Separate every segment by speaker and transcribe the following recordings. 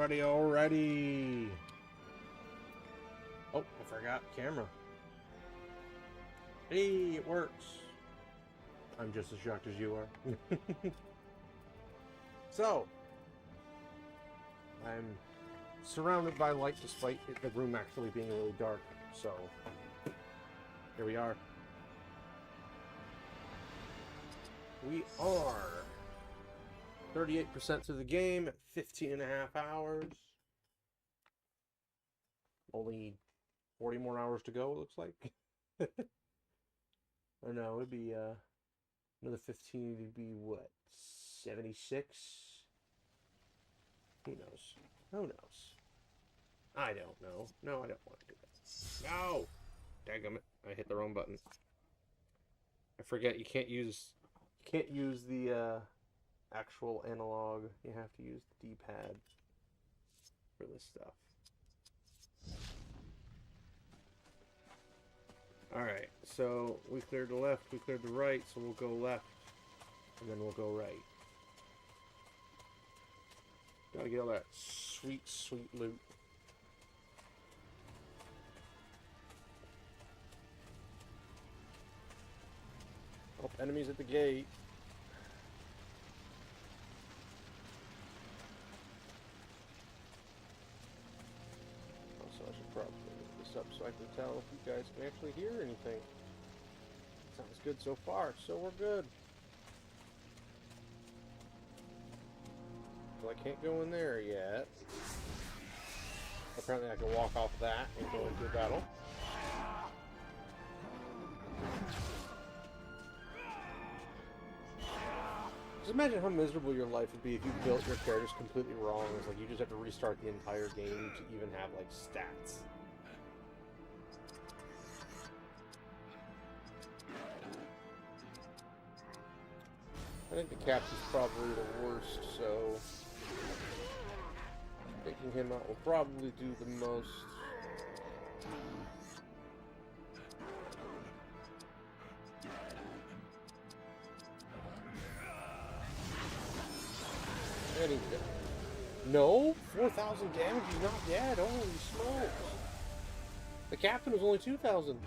Speaker 1: Alrighty. Oh, I forgot camera. Hey, it works. I'm just as shocked as you are. So, I'm surrounded by light despite the room actually being really dark. So, here we are. We are 38% to the game at 15.5 hours. Only 40 more hours to go, it looks like. Oh no, it'd be another 15, it'd be what? 76? Who knows? Who knows? I don't know. No, I don't want to do that. No! Daggum it. I hit the wrong button. I forget you can't use the actual analog. You have to use the D-pad for this stuff. Alright, so we cleared the left, we cleared the right, so we'll go left, and then we'll go right. Gotta get all that sweet, sweet loot. Oh, enemies at the gate. Also, I should probably move this up so I can tell if you guys can actually hear anything. Sounds good so far, so we're good. Well, I can't go in there yet. Apparently I can walk off that and go into a battle. Just imagine how miserable your life would be if you built your characters completely wrong. It's like you just have to restart the entire game to even have, like, stats. I think the captain's probably the worst, so taking him out will probably do the most. There you go. No? 4,000 damage? He's not dead. Holy smokes. The captain was only 2,000.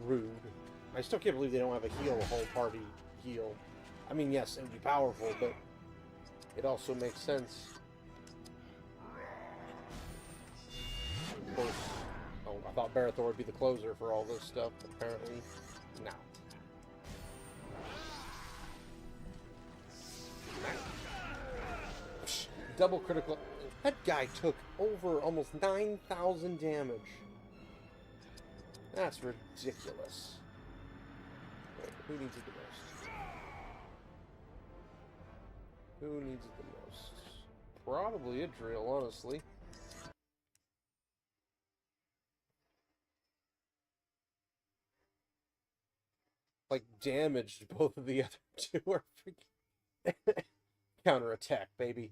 Speaker 1: Rude. I still can't believe they don't have a heal, a whole party heal. I mean, yes, it would be powerful, but it also makes sense. Of course, oh, I thought Barathor would be the closer for all this stuff, but apparently, no. Double critical. That guy took over almost 9,000 damage. That's ridiculous. Wait, who needs it the most? Who needs it the most? Probably a drill, honestly. Like, damaged both of the other two are freaking... Counterattack, baby.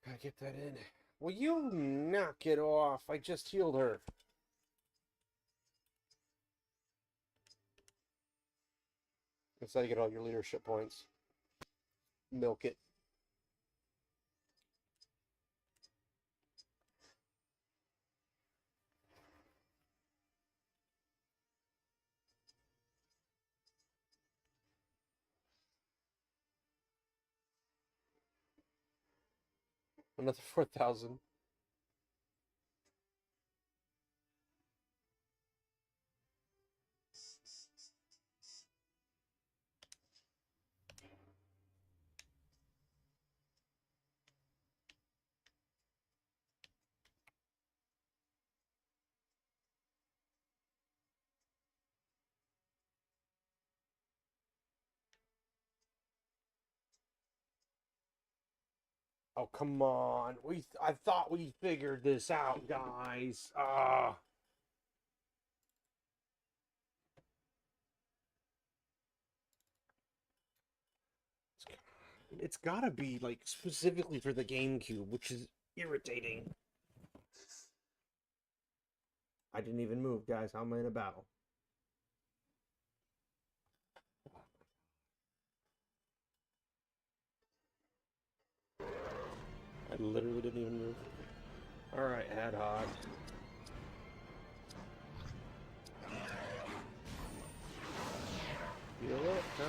Speaker 1: Gotta get that in. Will you knock it off? I just healed her. That's how you get all your leadership points. Milk it. Another 4,000. Oh, come on. I thought we figured this out, guys. It's gotta be, like, specifically for the GameCube, which is irritating. I didn't even move, guys. How am I in a battle? I literally didn't even move. Alright, ad hoc. Feel it time.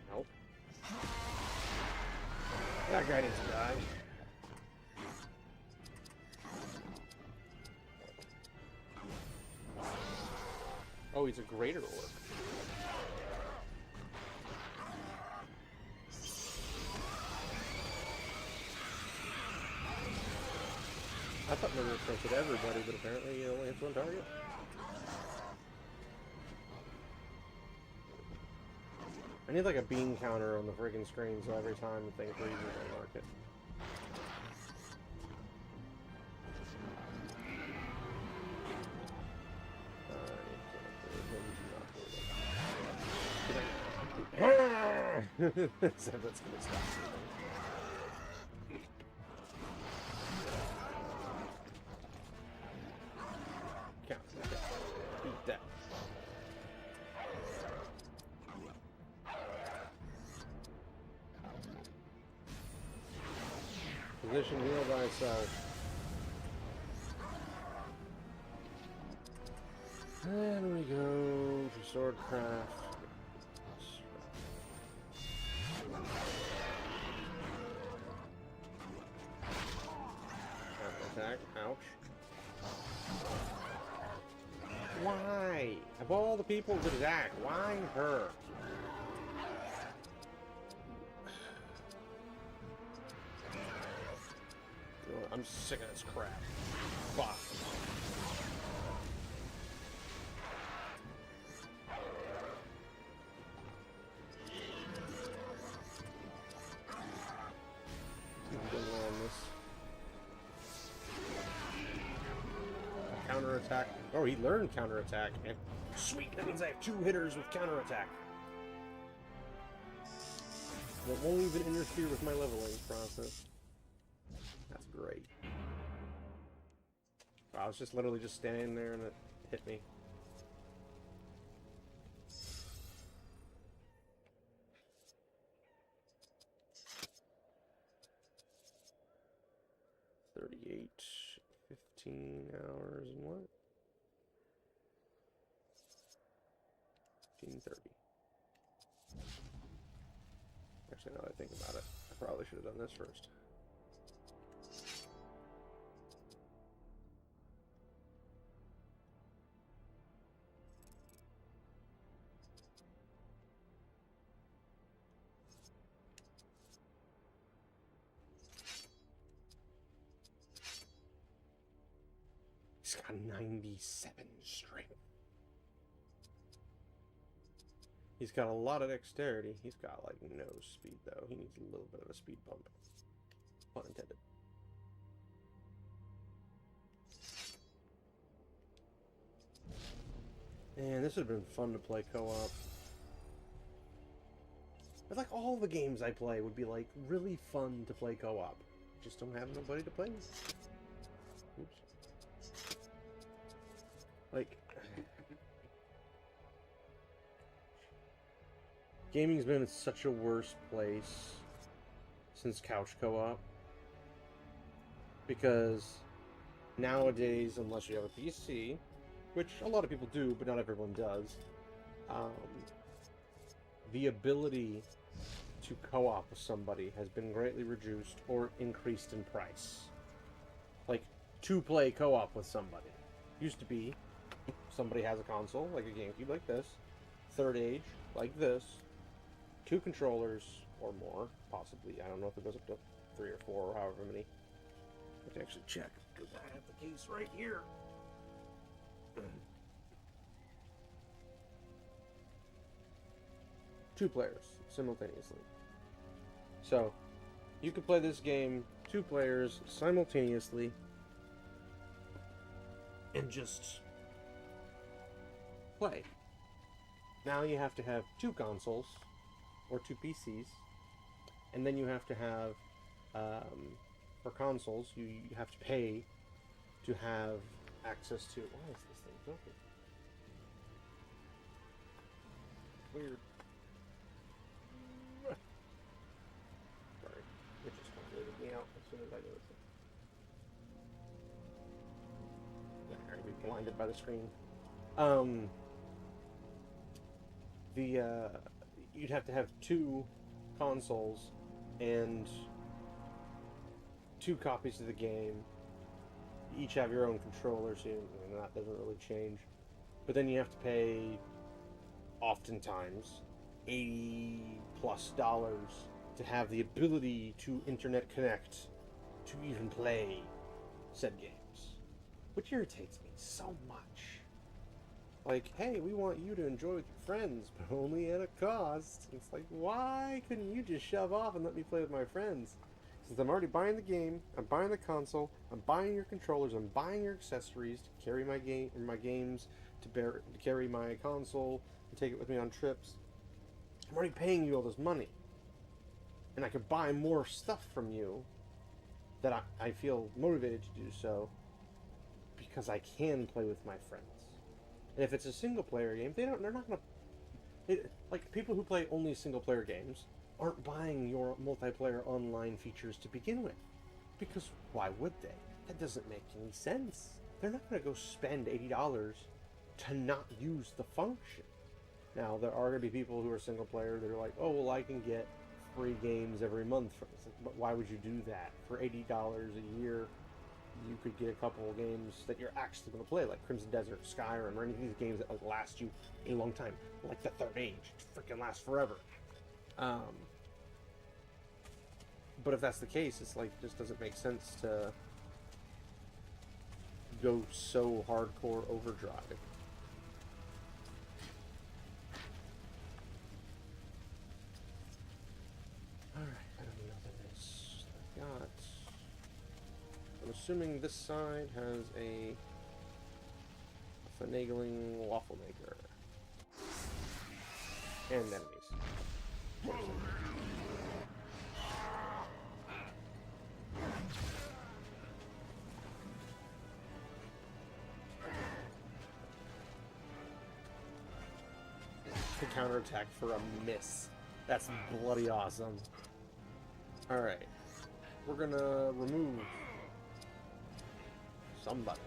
Speaker 1: Nope. That guy needs to die. Oh, he's a greater orc. I thought maybe it affected everybody, but apparently it only hits one target. I need like a beam counter on the friggin' screen so every time the thing freezes I mark it. So that's gonna stop me. Count. Eat that. Position heal thyself. And we go to Swordcraft. Attack. Ouch. Why? Of all the people to attack, why her? I'm sick of this crap. Fuck. Counterattack. Oh, he learned counterattack. Sweet, that means I have 2 hitters with counterattack. That won't even interfere with my leveling process. That's great. I was just literally just standing there and it hit me. $38, 15 hours, and what? 1930. Actually, now that I think about it, I probably should have done this first. He's got 97 strength. He's got a lot of dexterity. He's got, like, no speed, though. He needs a little bit of a speed bump. Pun intended. Man, this would have been fun to play co-op. But, like, all the games I play would be, like, really fun to play co-op. Just don't have nobody to play with. Oops. Like... Gaming's been in such a worse place since couch co-op. Because nowadays, unless you have a PC, which a lot of people do, but not everyone does, the ability to co-op with somebody has been greatly reduced or increased in price. Like, to play co-op with somebody. Used to be, somebody has a console, like a GameCube like this, third age, like this, 2 controllers or more, possibly. I don't know if it goes up to 3 or 4 or however many. I have to actually check, because I have the case right here. 2 players simultaneously. So, you can play this game 2 players simultaneously and just play. Now you have to have 2 consoles or 2 PCs, and then you have to have for consoles you have to pay to have access to. Why is this thing broken? Weird. Sorry, it just weirded me out as soon as I noticed it. I'm gonna be blinded by the screen. You'd have to have 2 consoles and 2 copies of the game. You each have your own controller, so that doesn't really change. But then you have to pay, oftentimes, $80+ to have the ability to internet connect to even play said games. Which irritates me so much. Like, hey, we want you to enjoy with your friends, but only at a cost. It's like, why couldn't you just shove off and let me play with my friends? Since I'm already buying the game, I'm buying the console, I'm buying your controllers, I'm buying your accessories to carry my games, to carry my console, and take it with me on trips. I'm already paying you all this money. And I could buy more stuff from you that I feel motivated to do so because I can play with my friends. And if it's a single-player game, they're not gonna... like, people who play only single-player games aren't buying your multiplayer online features to begin with. Because why would they? That doesn't make any sense. They're not gonna go spend $80 to not use the function. Now, there are gonna be people who are single-player that are like, oh, well, I can get free games every month. But why would you do that? For $80 a year, you could get a couple of games that you're actually going to play, like Crimson Desert, Skyrim, or any of these games that last you a long time, like the Third Age, freaking lasts forever. But if that's the case, it's like, just doesn't make sense to go so hardcore overdrive. Alright, I don't know what this I got. I'm assuming this side has a finagling waffle maker. And enemies. To counterattack for a miss. That's bloody awesome. Alright. We're gonna remove somebody.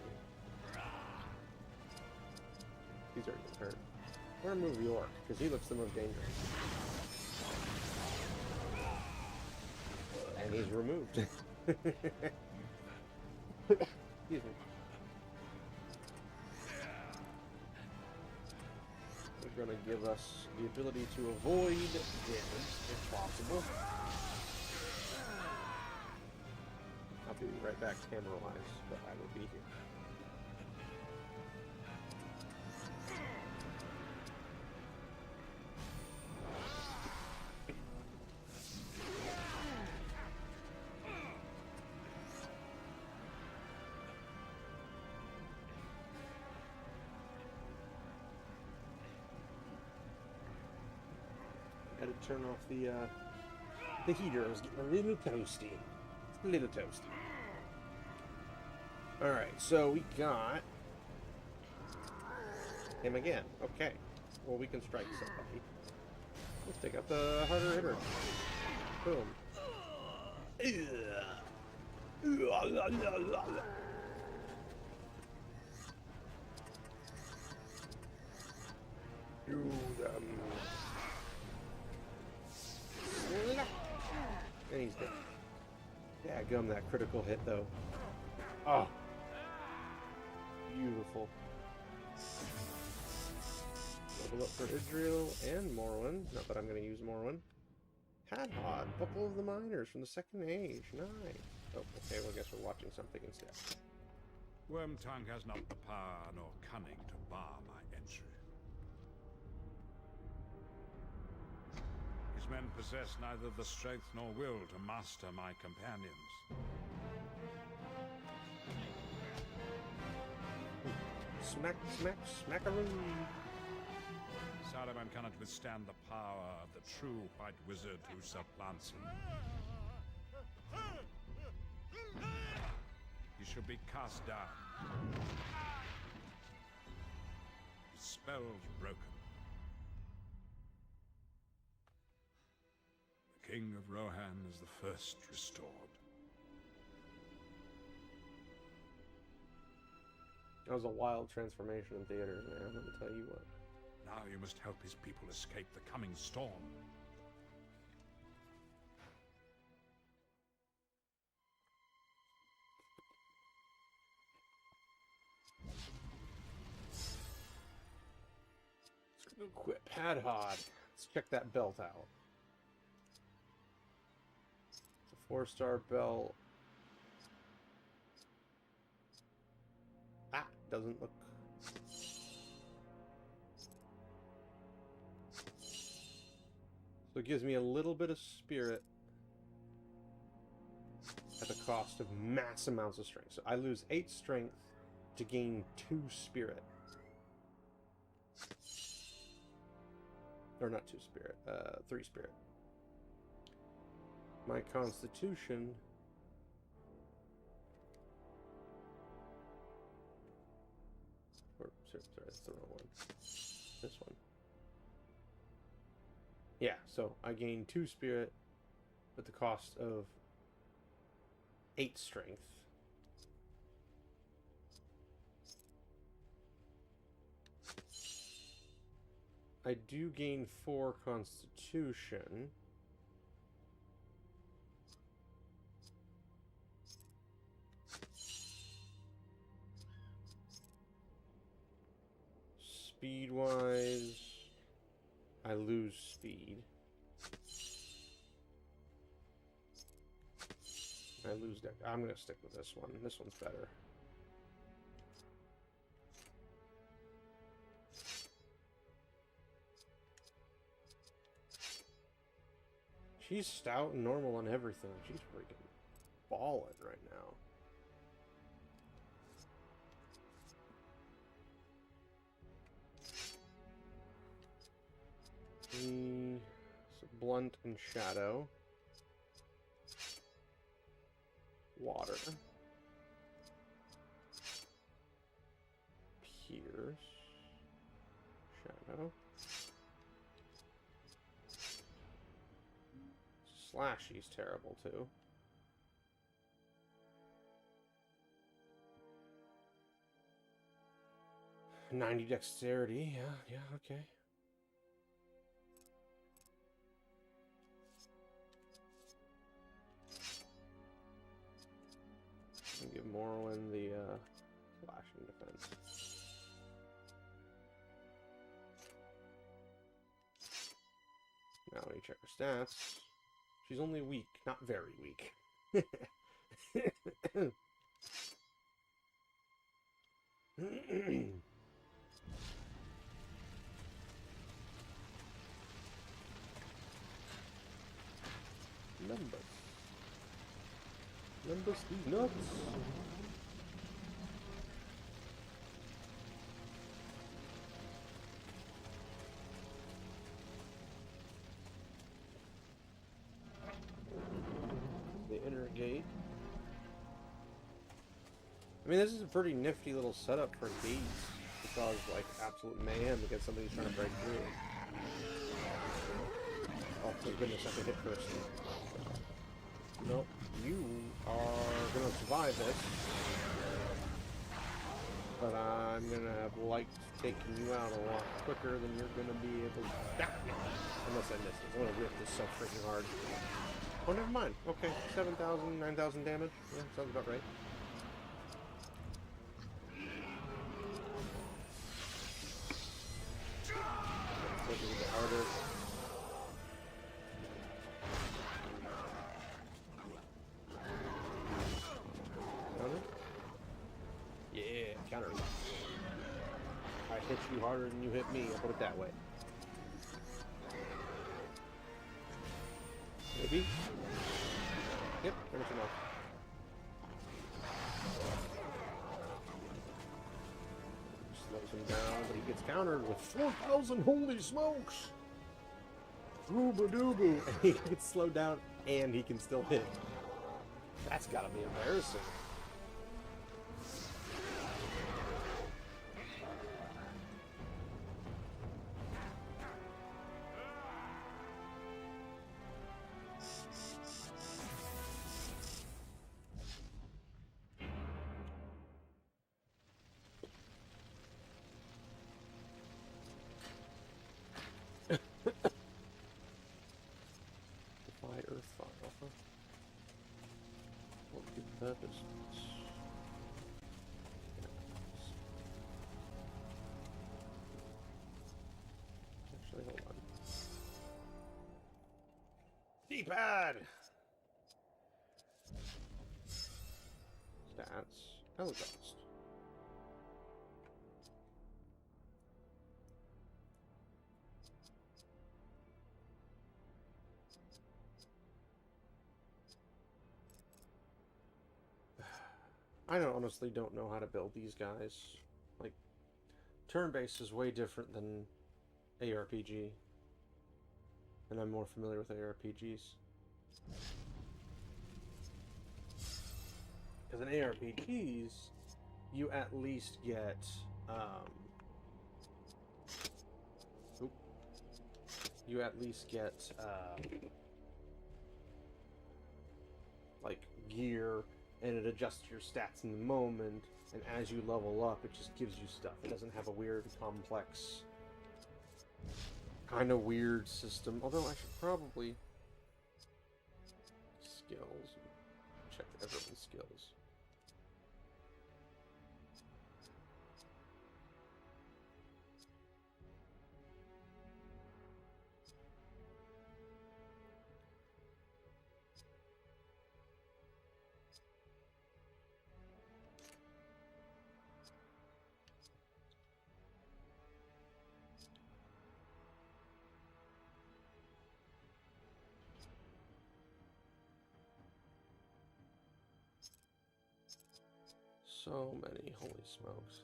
Speaker 1: These are gonna hurt. We're gonna move York, because he looks the most dangerous. And he's removed. Excuse me. They're gonna give us the ability to avoid damage, if possible. I'll be right back camera-wise, but I will be here. Gotta turn off the heater. I was getting a little toasty. It's a little toasty. Alright, so we got him again. Okay. Well, we can strike somebody. Let's take out the harder hitter. Boom. And he's dead. Yeah, gum, that critical hit, though. Oh. Beautiful. Level up for Israel and Morwen. Not that I'm going to use Morwen. Hadhod, Buckle of the Miners from the Second Age. Nice. Oh, okay, well, I guess we're watching something instead.
Speaker 2: Wormtongue has not the power nor cunning to bar my entry. His men possess neither the strength nor will to master my companions.
Speaker 1: Smack, smack, smackaroo.
Speaker 2: Saruman cannot withstand the power of the true white wizard who supplants him. He should be cast down. His spells broken. The King of Rohan is the first restored.
Speaker 1: That was a wild transformation in theaters, man. Let me tell you what.
Speaker 2: Now you must help his people escape the coming storm.
Speaker 1: Let's go equip Hadhod. Let's check that belt out. It's a 4-star belt. Ah, doesn't look. So it gives me a little bit of spirit at the cost of mass amounts of strength. So I lose 8 strength to gain 2 spirit. Or not 2 spirit, 3 spirit. My constitution... Sorry, that's the wrong one. This one. Yeah, so I gain 2 spirit at the cost of 8 strength. I do gain 4 constitution. Speed-wise, I lose speed. I lose deck. I'm going to stick with this one. This one's better. She's stout and normal on everything. She's freaking balling right now. So blunt and shadow. Water. Pierce. Shadow. Slashy's terrible too. '90 dexterity, yeah, okay. me check her stats. She's only weak, not very weak. Numbers. Numbers these nuts. The inner gate. I mean, this is a pretty nifty little setup for gates to cause, like, absolute mayhem because somebody's trying to break through. Oh, thank goodness I could hit first. Nope, you are gonna survive this. But I'm gonna have liked taking you out a lot quicker than you're gonna be able to. Unless I missed it. I'm gonna rip this so freaking hard. Oh, never mind. Okay, 7,000, 9,000 damage. Yeah, sounds about right. Let's a bit harder. Counter? Yeah, counter. I hit you harder than you hit me. I'll put it that way. Maybe? Yep, very much enough. Slows him down, but he gets countered with 4,000 holy smokes! Ooba-dooba! And he gets slowed down, and he can still hit. That's gotta be embarrassing. Purpose. Actually, hold on. D-pad! Stats. Holocaust. I honestly don't know how to build these guys. Like, turn-based is way different than ARPG. And I'm more familiar with ARPGs. Because in ARPGs, you at least get, like, gear, and it adjusts your stats in the moment, and as you level up, it just gives you stuff. It doesn't have a weird, complex, kind of weird system. Although I should probably skills. Check everyone's skills. So many, holy smokes.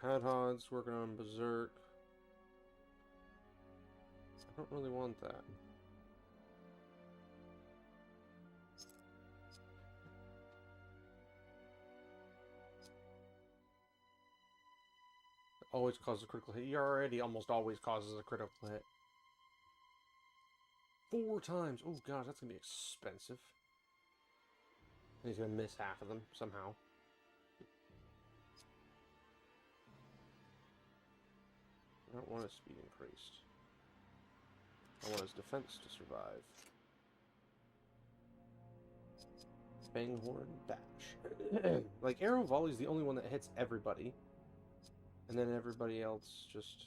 Speaker 1: Hadhod's working on Berserk. I don't really want that. It always causes a critical hit. He already almost always causes a critical hit. 4 times. Oh gosh, that's gonna be expensive. And he's gonna miss half of them somehow. I don't want his speed increased. I want his defense to survive. Banghorn Dash. Like, Arrow Volley's the only one that hits everybody. And then everybody else just...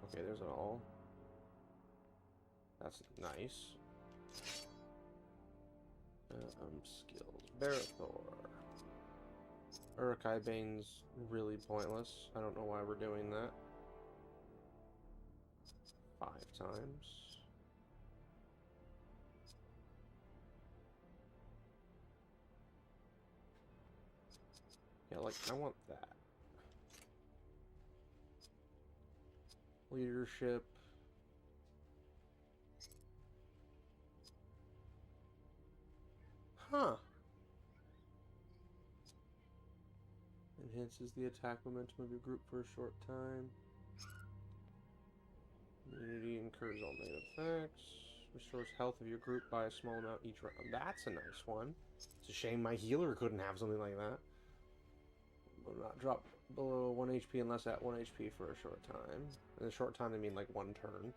Speaker 1: Okay, there's an all. That's nice. Skills. Barathor. Urukai Bane's really pointless. I don't know why we're doing that. 5 times. Yeah, like, I want that. Leadership. Huh. Enhances the attack momentum of your group for a short time. Immunity incurs all negative effects. Restores health of your group by a small amount each round. That's a nice one. It's a shame my healer couldn't have something like that. Will not drop below 1 HP unless at 1 HP for a short time. In a short time, I mean like 1 turn.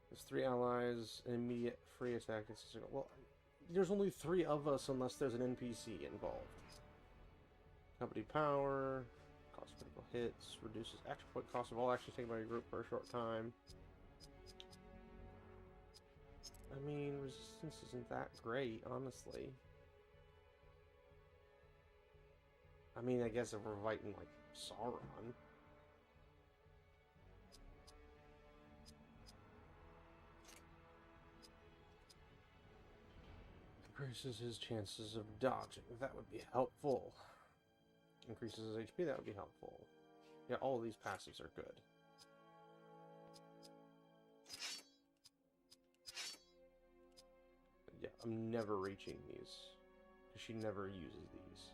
Speaker 1: There's 3 allies, an immediate free attack. Well, there's only 3 of us unless there's an NPC involved. Company power, cost critical hits, reduces action point cost of all actions taken by your group for a short time. I mean, resistance isn't that great, honestly. I mean, I guess if we're fighting, like, Sauron. Increases his chances of dodging. That would be helpful. Increases his HP. That would be helpful. Yeah, all of these passives are good. But yeah, I'm never reaching these. Because she never uses these.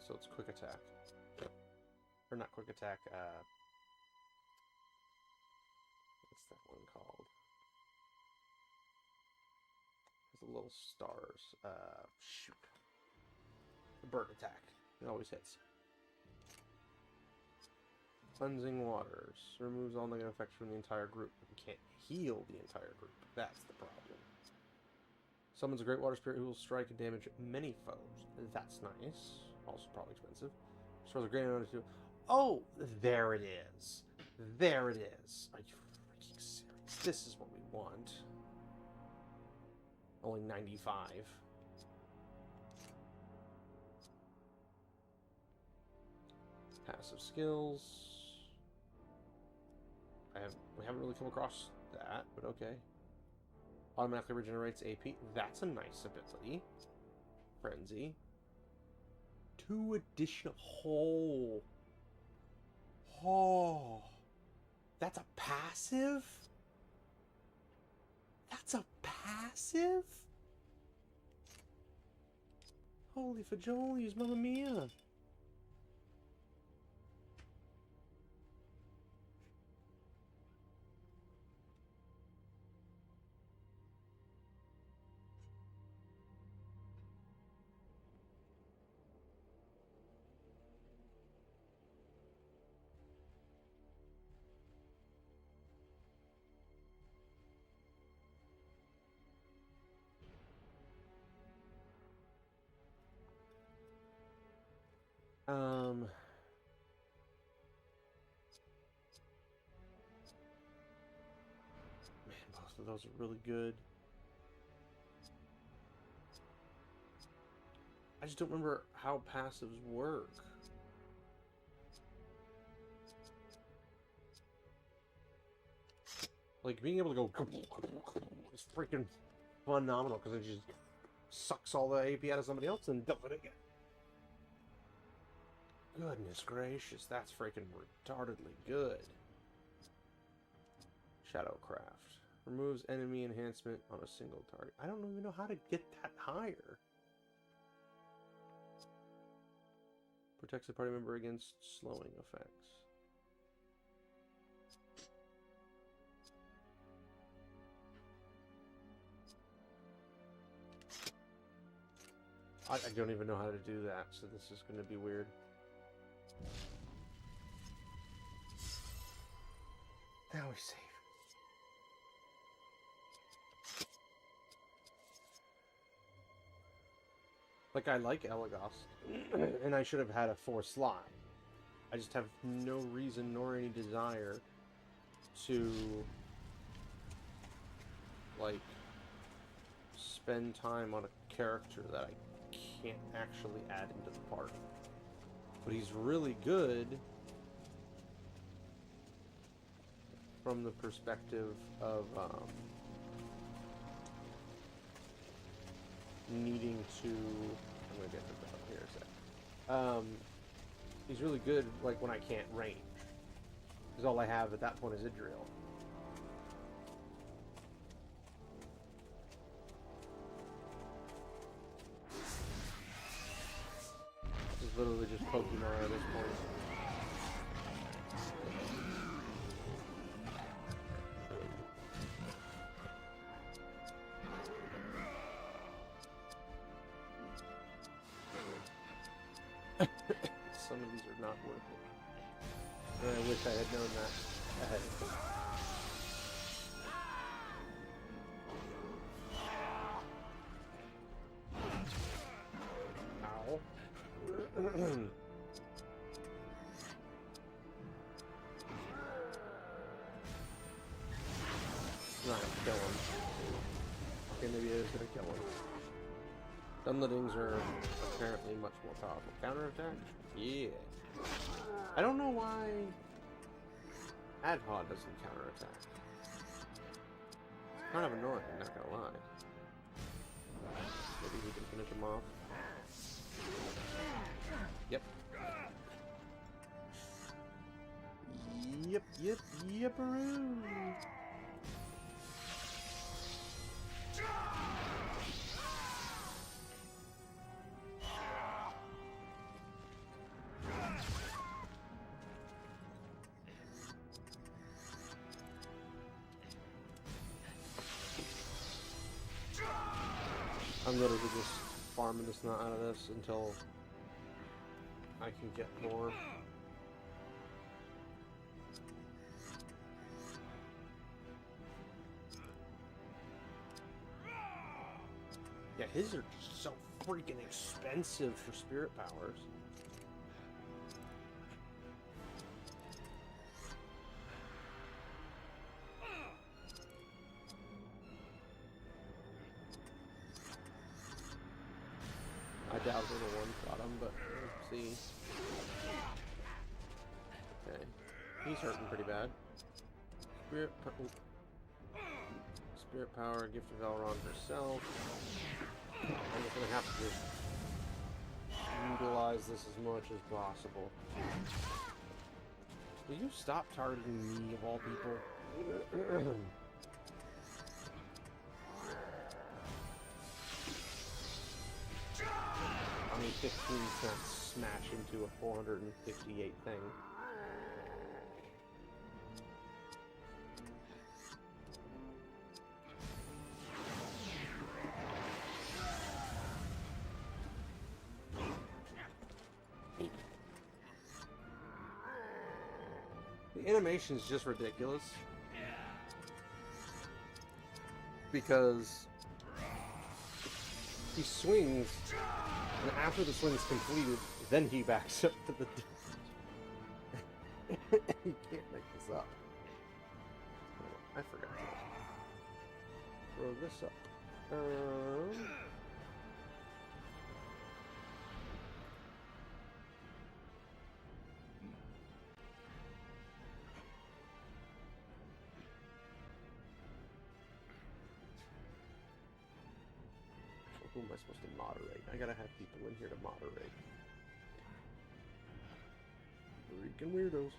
Speaker 1: So it's quick attack. Or not quick attack, what's that one called? It's the little stars. Shoot. The bird attack. It always hits. Cleansing waters. Removes all negative effects from the entire group. You can't heal the entire group. That's the problem. Summons a great water spirit who will strike and damage many foes. That's nice. Also probably expensive. Restores a great amount of... Oh! There it is. There it is. Are you freaking serious? This is what we want. Only 95. Passive skills. We haven't really come across that, but okay. Automatically regenerates AP. That's a nice ability. Frenzy. 2 additional... Oh. That's a passive? That's a passive? Holy fajolies, mamma mia. Man, both of those are really good. I just don't remember how passives work. Like, being able to go is freaking phenomenal, because it just sucks all the AP out of somebody else and does it again. Goodness gracious, that's freaking retardedly good. Shadowcraft. Removes enemy enhancement on a single target. I don't even know how to get that higher. Protects the party member against slowing effects. I don't even know how to do that, so this is going to be weird. Now we save. Like, I like Elagos, and I should have had a 4 slot. I just have no reason nor any desire to, like, spend time on a character that I can't actually add into the party. But he's really good from the perspective of needing to... I'm going to get this up here in a sec. He's really good, like, when I can't range. Because all I have at that point is Idriel. This is literally just Pokemon at this point. Some of these are not worth it. And I wish I had known that ahead of time. Ow. Not gonna kill him. Okay, maybe it is gonna kill him. Dunlitings are apparently much more powerful. Counterattack? Yeah. I don't know why Adhod doesn't counterattack. It's kind of annoying, not gonna lie. Maybe we can finish him off. Yep. Yep-aroo! I'm literally just farming the snot out of this until I can get more. Yeah, his are so freaking expensive for spirit powers. I doubt it'll one-shot him, but we'll see. Okay. He's hurting pretty bad. Spirit power, gift of Elrond herself. I'm just gonna have to utilize this as much as possible. Will you stop targeting me, of all people? I mean, 15 cents smash into a 458 thing. The animation is just ridiculous. Because he swings, and after the swing's completed, then he backs up to the... He can't make this up. I forgot to throw this up. Who am I supposed to moderate? I gotta have people in here to moderate. Freaking weirdos.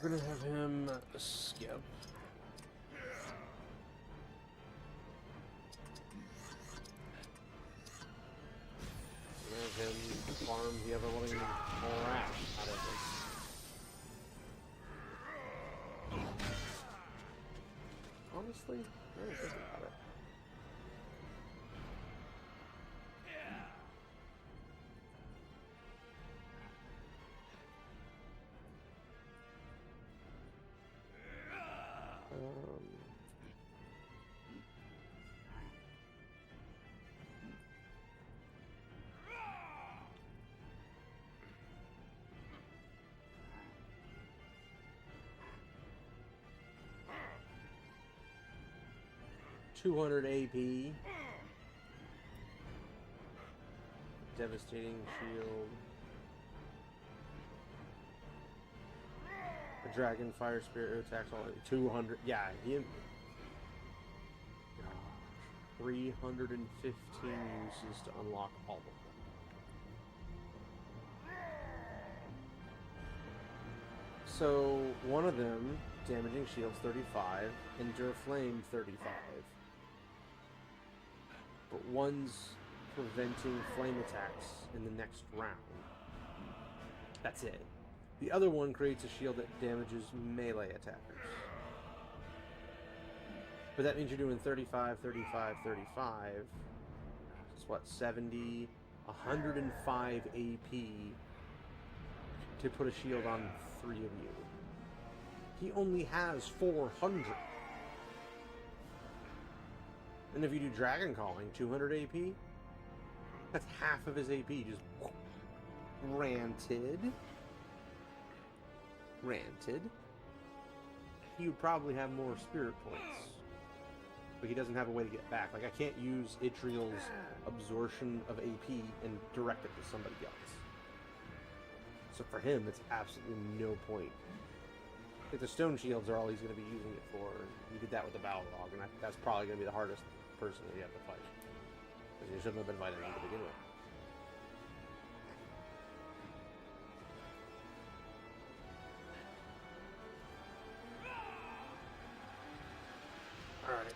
Speaker 1: We're gonna have him skip. Him farm the ever living crap out of honestly. I don't think about it. Um, 200 AP. Devastating shield. A dragon fire spirit attacks all 200. Yeah, he. 315 uses to unlock all of them. So one of them, damaging shields 35, endure flame 35. But one's preventing flame attacks in the next round. That's it. The other one creates a shield that damages melee attackers. But that means you're doing 35, 35, 35. It's what, 70, 105 AP to put a shield on 3 of you. He only has 400. And if you do Dragon Calling, 200 AP, that's half of his AP. Just granted. He would probably have more spirit points. But he doesn't have a way to get back. Like, I can't use Itriel's absorption of AP and direct it to somebody else. So for him, it's absolutely no point. Like, the stone shields are all he's going to be using it for. You did that with the Balrog, and that's probably going to be the hardest person that you have to fight. Because you shouldn't have been fighting him to begin with. Alright.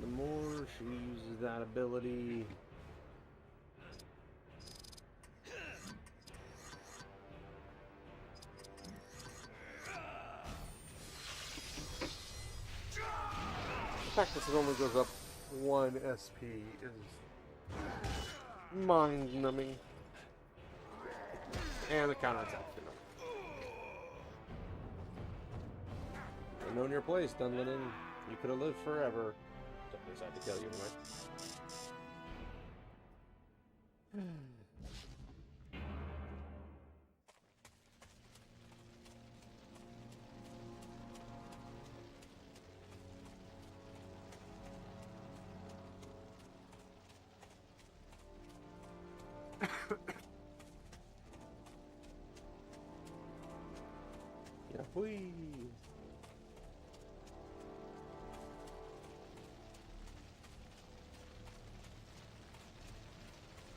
Speaker 1: The more she uses that ability, the fact that it only goes up 1 SP is mind-numbing. And the counterattack. I known your place, Dunlinen. You could have lived forever. Don't decide to kill you, Yahoo!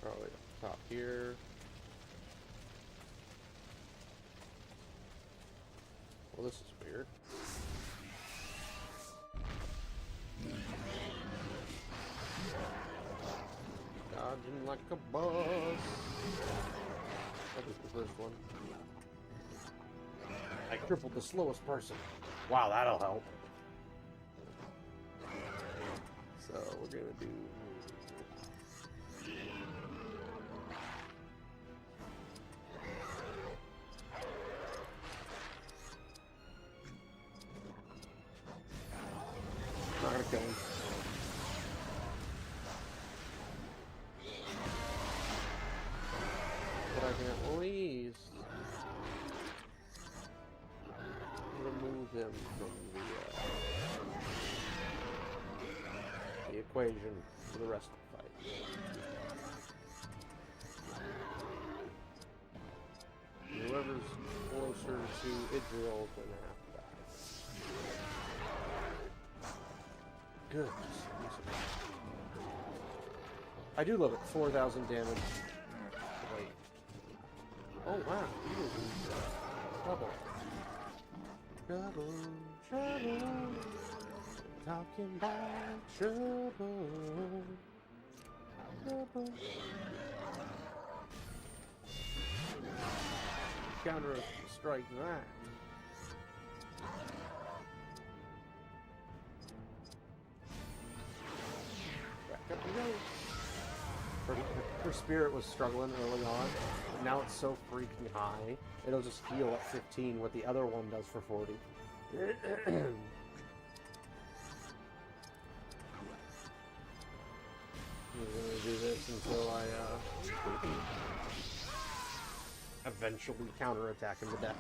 Speaker 1: Probably up top here. Well, this is weird. Dodging like a boss. That was the first one. I crippled the slowest person. Wow, that'll help. So we're gonna do. Not gonna kill him. But I can at least remove him from the equation for the rest of the fight. Whoever's closer to Idril is going to have to die. Good. I do love it. 4,000 damage. Wait. Oh wow. Double. Trouble, trouble, talking about trouble, trouble. counter strike that. Back up we go. Her spirit was struggling early on, but now it's so freaking high. It'll just heal at 15 what the other one does for 40. I'm gonna do this until I eventually counterattack him to death.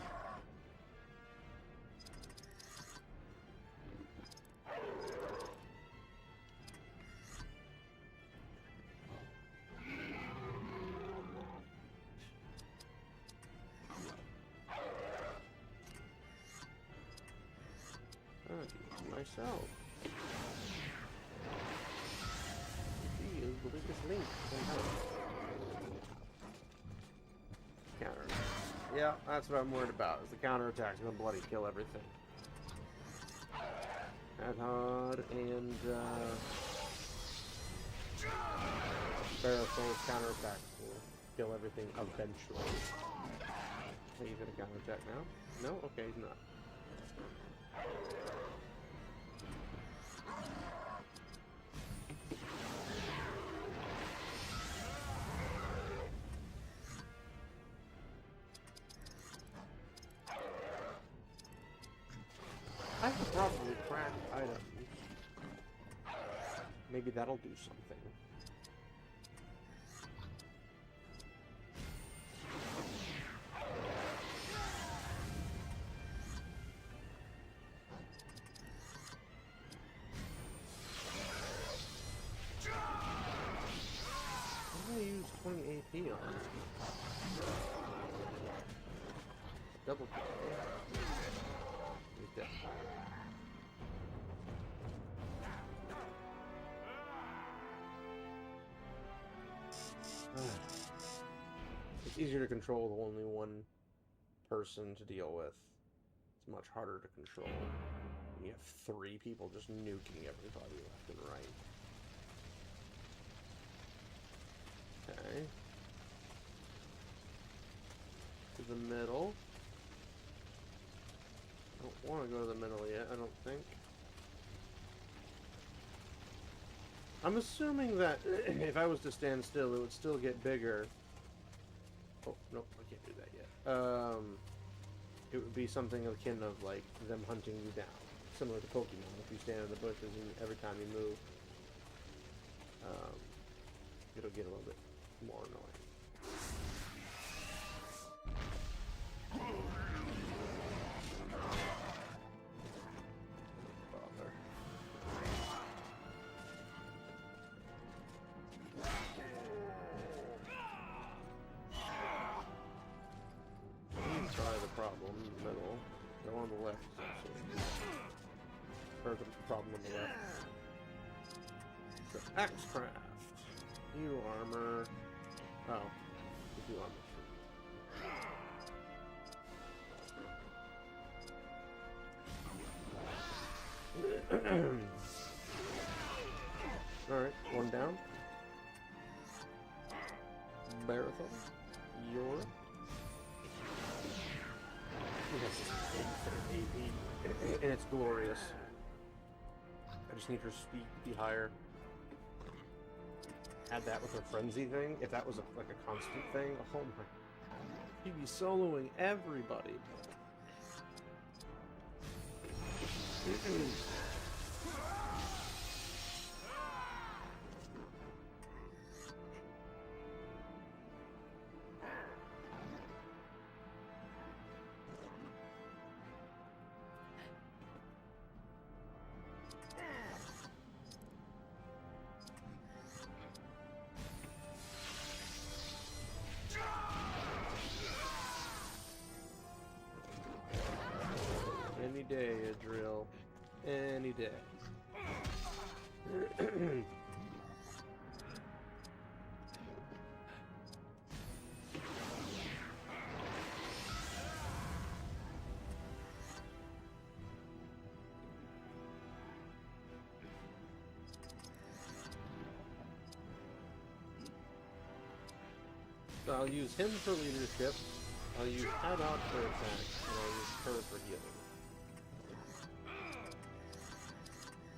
Speaker 1: Myself. She is the weakest link. Counter. Yeah, that's what I'm worried about. Is the counterattack's gonna bloody kill everything. Adhod and Barrowful's counterattack will kill everything eventually. Are you gonna counterattack now? No? Okay, he's not. I could probably craft items. Maybe that'll do something. I'm gonna use 20 AP on it. Double kill. He's dead. It's easier to control with only one person to deal with. It's much harder to control when you have 3 people just nuking everybody left and right. Okay. To the middle. I don't want to go to the middle yet, I don't think. I'm assuming that if I was to stand still, it would still get bigger. Oh, nope, I can't do that yet. It would be something akin of, like, them hunting you down. Similar to Pokemon, if you stand in the bushes and every time you move, it'll get a little bit more annoying. Problem in the middle. The one on the left is also. Or the problem on the left. So, Axe Craft. New armor. Oh. New armor. Alright, one down. Marathon. Your. AP, and it's glorious. I just need her speed to be higher. Add that with her frenzy thing. If that was like a constant thing, oh my! You'd be soloing everybody. Any day, Adriel. Any day. So I'll use him for leadership. I'll use head out for attack, and I'll use her for healing.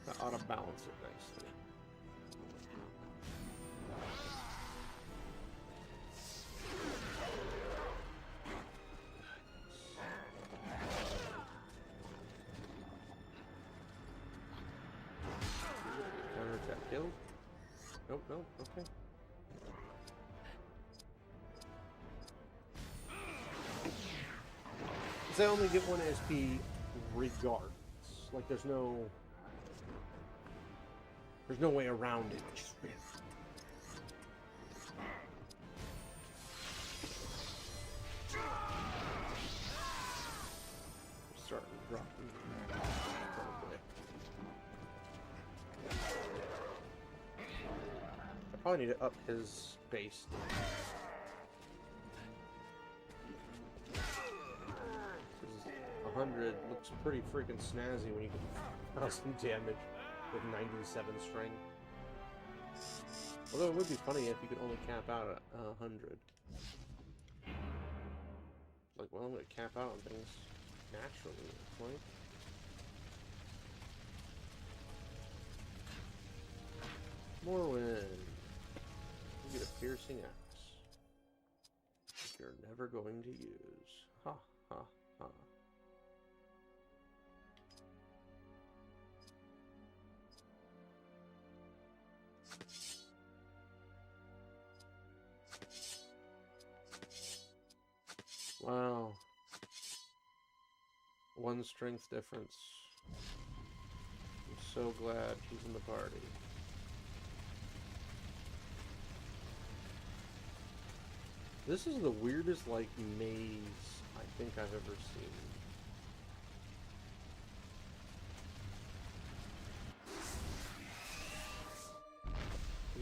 Speaker 1: That ought to balance it nicely. Counter attack killed. Nope, nope, okay. I only get 1 SP regardless. Like there's no way around it. Just starting dropping. I probably need to up his base. 100 looks pretty freaking snazzy when you get 1,000 damage with 97 strength. Although it would be funny if you could only cap out at 100. Like, well, I'm gonna cap out on things naturally, like. Morrowind. You get a piercing axe. You're never going to use. Ha ha ha. Wow. 1 strength difference. I'm so glad he's in the party. This is the weirdest, like, maze I think I've ever seen.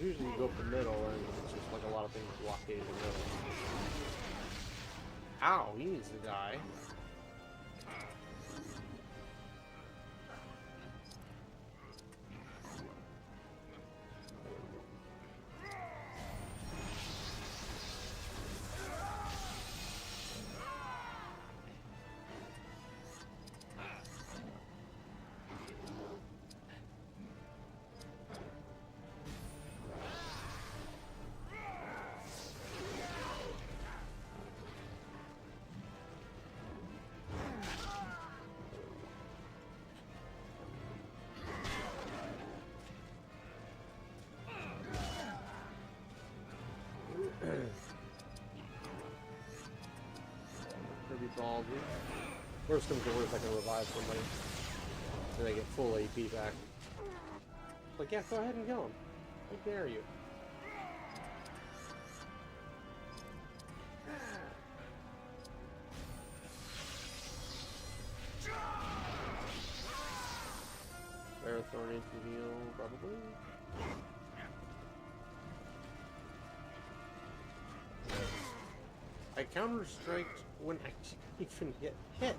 Speaker 1: Usually you go up the middle and it's just like a lot of things blockade in the middle. Ow, he needs to die. Ballsy. Worst comes to worst, I can revive somebody. And they get full AP back. It's like, yeah, go ahead and kill him. How dare you? Marathon to heal, probably. I counter-striked when I didn't even get hit.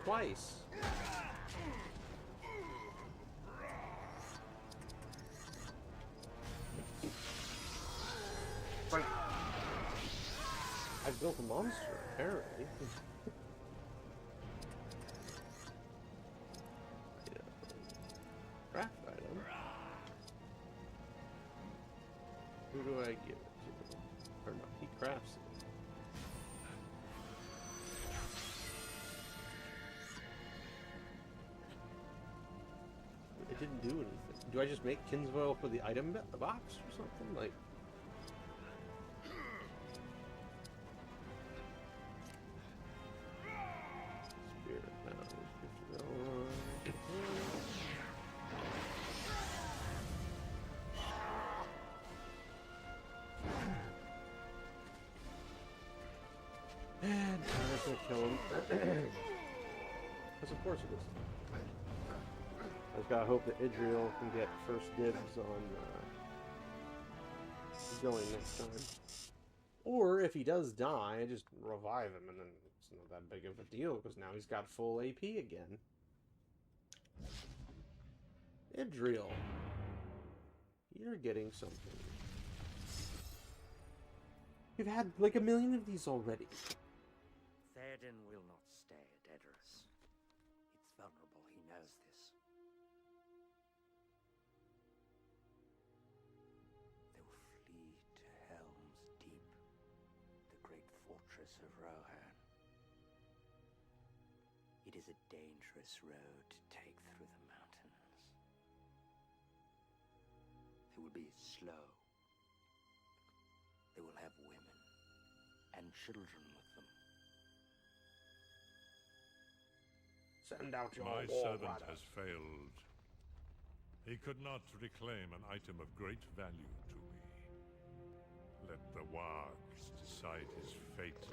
Speaker 1: Twice. Right. I built a monster, apparently. Craft item. Who do I give it to? Or no, he crafts it. It didn't do anything. Do I just make Kinsfoil for the item box or something? Like... Spirit Mouse, and I'm gonna kill him. Because of course it is. I just gotta hope that Idriel can get first dibs on going next time. Or if he does die, I just revive him and then it's not that big of a deal because now he's got full AP again. Idriel. You're getting something. We've had like a million of these already.
Speaker 3: Theoden will not stay at Edoras. It's vulnerable, he knows this. They will flee to Helm's Deep, the great fortress of Rohan. It is a dangerous road to take through the mountains. They will be slow. They will have women and children with them.
Speaker 1: Send out your
Speaker 2: My
Speaker 1: war
Speaker 2: servant
Speaker 1: rider.
Speaker 2: has failed. He could not reclaim an item of great value to me. Let the wargs decide his fate.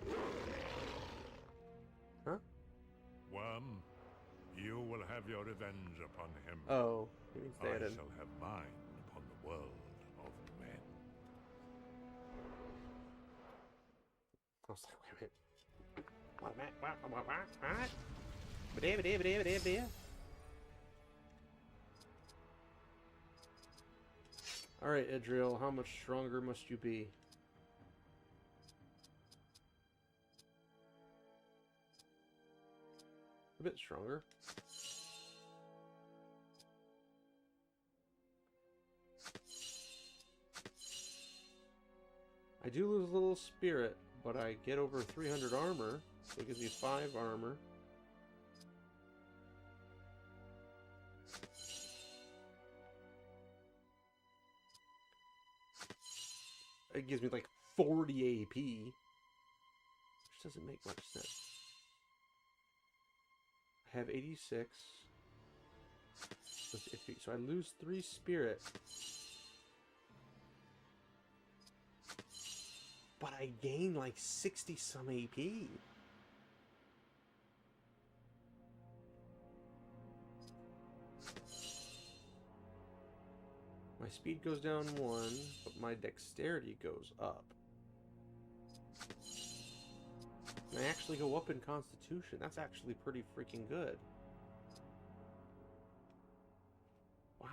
Speaker 1: Huh?
Speaker 2: Worm, you will have your revenge upon him.
Speaker 1: Oh, he means
Speaker 2: I
Speaker 1: Theoden.
Speaker 2: shall have mine upon the world of men.
Speaker 1: I was like, wait a minute. What? Ba-da-ba-da-ba-da-ba-da. Alright, Idril, how much stronger must you be? A bit stronger. I do lose a little spirit, but I get over 300 armor, so it gives me 5 armor. It gives me like 40 AP, which doesn't make much sense. I have 86. So I lose 3 spirit. But I gain like 60 some AP. My speed goes down 1, but my dexterity goes up. And I actually go up in Constitution. That's actually pretty freaking good. Wow.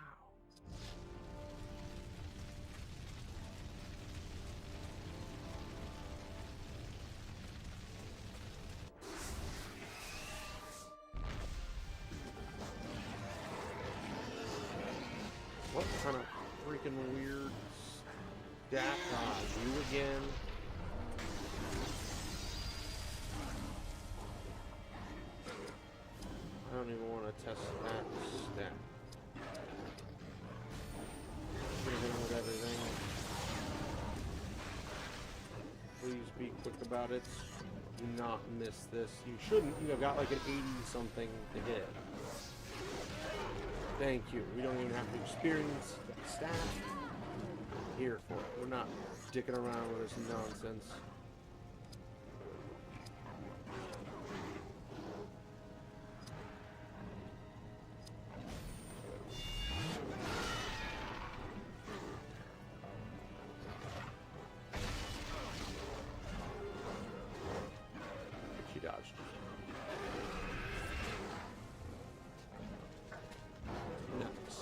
Speaker 1: What kind of freaking weird stat you again? I don't even want to test that stat. Hit him with everything. Please be quick about it. Do not miss this. You shouldn't. You have got like an 80 something to hit. Thank you. We don't even have to experience that stat. I'm here for it. We're not dicking around with this nonsense. She dodged. Nice.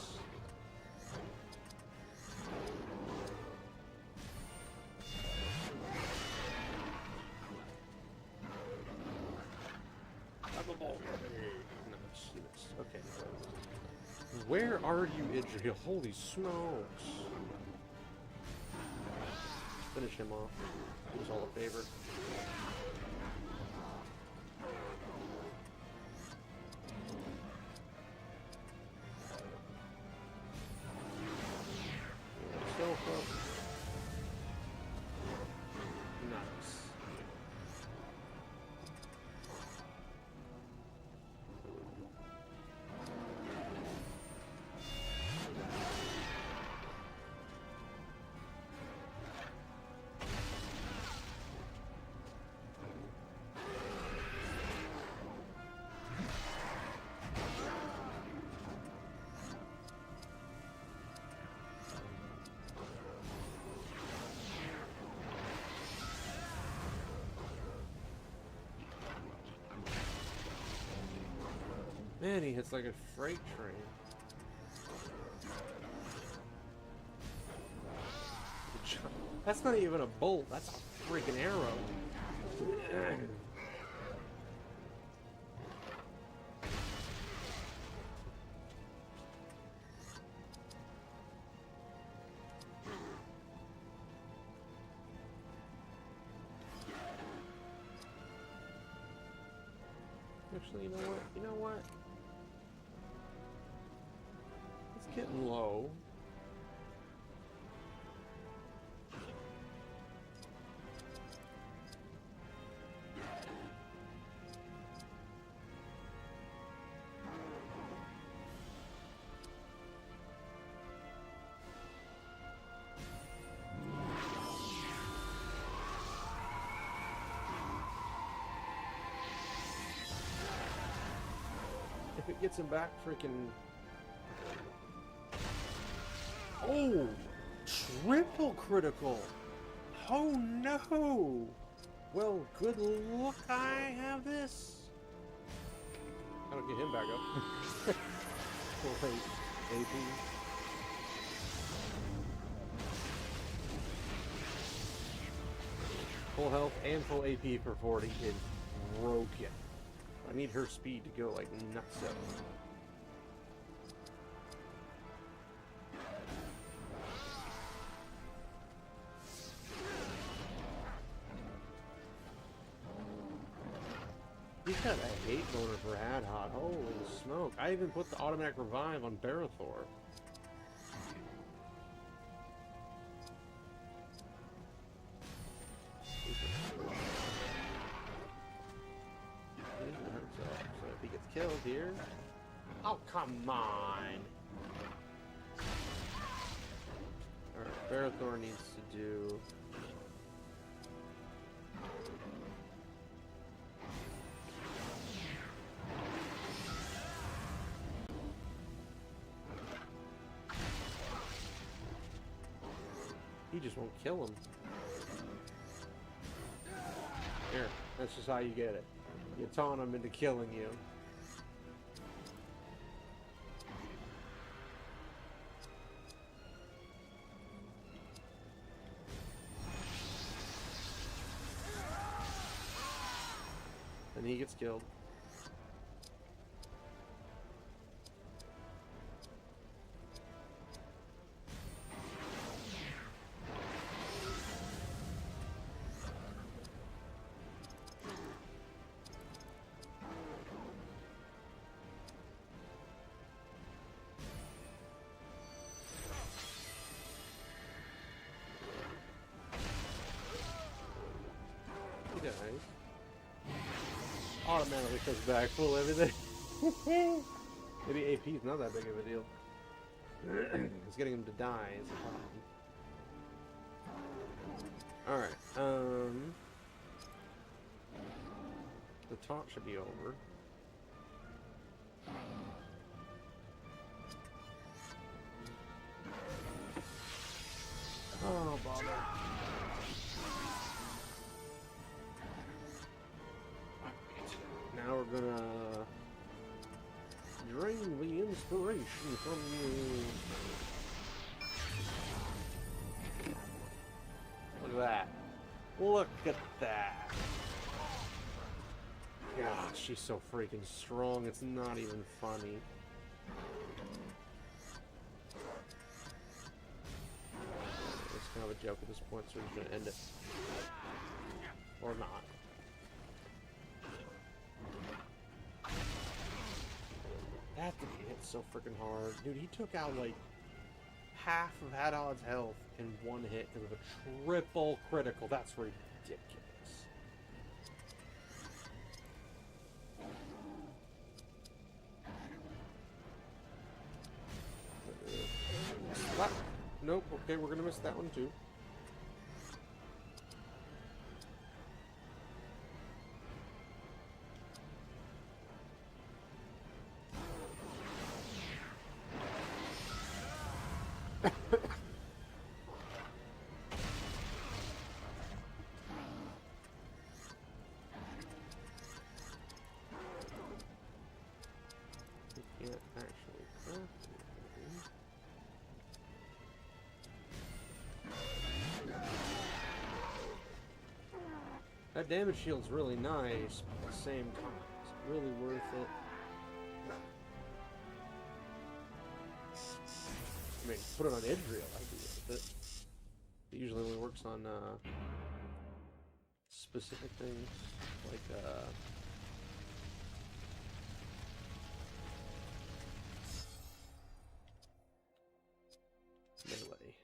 Speaker 1: Okay. Where are you, Idril? Holy smokes. Finish him off. Do us all a favor. Yourself up. Nice. Man, he hits like a freight train. That's not even a bolt. That's a freaking arrow. Actually, you know what? You know what? It's getting low. If it gets him back, freaking... Oh! Triple critical! Oh no! Well, good luck I have this! I don't get him back up. Wait, AP. Full health and full AP for 40 is broken. I need her speed to go like nuts. He's got a hate motor for Adhot. Holy smoke. I even put the automatic revive on Barathor. So if he gets killed here... Oh, come on! Alright, Barathor needs to do... He just won't kill him. Here, that's just how you get it. You taunt him into killing you. And he gets killed. He dies. Automatically comes back full everything. Maybe AP's not that big of a deal. It's getting him to die is the problem. Alright, the taunt should be over. Oh, bother. Now we're gonna drain the inspiration from you. Look at that. Look at that. God, she's so freaking strong, it's not even funny. It's kind of a joke at this point, so we're just gonna end it. Or not. That thing hit so freaking hard. Dude, he took out like half of Hadod's health in one hit because of a triple critical. That's ridiculous. What? Nope, okay, we're gonna miss that one too. That damage shield's really nice, but at the same time, it's really worth it. I mean, put it on Idriel, I'd be with it. It usually only works on specific things, like melee.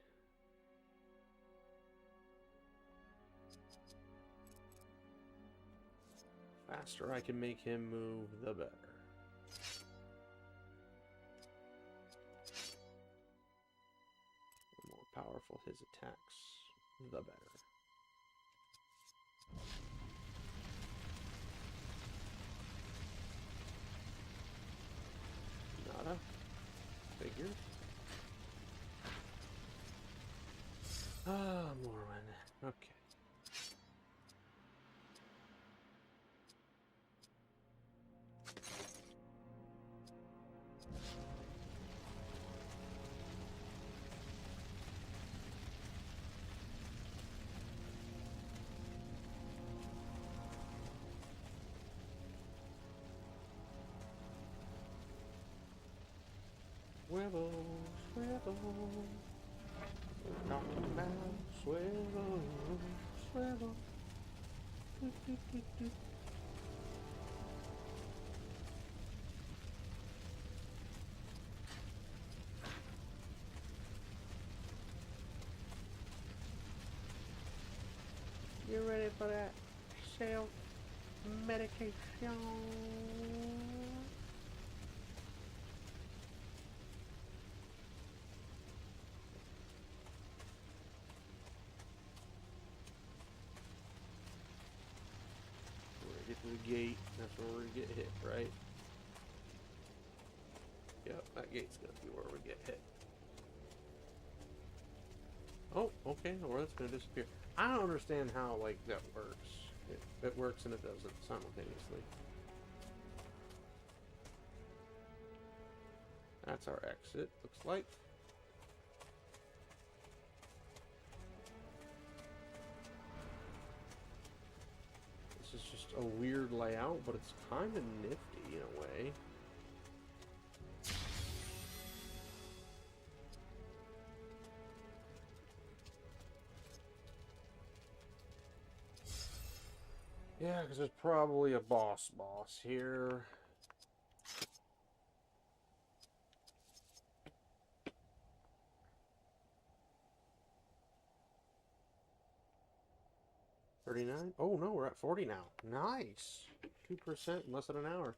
Speaker 1: Faster I can make him move, the better. The more powerful his attacks, the better. Nada. Figured. Ah, Morwen. Okay. Swivel, swivel, talking about swivel, swivel. Do, do, do, do. You ready for that self-medication? Get to the gate, that's where we're gonna get hit, right? Yep, that gate's gonna be where we get hit. Oh, okay, well that's gonna disappear. I don't understand how, like, that works. It works and it doesn't simultaneously. That's our exit, looks like. This is just a weird layout, but it's kind of nifty in a way. Yeah, because there's probably a boss here. $39? Oh no, we're at 40 now. Nice. 2% in less than an hour.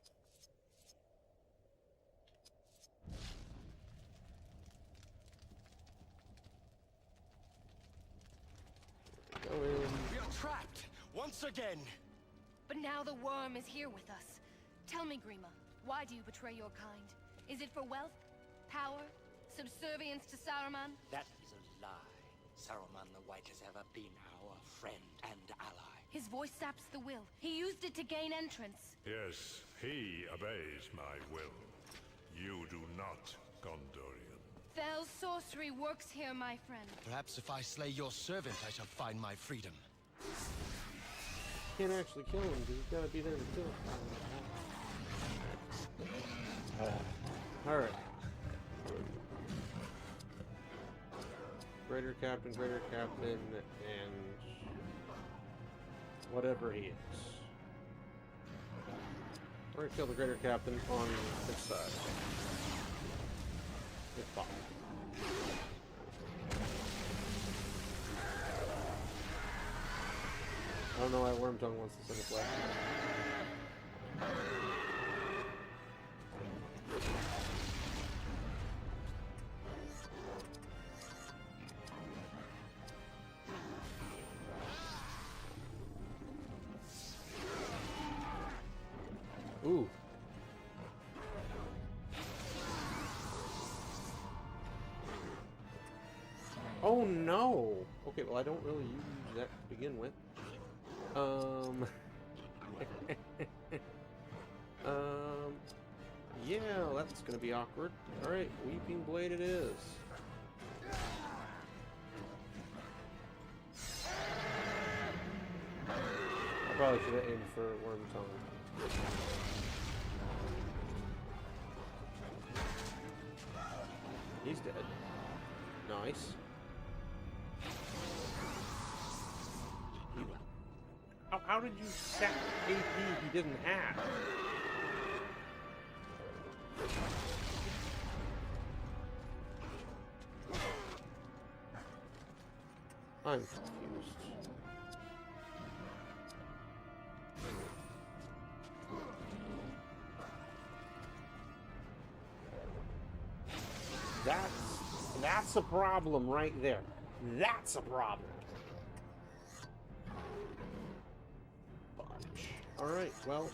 Speaker 1: Go in.
Speaker 4: We are trapped once again.
Speaker 5: But now the worm is here with us. Tell me, Grima, why do you betray your kind? Is it for wealth, power, subservience to Saruman?
Speaker 3: That is a lie. Saruman the White has ever been our friend and ally.
Speaker 5: His voice saps the will. He used it to gain entrance.
Speaker 2: Yes, he obeys my will. You do not, Gondorian.
Speaker 5: Fell sorcery works here, my friend.
Speaker 4: Perhaps if I slay your servant, I shall find my freedom.
Speaker 1: Can't actually kill him because he's gotta be there to kill him. Alright. Greater Captain, and whatever he is. We're gonna kill the Greater Captain on this side. If possible. I don't know why Wormtongue wants to send a flash. Ooh. Oh no! Okay, well I don't really use that to begin with. Yeah, that's gonna be awkward. Alright, Weeping Blade it is. Probably should have aimed for Worm Tongue. He's dead. Nice. How did you sack AP he didn't have? I'm confused. That's a problem right there. That's a problem. Alright, well.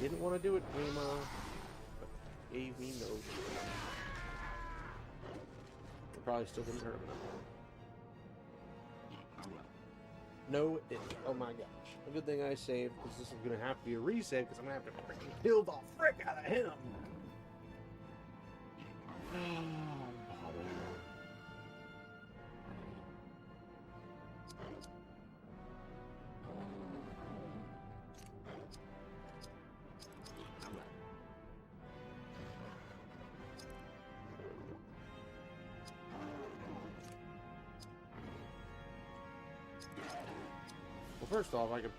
Speaker 1: Didn't want to do it, Grima. But gave me no shit. It probably still didn't hurt him enough. No, it didn't. Oh my gosh. A good thing I saved, because this is going to have to be a resave, because I'm going to have to freaking kill the frick out of him. Well, first off, I could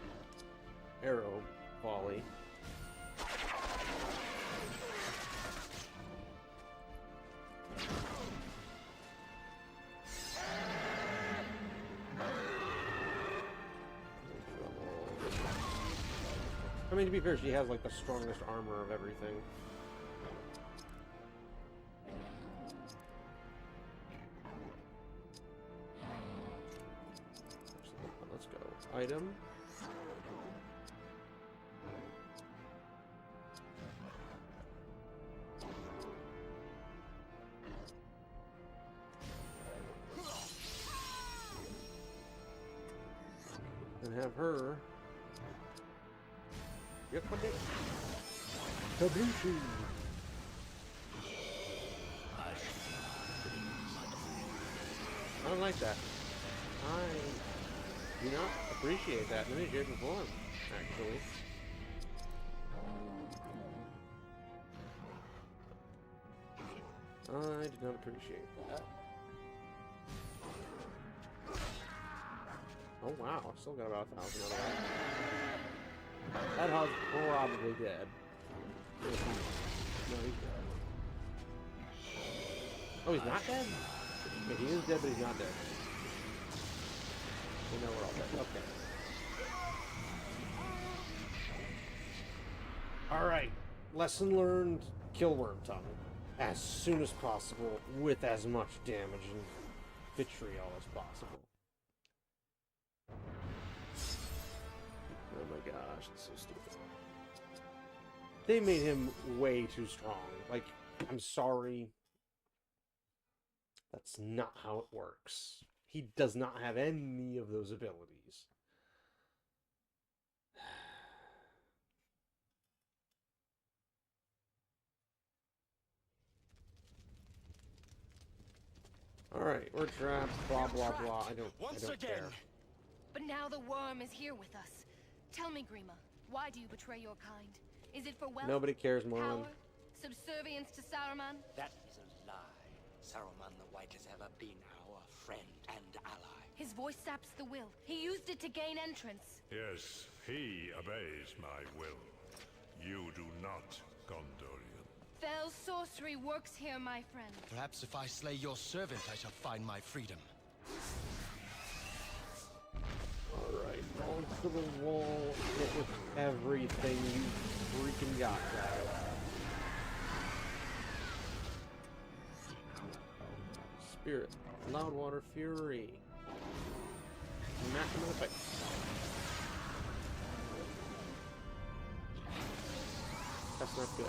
Speaker 1: arrow volley. I mean, to be fair, she has like the strongest armor of everything. Let's go. Item. And have her. Yep, what it? Kabuki. I don't like that. I do not appreciate that in any shape or form, actually. I do not appreciate that. Oh wow, I still got about 1,000 out of that. That hog's probably dead. No, he's dead. Oh, he's not dead? Okay, he is dead, but he's not dead. We know we're all dead. Okay. Alright. Lesson learned. Kill Worm Tongue as soon as possible with as much damage and vitriol as possible. Oh my gosh, it's so stupid. They made him way too strong. Like, I'm sorry. That's not how it works. He does not have any of those abilities. Alright, we're trapped, blah blah blah. I don't care.
Speaker 5: But now the worm is here with us. Tell me, Grima, why do you betray your kind? Is it for wealth?
Speaker 1: Nobody cares, Moran.
Speaker 5: Power? Subservience to Saruman?
Speaker 3: That is a lie. Saruman the White has ever been our friend and ally.
Speaker 5: His voice saps the will. He used it to gain entrance.
Speaker 2: Yes, he obeys my will. You do not, Gondorian.
Speaker 5: Fell sorcery works here, my friend.
Speaker 4: Perhaps if I slay your servant, I shall find my freedom.
Speaker 1: Alright, onto the wall, hit with everything you freaking got, guys. Spirit, Loudwater Fury. Smack him in the face. That's not good.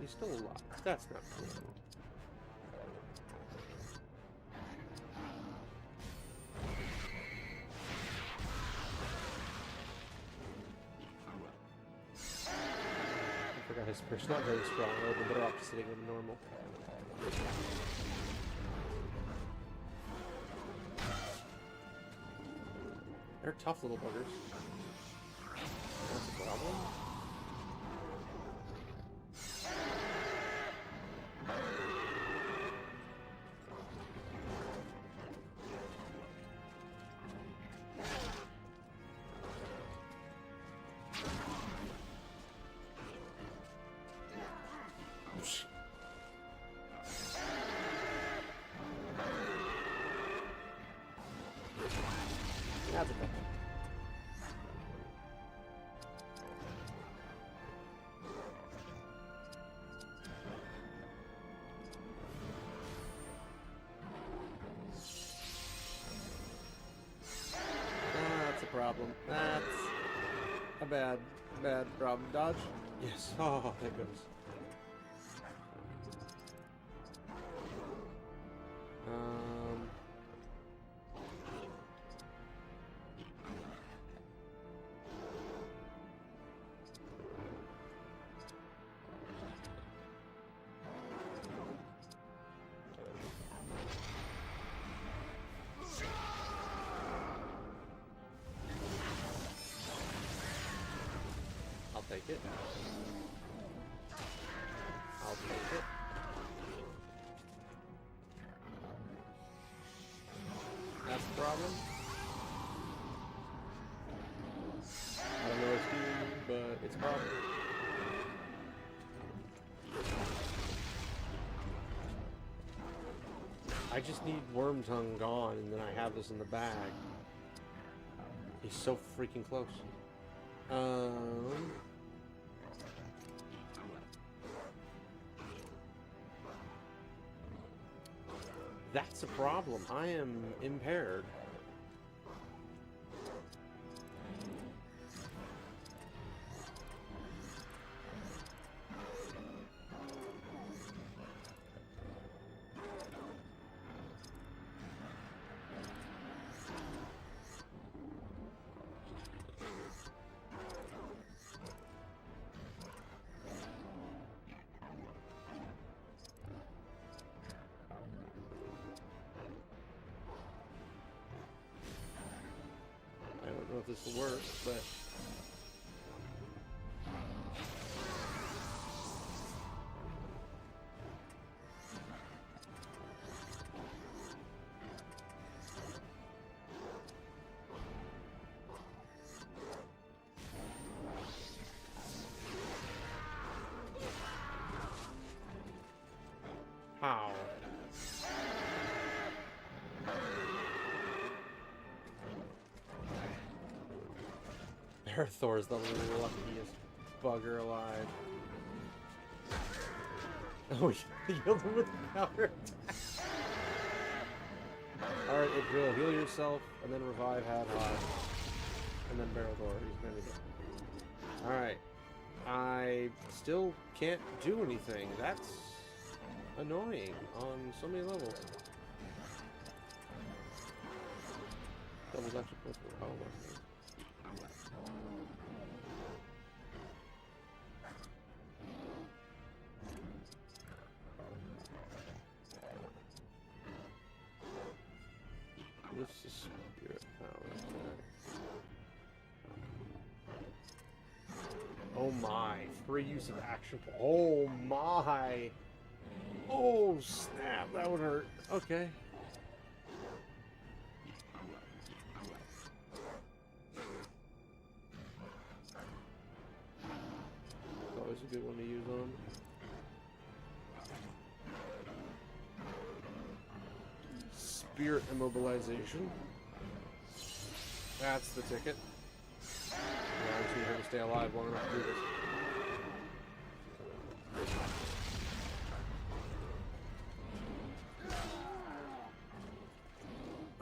Speaker 1: he's still alive. That's not cool. I forgot his per's not very strong. I would have been better off just sitting in normal. They're tough little buggers. That's a problem. That's a problem. That's a problem. That's a bad problem. Dodge? Yes. Oh, there it goes. I'll take it. I'll take it. That's the problem. I don't know what it's doing, but it's a problem. I just need Worm Tongue gone, and then I have this in the bag. He's so freaking close. That's a problem. I am impaired. I don't know if this will work, but... How? Thor's the luckiest bugger alive. Oh, he healed him with power attack. Alright, Idril, heal yourself, and then revive Hadhod. And then Barrel Thor. He's gonna be dead. Alright. I still can't do anything. That's annoying on so many levels. Double dash plus oh my. This is spirit power attack. Oh my! Free use of action. Oh my! Oh snap! That would hurt. Okay. It's always a good one to use on him. Spirit immobilization. That's the ticket. Guarantee her to stay alive long enough to do this.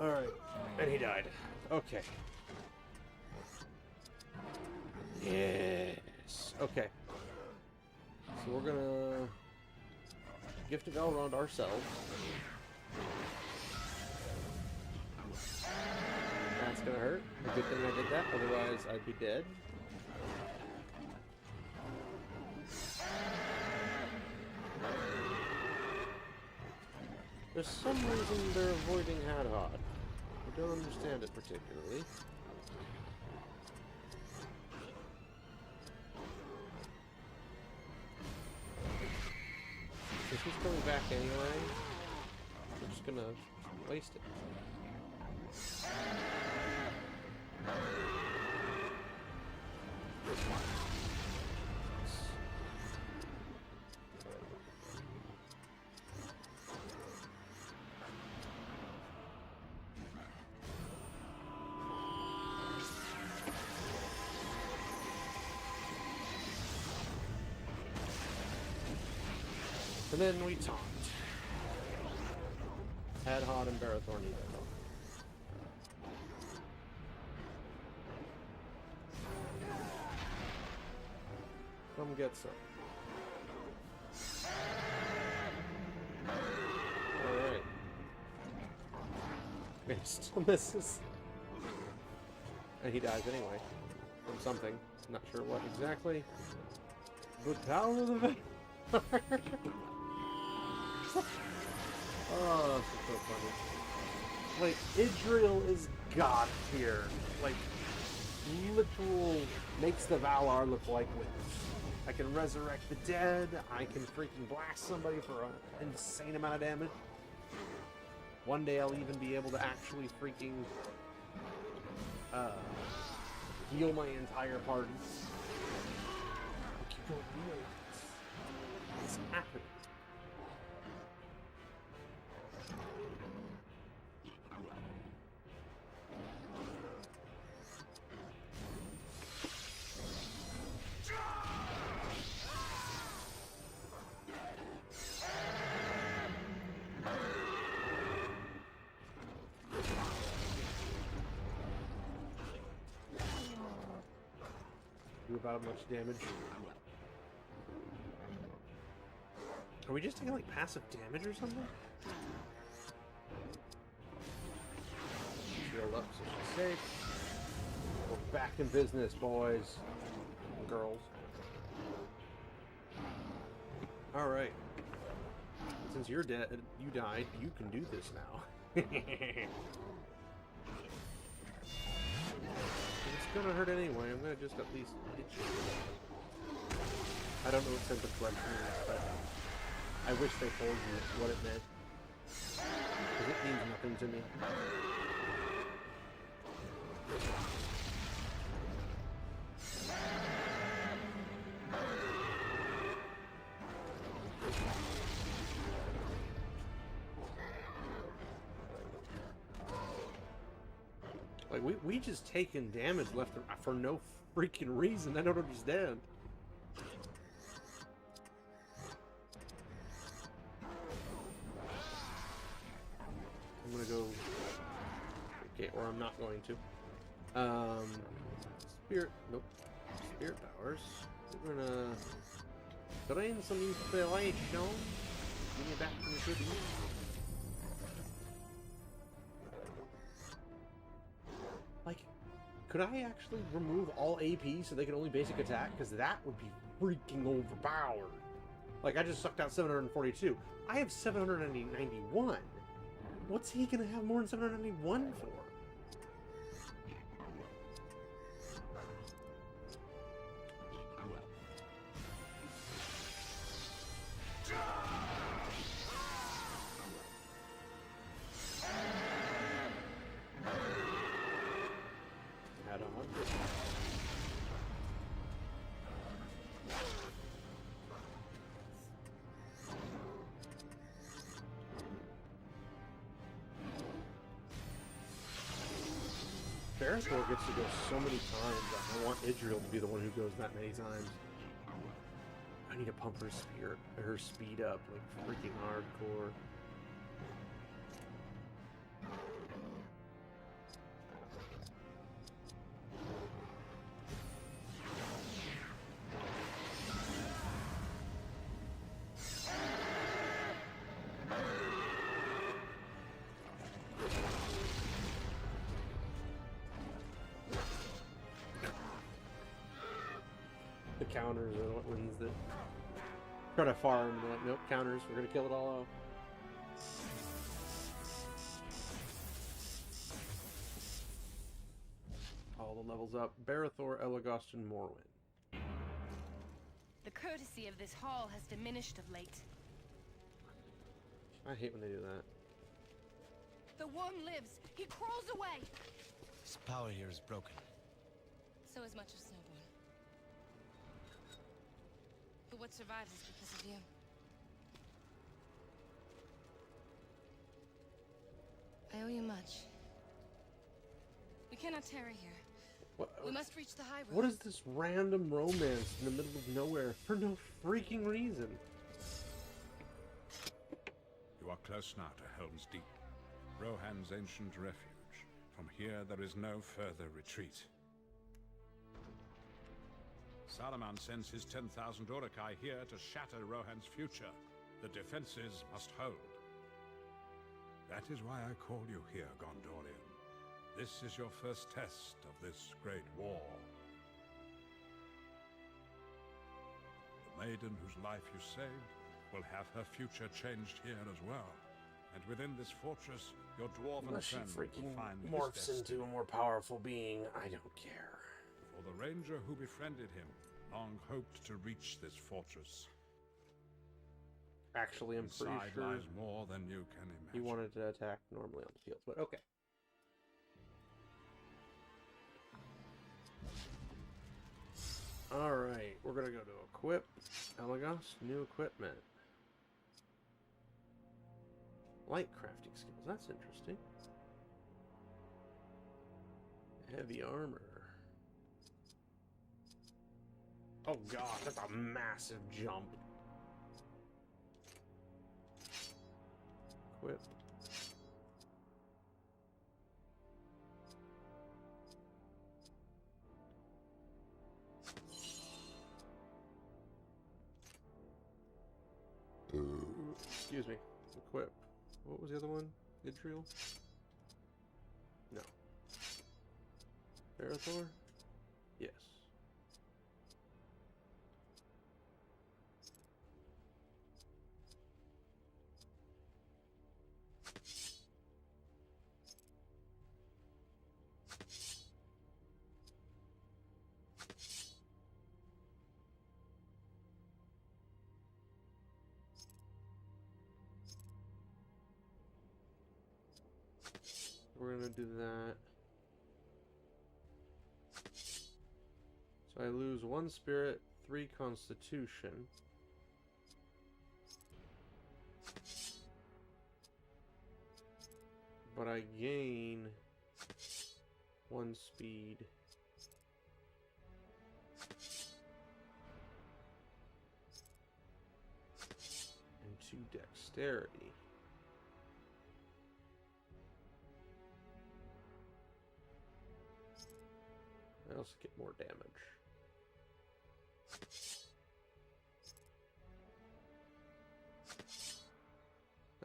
Speaker 1: Alright. And he died. Okay. Yes. Okay. So we're gonna gift of Elrond ourselves. That's gonna hurt. A good thing I did that, otherwise I'd be dead. There's some reason they're avoiding Hadhod. I don't understand it particularly. If he's coming back anyway, we're just gonna waste it. And then we taunt. Hadhod and Barathorn either. Come get some. Alright. He still misses. And he dies anyway. From something. Not sure what exactly. But power of the vampire. Oh, this is so funny. Like, Idril is God tier. Like, literal makes the Valar look like witches. I can resurrect the dead. I can freaking blast somebody for an insane amount of damage. One day I'll even be able to actually freaking heal my entire party. You don't realize it's happening. Do about much damage. Are we just taking like passive damage or something? Shield up so she's safe. We're back in business, boys and girls. Alright. Since you're dead, you died, you can do this now. It's gonna hurt anyway. I'm gonna just at least hit you. I don't know what sense of flexion means, but I wish they told me what it meant. Because it means nothing to me. Like, we just taking damage left for no freaking reason. I don't understand. I'm gonna go... Okay, or I'm not going to. Spirit... Nope. Spirit powers. We're gonna... drain some inspiration. Give me back some goodies. Like, could I actually remove all AP so they can only basic attack? Because that would be freaking overpowered. Like, I just sucked out 742. I have 791. What's he gonna have more than 791 for? Barathor gets to go so many times. I want Idril to be the one who goes that many times. I need to pump her speed up like freaking hardcore. counters are what wins that. Try to farm and they're like, nope, counters, we're gonna kill it all off. All the levels up. Barathor, Elagast, and Morwen.
Speaker 5: The courtesy of this hall has diminished of late.
Speaker 1: I hate when they do that.
Speaker 5: The worm lives. He crawls away.
Speaker 4: His power here is broken.
Speaker 5: So is much of Snowborn. But what survives is because of you. I owe you much. We cannot tarry here.
Speaker 1: What?
Speaker 5: We must reach the high road.
Speaker 1: What is this random romance in the middle of nowhere for no freaking reason?
Speaker 2: You are close now to Helm's Deep, Rohan's ancient refuge. From here there is no further retreat. Saruman sends his 10,000 Uruk-hai here to shatter Rohan's future. The defenses must hold. That is why I call you here, Gondorian. This is your first test of this great war. The maiden whose life you saved will have her future changed here as well. And within this fortress, your dwarven
Speaker 1: Unless she
Speaker 2: friend
Speaker 1: freaking
Speaker 2: will find
Speaker 1: morphs
Speaker 2: his
Speaker 1: into
Speaker 2: destiny.
Speaker 1: a more powerful being, I don't care.
Speaker 2: For the ranger who befriended him long hoped to reach this fortress.
Speaker 1: Actually, I'm pretty
Speaker 2: Inside
Speaker 1: sure
Speaker 2: lies more than you can imagine.
Speaker 1: he wanted to attack normally on the field, but okay. Alright, we're gonna go to equip. Elagast, new equipment. Light crafting skills, that's interesting. Heavy armor. Oh god, that's a massive jump. Equip. Excuse me. Equip. What was the other one? Idriel? No. Barathor? Yes. We're gonna do that. So I lose 1 spirit, 3 constitution. But I gain 1 speed. And 2 dexterity. I also get more damage.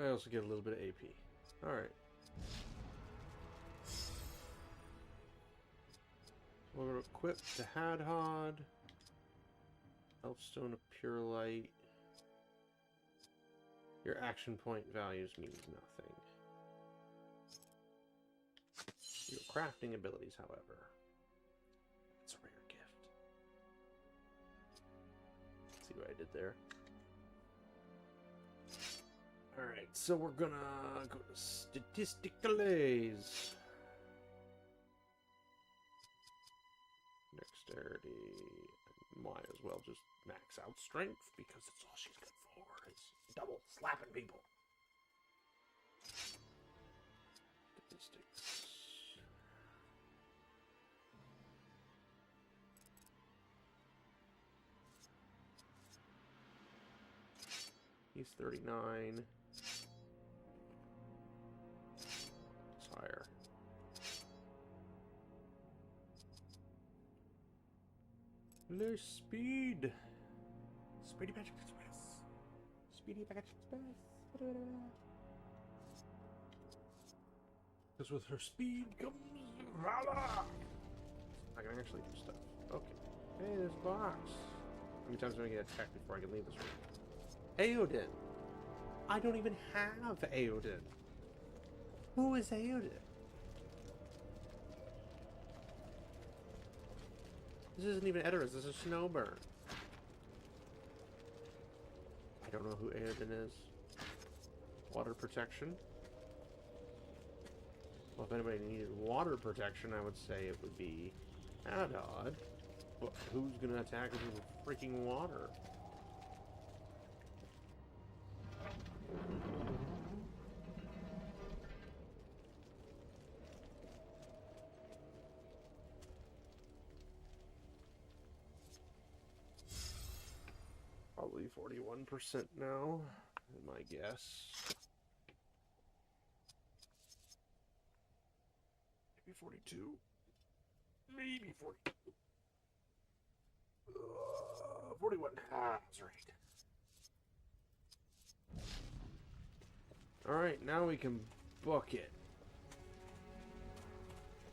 Speaker 1: I also get a little bit of AP. Alright. We're going to equip the Hadhod. Elfstone of Pure Light. Your action point values means nothing. Your crafting abilities, however. It's a rare gift. Let's see what I did there. Alright, so we're gonna go to Statisticales. Dexterity. Might as well just max out strength because it's all she's good for is double slapping people. Statistics. He's 39. It's higher. Less speed. Speedy Patrick Express. Speedy Patrick Express. Because with her speed comes valor. I can actually do stuff. Okay. Hey, there's a box. How many times do I get attacked before I can leave this room? Aodin! I don't even have Aodin! Who is Aodin? This isn't even Edoras, this is Snowburn. I don't know who Aodin is. Water protection. Well, if anybody needed water protection, I would say it would be Adad. But who's gonna attack us with freaking water? Probably 41% now, my guess. Maybe 42. Maybe 40. 41. Ah, that's right. Alright, now we can book it.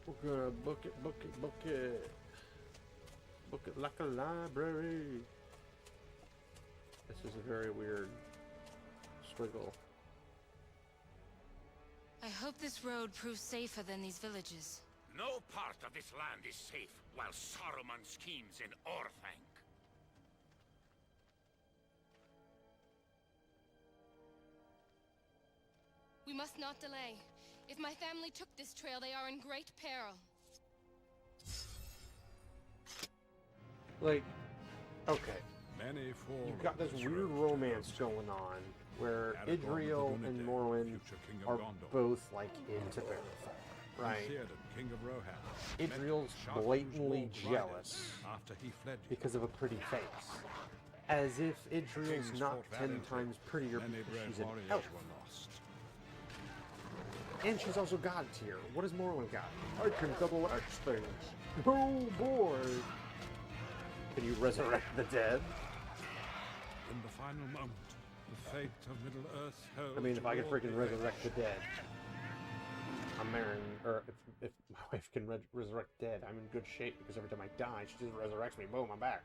Speaker 1: We're gonna book it, book it, book it. Book it like a library. This is a very weird squiggle.
Speaker 5: I hope this road proves safer than these villages.
Speaker 6: No part of this land is safe while Saruman schemes in Orthanc.
Speaker 5: We must not delay. If my family took this trail, they are in great peril.
Speaker 1: Like, okay.
Speaker 2: Many
Speaker 1: You've got this weird romance going on where Idriel and Morwen are both like into Verathon, right?
Speaker 2: King of Rohan.
Speaker 1: Idriel's blatantly jealous
Speaker 2: after he fled
Speaker 1: because of a pretty face. As if Idriel's not 10 times prettier because she's an elf. And she's also god tier. What does Morwen got? I can double X things. Oh boy! Can you resurrect the dead?
Speaker 2: In the final moment, the fate of Middle-earth held.
Speaker 1: I mean, if I can freaking resurrect the dead, I'm marrying. Or if my wife can resurrect the dead, I'm in good shape because every time I die, she just resurrects me. Boom, I'm back.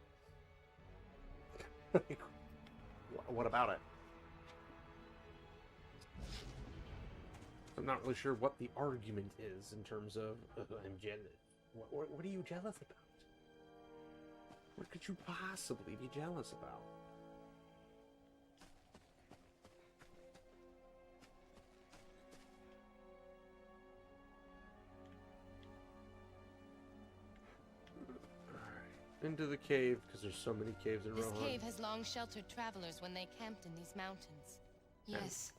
Speaker 1: What about it? I'm not really sure what the argument is in terms of I'm jealous. What are you jealous about? What could you possibly be jealous about? Into the cave, because there's so many caves in Rohan.
Speaker 5: This cave has long sheltered travelers when they camped in these mountains. Yes,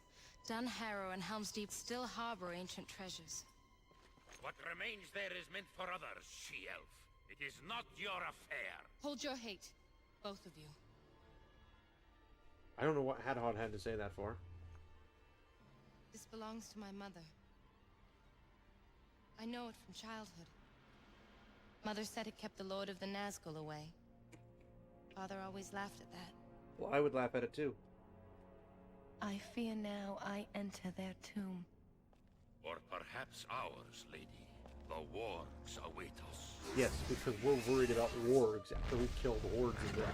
Speaker 5: Dunharrow and Helm's Deep still harbor ancient treasures.
Speaker 6: What remains there is meant for others, she-elf. It is not your affair.
Speaker 5: Hold your hate, both of you.
Speaker 1: I don't know what Hadhod had to say that for.
Speaker 5: This belongs to my mother. I know it from childhood. Mother said it kept the Lord of the Nazgul away. Father always laughed at that.
Speaker 1: Well, I would laugh at it too.
Speaker 5: I fear now I enter their tomb.
Speaker 6: Or perhaps ours, lady. The wargs await us.
Speaker 1: Yes, because we're worried about wargs after we killed hordes of them.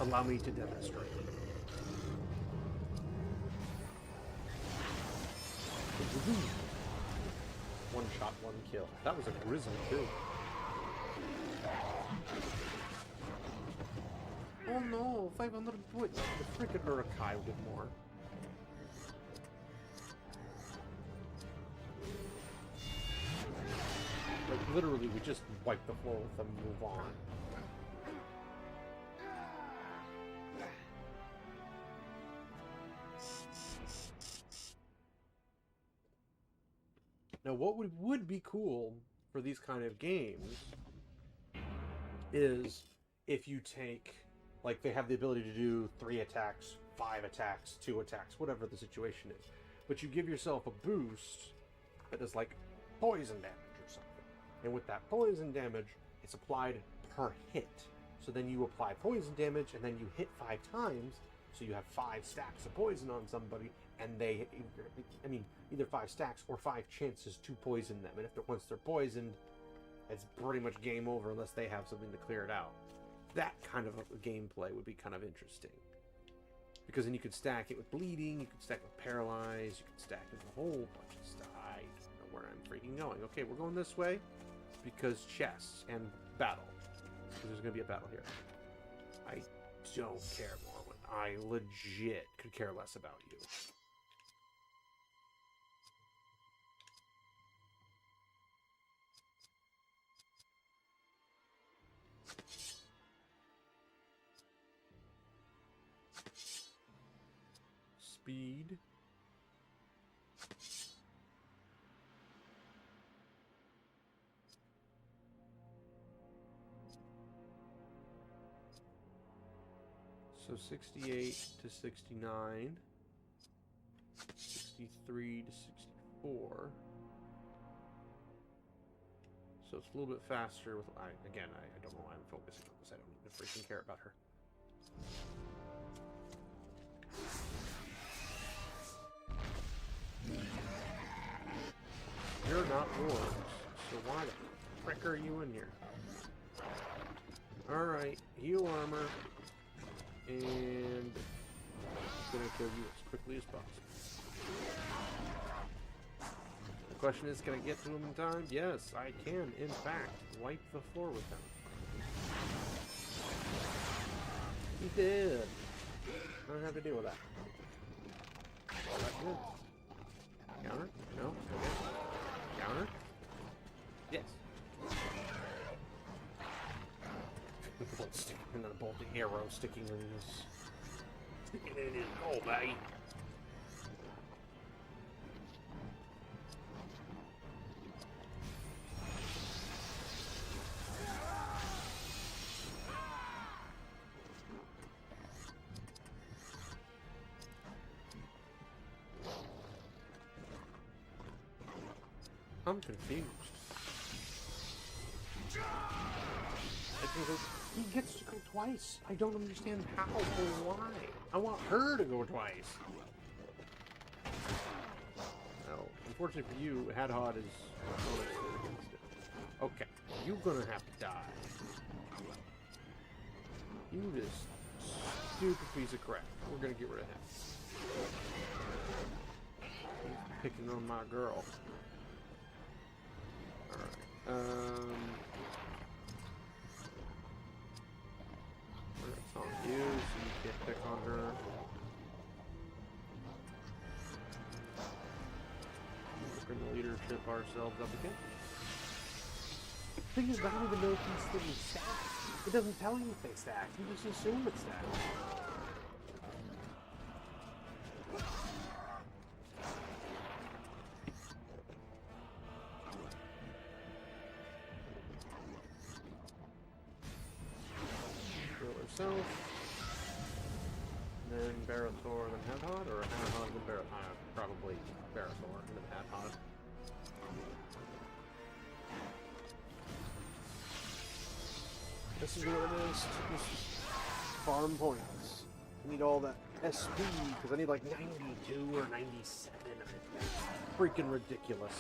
Speaker 1: Allow me to demonstrate. One shot, one kill. That was a grizzly too. Oh no, 500 points. The freaking Urukai will get more. Like, literally, we just wipe the floor with them and move on. Now, what would be cool for these kind of games is if you take, like, they have the ability to do 3 attacks, 5 attacks, 2 attacks, whatever the situation is. But you give yourself a boost that is like poison damage or something. And with that poison damage, it's applied per hit. So then you apply poison damage and then you hit 5 times. So you have 5 stacks of poison on somebody, and they, I mean, either 5 stacks or 5 chances to poison them. And if once they're poisoned, it's pretty much game over unless they have something to clear it out. That kind of a gameplay would be kind of interesting. Because then you could stack it with bleeding, you could stack it with paralyzed, you could stack it with a whole bunch of stuff. I don't know where I'm freaking going. Okay, we're going this way because chests and battle. Because there's going to be a battle here. I don't care, Morwen. I legit could care less about you. Speed. So 68 to 69, 63 to 64. So it's a little bit faster with, again, I don't know why I'm focusing on this. I don't even freaking care about her. You're not yours, so why the frick are you in here? Alright, heal armor. And I'm gonna kill you as quickly as possible. The question is, can I get to him in time? Yes, I can, in fact, wipe the floor with him. He did. I don't have to deal with that. That's good. Counter? No? Okay. Counter? Yes. And then a bolting arrow sticking in his goal, buddy. I'm confused. He gets to go twice. I don't understand how or why. I want her to go twice. Well, unfortunately for you, Hadhod is against it. Okay, you're gonna have to die. You this stupid piece of crap. We're gonna get rid of him. He's picking on my girl. Alright, it's on you, so you can't pick on her. We're gonna leadership ourselves up again. The thing is, I don't even know if these things stack. It doesn't tell you if they stack, you just assume it's stacked. Then Barathor, then Hadhod, or Hadhod, then Barathor? Probably Barathor, and then Hadhod. This is what it is. Just farm points. I need all that SP, because I need like 92 or 97 of it. Freaking ridiculous.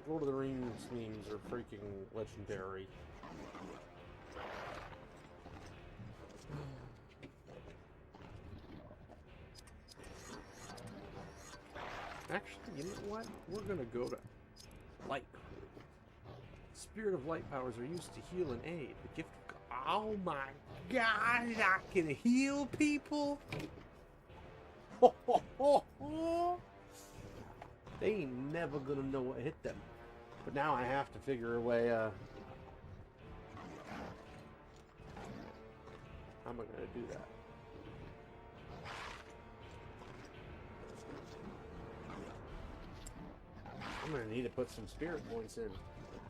Speaker 1: Lord of the Rings memes are freaking legendary. Actually, you know what? We're gonna go to light. Spirit of light powers are used to heal and aid. The gift of God. Oh my God! I can heal people. Ho, ho, ho, ho. They ain't never gonna know what hit them. But now I have to figure a way, how am I gonna do that? I'm gonna need to put some spirit points in.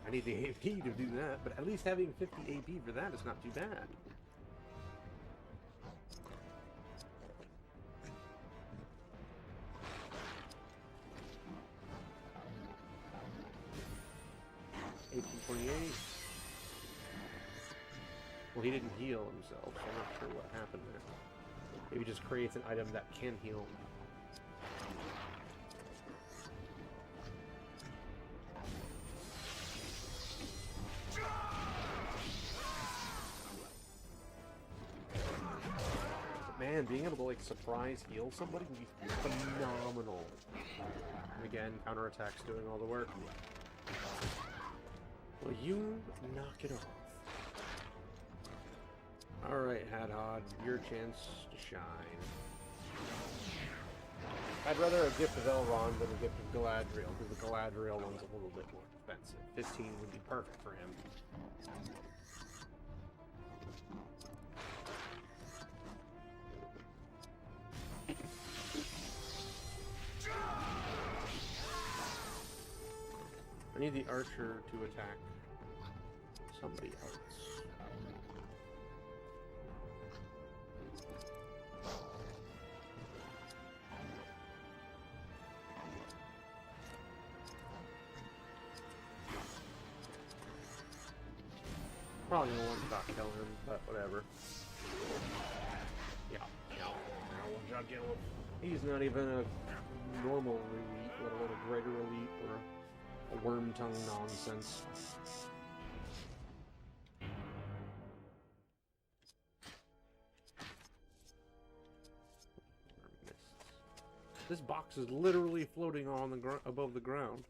Speaker 1: I need the AP to do that, but at least having 50 AP for that is not too bad. $18.28. Well, he didn't heal himself, so I'm not sure what happened there. Maybe just creates an item that can heal. Man, being able to like surprise heal somebody would be phenomenal. And again, counterattack's doing all the work. Will you knock it off? Alright, Hadhod, your chance to shine. I'd rather a gift of Elrond than a gift of Galadriel, because the Galadriel one's a little bit more expensive. 15 would be perfect for him. I need the archer to attack somebody else. Probably gonna one-shot kill him, but whatever. Yeah, one-shot kill him. He's not even a normal elite, let alone a greater elite or a worm tongue nonsense. This box is literally floating on the above the ground.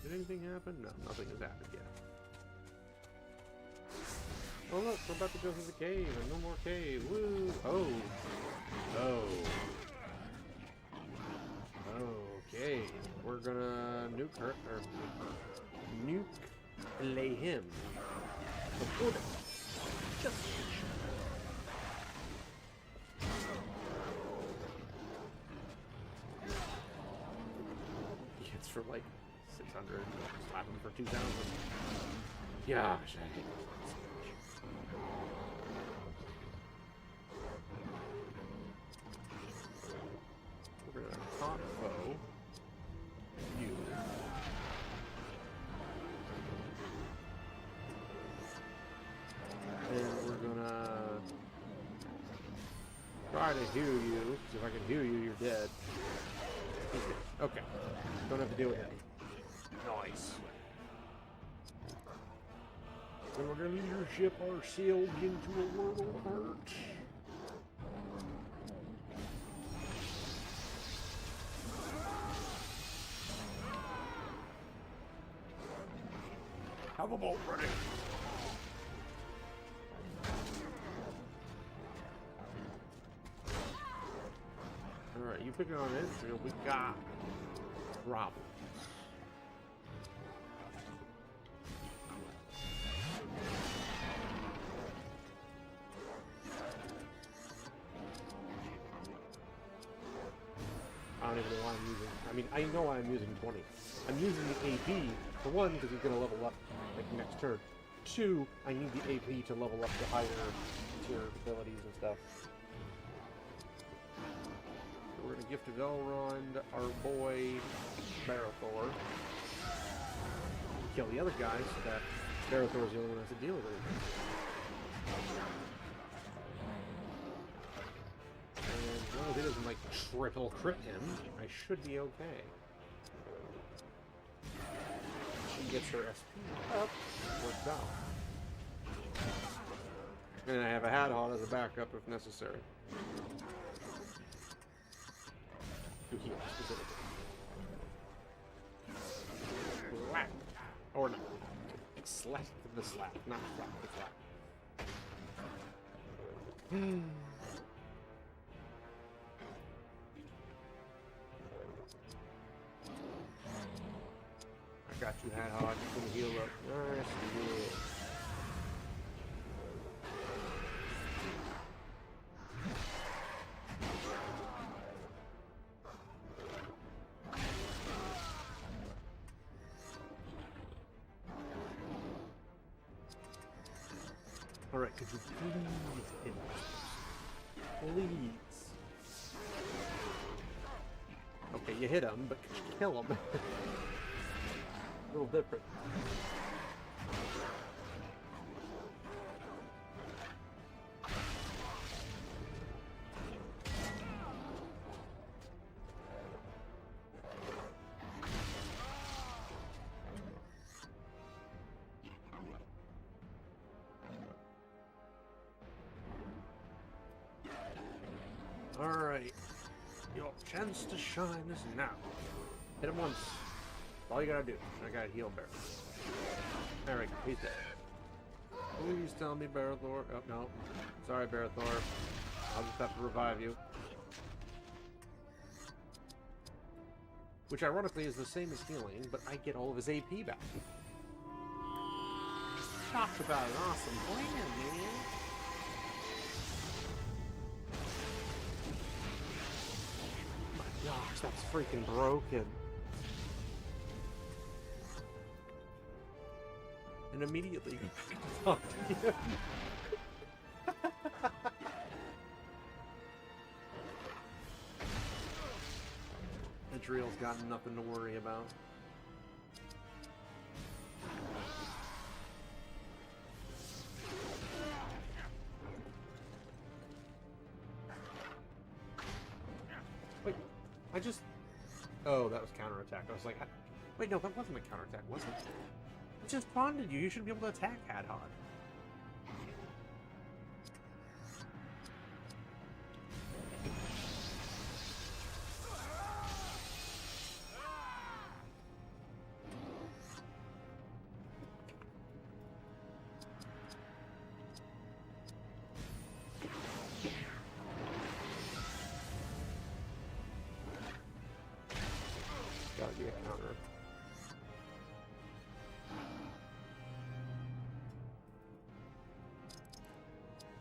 Speaker 1: Did anything happen? No, nothing has happened yet. Oh look, we're about to go through the cave, and no more cave. Woo! Oh! Oh! Okay, we're gonna nuke her, or nuke him. Before the he hits for like 600, slap him for 2,000. Gosh, I hate this. We're gonna hot foe you. And we're gonna try to heal you, because if I can heal you, you're dead. He's dead. Okay. Don't have to deal with it. Nice. And we're gonna leadership ourselves into a world of hurt. Have a boat ready. Alright, you pick it on Israel, we got problems. I don't even know why I'm using. I mean, I know I'm using 20. I'm using the AP for one because he's gonna level up like next turn. Two, I need the AP to level up the higher tier abilities and stuff. So we're gonna gift of Elrond our boy Barathor. Kill the other guys so that Barathor's the only one who has to deal with it. And as long as he doesn't like triple crit him, I should be okay. She gets her SP up, works out. And I have a Hadhod as a backup if necessary. To heal specifically. Slap. Or not. Slap the slap, not slap the slap. I got you, Hadhod. You can heal up. Nice. Yeah. Alright, could you please hit him? Please. Okay, you hit him, but could you kill him? A little different. Alright. Your chance to shine is now. Hit him once. That's all you gotta do. I gotta heal Barrel. There we go. He's dead. Please tell me Barathor. Oh, no. Sorry, Barathor. I'll just have to revive you. Which, ironically, is the same as healing, but I get all of his AP back. Talk about an awesome plan, man. Gosh, that's freaking broken. And immediately talk to him. Adriel's got nothing to worry about. Wait. I just... Oh, that was counterattack. I was like, wait, no, that wasn't a counterattack, was it? It just bonded you. You should be able to attack Hadhod. Gotta be a counter.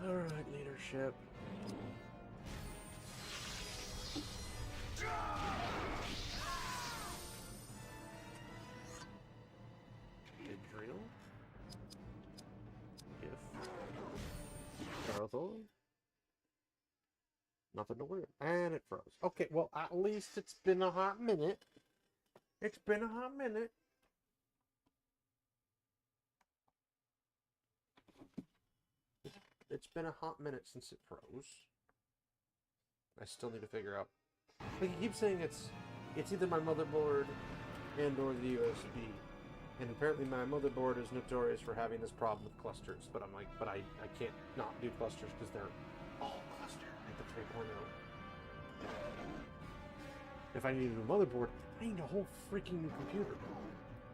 Speaker 1: Alright, leadership. Adriel? If Darthol? Nothing to worry about. And it froze. Okay, well, at least it's been a hot minute. It's been a hot minute. It's been a hot minute since it froze. I still need to figure out. Like, you keep saying it's either my motherboard and or the USB. And apparently my motherboard is notorious for having this problem with clusters. But I'm like, but I can't not do clusters because they're all clustered at the 3.0. If I need a new motherboard, I need a whole freaking new computer.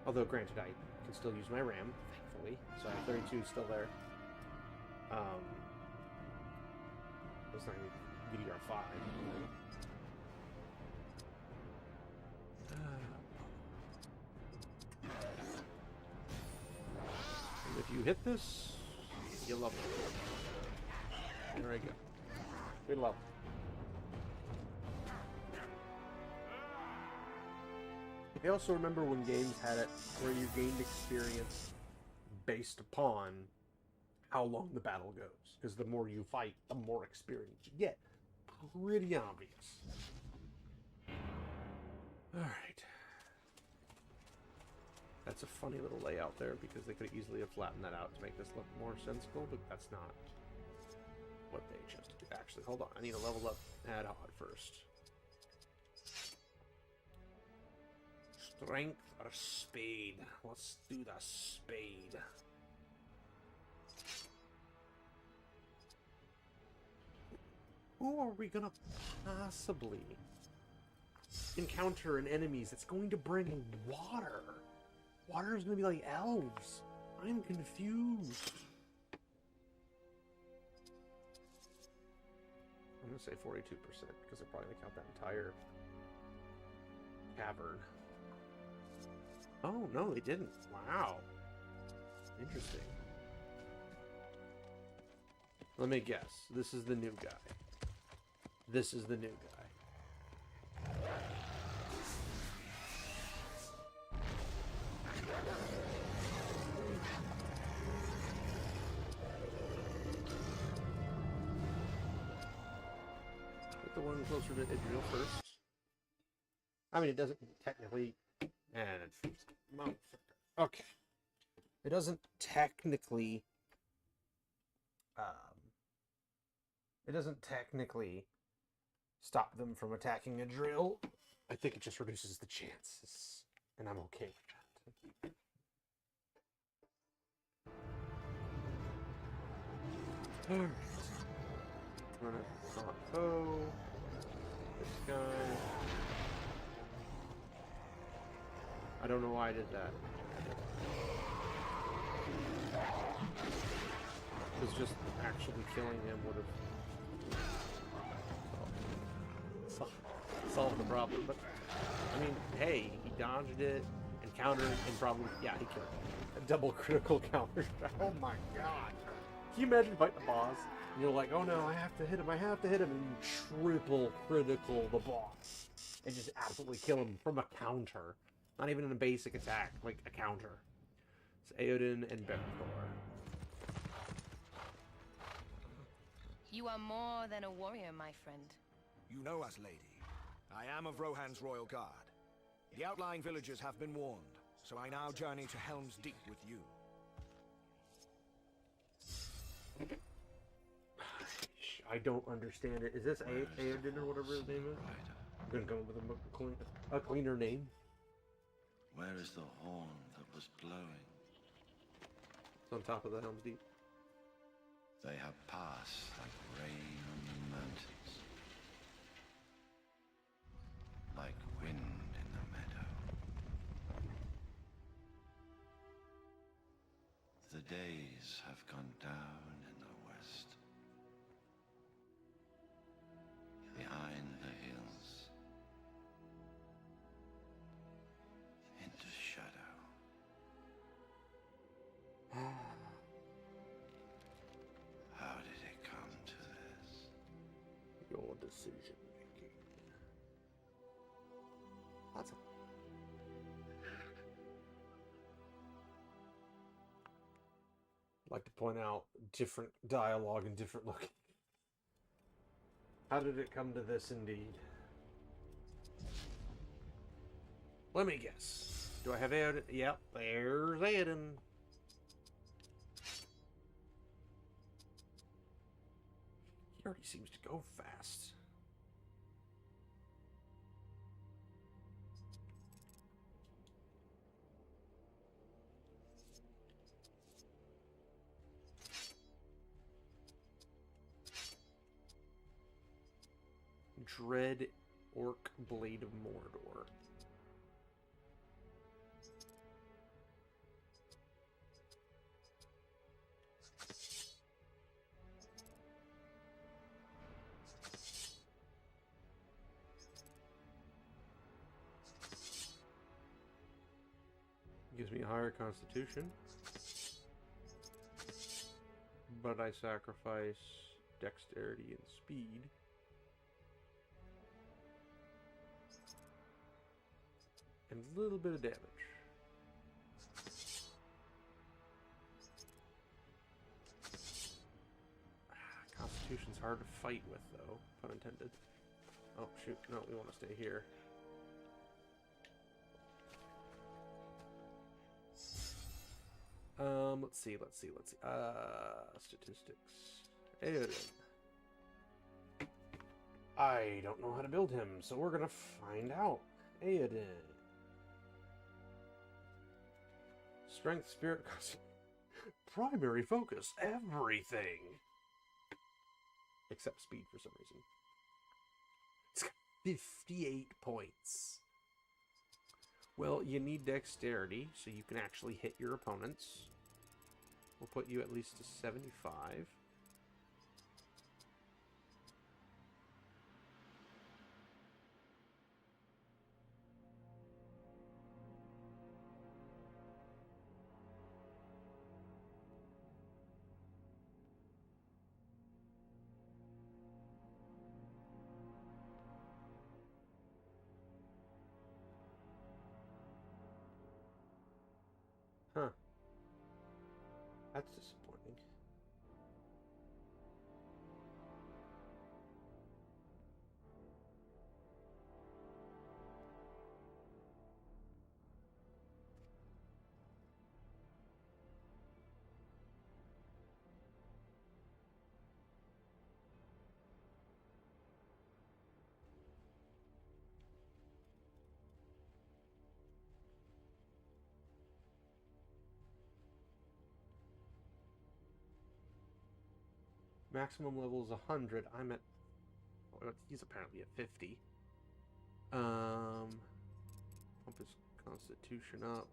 Speaker 1: Although, granted, I can still use my RAM, thankfully. So I have 32 still there. It's not DDR5. And if you hit this, you love it. There we go. Good luck. I also remember when games had it where you gained experience based upon how long the battle goes. Because the more you fight, the more experience you get. Pretty obvious. Alright. That's a funny little layout there because they could easily have flattened that out to make this look more sensible, but that's not what they chose to do. Actually, hold on. I need to level up Hadhod first. Strength or spade? Let's do the spade. Who are we gonna possibly encounter in enemies that's going to bring water? Water is gonna be like elves. I'm confused. I'm gonna say 42% because they're probably gonna count that entire cavern. Oh, no, they didn't. Wow. Interesting. Let me guess. This is the new guy. This is the new guy. them closer to Idril first. I mean, it doesn't technically... And okay. It doesn't technically... It doesn't technically stop them from attacking Idril. I think it just reduces the chances. And I'm okay with that. Alright. I'm gonna not foe. This guy. I don't know why I did that. Because just actually killing him would have solved the problem. But I mean, hey, he dodged it and countered and probably he killed it. A double critical counter. Oh my god. Can you imagine fighting the boss? And you're like, oh no, I have to hit him, and you triple critical the boss. And just absolutely kill him from a counter. Not even in a basic attack, like a counter. It's Aodin and Be'lakor.
Speaker 5: You are more than a warrior, my friend.
Speaker 7: You know us, lady. I am of Rohan's royal guard. The outlying villagers have been warned, so I now journey to Helm's Deep with you.
Speaker 1: I don't understand it. Is this Aodin or whatever his name is? I'm gonna go with a cleaner name.
Speaker 8: Where is the horn that was blowing?
Speaker 1: It's on top of the Helm's Deep.
Speaker 8: They have passed like rain on the mountains, like wind in the meadow. The days have gone down in the west, behind the hills, into shadow. How did it come to this?
Speaker 1: Your decision making. That's a... I'd like to point out different dialogue and different looking. How did it come to this indeed? Let me guess. Do I have Aodin? Yep, there's Aodin. He already seems to go fast. Dread Orc Blade of Mordor. Gives me a higher constitution, but I sacrifice dexterity and speed. And a little bit of damage. Constitution's hard to fight with, though, pun intended. Oh, shoot. No, we want to stay here. Let's see. Statistics. Aodin. I don't know how to build him, so we're gonna find out. Aodin. Strength, spirit, primary focus, everything. Except speed for some reason. It's got 58 points. Well, you need dexterity, so you can actually hit your opponents. We'll put you at least to 75. Huh. That's disappointing. Maximum level is 100. I'm at... He's apparently at 50. Pump his constitution up.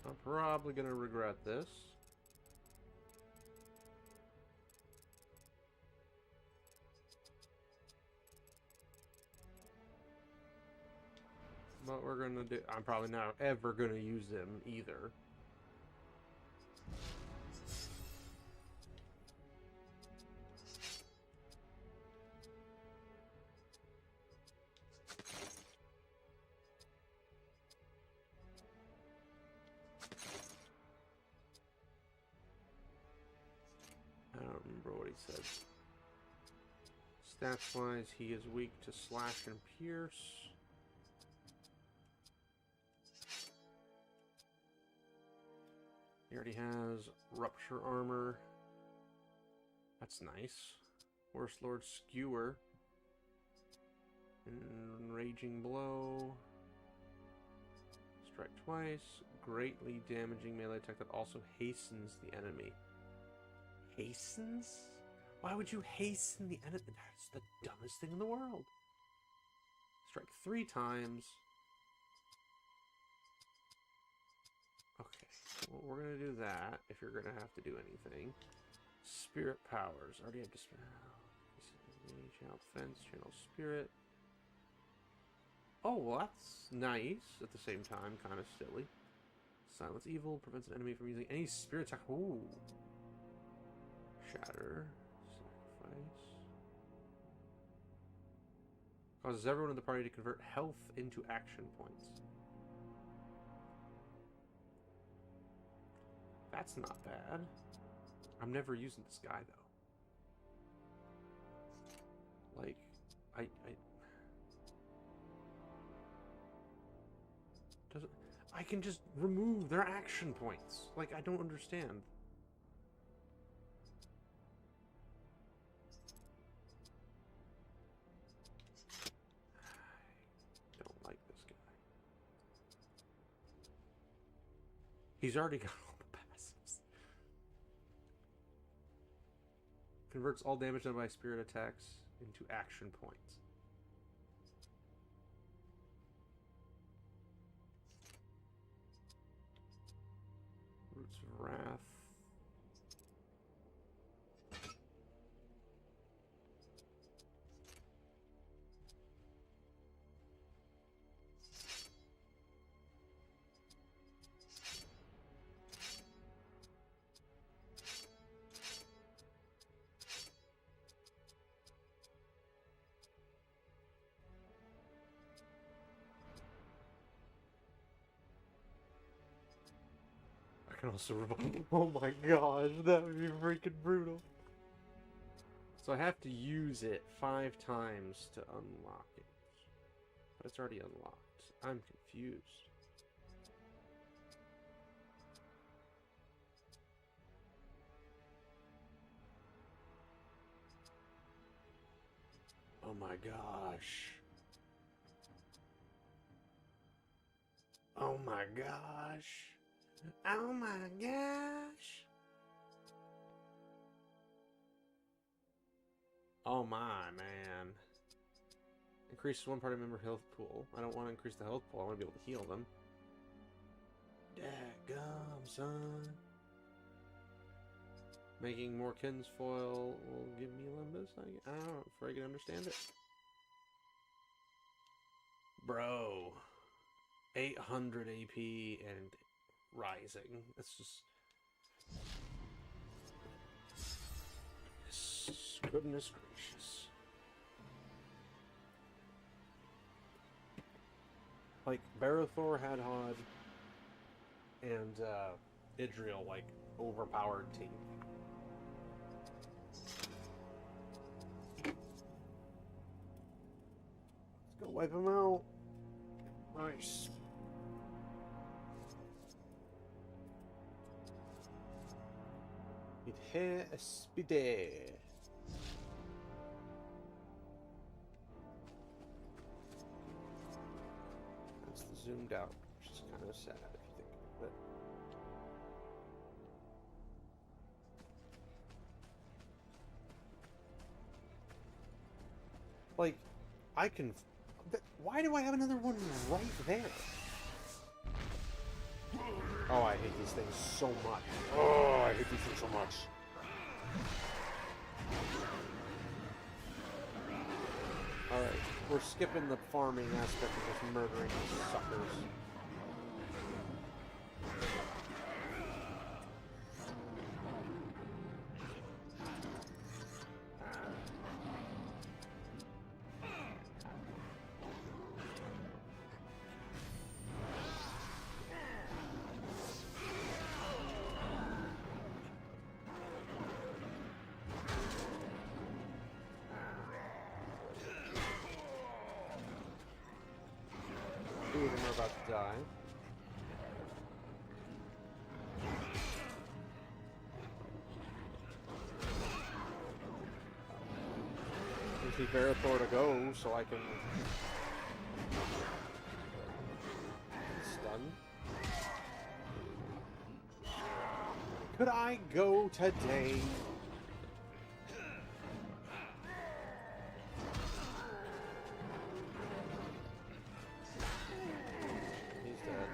Speaker 1: I'm probably gonna regret this. But we're gonna do... I'm probably not ever gonna use him either. I don't remember what he said. Stats-wise, he is weak to slash and pierce. He already has rupture armor. That's nice. Horse Lord Skewer. Enraging blow. Strike twice. Greatly damaging melee attack that also hastens the enemy. Hastens? Why would you hasten the enemy? That's the dumbest thing in the world. Strike 3 times. Okay, well, we're gonna do that if you're gonna have to do anything. Spirit powers. Already have dispel. Channel defense, channel spirit. Oh, well, that's nice. At the same time, kind of silly. Silence evil. Prevents an enemy from using any spirit attack. Ooh. Shatter. Sacrifice. Causes everyone in the party to convert health into action points. That's not bad. I'm never using this guy, though. Like, I can just remove their action points. Like, I don't understand. I don't like this guy. He's already got all the passives. Converts all damage done by spirit attacks into action points. Roots of Wrath. I can also revive. Oh my gosh, that would be freaking brutal. So I have to use it 5 times to unlock it. But it's already unlocked. I'm confused. Oh my gosh. Oh my gosh. Oh my gosh. Oh my, man. Increase one party member health pool. I don't want to increase the health pool. I want to be able to heal them. Dadgum, son. Making more Kinsfoil will give me Limbus. I don't friggin' understand it. Bro. 800 AP and rising. It's just... Goodness gracious. Like, Barathor, Hadhod, and Idril, like, overpowered team. Let's go wipe them out. Nice. It here a speedy. timed out, which is kind of sad if you think about it. Like, I can... Why do I have another one right there? Oh, I hate these things so much. Oh, I hate these things so much. Alright, we're skipping the farming aspect of just murdering these suckers. Two of them are about to die. I see Verathor to go, so I can stun. Could I go today? He's dead.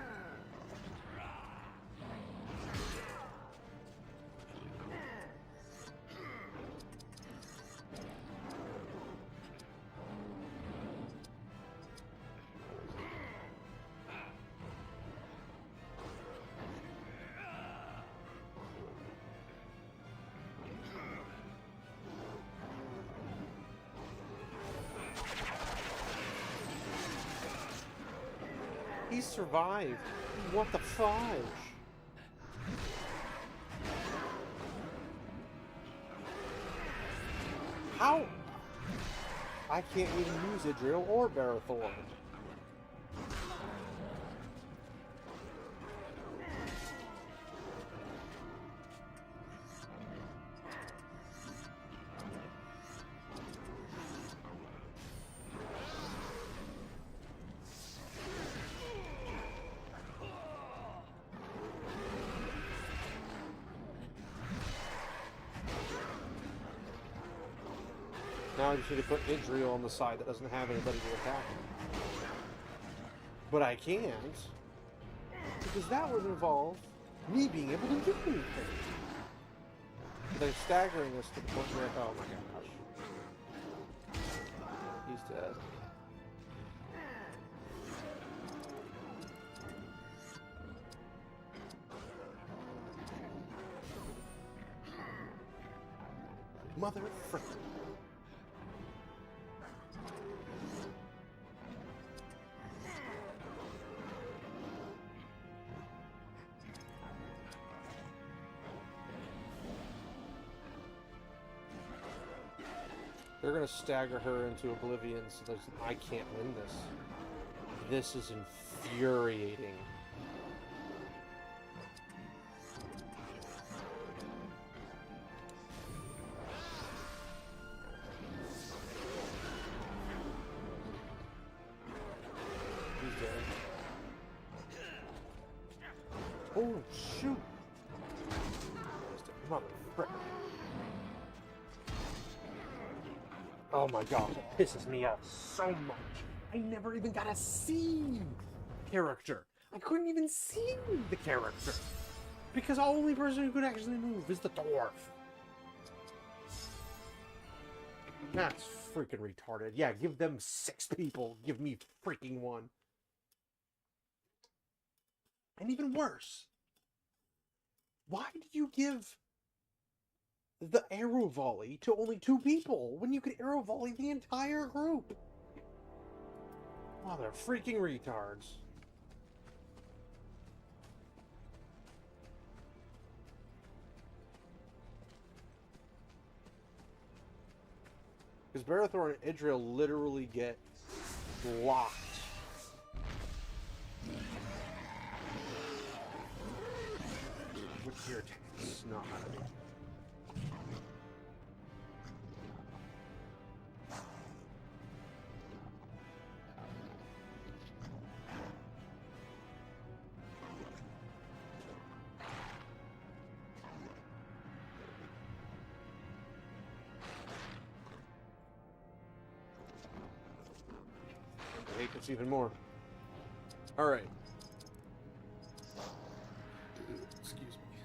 Speaker 1: He survived. What the fudge? How? I can't even use Idril or Verathor. Now I just need to put Idril on the side that doesn't have anybody to attack. But I can't, because that would involve me being able to do anything. They're staggering us to the point where, oh my gosh. He's dead. Mother frick. They're gonna stagger her into oblivion so that I can't win this. This is infuriating. He's dead. Oh shoot! Mother frick. Oh my god, it pisses me off so much. I never even got to see the character. I couldn't even see the character. Because the only person who could actually move is the dwarf. That's freaking retarded. Yeah, give them 6 people. Give me freaking 1. And even worse, why did you give the arrow volley to only 2 people when you could arrow volley the entire group? Wow, they're freaking retards. Because Verathor and Idril literally get locked. Which irritates the snot out of me. It's even more. Alright. Excuse me.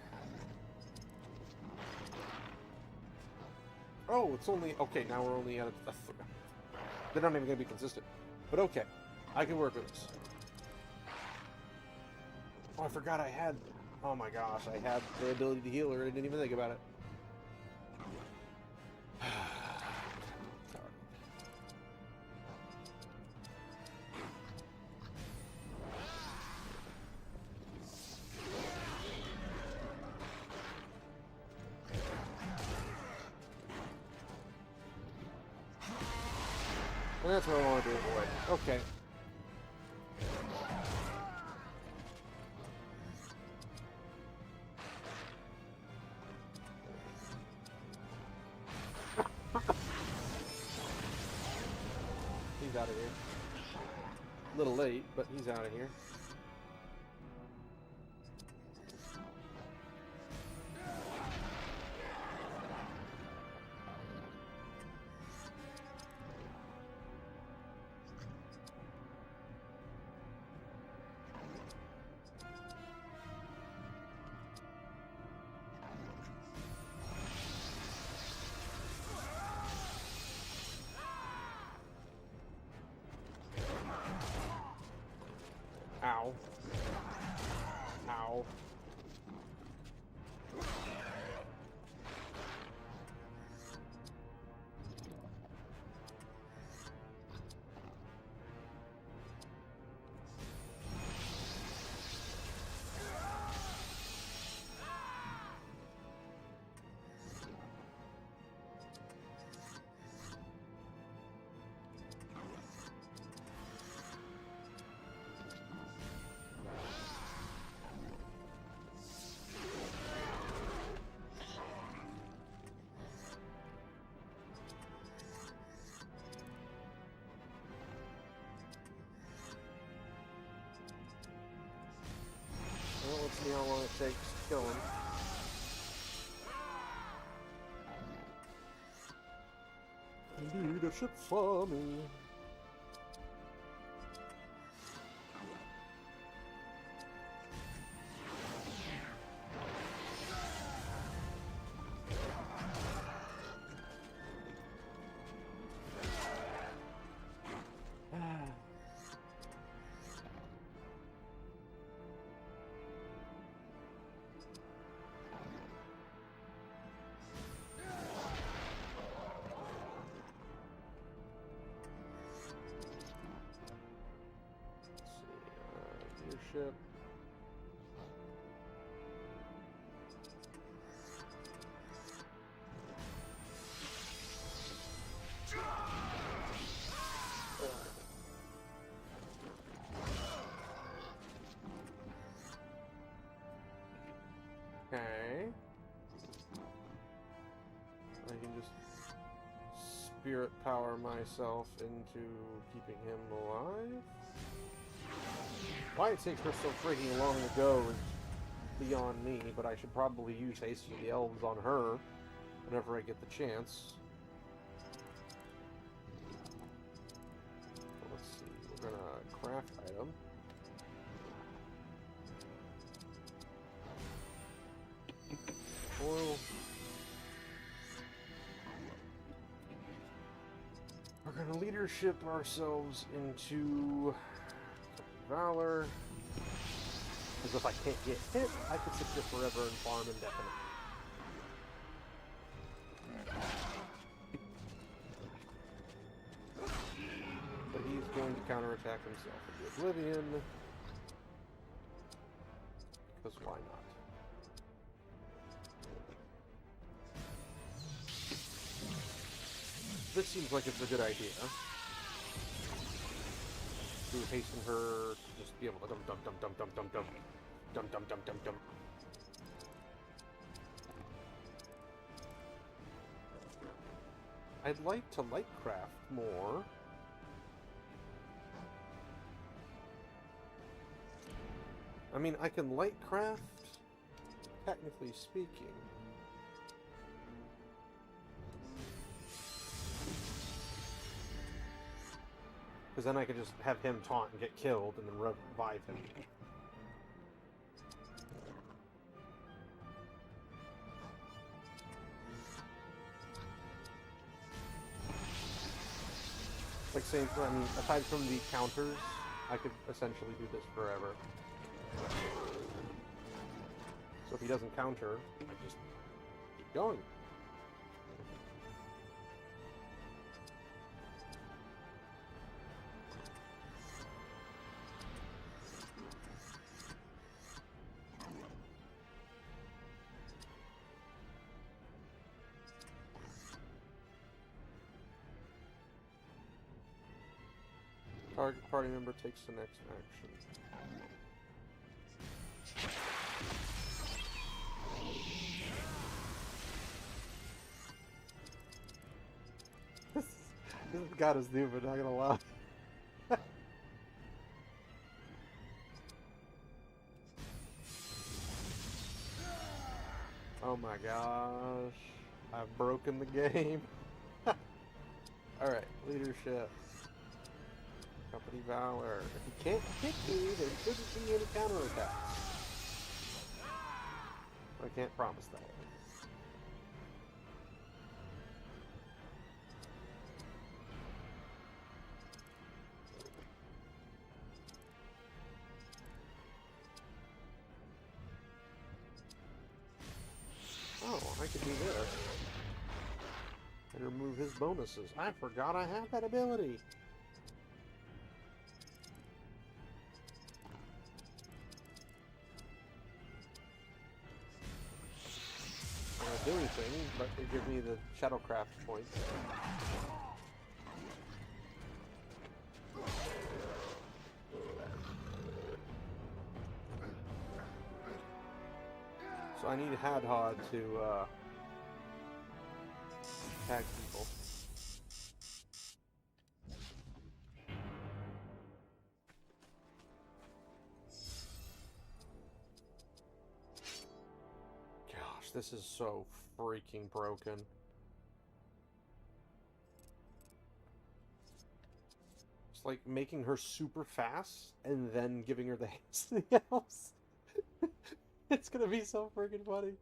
Speaker 1: Oh, it's only... Okay, now we're only at a... They're not even going to be consistent. But okay. I can work with this. Oh, I forgot I had... Oh my gosh, I had the ability to heal her. I didn't even think about it. And that's what I want to do avoid. Okay. He's out of here. A little late, but he's out of here. Ow. Ow. Well, let's see how long it takes to kill him. Leadership for me. Leadership. Okay. I can just spirit power myself into keeping him alive. Why it takes her so freaking long to go is beyond me, but I should probably use Haste of the Elves on her whenever I get the chance. Let's see, we're gonna craft item. Oil. We're gonna leadership ourselves into Valor, because if I can't get hit, I could sit here forever and farm indefinitely. But he's going to counterattack himself with the Oblivion, because why not? This seems like it's a good idea. To hasten her to just be able to dump. I'd like to lightcraft more. I mean, I can lightcraft, technically speaking. Because then I could just have him taunt and get killed and then revive him. Like saying, I mean, aside from the counters, I could essentially do this forever. So if he doesn't counter, I just keep going. Target party member takes the next action. This got us new, but not gonna lie. Oh my gosh. I've broken the game. Alright, leadership. Company Valor. If you can't hit me, there shouldn't be any counterattacks. I can't promise that. Oh, I could do this. And remove his bonuses. I forgot I have that ability. Do anything, but they give me the Shadowcraft points. So I need Hadhod to tag people. This is so freaking broken. It's like making her super fast and then giving her the something else. It's gonna be so freaking funny.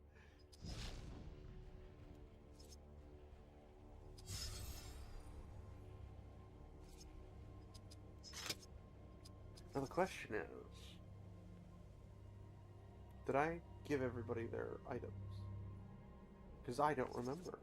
Speaker 1: Now the question is, did I give everybody their items? Because I don't remember.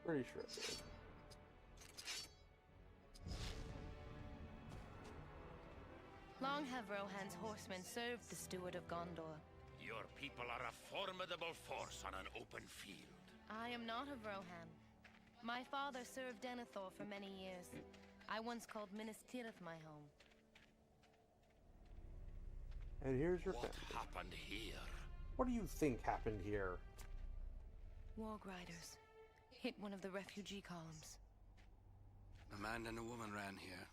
Speaker 1: Pretty sure I did.
Speaker 5: Long have Rohan's horsemen served the Steward of Gondor.
Speaker 6: Your people are a formidable force on an open field.
Speaker 5: I am not of Rohan. My father served Denethor for many years. I once called Minas Tirith my home.
Speaker 1: And here's your
Speaker 6: What
Speaker 1: family.
Speaker 6: happened here?
Speaker 1: What do you think happened here?
Speaker 5: Warg Riders hit one of the refugee columns.
Speaker 4: A man and a woman ran here.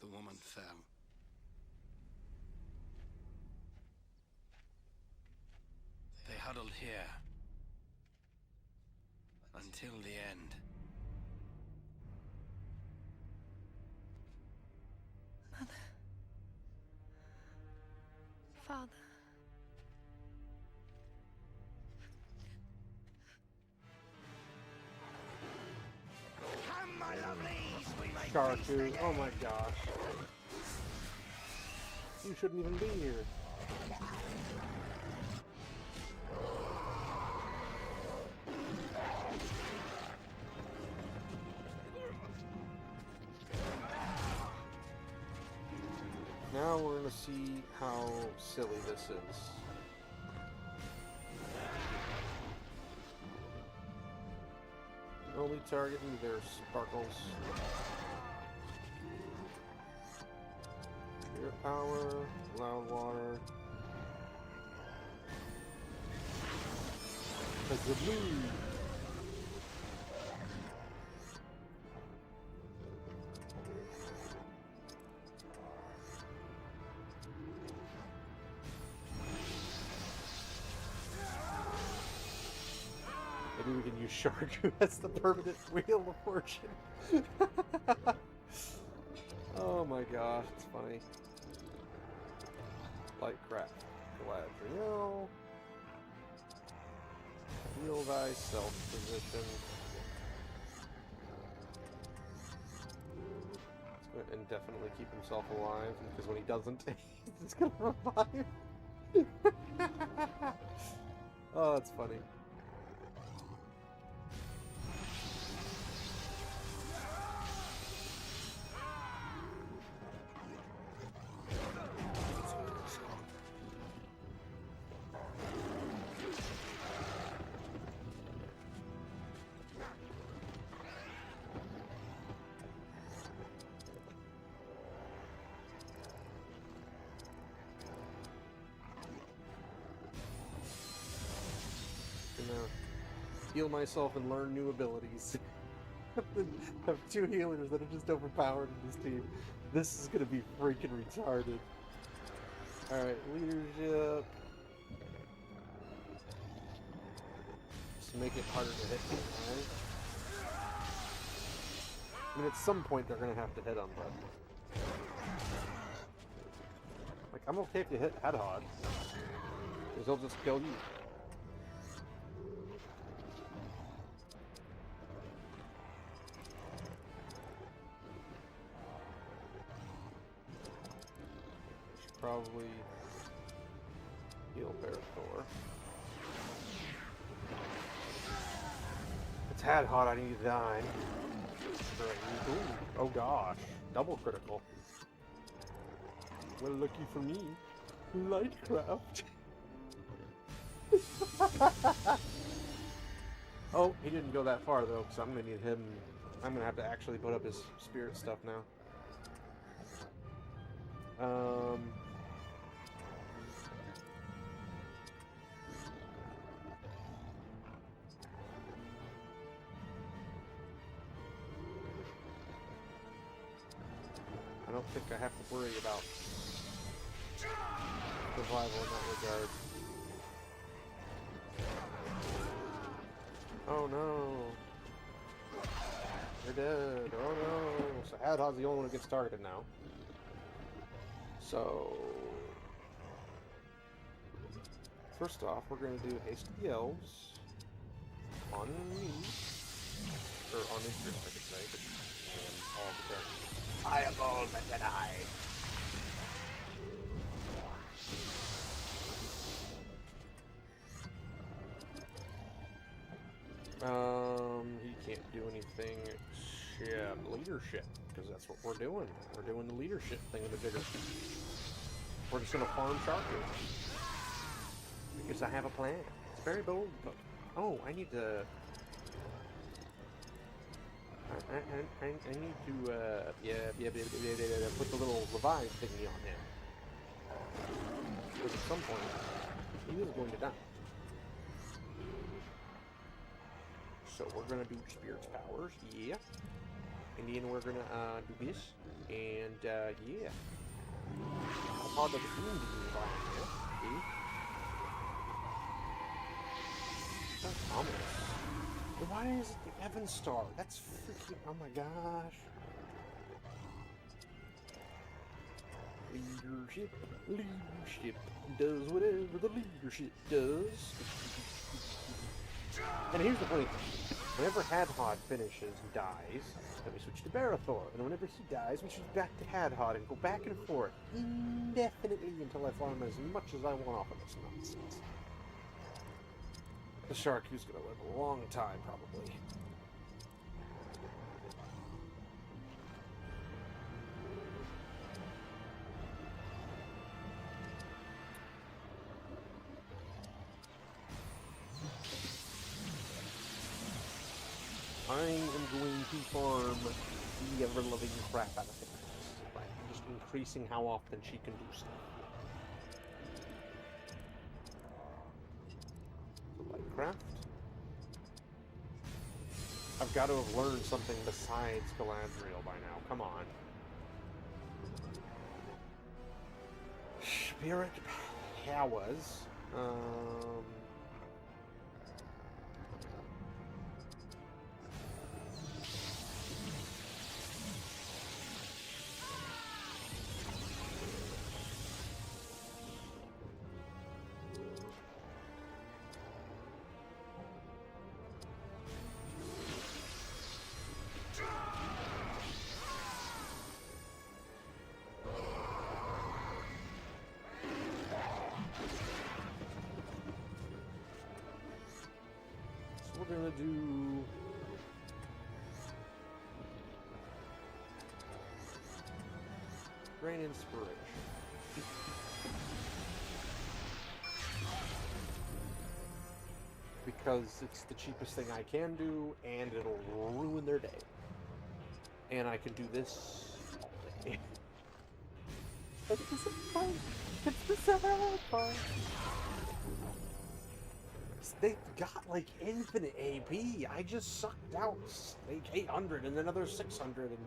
Speaker 4: The woman fell. They huddled here until the end.
Speaker 5: Mother. Father.
Speaker 3: Come, my lovelies, we may
Speaker 1: Sharku, oh my gosh. You shouldn't even be here. Now we're gonna see how silly this is. Only targeting their sparkles. Spirit power, loud water. That's the blue. Maybe we can use Shark, who has the permanent Wheel of Fortune. Oh my gosh, it's funny. Like crap. Galadriel. Heal thyself position. He's going to indefinitely keep himself alive, because when he doesn't, he's going to revive. Oh, that's funny. Heal myself and learn new abilities. Have two healers that are just overpowered in this team. This is gonna be freaking retarded. Alright, leadership. Just make it harder to hit me, right? I mean, at some point they're gonna have to hit them, but... Like, I'm okay if you hit Hadhod. Because they'll just kill you. Probably heal Barathor. It's Hadhod, I need to die. Ooh, oh gosh, double critical. Well, lucky for me, Lightcraft. Oh, he didn't go that far though, because I'm gonna need him. I'm gonna have to actually put up his spirit stuff now. I don't think I have to worry about survival in that regard. Oh no! You're dead! Oh no! So Hadhod's the only one who gets targeted now. So... First off, we're going to do Haste of the Elves. On me. Or on interest, I could say. But, all the time. Fireball the Jedi! He can't do anything except leadership, because that's what we're doing. We're doing the leadership thing in the bigger. We're just gonna farm Sharku. Because I have a plan. It's very bold, but oh, I need to. I need to put the little revive thingy on him. Because at some point, he is going to die. So we're gonna do Spirit's powers, yeah. And then we're gonna do this, and yeah. How hard does it mean to be environment, yeah? That's ominous. Why is it the Evan Star? That's freaking, oh my gosh. Leadership does whatever the leadership does. And here's the funny thing. Whenever Hadhod finishes and dies, then we switch to Barathor. And whenever he dies, we switch back to Hadhod and go back and forth indefinitely until I farm as much as I want off of this nonsense. The shark who's gonna live a long time, probably. I am going to farm the ever-loving crap out of things by just increasing how often she can do stuff. So, Lightcraft. got to have learned something besides Galadriel by now. Come on. Spirit powers. We're gonna do Rain Inspiration. Because it's the cheapest thing I can do, and it'll ruin their day. And I can do this all day. It's the fun. It's the fun. They've got like infinite AP. I just sucked out like 800 and another 600 and...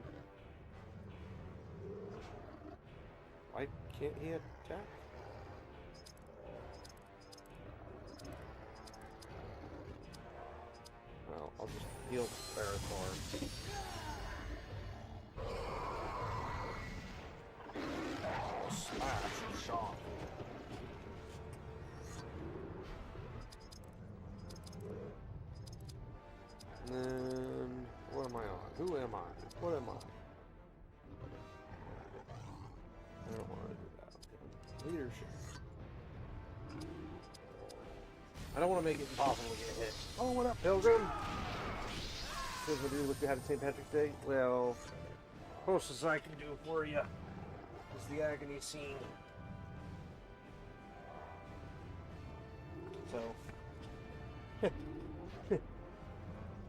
Speaker 1: Why can't he attack? Well, I'll just heal Barathor. Slash and shock. And then, what am I on? Who am I? What am I? I don't want to do that. Leadership. I don't want to make it impossible to get hit. Oh, what up, Pilgrim? Says my dude, look, you had a St. Patrick's Day? Well, closest I can do for you is the agony scene. So,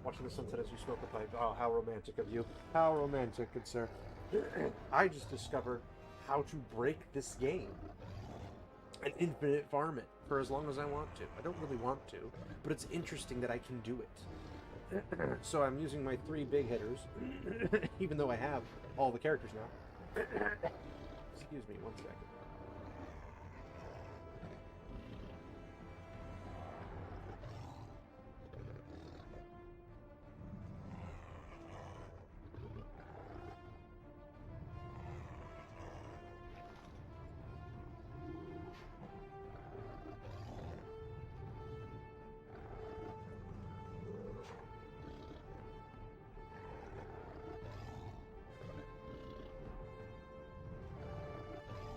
Speaker 1: watching the sunset as you smoke a pipe. Oh, how romantic of you. How romantic, good sir. I just discovered how to break this game. And infinite farm it for as long as I want to. I don't really want to, but it's interesting that I can do it. So I'm using my 3 big hitters, even though I have all the characters now. Excuse me, 1 second.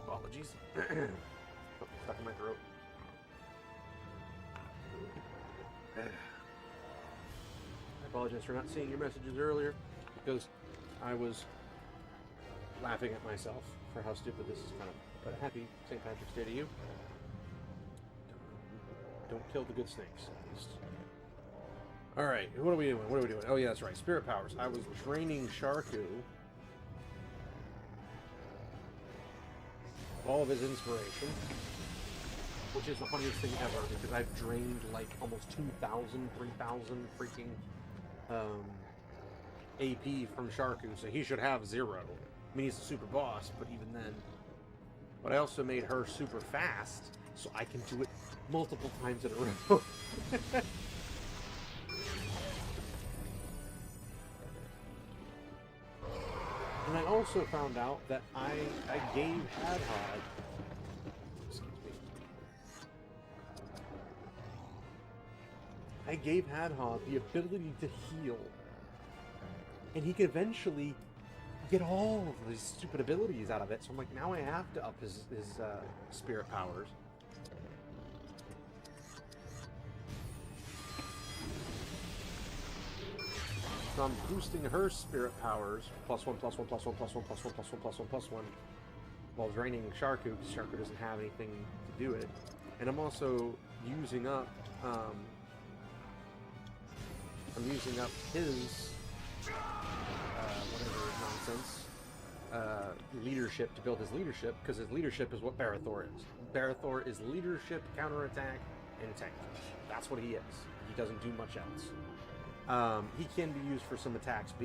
Speaker 1: Apologies. Something stuck in my throat. I apologize for not seeing your messages earlier, because I was laughing at myself for how stupid this is kind of. But happy St. Patrick's Day to you. Don't kill the good snakes, at least. Alright, what are we doing? What are we doing? Oh yeah, that's right. Spirit powers. I was draining Sharku. All of his inspiration, which is the funniest thing ever, because I've drained like almost 2,000, 3,000 freaking AP from Sharku, so he should have 0. I mean, he's a super boss, but even then. But I also made her super fast, so I can do it multiple times in a row. And I also found out that I gave Hadhod, excuse me, I gave Hadhod the ability to heal, and he could eventually get all of these stupid abilities out of it. So I'm like, now I have to up his spirit powers. So I'm boosting her spirit powers, +1, +1, +1, +1, +1, +1, +1, +1, +1, while draining Sharku, because Sharku doesn't have anything to do it. And I'm also using up, his, whatever nonsense, leadership to build his leadership, because his leadership is what Barathor is. Barathor is leadership, counterattack, and tank. That's what he is. He doesn't do much else. He can be used for some attacks, but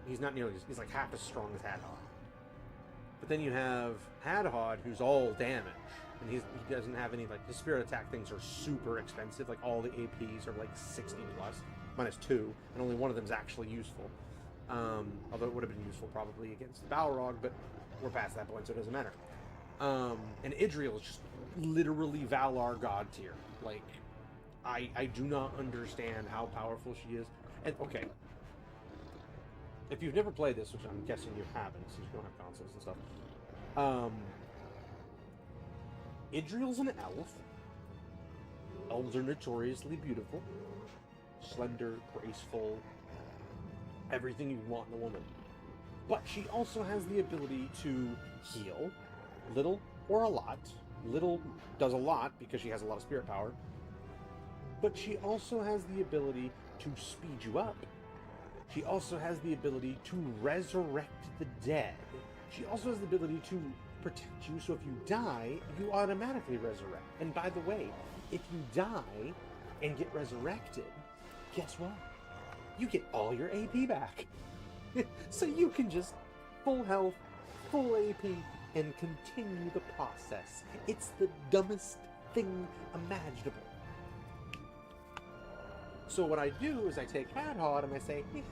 Speaker 1: he's not nearly he's like half as strong as Hadhod. But then you have Hadhod, who's all damage, and he doesn't have any like his spirit attack things are super expensive. Like all the APs are like 60 plus, -2, and only one of them is actually useful. Although it would have been useful probably against the Balrog, but we're past that point, so it doesn't matter. And Idriel is just literally Valar god tier. Like, I do not understand how powerful she is. And okay, if you've never played this, which I'm guessing you haven't, since you don't have consoles and stuff, Idriel's an elf. Elves are notoriously beautiful, slender, graceful, everything you want in a woman. But she also has the ability to heal, little or a lot. Little does a lot because she has a lot of spirit power. But she also has the ability to speed you up. She also has the ability to resurrect the dead. She also has the ability to protect you, so if you die, you automatically resurrect. And by the way, if you die and get resurrected, guess what? You get all your AP back. So you can just full health, full AP, and continue the process. It's the dumbest thing imaginable. So what I do is I take Hadhod and I say, hey,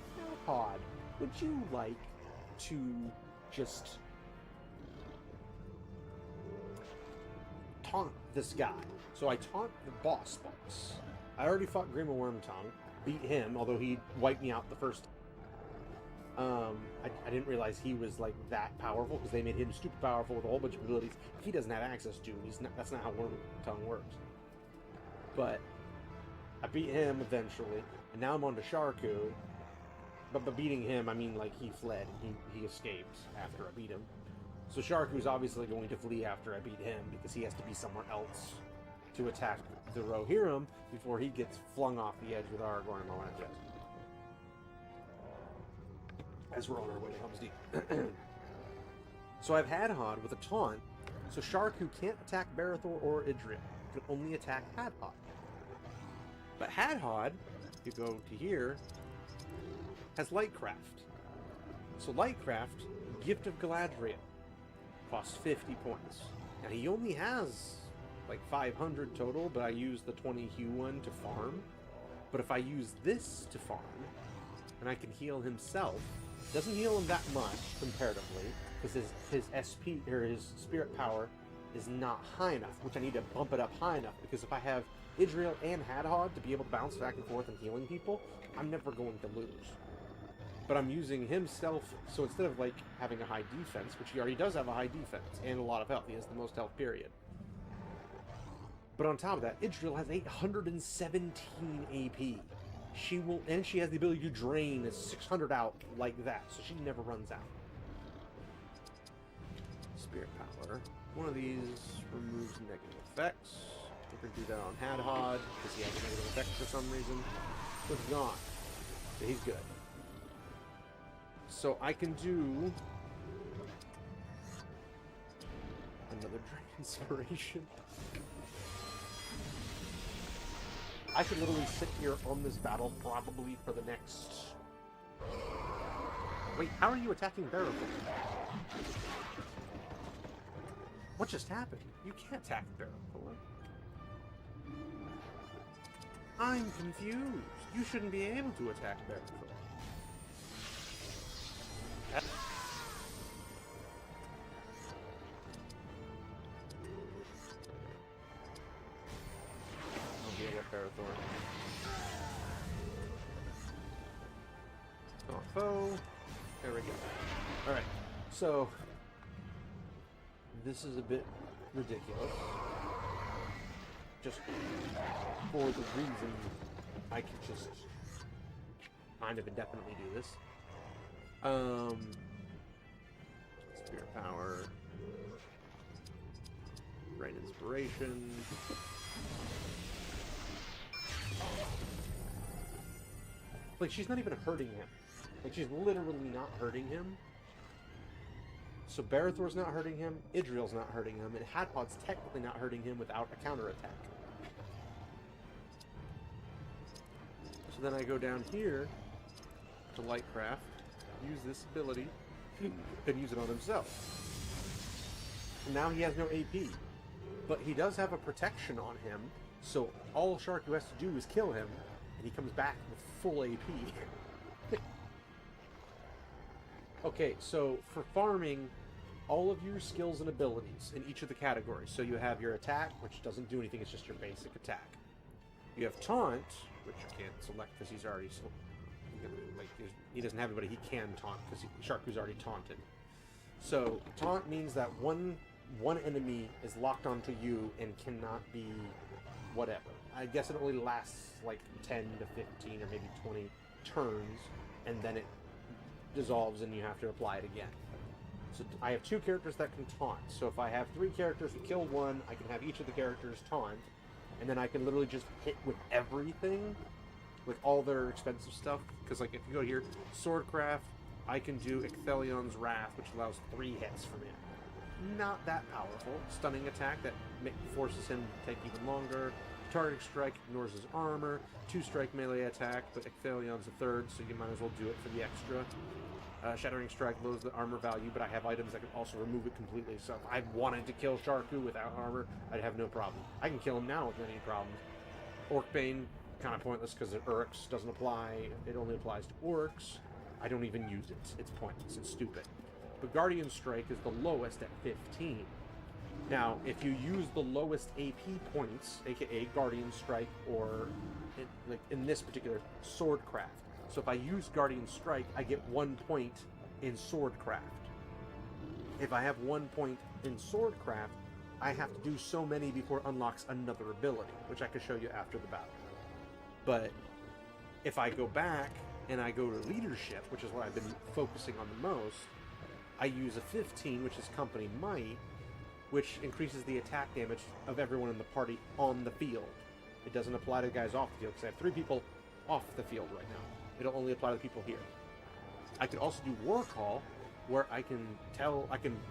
Speaker 1: Hadhod, would you like to just taunt this guy? So I taunt the boss. I already fought Grima Wormtongue, beat him, although he wiped me out the first time. I didn't realize he was like that powerful because they made him stupid powerful with a whole bunch of abilities he doesn't have access to. That's not how Wormtongue works. But I beat him eventually, and now I'm on to Sharku. But by beating him, I mean like he fled. He escaped after I beat him. So Sharku's obviously going to flee after I beat him because he has to be somewhere else to attack the Rohirrim before he gets flung off the edge with Aragorn and all that jazz. As we're on our way to Helm's Deep. So I've Hadhod with a taunt, so Sharku can't attack Barethor or Idriel. He can only attack Hadhod. But Hadhod, if you go to here, has Lightcraft. So Lightcraft, Gift of Galadriel, costs 50 points. Now he only has like 500 total, but I use the 20 hue one to farm. But if I use this to farm, and I can heal himself, doesn't heal him that much comparatively, because his SP or his spirit power is not high enough, which I need to bump it up high enough, because if I have Idriel and Hadhod to be able to bounce back and forth and healing people, I'm never going to lose. But I'm using himself, so instead of like having a high defense, which he already does have a high defense and a lot of health, he has the most health period. But on top of that, Idriel has 817 AP. She has the ability to drain 600 out like that, so she never runs out. Spirit power. One of these removes negative effects. We're gonna do that on Hadhod because he has a negative effect for some reason. So it's gone. So he's good. So I can do another Drain Inspiration. I could literally sit here on this battle probably for the next... Wait, how are you attacking Barethor? What just happened? You can't attack Barethor. I'm confused. You shouldn't be able to attack Barethor. Barethor. Oh, foe. There we go. Alright, so this is a bit ridiculous. Just for the reason I could just kind of indefinitely do this. Spirit power. Rain Inspiration. Like, she's not even hurting him. Like, she's literally not hurting him. So Barethor's not hurting him, Idriel's not hurting him, and Hadhod's technically not hurting him without a counterattack. So then I go down here to Lightcraft, use this ability, and use it on himself. And now he has no AP. But he does have a protection on him, so all Sharku has to do is kill him, and he comes back with full AP. Okay, so for farming, all of your skills and abilities in each of the categories. So you have your attack, which doesn't do anything, it's just your basic attack. You have taunt, which I can't select because he's already... like, he doesn't have anybody he can taunt, because Sharku's already taunted. So, taunt means that one enemy is locked onto you and cannot be whatever. I guess it only lasts like 10 to 15 or maybe 20 turns, and then it dissolves and you have to apply it again. So I have 2 characters that can taunt. So if I have 3 characters who kill one, I can have each of the characters taunt, and then I can literally just hit with everything, with all their expensive stuff. Because like if you go here, Swordcraft, I can do Ecthelion's Wrath, which allows 3 hits from it. Not that powerful. Stunning attack that forces him to take even longer. Targeting strike ignores his armor. 2-strike melee attack, but Ecthelion's a 3rd, so you might as well do it for the extra. Shattering strike lowers the armor value, but I have items that can also remove it completely. So if I wanted to kill Sharku without armor, I'd have no problem. I can kill him now without any problems. Orcbane, kind of pointless because the Uruks doesn't apply. It only applies to Orcs. I don't even use it. It's pointless. It's stupid. But Guardian Strike is the lowest at 15. Now, if you use the lowest AP points, aka Guardian Strike, or like in this particular, Swordcraft. So if I use Guardian Strike, I get 1 point in Swordcraft. If I have 1 point in Swordcraft, I have to do so many before it unlocks another ability, which I can show you after the battle. But if I go back and I go to Leadership, which is what I've been focusing on the most, I use a 15, which is Company Might, which increases the attack damage of everyone in the party on the field. It doesn't apply to the guys off the field, because I have 3 people off the field right now. It'll only apply to the people here. I could also do War Call, where I can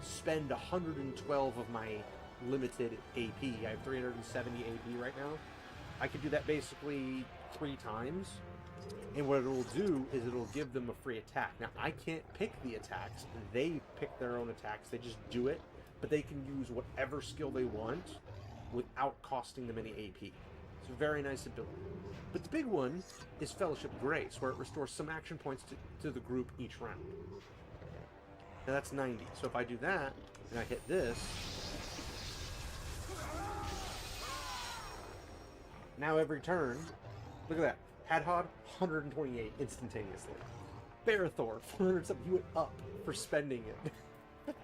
Speaker 1: spend 112 of my limited AP. I have 370 AP right now. I could do that basically 3 times. And what it'll do is it'll give them a free attack. Now, I can't pick the attacks. They pick their own attacks. They just do it. But they can use whatever skill they want without costing them any AP. It's a very nice ability. But the big one is Fellowship Grace, where it restores some action points to the group each round. Now that's 90. So if I do that, and I hit this, now every turn, look at that. Hadhod, 128 instantaneously. Barathor, 400 something. He went up for spending it.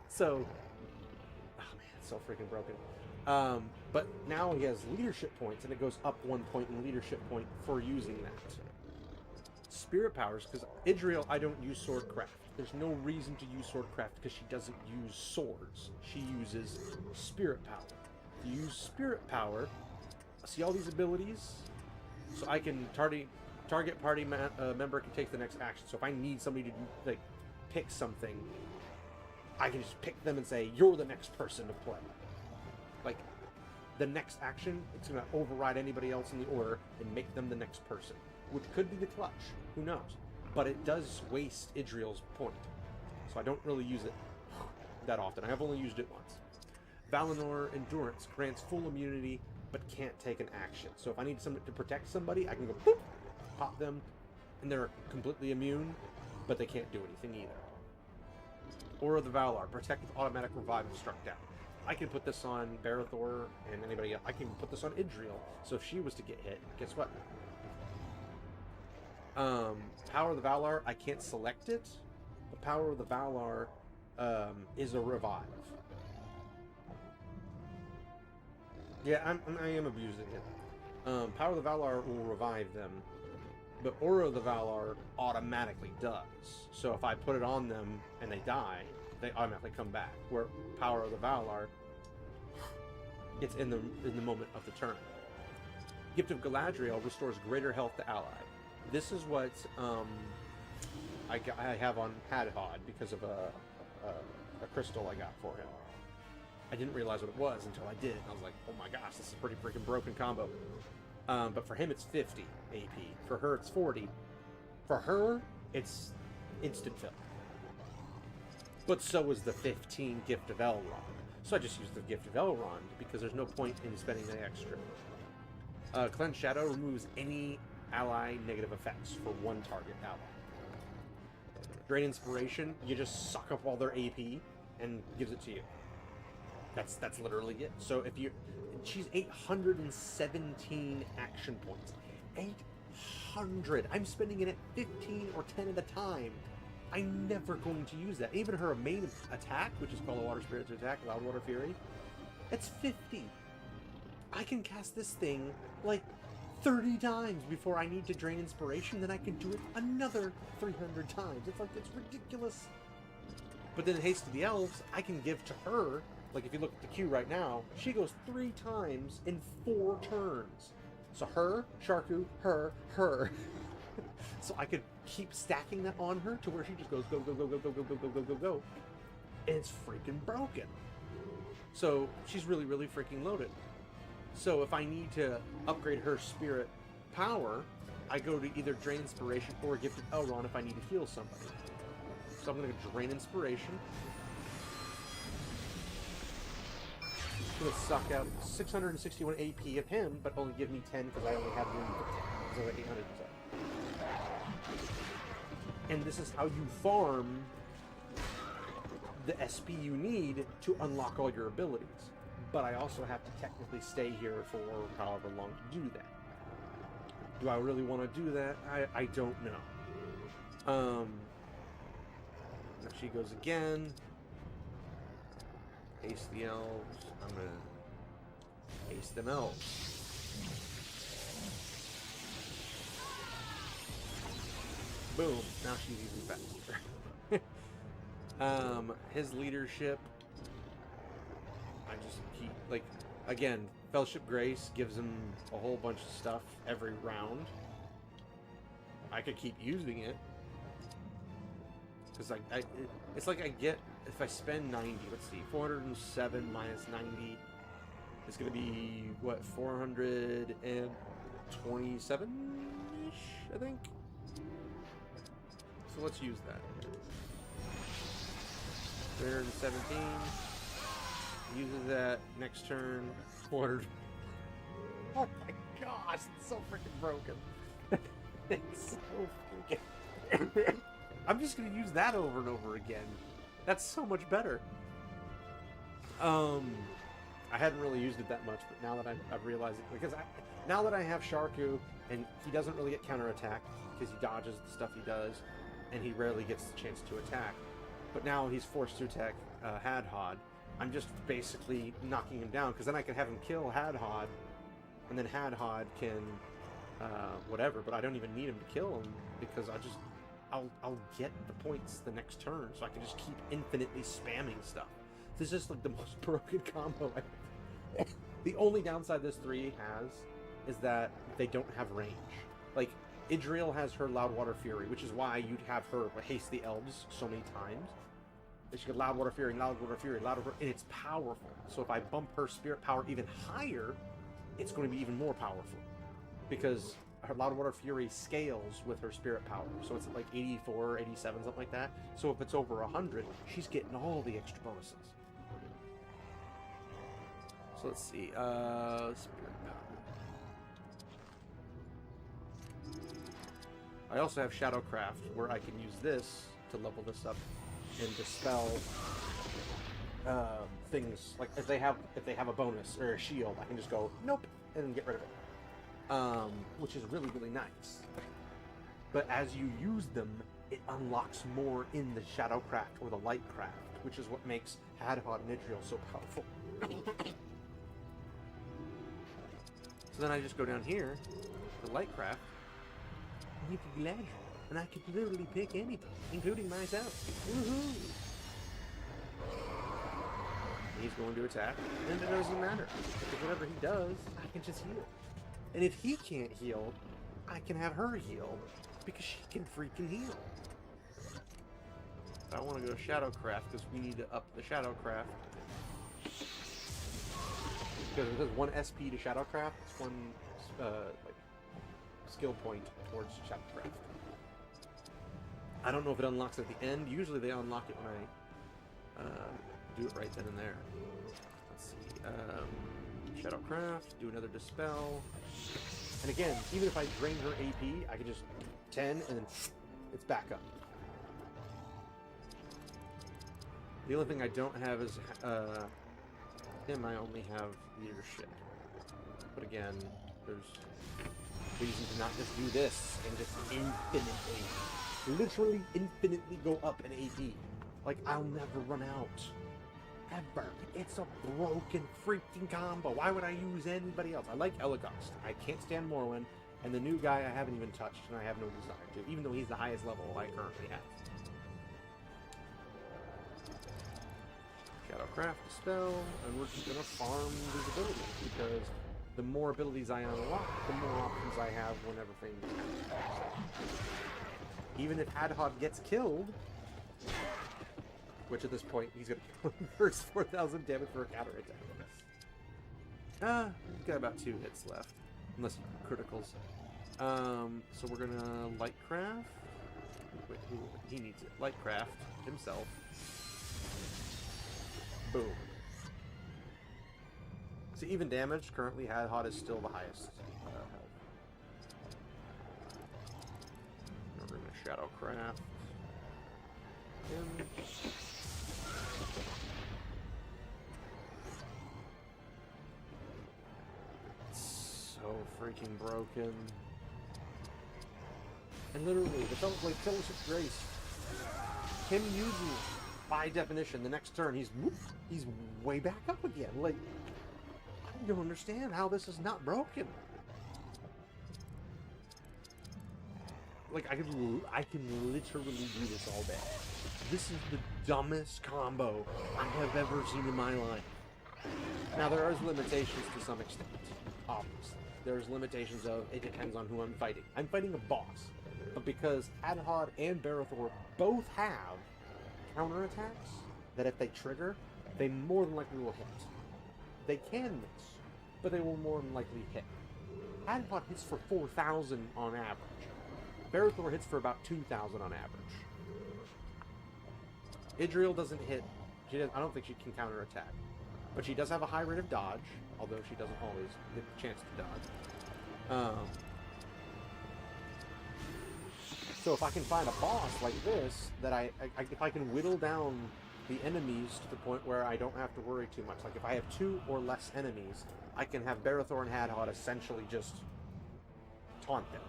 Speaker 1: So, oh man, it's so freaking broken. But now he has leadership points, and it goes up 1 point in leadership point for using that. Spirit powers, because Idriel, I don't use Swordcraft. There's no reason to use Swordcraft because she doesn't use swords. She uses Spirit power. To use Spirit power, see all these abilities? So I can target party member can take the next action. So if I need somebody to like pick something, I can just pick them and say, you're the next person to play. Like, the next action, it's going to override anybody else in the order and make them the next person. Which could be the clutch. Who knows? But it does waste Idriel's point. So I don't really use it that often. I have only used it once. Valinor Endurance grants full immunity, but can't take an action. So if I need somebody to protect somebody, I can go boop, pop them, and they're completely immune, but they can't do anything either. Aura of the Valar, protect with automatic revive if struck down. I can put this on Barathor and anybody else. I can put this on Idriel. So if she was to get hit, guess what? Power of the Valar, I can't select it. The Power of the Valar is a revive. Yeah, I am abusing it. Power of the Valar will revive them, but Aura of the Valar automatically does. So if I put it on them and they die, they automatically come back. Where Power of the Valar, it's in the moment of the turn. Gift of Galadriel restores greater health to ally. This is what I have on Hadhod because of a crystal I got for him. I didn't realize what it was until I did. I was like, oh my gosh, this is a pretty freaking broken combo. But for him, it's 50 AP. For her, it's 40. For her, it's instant fill. But so is the 15 Gift of Elrond. So I just use the Gift of Elrond because there's no point in spending the extra. Cleanse Shadow removes any ally negative effects for one target ally. Drain Inspiration, you just suck up all their AP and gives it to you. That's literally it. So if you, she's 817 action points. 800. I'm spending it at 15 or 10 at a time. I'm never going to use that. Even her main attack, which is called a Water Spirit's attack, Loud Water Fury, it's 50. I can cast this thing like 30 times before I need to drain Inspiration, then I can do it another 300 times. It's like, it's ridiculous. But then Haste to the Elves, I can give to her, like if you look at the queue right now, she goes 3 times in 4 turns. So her, Sharku, her. So I could keep stacking that on her to where she just goes go, go, go, go, go, go, go, go, go, go, go. And it's freaking broken. So she's really, really freaking loaded. So if I need to upgrade her spirit power, I go to either Drain Inspiration or Gift of Elrond if I need to heal somebody. So I'm going to Drain Inspiration. It's going to suck out 661 AP of him, but only give me 10 because I only have room for 10. So 800 so. And this is how you farm the SP you need to unlock all your abilities. But I also have to technically stay here for however long to do that. Do I really want to do that? I don't know. Now she goes again. Haste the elves. I'm gonna haste them elves. Boom. Now she's even faster. His leadership. I just keep, like, again, Fellowship Grace gives him a whole bunch of stuff every round. I could keep using it. Because it's like I get, if I spend 90, let's see, 407 minus 90, it's going to be, what, 427-ish, I think? So let's use that. 317. Uses that next turn. 400. Oh my gosh, it's so freaking broken. It's so freaking. I'm just gonna use that over and over again. That's so much better. I hadn't really used it that much, but now that I've realized it, because now that I have Sharku, and he doesn't really get counterattack because he dodges the stuff he does, and he rarely gets the chance to attack. But now he's forced to attack Hadhod. I'm just basically knocking him down, because then I can have him kill Hadhod, and then Hadhod can whatever, but I don't even need him to kill him, because I'll get the points the next turn, so I can just keep infinitely spamming stuff. This is like the most broken combo ever. The only downside this 3 has is that they don't have range. Like, Idril has her Loud Water Fury, which is why you'd have her haste the elves so many times. She got Loud Water Fury, Loud Water Fury, Loud Water, and it's powerful. So if I bump her spirit power even higher, it's going to be even more powerful. Because her Loud Water Fury scales with her spirit power. So it's like 84, 87, something like that. So if it's over 100, she's getting all the extra bonuses. So let's see. Spirit power. I also have Shadowcraft, where I can use this to level this up and dispel things. Like if they have a bonus or a shield, I can just go nope and then get rid of it, which is really, really nice. But as you use them, it unlocks more in the Shadowcraft or the Lightcraft, which is what makes Hadhod and Idril so powerful. So then I just go down here, the Lightcraft, and you can Galadriel, and I could literally pick anybody, including myself. Woohoo! He's going to attack, and it doesn't matter, because whatever he does, I can just heal. And if he can't heal, I can have her heal, because she can freaking heal. I want to go Shadowcraft, because we need to up the Shadowcraft. Because it says 1 SP to Shadowcraft, it's 1 like skill point towards Shadowcraft. I don't know if it unlocks at the end. Usually they unlock it when I do it right then and there. Let's see. Shadowcraft, do another Dispel. And again, even if I drain her AP, I can just 10 and then it's back up. The only thing I don't have is him. I only have leadership. But again, there's reason to not just do this and just literally infinitely go up in AP. Like, I'll never run out. Ever. It's a broken freaking combo. Why would I use anybody else? I like Elagast. I can't stand Morwen. And the new guy I haven't even touched, and I have no desire to, even though he's the highest level I currently have. Shadowcraft, Dispel, and we're just gonna farm visibility, because the more abilities I unlock, the more options I have whenever things happen. Even if Hadhod gets killed, which at this point he's gonna kill him first, 4,000 damage for a counter attack. We've got about 2 hits left, unless criticals. So we're gonna Lightcraft. Wait, he needs it. Lightcraft himself. Boom. So even damage, currently Hadhod is still the highest health. We're gonna Shadowcraft him. So freaking broken. And literally, the fellow's like Fellowship Grace. Him using it, by definition, the next turn, he's way back up again. Like, I don't understand how this is not broken. Like, I can literally do this all day. This is the dumbest combo I have ever seen in my life. Now, there are limitations to some extent, obviously. There's limitations of, it depends on who I'm fighting. I'm fighting a boss, but because Hadhod and Barathor both have counterattacks that if they trigger, they more than likely will hit. They can miss, but they will more than likely hit. Hadhod hits for 4,000 on average. Barathor hits for about 2,000 on average. Idriel doesn't hit. I don't think she can counterattack. But she does have a high rate of dodge, although she doesn't always get the chance to dodge. So if I can find a boss like this, that if I can whittle down the enemies to the point where I don't have to worry too much. Like if I have 2 or less enemies, I can have Barathor and Hadhod essentially just taunt them.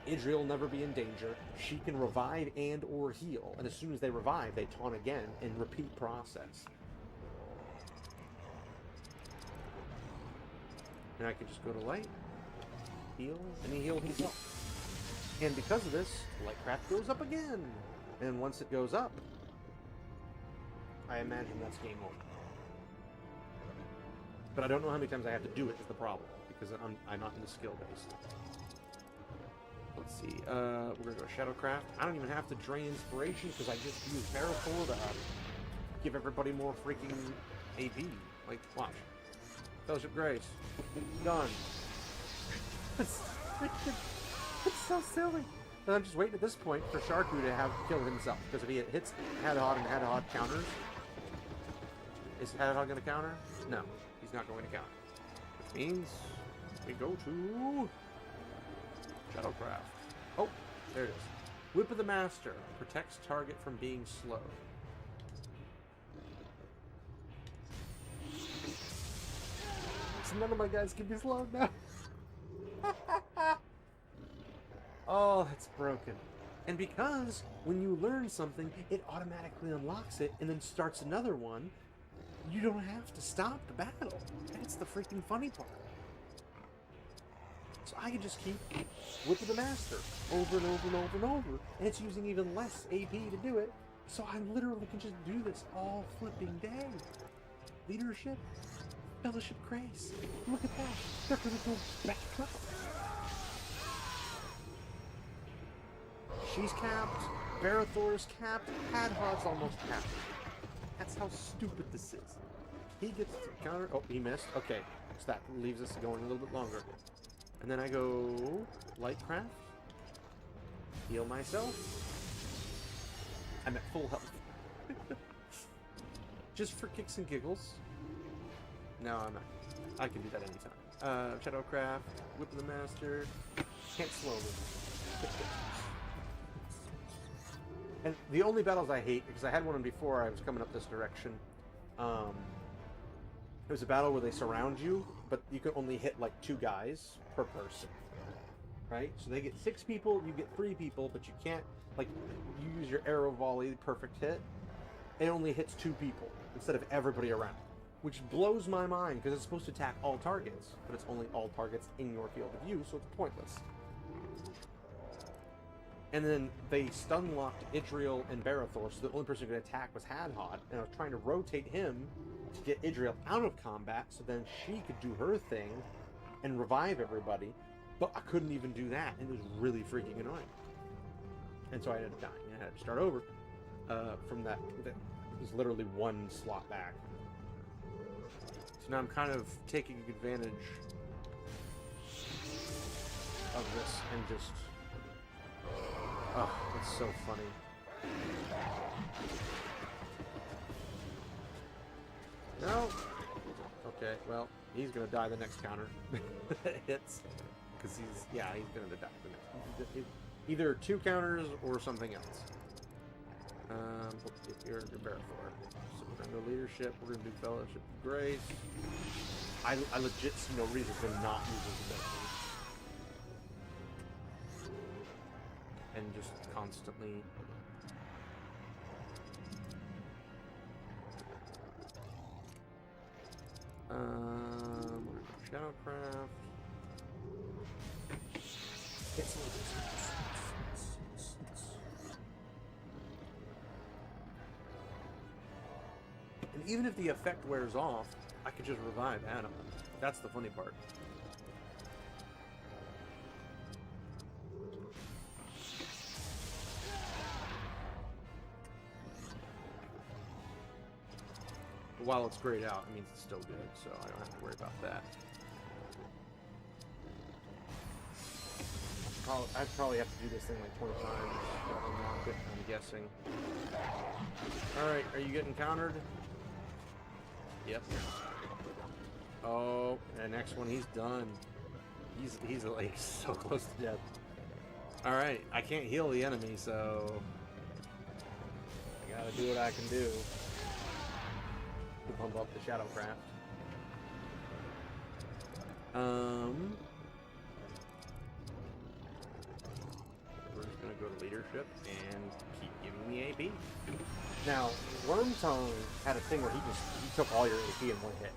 Speaker 1: Idriel will never be in danger. She can revive and or heal, and as soon as they revive, they taunt again, and repeat process. And I can just go to light, heal, and he healed himself. And because of this, Lightcraft goes up again. And once it goes up, I imagine that's game over. But I don't know how many times I have to do it is the problem, because I'm not in the skill base. Let's see, we're gonna go Shadowcraft. I don't even have to drain inspiration because I just use Barathor to give everybody more freaking AP. Like, watch. Fellowship Grace. Done. It's so silly. And I'm just waiting at this point for Sharku to kill himself. Because if he hits Hadhod and Hadhod counters... Is Hadhod going to counter? No, he's not going to counter. Which means we go to... Shadowcraft. Oh, there it is. Whip of the Master. Protects target from being slow. So none of my guys can be slowed now. Oh, it's broken. And because when you learn something, it automatically unlocks it and then starts another one, you don't have to stop the battle. That's the freaking funny part. So I can just keep Whip of the Master over and over and over and over, and it's using even less AP to do it, so I literally can just do this all flipping day. Leadership, Fellowship Grace. Look at that. They're gonna go back up. She's capped. Barathor's capped. Hadhod's almost capped. That's how stupid this is. He gets to counter. Oh, he missed. Okay. So that leaves us going a little bit longer. And then I go Lightcraft. Heal myself. I'm at full health. Just for kicks and giggles. No, I'm not. I can do that anytime. Shadowcraft, Whip of the Master. Can't slow me. And the only battles I hate, because I had one before I was coming up this direction. It was a battle where they surround you, but you can only hit like 2 guys per person. Right? So they get 6 people, you get 3 people, but you can't, like, you use your arrow volley, perfect hit. It only hits 2 people instead of everybody around. Which blows my mind, because it's supposed to attack all targets, but it's only all targets in your field of view, so it's pointless. And then they stun-locked Idriel and Barathor, so the only person who could attack was Hadhod, and I was trying to rotate him to get Idriel out of combat, so then she could do her thing and revive everybody, but I couldn't even do that, and it was really freaking annoying. And so I ended up dying. I had to start over from that. That was literally 1 slot back. So now I'm kind of taking advantage of this and just... Oh, it's so funny. No! Okay, well, he's gonna die the next counter. Hits. Because he's gonna die the next. Either 2 counters or something else. You're Barathor. So we're gonna go leadership, we're gonna do fellowship of grace. I legit see no reason to not use his ability. And just constantly Shadowcraft. And even if the effect wears off, I could just revive Adam. That's the funny part. While it's grayed out, it means it's still good, so I don't have to worry about that. I'd probably have to do this thing like 20 times to unlock it, I'm guessing. Alright, are you getting countered? Yep. Oh, the next one, he's done. He's like so close to death. Alright, I can't heal the enemy, so I gotta do what I can do. To pump up the Shadowcraft. We're just gonna go to leadership and keep giving me AP. Now, Wormtongue had a thing where he took all your AP in 1 hit.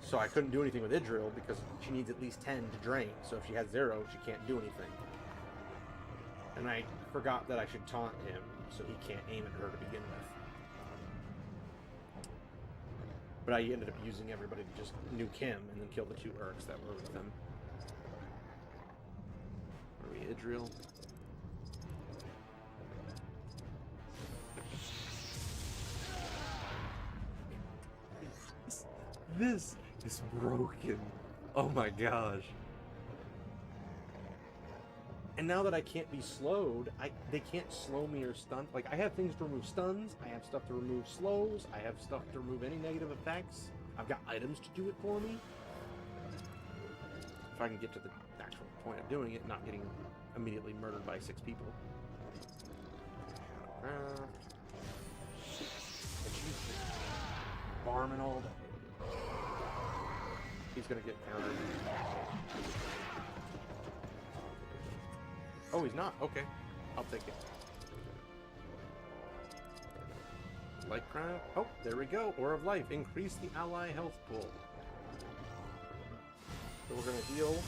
Speaker 1: So I couldn't do anything with Idriel because she needs at least 10 to drain. So if she has 0, she can't do anything. And I forgot that I should taunt him so he can't aim at her to begin with. But I ended up using everybody to just nuke him and then kill the 2 Urks that were with him. Are we Idriel? This is broken. Oh my gosh. And now that I can't be slowed, they can't slow me or stun. Like, I have things to remove stuns, I have stuff to remove slows, I have stuff to remove any negative effects. I've got items to do it for me. If I can get to the actual point of doing it, not getting immediately murdered by 6 people. Farming all day. He's gonna get countered. Oh, he's not. Okay. I'll take it. Lightcraft. Oh, there we go. Ore of Life. Increase the ally health pool. So we're going to heal.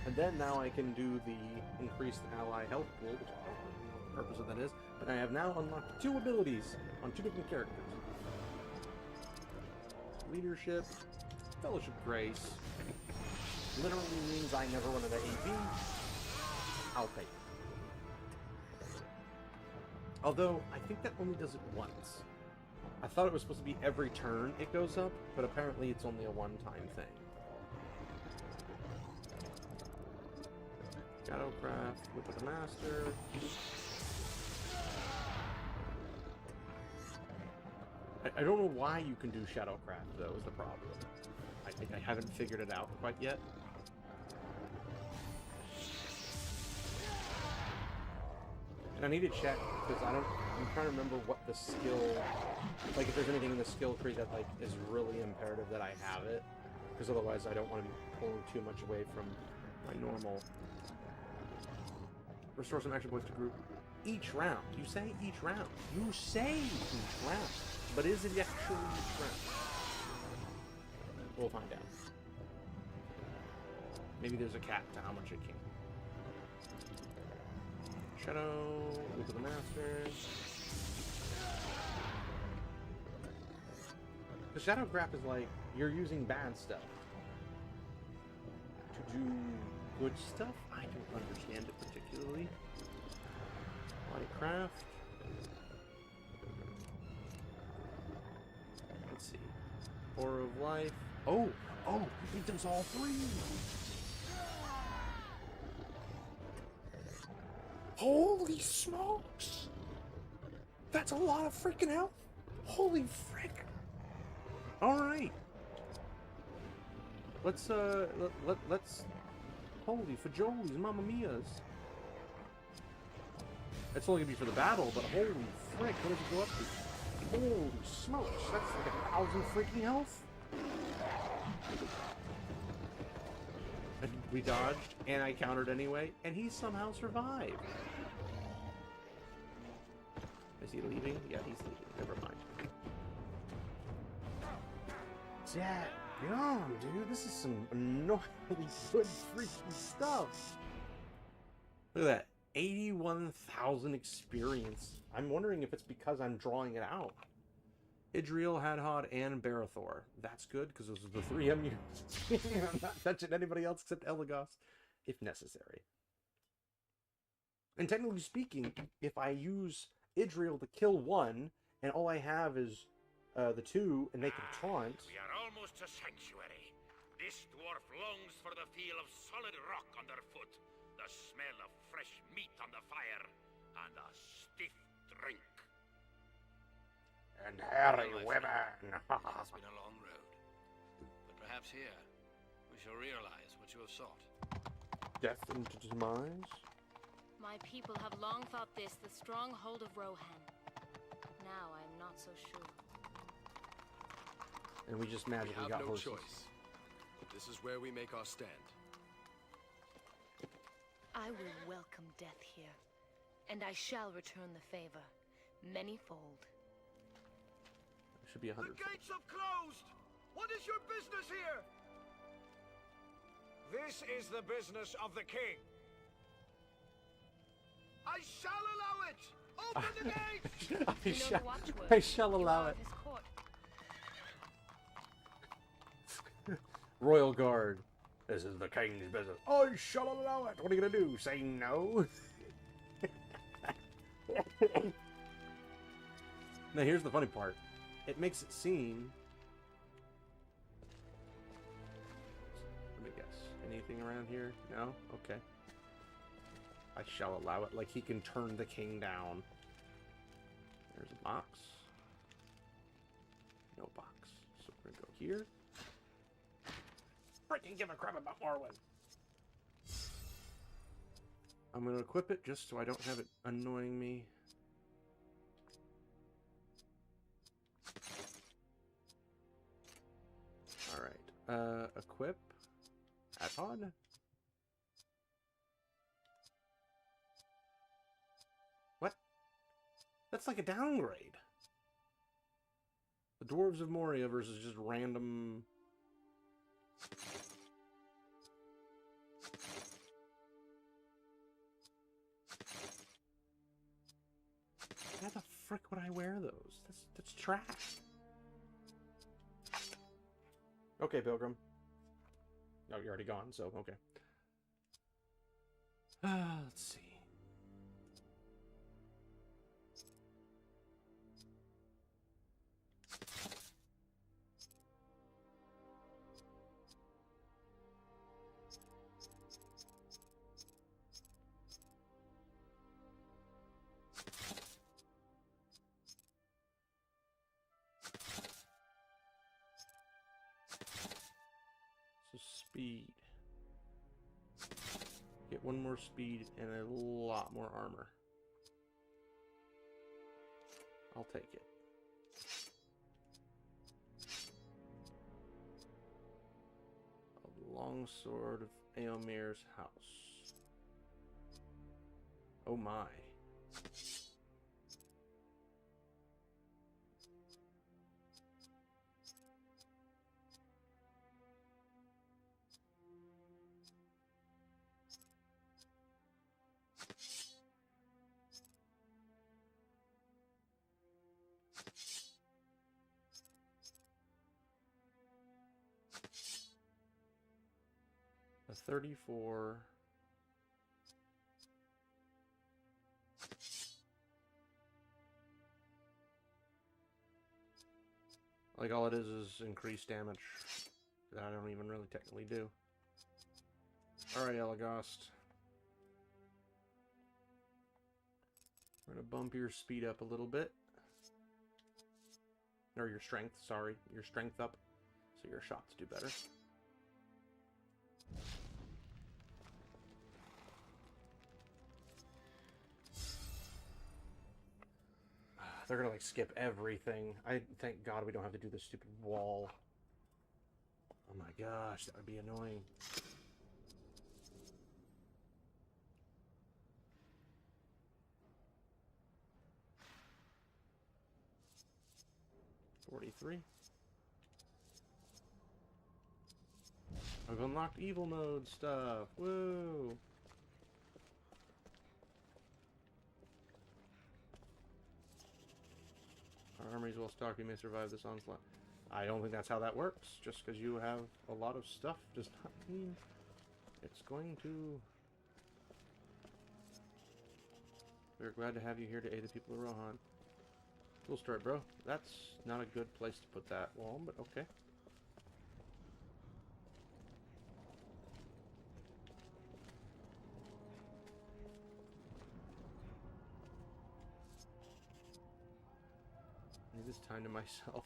Speaker 1: And then now I can do the increase the ally health pool, which I don't know what the purpose of that is. But I have now unlocked 2 abilities on 2 different characters. Leadership. Fellowship Grace. Literally means I never run out of AP. I'll pay. Although, I think that only does it once. I thought it was supposed to be every turn it goes up, but apparently it's only a one-time thing. Shadowcraft, Whip of the Master. I don't know why you can do Shadowcraft, though, is the problem. I haven't figured it out quite yet. And I need to check, because I'm trying to remember what the skill, like if there's anything in the skill tree that like is really imperative that I have it, because otherwise I don't want to be pulling too much away from my normal. Restore some action points to group each round. You say each round. You say each round. But is it actually each round? We'll find out. Maybe there's a cap to how much it can. Shadow, Whip of the Master. The Shadow Graph is like, you're using bad stuff to do good stuff? I don't understand it particularly. Bodycraft. Let's see. Aura of Life. Oh! Oh! He does all three! Holy smokes! That's a lot of freaking health! Holy frick! Alright. Let's, let's... Holy fajolies, mamma mias. It's only gonna be for the battle, but holy frick, what does it go up to? Holy smokes, that's like 1,000 freaking health. And we dodged, and I countered anyway, and he somehow survived. Is he leaving? Yeah, he's leaving. Never mind. Yeah, damn, dude, this is some annoyingly good freaking stuff. Look at that. 81,000 experience. I'm wondering if it's because I'm drawing it out. Idriel, Hadhod, and Barathor. That's good, because those are the three I'm using. I'm not touching anybody else except Elagos, if necessary. And technically speaking, if I use Idriel to kill one, and all I have is the two, and they can taunt...
Speaker 6: We are almost to Sanctuary. This dwarf longs for the feel of solid rock underfoot, the smell of fresh meat on the fire, and a stiff drink.
Speaker 1: And hairy women.
Speaker 4: It has been a long road, but perhaps here we shall realize what you have sought.
Speaker 1: Death into demise.
Speaker 9: My people have long thought this the stronghold of Rohan. Now I am not so sure.
Speaker 1: And we just magically got horses.
Speaker 7: Choice. This is where we make our stand.
Speaker 5: I will welcome death here, and I shall return the favor, manyfold.
Speaker 1: Should be 100.
Speaker 7: The gates have closed! What is your business here? This is the business of the king. I shall allow it! Open the gates!
Speaker 1: I shall allow it. Royal Guard. This is the king's business. I shall allow it. What are you gonna do? Say no? Now here's the funny part. It makes it seem... Let me guess. Anything around here? No? Okay. I shall allow it. Like he can turn the king down. There's a box. No box. So we're gonna go here. Freaking give a crap about Morrowind. I'm gonna equip it just so I don't have it annoying me. Alright. Equip. Add-on. What? That's like a downgrade. The Dwarves of Moria versus just random... How the frick would I wear those? That's trash. Okay, Pilgrim. No, you're already gone, so okay. Let's see. speed. Get 1 more speed and a lot more armor. I'll take it. A longsword of Eomer's house. Oh my. A 34. Like, all it is increased damage that I don't even really technically do. Alright, Elagast. We're gonna bump your speed up a little bit. Or your strength, sorry. Your strength up, so your shots do better. They're gonna, like, skip everything. I thank God we don't have to do this stupid wall. Oh my gosh, that would be annoying. $43. I've unlocked evil mode stuff. Woo! Our armies will stock. You may survive this onslaught. I don't think that's how that works. Just because you have a lot of stuff does not mean it's going to. We're glad to have you here to aid the people of Rohan. Cool story, bro. That's not a good place to put that wall, but okay. I need this time to myself.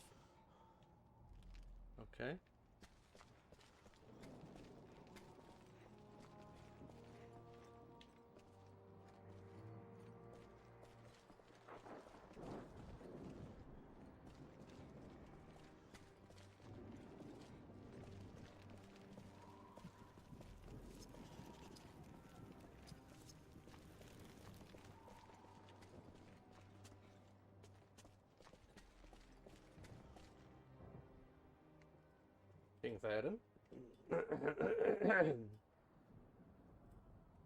Speaker 1: Okay. King Theoden.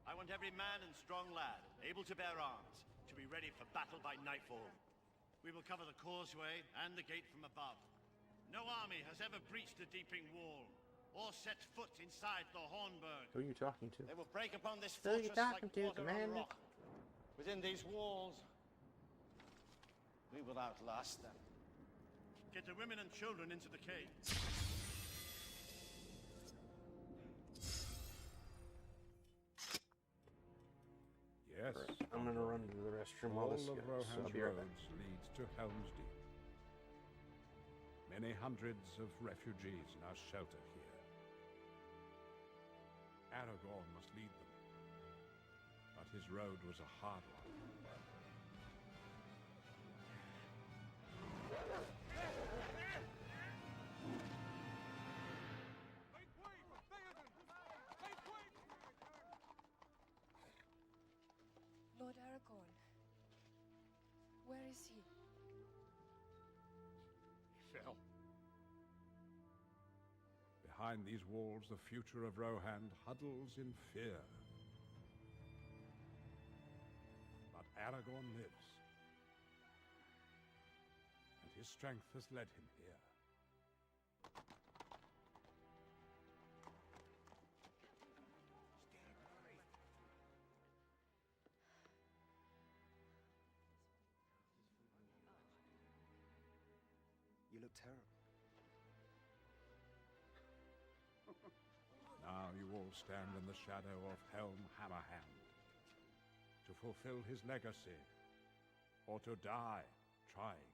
Speaker 10: I want every man and strong lad, able to bear arms, to be ready for battle by nightfall. We will cover the causeway and the gate from above. No army has ever breached the Deeping Wall, or set foot inside the Hornburg.
Speaker 1: Who are you talking to?
Speaker 10: They will break upon this
Speaker 1: Who are you
Speaker 10: fortress
Speaker 1: talking
Speaker 10: like
Speaker 1: to,
Speaker 10: water on
Speaker 1: Commander?
Speaker 10: rock. Within these walls, we will outlast them. Get the women and children into the cave.
Speaker 2: Yes.
Speaker 1: I'm gonna run to the restroom while
Speaker 2: All
Speaker 1: this
Speaker 2: of
Speaker 1: goes.
Speaker 2: Rohan's
Speaker 1: I'll be right back.
Speaker 2: roads leads to Helm's Deep. Many hundreds of refugees now shelter here. Aragorn must lead them, but his road was a hard one.
Speaker 5: Lord Aragorn. Where is he?
Speaker 10: He fell.
Speaker 2: Behind these walls, the future of Rohan huddles in fear. But Aragorn lives, and his strength has led him here.
Speaker 7: You look terrible.
Speaker 2: Now you all stand in the shadow of Helm Hammerhand, to fulfill his legacy, or to die trying.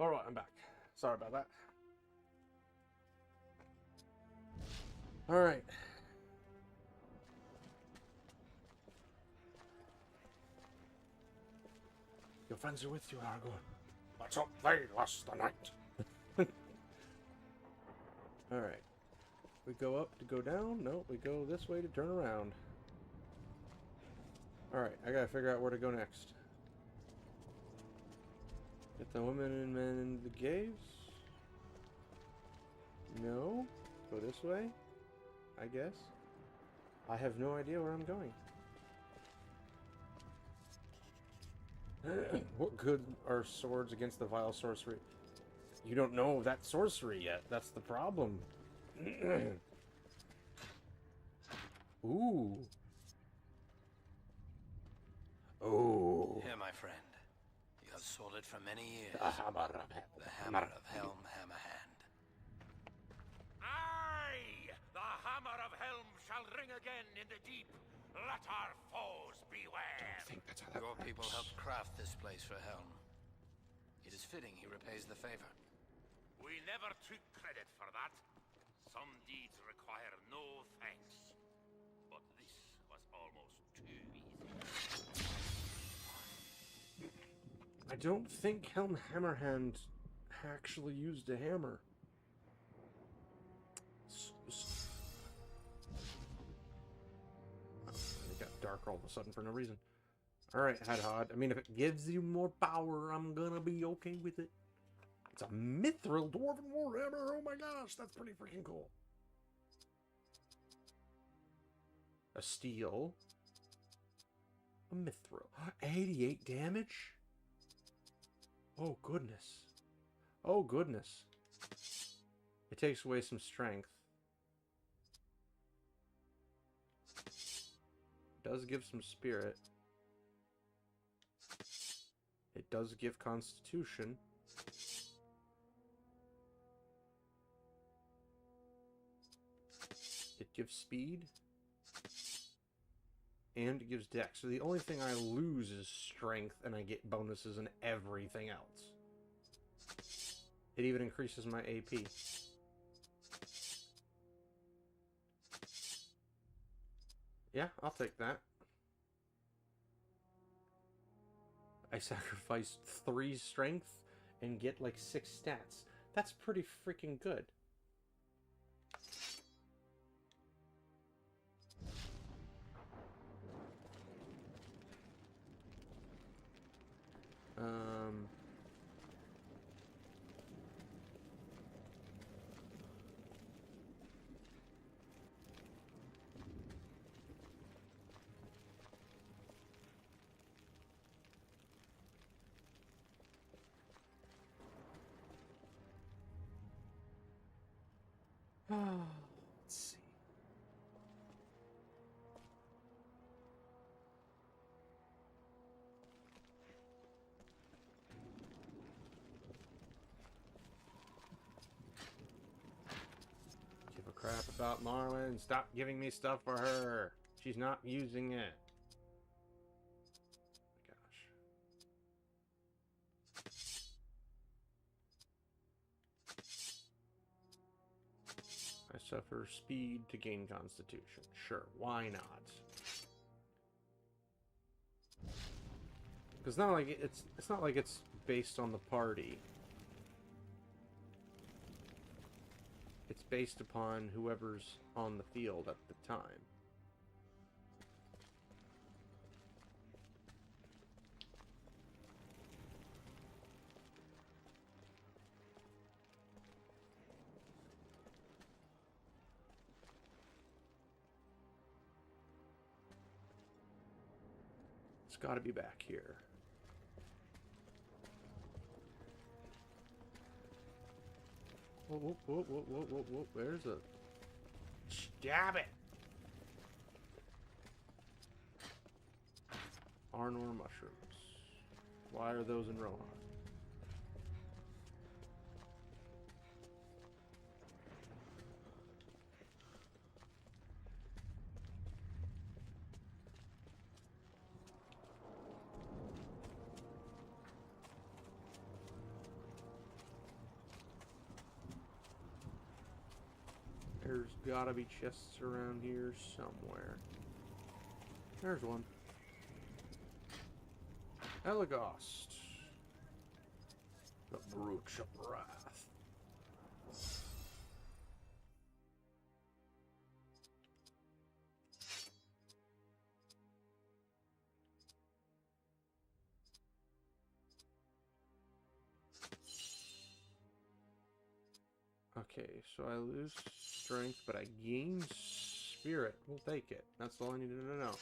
Speaker 1: Alright, I'm back. Sorry about that. Alright. Your friends are with you, Aragorn.
Speaker 6: Let's hope they last the night.
Speaker 1: Alright. We go up to go down? No, we go this way to turn around. Alright, I gotta figure out where to go next. Get the women and men in the caves? No? Go this way? I guess. I have no idea where I'm going. What good are swords against the vile sorcery? You don't know that sorcery yet. That's the problem. Ooh. Oh.
Speaker 4: Here, my friend. You have sought it for many years.
Speaker 6: The hammer of
Speaker 4: The hammer of Helm Hammerhand.
Speaker 6: Aye! The hammer of Helm shall ring again in the deep. Let our foes beware.
Speaker 8: I think that's how that
Speaker 4: Your
Speaker 8: works.
Speaker 4: people helped craft this place for Helm. It is fitting he repays the favor.
Speaker 6: We never took credit for that. Some deeds require no thanks. But this was almost too easy.
Speaker 1: I don't think Helm Hammerhand actually used a hammer. It got dark all of a sudden for no reason. Alright, Hadhod. I mean, if it gives you more power, I'm gonna be okay with it. It's a mithril dwarven warhammer. Oh my gosh, that's pretty freaking cool. A steel. A mithril. 88 damage? Oh, goodness. Oh, goodness. It takes away some strength. It does give some spirit. It does give constitution. It gives speed. And it gives dex. So the only thing I lose is strength, and I get bonuses and everything else. It even increases my AP. Yeah, I'll take that. I sacrificed 3 strength and get like 6 stats. That's pretty freaking good. Let's see. Give a crap about Marlin. Stop giving me stuff for her. She's not using it. Gosh. I suffer speed to gain constitution. Sure, why not? Because not like it's not like it's based on the party. It's based upon whoever's on the field at the time. It's got to be back here. Whoa, whoa, whoa, whoa, whoa, whoa, whoa. There's a... Stab it! Arnor mushrooms. Why are those in Rohan? gotta be chests around here somewhere. There's one. Elagast. The Brooch of Wrath. Okay, so I lose strength, but I gain spirit. We'll take it. That's all I needed to know.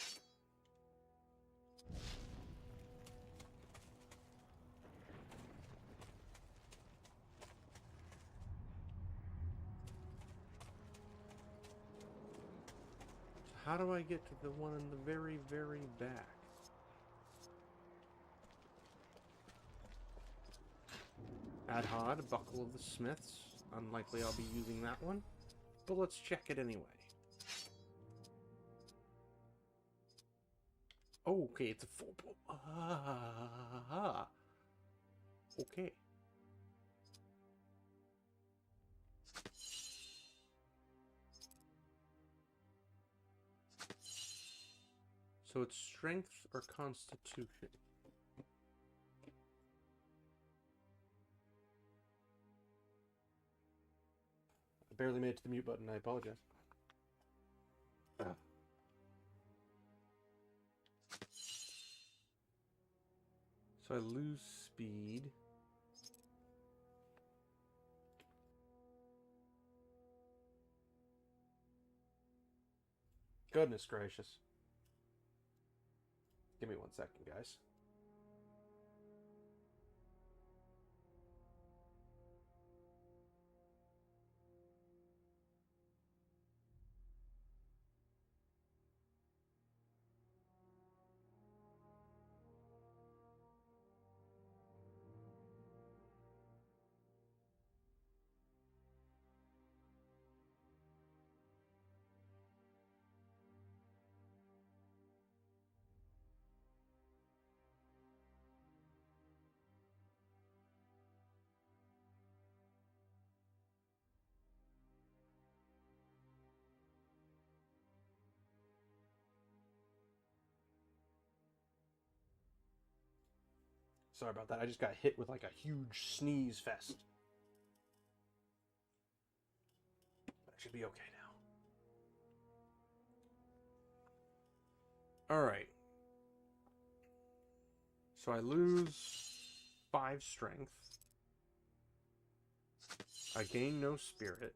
Speaker 1: How do I get to the one in the very, very back? Adhod, Buckle of the Smiths. Unlikely I'll be using that one, but let's check it anyway. Oh, okay, it's a full... Okay. So it's strength or constitution? I barely made it to the mute button, I apologize. So I lose speed. Goodness gracious. Give me 1 second, guys. Sorry about that. I just got hit with like a huge sneeze fest. That should be okay now. Alright. So I lose 5 strength. I gain no spirit.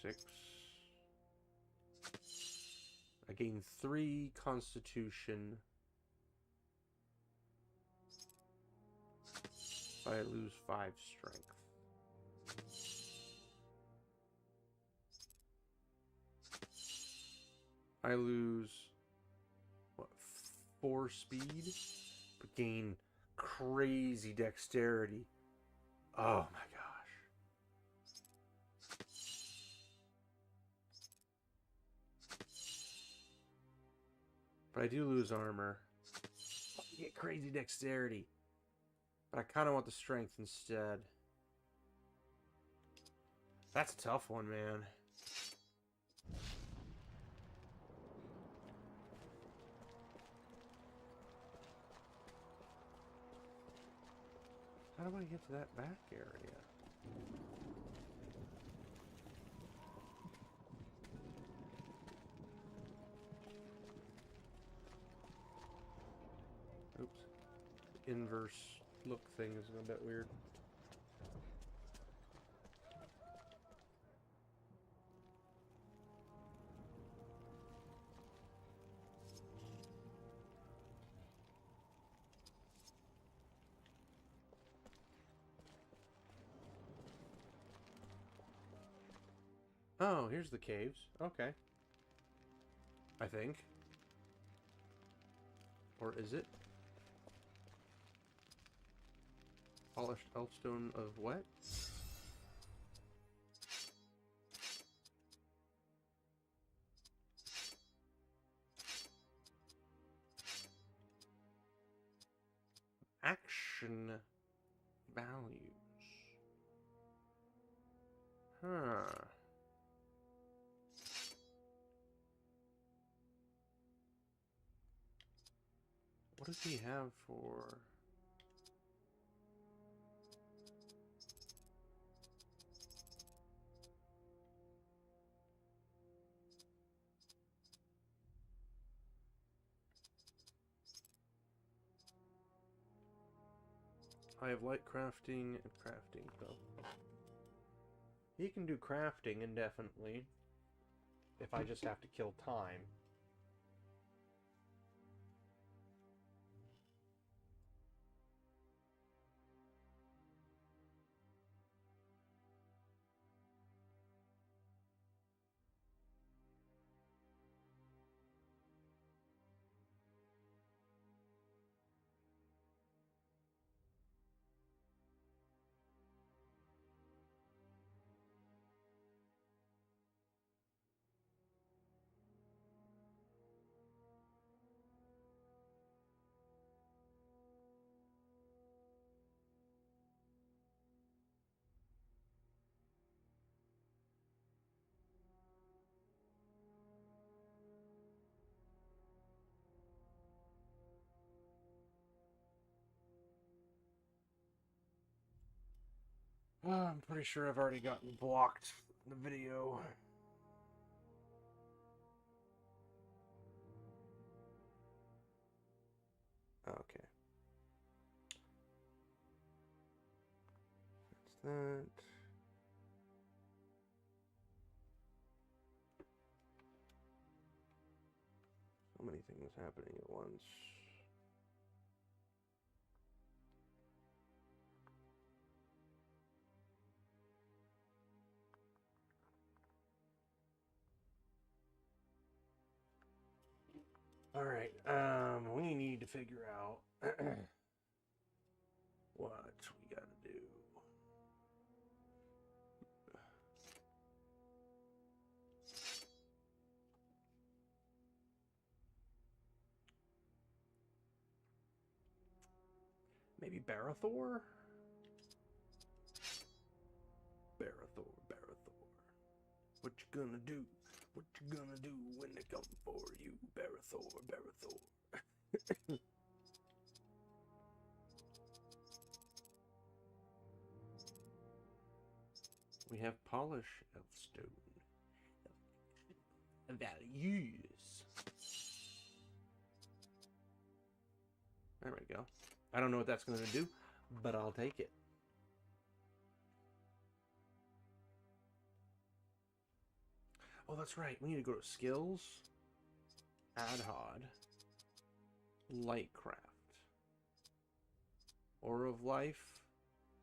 Speaker 1: 6. I gain 3 constitution. I lose 5 strength. I lose, what, 4 speed? But gain crazy dexterity. Oh my gosh. But I do lose armor. I get crazy dexterity. But I kind of want the strength instead. That's a tough one, man. How do I get to that back area? Oops. The inverse look thing is a bit weird. Oh, here's the caves. Okay. I think. Or is it? Polished elfstone of what? Action values. Huh. What does he have for... I have light crafting and crafting, though. He can do crafting indefinitely, if I just have to kill time. I'm pretty sure I've already gotten blocked in the video. Okay. That's that. So many things happening at once. Alright, we need to figure out what we gotta do. Maybe Barathor? Barathor. What you gonna do? What you gonna do when they come for you? Barathor. We have polish elfstone. Values. There we go. I don't know what that's going to do, but I'll take it. Oh, that's right. We need to go to skills, Adhod, Lightcraft, Aura of Life.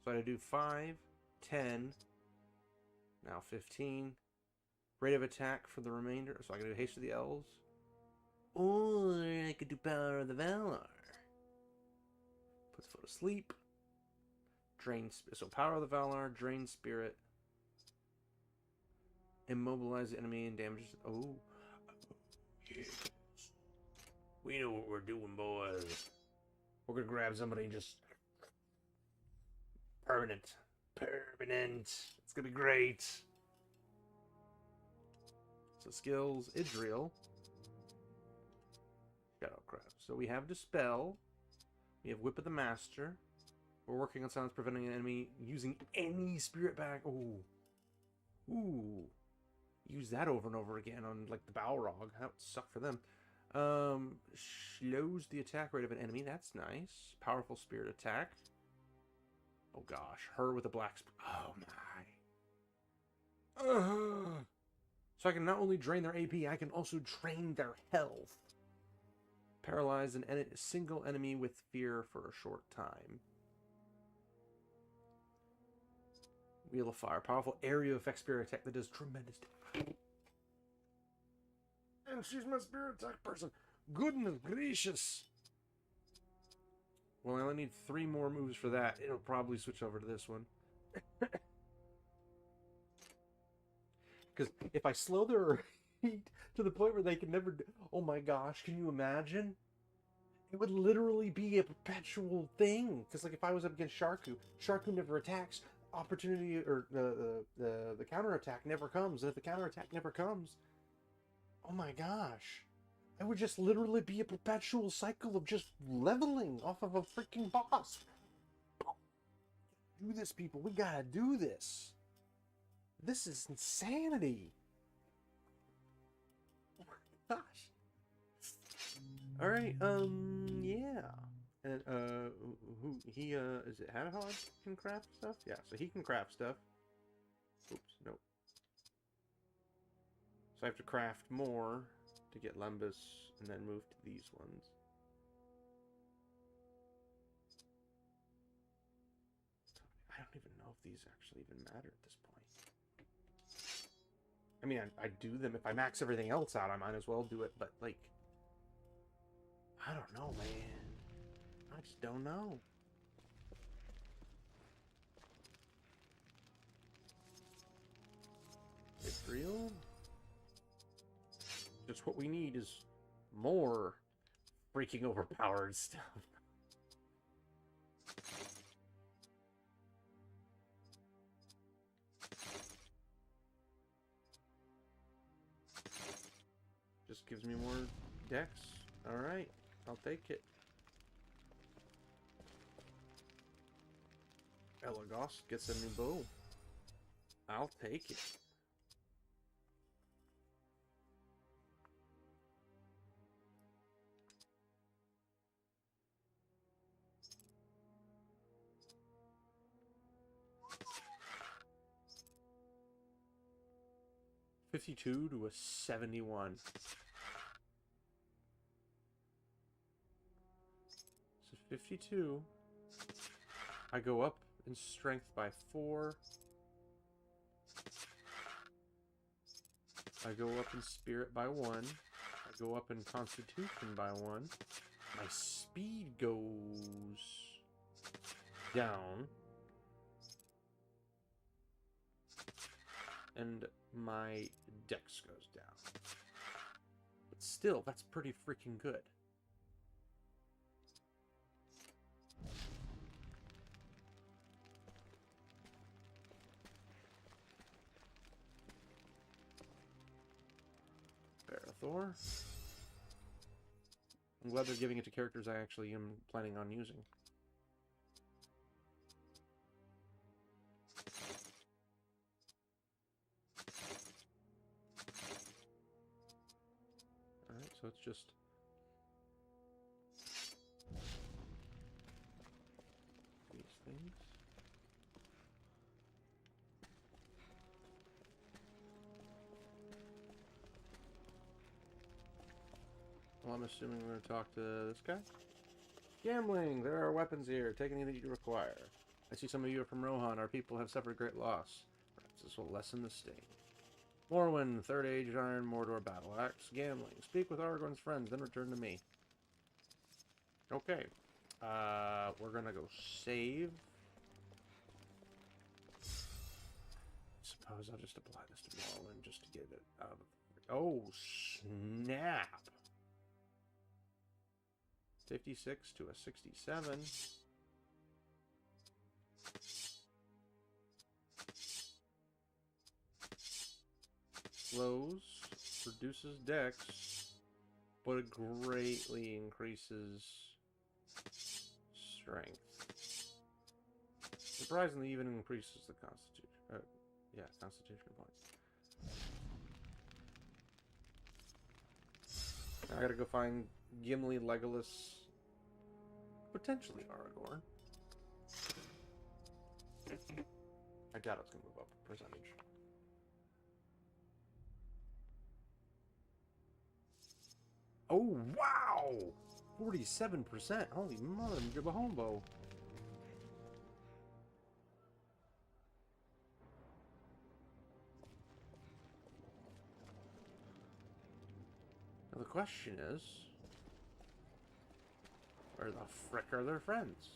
Speaker 1: So I gotta do 5, 10, now 15. Rate of attack for the remainder. So I gotta do Haste of the Elves. Or I could do Power of the Valar. Puts foe to sleep. Drain. So Power of the Valar, Drain Spirit. Immobilize the enemy and damages. Oh. Yes. We know what we're doing, boys. We're gonna grab somebody and just... Permanent. It's gonna be great. So skills, Idril. Shadowcraft. So we have Dispel. We have Whip of the Master. We're working on silence, preventing an enemy using any spirit back. Ooh. Ooh. Use that over and over again on, like, the Balrog. That would suck for them. Slows the attack rate of an enemy. That's nice. Powerful spirit attack. Oh, gosh. Her with a black... Oh, my. So I can not only drain their AP, I can also drain their health. Paralyze a single enemy with fear for a short time. Wheel of Fire. Powerful area effect spirit attack that does tremendous damage. And she's my spirit attack person. Goodness gracious. Well, I only need 3 more moves for that. It'll probably switch over to this one. Because if I slow their heat to the point where they can never... Oh my gosh, can you imagine? It would literally be a perpetual thing. Because like if I was up against Sharku never attacks. opportunity or the counterattack never comes. And if the counterattack never comes, oh my gosh. It would just literally be a perpetual cycle of just leveling off of a freaking boss. Do this, people. We gotta do this. This is insanity. Oh my gosh. Alright, yeah. And, he, is it Hadahod can craft stuff? Yeah, so he can craft stuff. Oops, nope. So I have to craft more to get Lembas, and then move to these ones. I don't even know if these actually even matter at this point. I mean, I do them. If I max everything else out, I might as well do it, but, like, I don't know, man. I just don't know. It's real. Just what we need is more freaking overpowered stuff. Just gives me more dex. Alright, I'll take it. Elagos gets a new bow. I'll take it. $52 to a 71. So 52. I go up in strength by 4. I go up in spirit by 1. I go up in constitution by 1. My speed goes down. And my dex goes down. But still, that's pretty freaking good. Barathor. I'm glad they're giving it to characters I actually am planning on using. Alright, so it's just these things. Well, I'm assuming we're going to talk to this guy. Gambling! There are weapons here. Take any that you require. I see some of you are from Rohan. Our people have suffered great loss. Perhaps this will lessen the sting. Morrowind, Third Age Iron Mordor Battle Axe. Gambling. Speak with Aragorn's friends, then return to me. Okay. We're going to go save. Suppose I'll just apply this to Morrowind just to get it out of the... Oh, snap! 56 to a 67. Slows, reduces dex, but it greatly increases strength. Surprisingly, even increases the constitution. Yeah, constitution points. Now I gotta go find Gimli, Legolas, potentially Aragorn. I doubt it's gonna move up a percentage. Oh, wow! 47%. Holy mother, give a homebo. Now the question is, where the frick are their friends?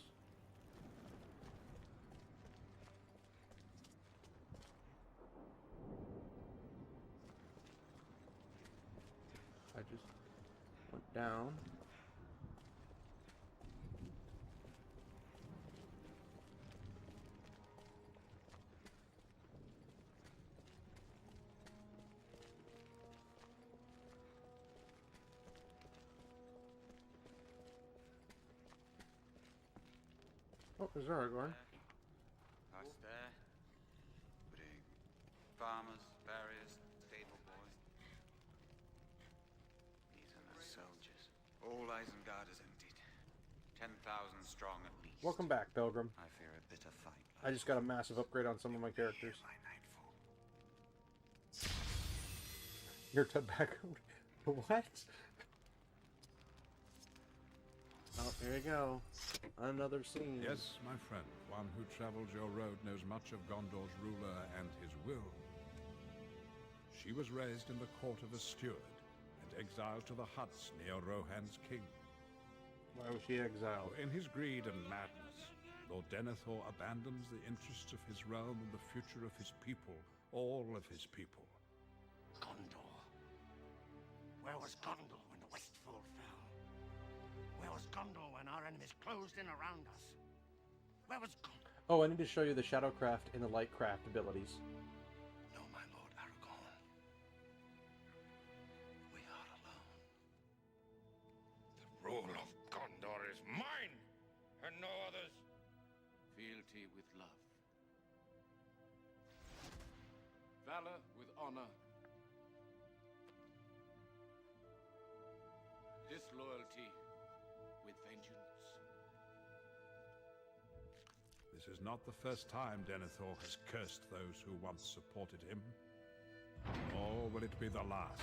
Speaker 1: I just went down. Oh, there's Aragorn.
Speaker 8: Past there. Brig. Farmers, farriers, stable boys. These are the soldiers. All Isengard is emptied. 10,000 strong at least.
Speaker 1: Welcome back, Pilgrim.
Speaker 8: I fear a bitter fight.
Speaker 1: I just got a massive upgrade on some of my characters. Your tobacco. What? Oh, here you go. Another scene.
Speaker 2: Yes, my friend, one who travels your road knows much of Gondor's ruler and his will. She was raised in the court of a steward and exiled to the huts near Rohan's king.
Speaker 1: Why was she exiled?
Speaker 2: In his greed and madness, Lord Denethor abandons the interests of his realm and the future of his people, all of his people.
Speaker 10: Gondor. Where was Gondor when the Westfall fell? Where was Gondor when our enemies closed in around us? Where was Gondor?
Speaker 1: Oh, I need to show you the Shadowcraft and the Lightcraft abilities.
Speaker 3: No, my lord Aragorn. We are alone.
Speaker 6: The rule of Gondor is mine, and no others.
Speaker 11: Fealty with love. Valor with honor. Disloyalty with vengeance.
Speaker 2: This is not the first time Denethor has cursed those who once supported him. Nor will it be the last.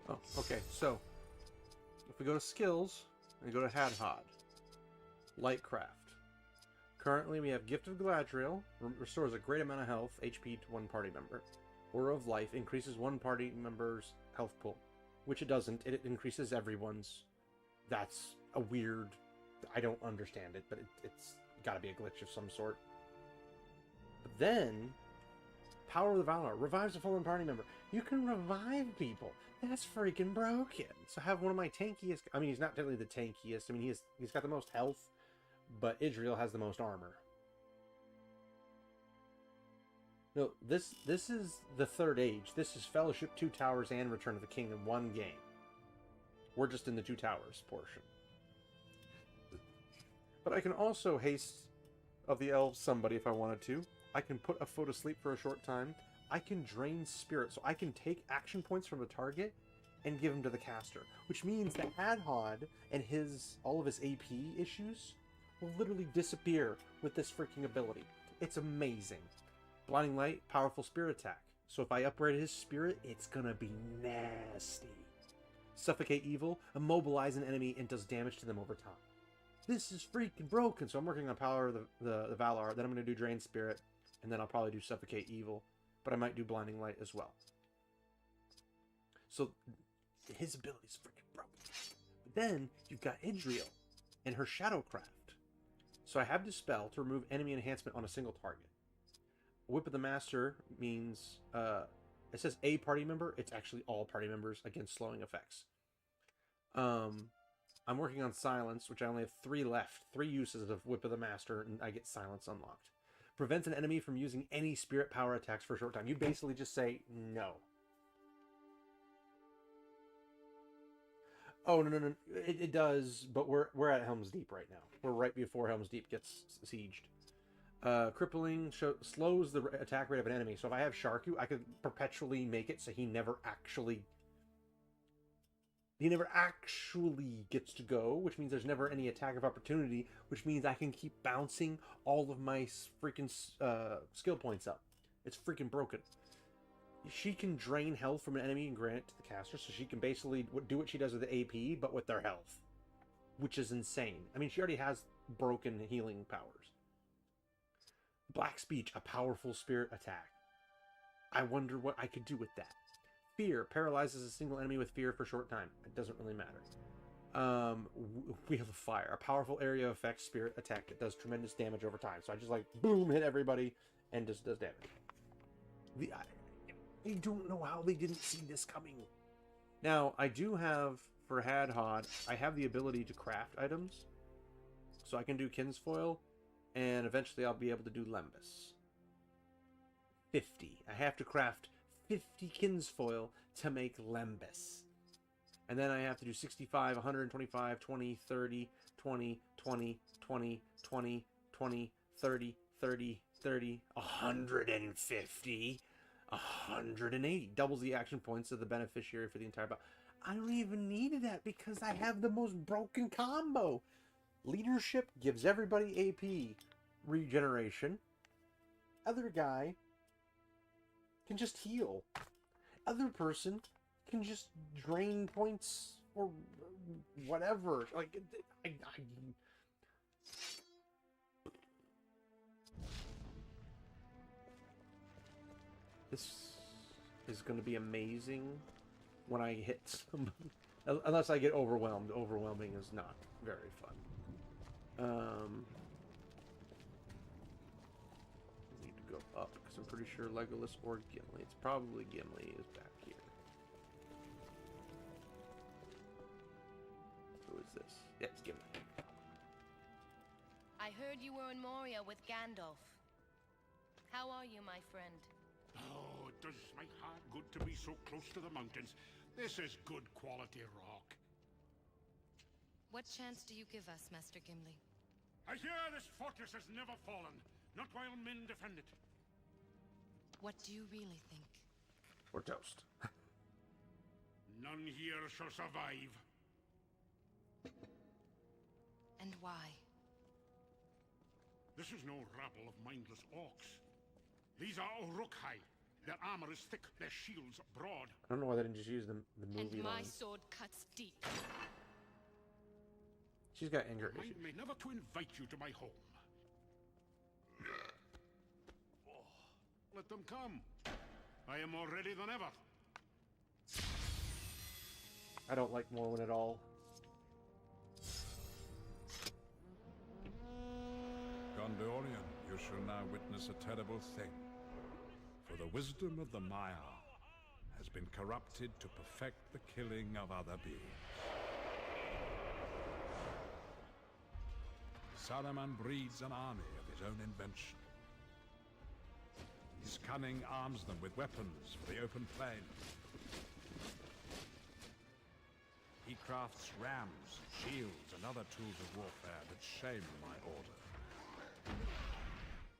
Speaker 1: Oh, okay, so if we go to skills and go to Hadhod, Lightcraft. Currently we have Gift of Galadriel, restores a great amount of health, HP to one party member. Aura of Life increases one party member's health pool, which it doesn't. It increases everyone's. That's a weird. I don't understand it, but it's got to be a glitch of some sort. But then, Power of the Valor revives a fallen party member. You can revive people. That's freaking broken. So have one of my tankiest. I mean, he's not technically the tankiest. I mean, he's got the most health, but Idriel has the most armor. No, this is the Third Age. This is Fellowship, Two Towers, and Return of the King in one game. We're just in the Two Towers portion. But I can also haste of the elves somebody if I wanted to. I can put a foe to sleep for a short time. I can drain spirit, so I can take action points from a target and give them to the caster, which means that Hadhod and all of his AP issues will literally disappear with this freaking ability. It's amazing. Blinding Light, powerful spirit attack. So if I upgrade his spirit, it's gonna be nasty. Suffocate Evil, immobilize an enemy and does damage to them over time. This is freaking broken. So I'm working on Power of the Valar. Then I'm gonna do Drain Spirit, and then I'll probably do Suffocate Evil. But I might do Blinding Light as well. So his ability is freaking broken. But then you've got Idriel and her Shadowcraft. So I have Dispel to remove enemy enhancement on a single target. Whip of the Master means it says a party member. It's actually all party members against slowing effects. I'm working on Silence, which I only have 3 left. 3 uses of Whip of the Master, and I get Silence unlocked. Prevents an enemy from using any spirit power attacks for a short time. You basically just say no. Oh, no. It does, but we're at Helm's Deep right now. We're right before Helm's Deep gets sieged. Crippling slows the attack rate of an enemy. So if I have Sharku, I could perpetually make it so he never actually gets to go, which means there's never any attack of opportunity, which means I can keep bouncing all of my freaking skill points up. It's freaking broken. She can drain health from an enemy and grant it to the caster, so she can basically do what she does with the AP, but with their health, which is insane. I mean, she already has broken healing powers. Black Speech, a powerful spirit attack. I wonder what I could do with that. Fear paralyzes a single enemy with fear for a short time. It doesn't really matter. Wheel of Fire, a powerful area effect spirit attack that does tremendous damage over time. So I just like boom, hit everybody, and just does damage. I don't know how they didn't see this coming. Now I do have for Hadhod, I have the ability to craft items, so I can do Kinsfoil, and eventually I'll be able to do Lembas. 50. I have to craft 50 kinsfoil to make Lembas. And then I have to do 65, 125, 20, 30, 20, 20, 20, 20, 20, 30, 30, 30, 150, 180. Doubles the action points of the beneficiary for the entire battle. I don't even need that because I have the most broken combo. Leadership gives everybody AP regeneration. Other guy can just heal. Other person can just drain points or whatever. Like, this is going to be amazing when I hit somebody. Unless I get overwhelmed. Overwhelming is not very fun. Need to go up because I'm pretty sure Legolas or Gimli. It's probably Gimli is back here. Who is this? Yeah, it's Gimli.
Speaker 5: I heard you were in Moria with Gandalf. How are you, my friend?
Speaker 2: Oh, it does my heart good to be so close to the mountains. This is good quality rock.
Speaker 5: What chance do you give us, Master Gimli?
Speaker 2: I hear this fortress has never fallen, not while men defend it.
Speaker 5: What do you really think?
Speaker 1: We're toast.
Speaker 2: None here shall survive.
Speaker 5: And why?
Speaker 2: This is no rabble of mindless orcs. These are Uruk-hai. Their armor is thick, their shields broad.
Speaker 1: I don't know why they didn't just use the movie
Speaker 5: And my
Speaker 1: line.
Speaker 5: sword cuts deep.
Speaker 1: She's got anger
Speaker 2: Mind
Speaker 1: issues.
Speaker 2: me never to invite you to my home. Let them come. I am more ready than ever.
Speaker 1: I don't like Morwen at all.
Speaker 2: Gondorian, you shall now witness a terrible thing. For the wisdom of the Maya has been corrupted to perfect the killing of other beings. Saruman breeds an army of his own invention. His cunning arms them with weapons for the open plain. He crafts rams, shields, and other tools of warfare that shame my order.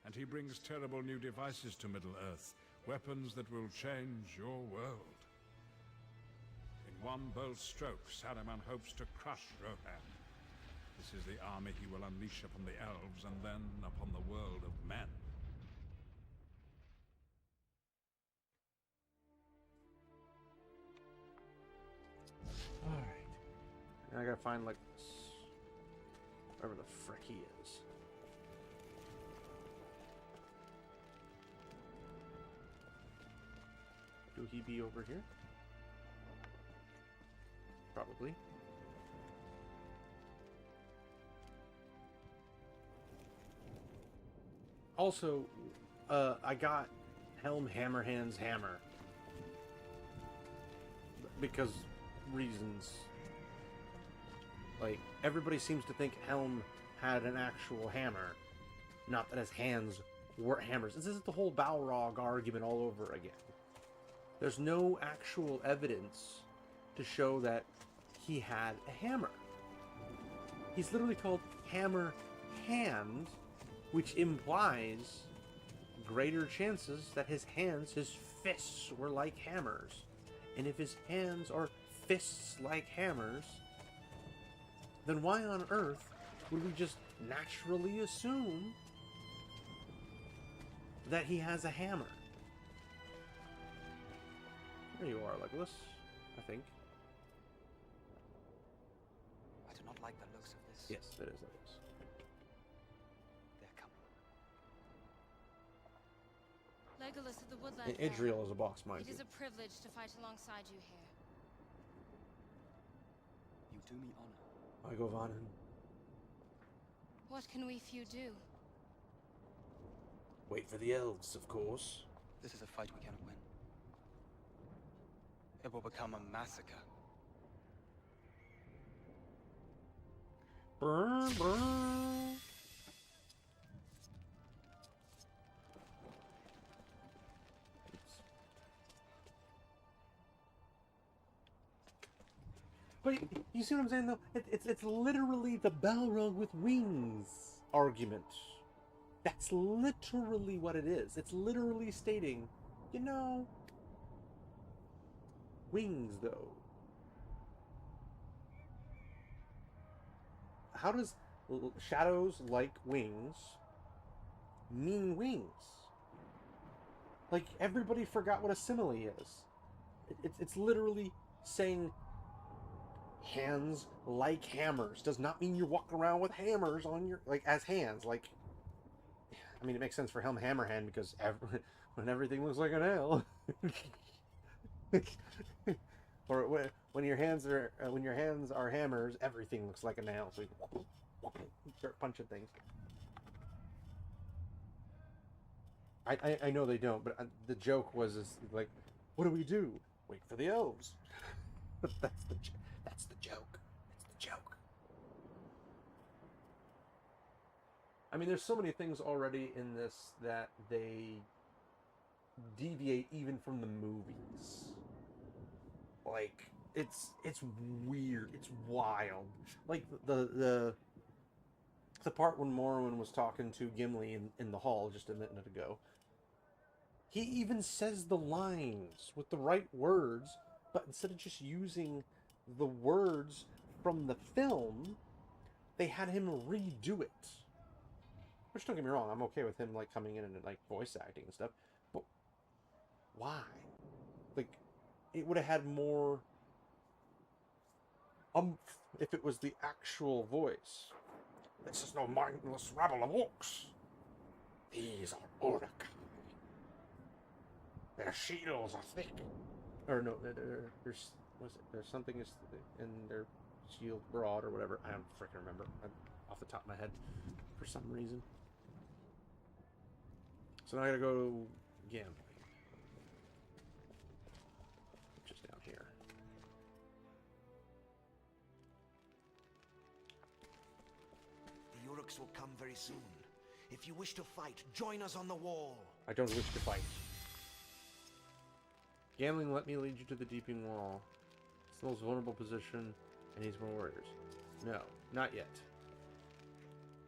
Speaker 2: And he brings terrible new devices to Middle-earth, weapons that will change your world. In one bold stroke, Saruman hopes to crush Rohan. This is the army he will unleash upon the elves and then upon the world of men.
Speaker 1: Alright. Now I gotta find, like, wherever the frick he is. Do he be over here? Probably. Also, I got Helm Hammerhand's hammer. Because reasons. Like, everybody seems to think Helm had an actual hammer. Not that his hands were hammers. This is the whole Balrog argument all over again. There's no actual evidence to show that he had a hammer. He's literally called Hammer Hand, which implies greater chances that his hands, his fists, were like hammers. And if his hands are fists like hammers, then why on earth would we just naturally assume that he has a hammer? There you are, Legolas, I think.
Speaker 3: I do not like the looks of this.
Speaker 1: Yes, it is Legolas.
Speaker 3: They're coming.
Speaker 9: Legolas of the Woodland.
Speaker 1: And Idriel is a box mine.
Speaker 9: It is a privilege to fight alongside you here.
Speaker 3: You do me honor.
Speaker 1: I go Vanen.
Speaker 9: What can we few do?
Speaker 1: Wait for the elves, of course.
Speaker 3: This is a fight we cannot win. It will become a massacre.
Speaker 1: Brr, brr. But you see what I'm saying, though? It's literally the Balrog with wings argument. That's literally what it is. It's literally stating, you know, wings, though. How does shadows like wings mean wings? Like, everybody forgot what a simile is. It's literally saying hands like hammers. Does not mean you're walking around with hammers on your, like, as hands. Like, I mean, it makes sense for Helm Hammerhand because when everything looks like a nail. Or when your hands are hammers, everything looks like a nail. So you start punching things. I know they don't, but the joke was like, what do we do? Wait for the elves. That's the joke. That's the joke. I mean, there's so many things already in this that they deviate even from the movies. Like, it's weird. It's wild. Like the part when Morrowind was talking to Gimli in the hall just a minute ago. He even says the lines with the right words, but instead of just using the words from the film, they had him redo it. Which, don't get me wrong, I'm okay with him, like, coming in and, like, voice acting and stuff. But why? Like, it would have had more if it was the actual voice. This is no mindless rabble of orcs. These are Uruk. Their shields are thick. Or no, there's something in their shield broad or whatever. I don't freaking remember. I'm off the top of my head for some reason. So now I gotta go gambling, which is down here.
Speaker 7: The Uruks will come very soon. If you wish to fight, join us on the wall.
Speaker 1: I don't wish to fight. Gambling, let me lead you to the Deeping Wall. It's the most vulnerable position and needs more warriors. No, not yet.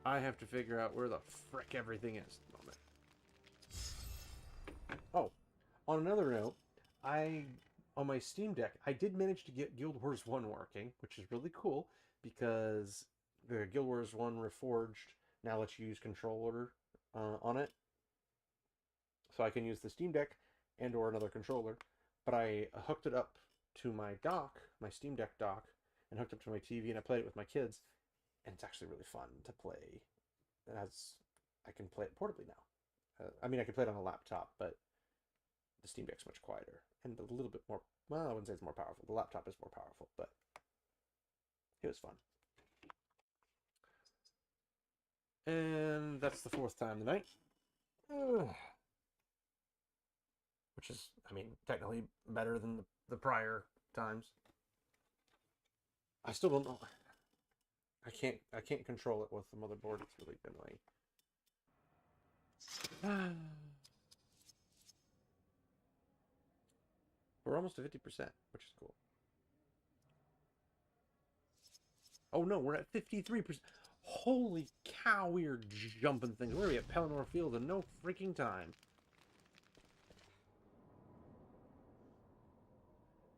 Speaker 1: I have to figure out where the frick everything is at the moment. Oh, on another note, on my Steam Deck, I did manage to get Guild Wars 1 working, which is really cool, because the Guild Wars 1 Reforged now lets you use controller on it. So I can use the Steam Deck and or another controller, but I hooked it up to my dock, my Steam Deck dock, and hooked up to my TV, and I played it with my kids, and it's actually really fun to play, as I can play it portably now. I mean, I can play it on a laptop, but the Steam Deck's much quieter and a little bit more, well, I wouldn't say it's more powerful. The laptop is more powerful, but it was fun. And that's the 4th time tonight. Which is, I mean, technically better than the prior times. I still don't know. I can't control it with the motherboard. It's really been annoying. We're almost to 50%, which is cool. Oh no, we're at 53%. Holy cow, we are jumping things. We're gonna be at Pelennor Field in no freaking time.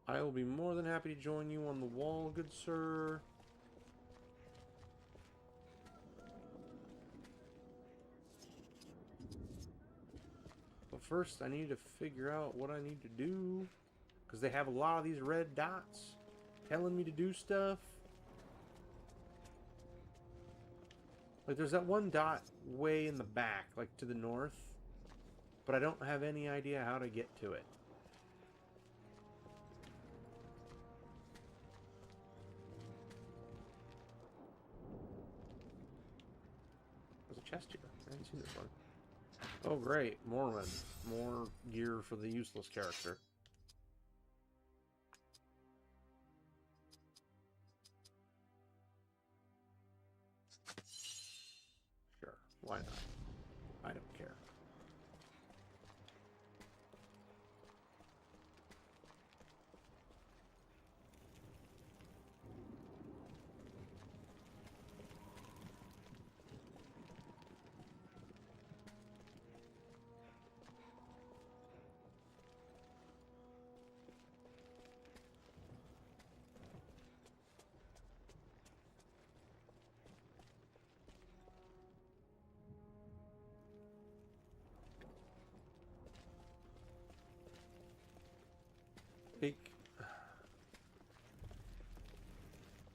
Speaker 1: I will be more than happy to join you on the wall, good sir. But first, I need to figure out what I need to do. Because they have a lot of these red dots telling me to do stuff. Like, there's that one dot way in the back, like to the north. But I don't have any idea how to get to it. There's a chest here. I haven't seen this one. Oh, great. Mormon. More gear for the useless character. Sure. Why not? I don't care.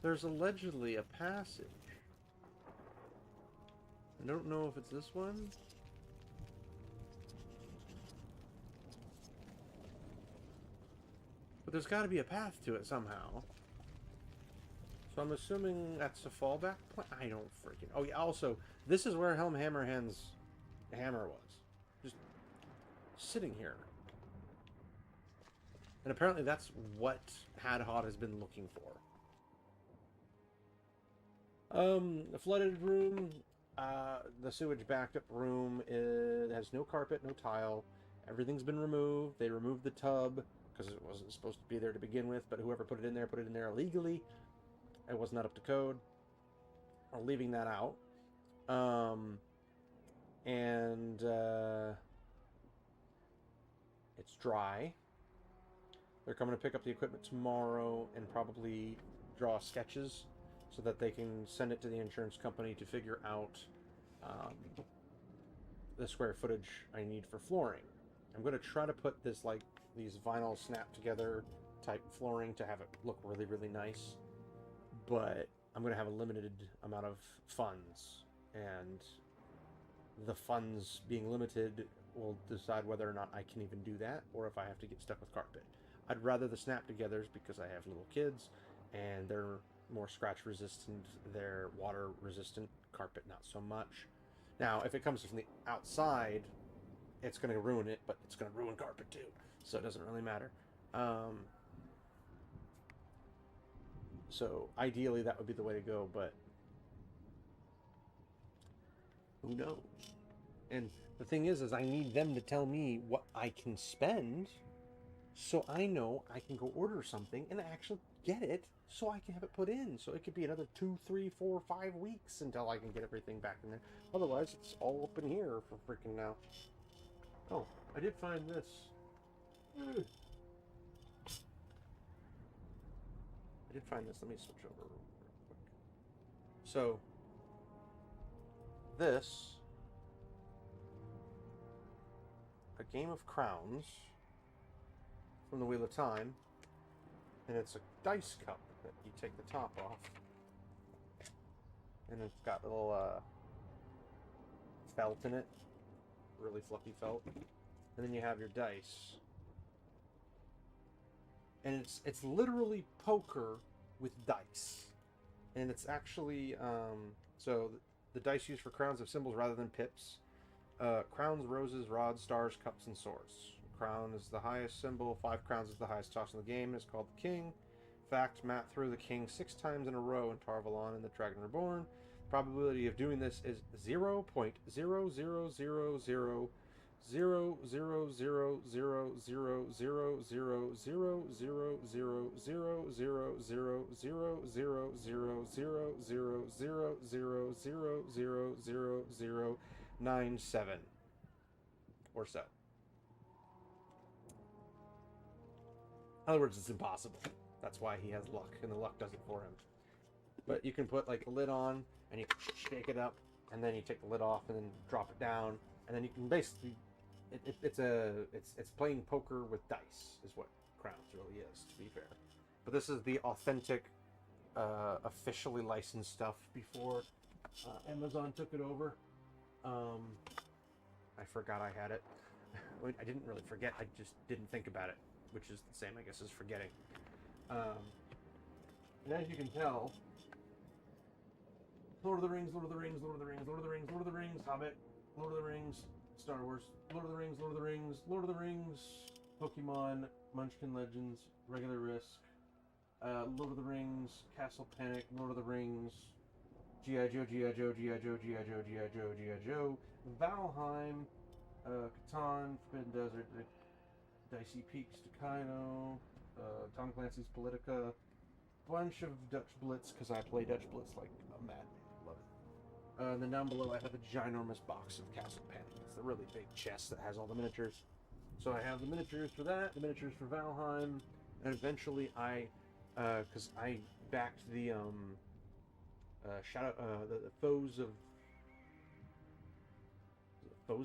Speaker 1: There's allegedly a passage. I don't know if it's this one. But there's got to be a path to it somehow. So I'm assuming that's a fallback point? I don't freaking... Oh, yeah, also, this is where Helm Hammerhand's hammer was. Just sitting here. And apparently that's what Hadhod has been looking for. The flooded room, the sewage backed up room, it has no carpet, no tile. Everything's been removed. They removed the tub because it wasn't supposed to be there to begin with, but whoever put it in there illegally. It was not up to code. I'm leaving that out. It's dry. They're coming to pick up the equipment tomorrow and probably draw sketches so that they can send it to the insurance company to figure out the square footage I need for flooring. I'm going to try to put this, like, these vinyl snap together type flooring to have it look really, really nice. But I'm going to have a limited amount of funds, and the funds being limited will decide whether or not I can even do that, or if I have to get stuck with carpet. I'd rather the snap togethers because I have little kids, and they're more scratch resistant, they're water resistant, carpet not so much. Now, if it comes from the outside, it's going to ruin it, but it's going to ruin carpet too, so it doesn't really matter. So ideally that would be the way to go, but who knows? And the thing is I need them to tell me what I can spend so I know I can go order something and actually get it so I can have it put in. So it could be another 2, 3, 4, 5 weeks until I can get everything back in there. Otherwise, it's all up in here for freaking now. Oh, I did find this. I did find this. Let me switch over real quick. So, this, a Game of Crowns from the Wheel of Time, and it's a dice cup that you take the top off, and it's got little felt in it, really fluffy felt, and then you have your dice. And it's literally poker with dice. And it's actually, so the dice used for crowns have symbols rather than pips. Crowns, roses, rods, stars, cups, and swords. Crown is the highest symbol. 5 crowns is the highest toss in the game. It's called the King. Fact, Matt threw the King 6 times in a row in Tarvalon and the Dragon Reborn. Probability of doing this is 0.0000000000000000000000000000000000000000000000000000000000000000000000000000000000000000000000000000000000000000000000000000000000000000000000000000000000000000000000000000000000000000000000000000000000000000000000000000000000000000000000000 97 or so. In other words, it's impossible. That's why he has luck, and the luck does it for him. But you can put like a lid on, and you shake it up, and then you take the lid off, and then drop it down, and then you can basically, it's playing poker with dice is what Crowns really is, to be fair. But this is the authentic, officially licensed stuff before Amazon took it over. I forgot I had it. I didn't really forget, I just didn't think about it, which is the same, I guess, as forgetting. And as you can tell, Lord of the Rings, Lord of the Rings, Lord of the Rings, Lord of the Rings, Lord of the Rings, Hobbit, Lord of the Rings, Star Wars, Lord of the Rings, Lord of the Rings, Lord of the Rings, Pokemon, Munchkin Legends, Regular Risk, Lord of the Rings, Castle Panic, Lord of the Rings, G.I. Joe, G.I. Joe, G.I. Joe, G.I. Joe, G.I. Joe, G.I. Joe, Valheim, Catan, Forbidden Desert, Dicey Peaks, Decino, Tom Clancy's Politica, bunch of Dutch Blitz, because I play Dutch Blitz like a madman. Love it. And then down below I have a ginormous box of Castle Panic. It's a really big chest that has all the miniatures. So I have the miniatures for that, the miniatures for Valheim, and eventually because I backed the the Foes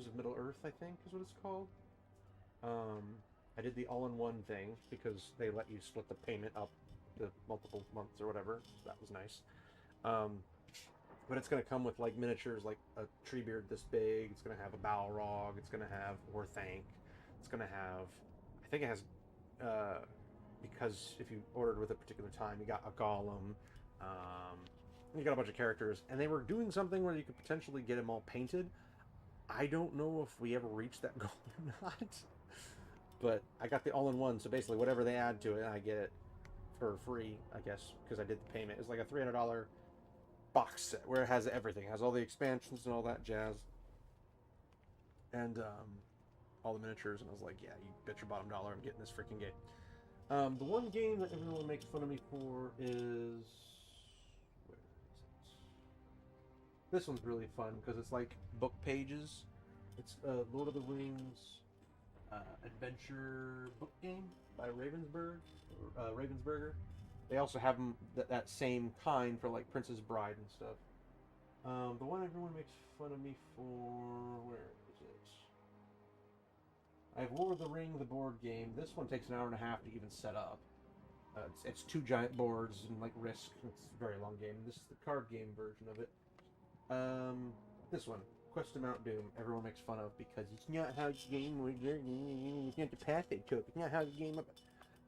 Speaker 1: of Middle Earth, I think is what it's called. I did the all-in-one thing because they let you split the payment up the multiple months or whatever. That was nice. But it's going to come with like miniatures, like a Treebeard this big. It's going to have a Balrog. It's going to have Orthanc. It's going to have, I think it has, because if you ordered with a particular time, you got a Golem. You got a bunch of characters, and they were doing something where you could potentially get them all painted. I don't know if we ever reached that goal or not. But I got the all-in-one, so basically whatever they add to it, I get it for free, I guess, because I did the payment. It's like a $300 box set where it has everything. It has all the expansions and all that jazz. And all the miniatures, and I was like, yeah, you bet your bottom dollar I'm getting this freaking game. The one game that everyone makes fun of me for is... Where is it? This one's really fun, because it's like book pages. It's Lord of the Rings adventure book game by Ravensburger. They also have them that same kind for like Princess Bride and stuff. The one everyone makes fun of me for, where is it? I have Lord of the Ring, the board game. This one takes an hour and a half to even set up. It's 2 giant boards and like Risk. It's a very long game. This is the card game version of it. This one, Quest to Mount Doom, everyone makes fun of because it's not how the game would. It's not the path they took. It's not how the game.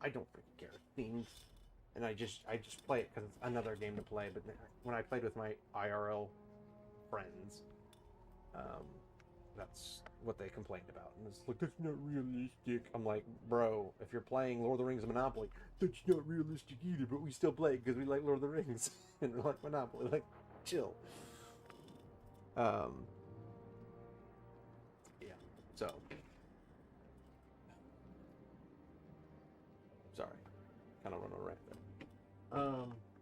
Speaker 1: I don't freaking care. Things. And I just play it because it's another game to play. But when I played with my IRL friends, that's what they complained about. And it's like, that's not realistic. I'm like, bro, if you're playing Lord of the Rings Monopoly, that's not realistic either. But we still play it because we like Lord of the Rings and we like Monopoly. Like, chill. Yeah. So. Sorry. Kind of run on a rant there.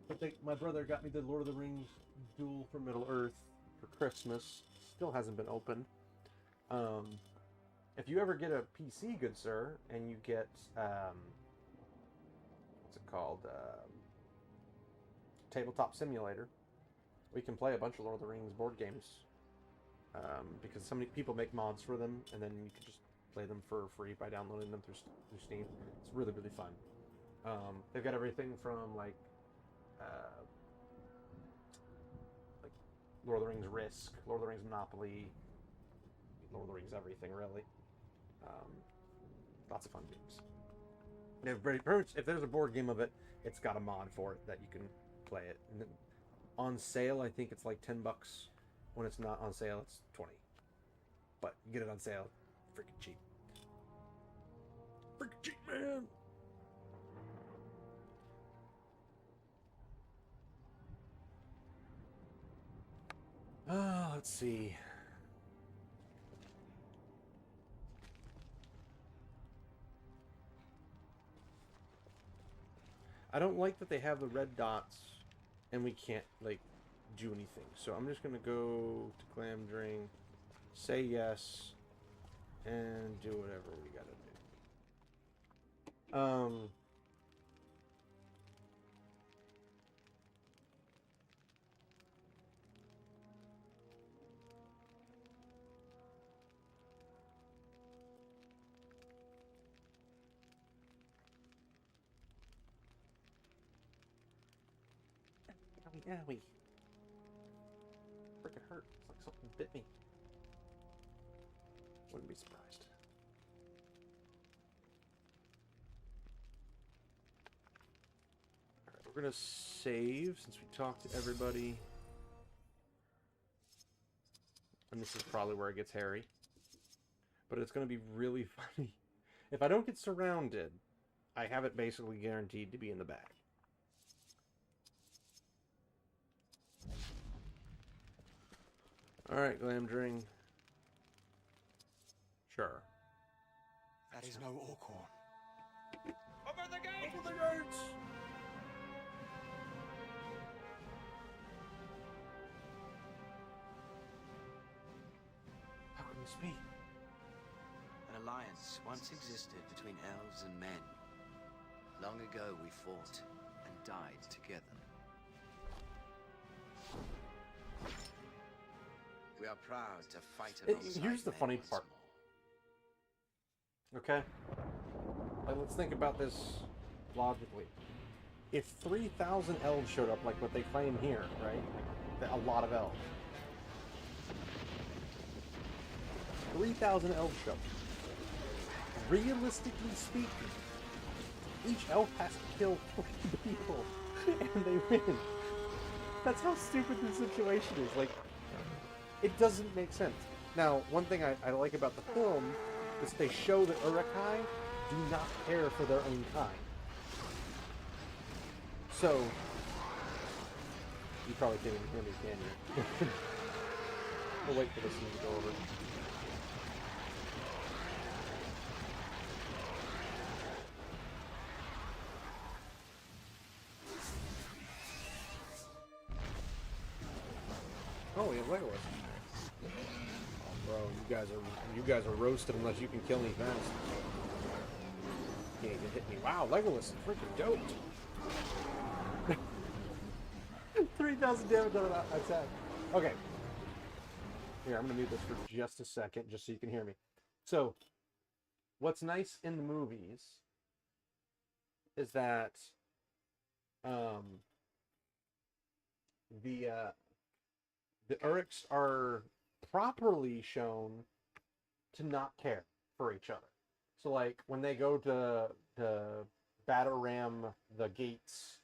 Speaker 1: But my brother got me the Lord of the Rings Duel for Middle-earth for Christmas. Still hasn't been opened. If you ever get a PC, good sir, and you get, what's it called? Tabletop Simulator, we can play a bunch of Lord of the Rings board games. Because so many people make mods for them, and then you can just play them for free by downloading them through Steam. It's really, really fun. They've got everything from like Lord of the Rings Risk, Lord of the Rings Monopoly, Lord of the Rings everything really. Lots of fun games. If there's a board game of it, it's got a mod for it that you can play it. And then on sale, I think it's like $10. When it's not on sale, it's 20. But you get it on sale, freaking cheap. Freaking cheap, man. Let's see. I don't like that they have the red dots and we can't, like, do anything. So I'm just going to go to Glamdring, say yes, and do whatever we got to do. Owie. Freaking hurt. It's like something bit me. Wouldn't be surprised. Alright, we're gonna save since we talked to everybody. And this is probably where it gets hairy. But it's gonna be really funny. If I don't get surrounded, I have it basically guaranteed to be in the back. Alright, Glamdring. Sure.
Speaker 7: That is no Orcorn.
Speaker 6: Over the gates!
Speaker 1: Over the gates! How can this be?
Speaker 3: An alliance once existed between elves and men. Long ago we fought and died together. We are proud to fight alongside
Speaker 1: Here's the funny part. Okay? Like, let's think about this logically. if 3,000 elves showed up, like what they claim here, right? A lot of elves. 3,000 elves show up. Realistically speaking, each elf has to kill 3 people, and they win. That's how stupid this situation is. Like, it doesn't make sense. Now, one thing I like about the film is they show that Urukai do not care for their own kind. So, you probably can't even hear me, can you? We'll wait for this scene to go over. Oh, we have Legolas. Oh, bro, you guys are roasted unless you can kill me fast. You can't even hit me. Wow, Legolas is freaking dope. 3,000 damage on that attack. Okay. Here, I'm gonna mute this for just a second, just so you can hear me. So, what's nice in the movies is that the Uruks are properly shown to not care for each other. So, like, when they go to batter ram the gates,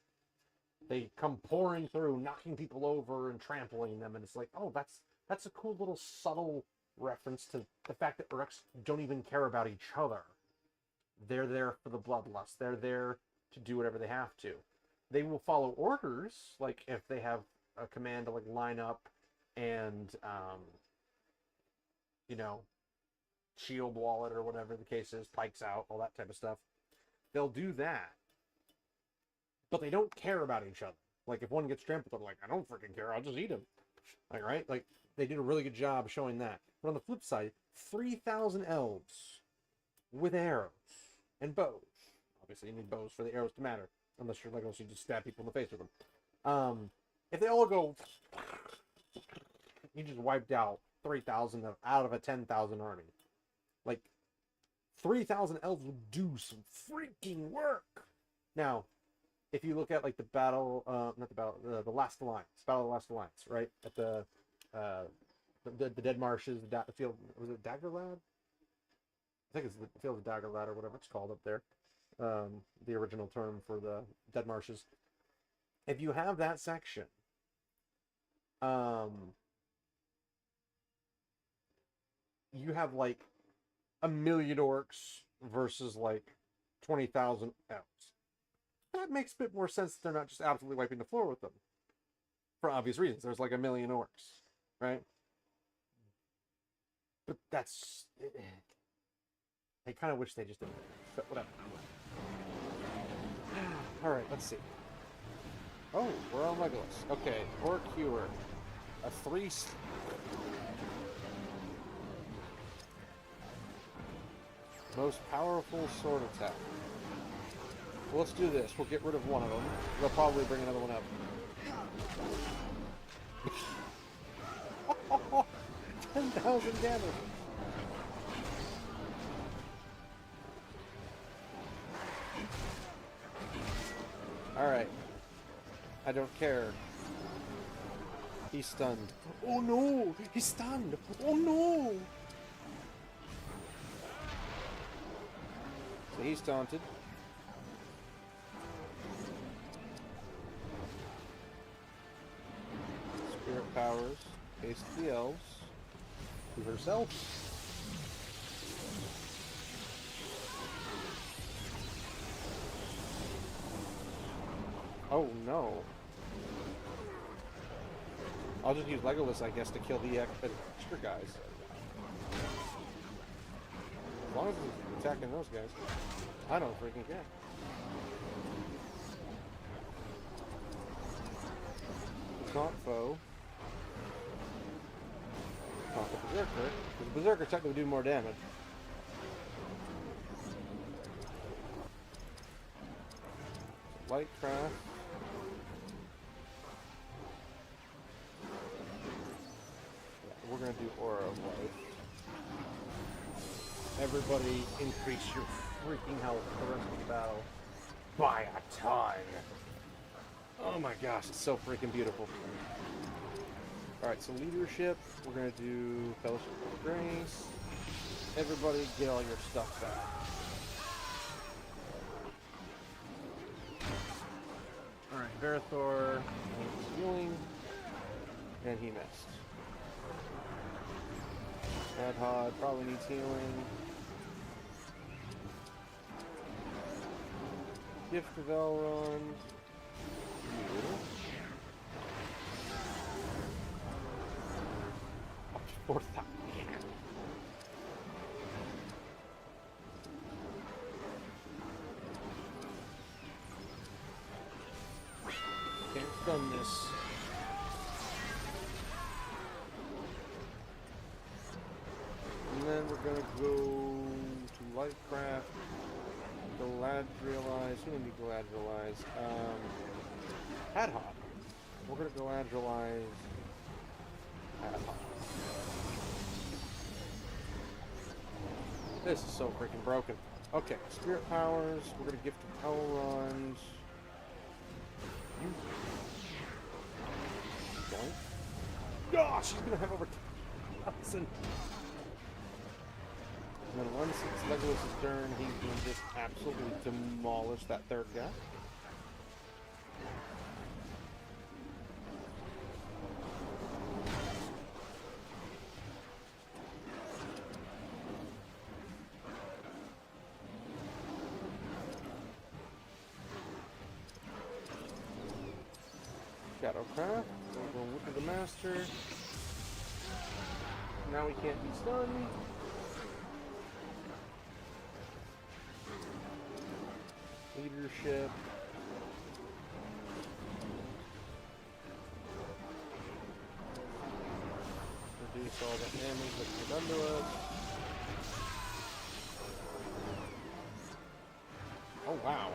Speaker 1: they come pouring through, knocking people over and trampling them, and it's like, oh, that's a cool little subtle reference to the fact that Uruks don't even care about each other. They're there for the bloodlust. They're there to do whatever they have to. They will follow orders, like if they have a command to like line up and you know, shield wall it or whatever the case is, pikes out, all that type of stuff. They'll do that. But they don't care about each other. Like if one gets trampled, they're like, I don't freaking care, I'll just eat him. Like, right? Like they did a really good job showing that. But on the flip side, 3,000 elves with arrows and bows. Obviously, you need bows for the arrows to matter. Unless you're Legolas, you just stab people in the face with them. If they all go, you just wiped out 3,000 out of a 10,000 army. Like, 3,000 elves will do some freaking work. Now, if you look at like the battle, not the battle, the Last Alliance, Battle of the Last Alliance, right? At the Dead Marshes, the field, was it Daggerlad? I think it's the Field of Daggerlad or whatever it's called up there. The original term for the Dead Marshes. If you have that section, you have like 1,000,000 orcs versus like 20,000 elves. That makes a bit more sense that they're not just absolutely wiping the floor with them. For obvious reasons. There's like 1,000,000 orcs, right? But that's... I kind of wish they just didn't. But whatever. Alright, let's see. Oh, we're on Legolas. Okay, Orc Hewer. A 3... Most powerful sword attack. Well, let's do this. We'll get rid of one of them. They'll probably bring another one up. 10,000 damage. Alright. I don't care. He's stunned. Oh no! He's stunned! Oh no! So he's taunted. Spirit powers. Haste the elves. To herself. Oh no. I'll just use Legolas, I guess, to kill the extra guys. As long as he's attacking those guys. I don't freaking care. Taunt foe. Taunt the Berserker. Because the Berserker technically do more damage. Lightcraft. Yeah, we're gonna do Aura of Life. Everybody increase your freaking health for the rest of the battle by a ton. Oh my gosh, it's so freaking beautiful. Alright, so leadership, we're gonna do Fellowship of Grace. Everybody get all your stuff back. Alright, Verathor was healing, and he missed. Adhod probably needs healing. Gift of Elrond. You. Up to 4,000. Can't stun this. And then we're gonna go to Lightcraft. Galadrielize. Who didn't we Galadrielize? Adhod. We're gonna Galadrielize Adhod. This is so freaking broken. Okay, Spirit Powers. We're gonna gift to Elrond. You. Going. Gosh, she's gonna have over 2,000. And then once it's Legolas' turn, he can just absolutely demolish that third guy. Shadowcraft. We'll go Whip of the Master. Now we can't be stunned. Leadership. Reduce all the damage that you've done to us. Oh wow.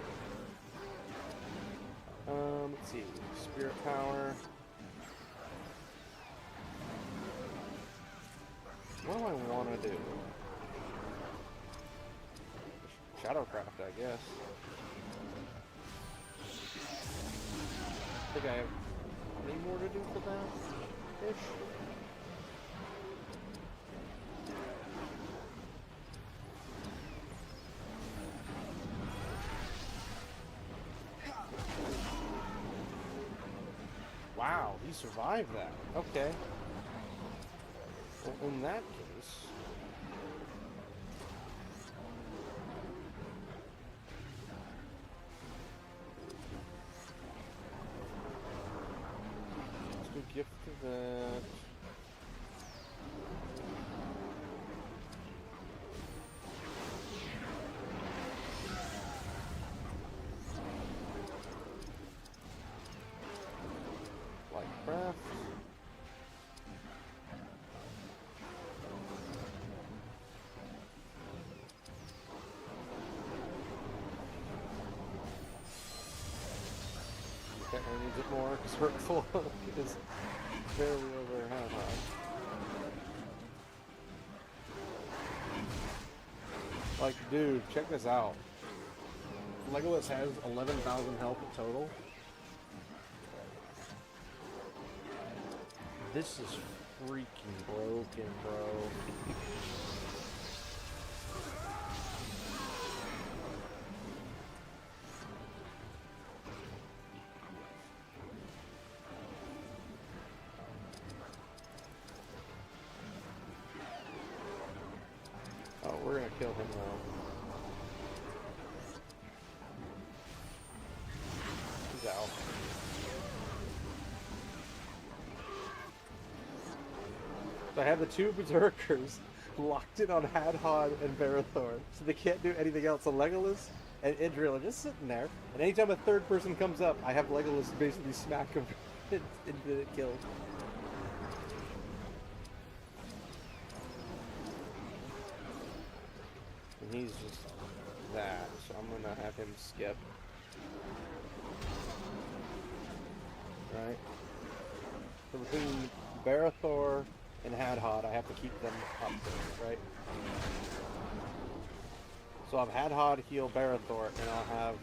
Speaker 1: Let's see. Spirit Power. What do I want to do? Shadowcraft, I guess. I think I have any more to do for that ish. Wow, he survived that. Okay. Well, in that case, let's do gift to that. Like craft. I needs it more because Hurtful is barely over half high. Like, dude, check this out. Legolas has 11,000 health in total. This is freaking broken, bro. Oh, we're gonna kill him now. He's out. So I have the two berserkers locked in on Hadhod and Verathor, so they can't do anything else. So Legolas and Idril are just sitting there, and anytime a third person comes up, I have Legolas basically smack him and get it killed. And he's just that, so I'm gonna have him skip. Right? So between Verathor and Hadhod, I have to keep them up there, right? So I'll have Hadhod heal Verathor, and I'll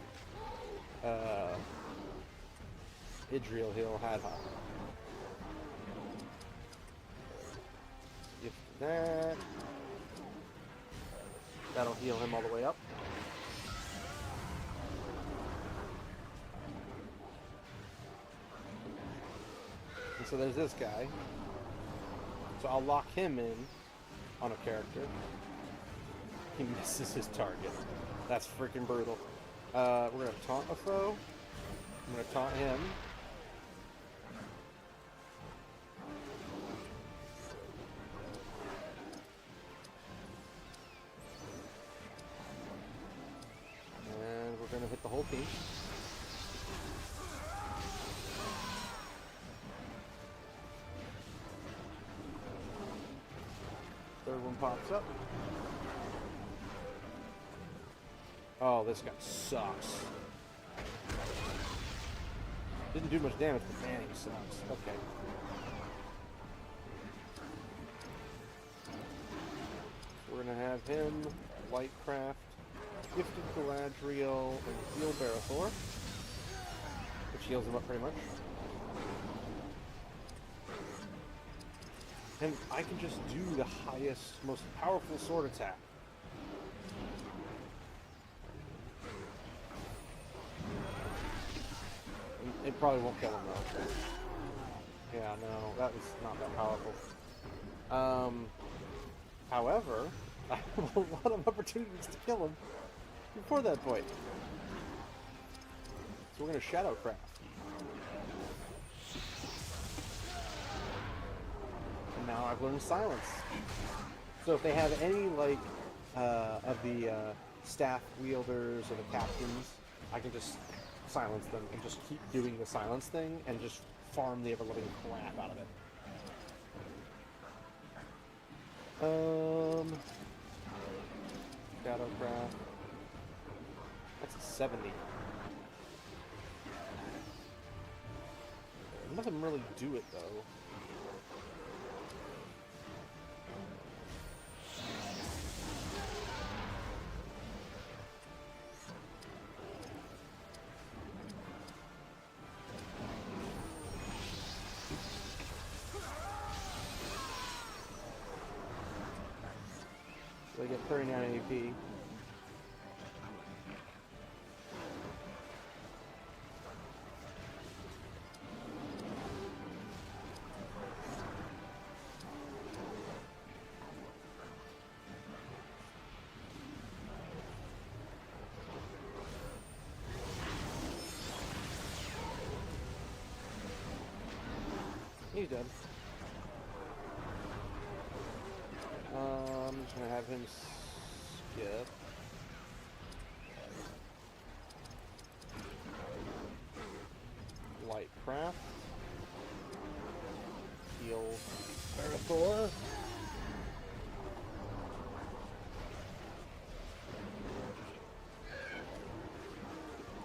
Speaker 1: have Idriel heal had high. If that... That'll heal him all the way up. And so there's this guy. So I'll lock him in on a character. He misses his target. That's freaking brutal. We're going to taunt a foe. I'm going to taunt him. And we're going to hit the whole team. Third one pops up. Oh, this guy sucks. Didn't do much damage, but man, he sucks. Okay. We're gonna have him, Lightcraft, Gifted Galadriel, and Heal Barathor, which heals him up pretty much. And I can just do the highest, most powerful sword attack. It probably won't kill him though. Yeah, no, that was not that powerful. However, I have a lot of opportunities to kill him before that point. So we're going to Shadowcraft. And now I've learned Silence. So if they have any, like, of the staff wielders or the captains, I can just silence them and just keep doing the silence thing and just farm the ever-living crap out of it. Shadowcraft. That's a 70. None of them really do it though. So I get 39 AP. He's dead. I'm just gonna have him skip. Lightcraft. Heal Barathor.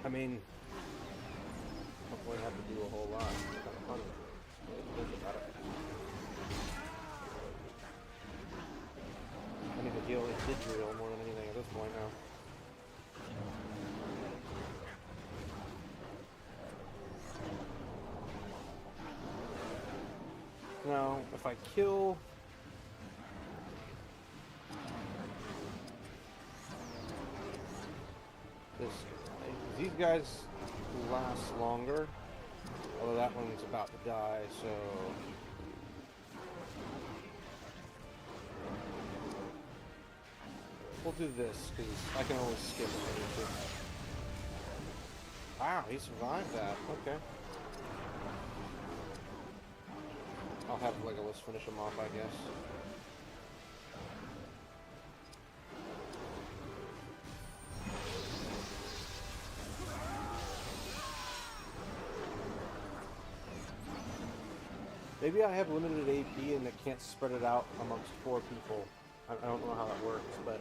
Speaker 1: I mean, hopefully I have to do a whole lot. It's kind of fun. About it. I need to deal with Idriel more than anything at this point now. Now, if I kill this guy, these guys last longer. Although that one's about to die, so... We'll do this, because I can always skip if I need to. Wow, he survived that. Okay. I'll have Legolas finish him off, I guess. Maybe I have limited AP and I can't spread it out amongst 4 people. I don't know how that works, but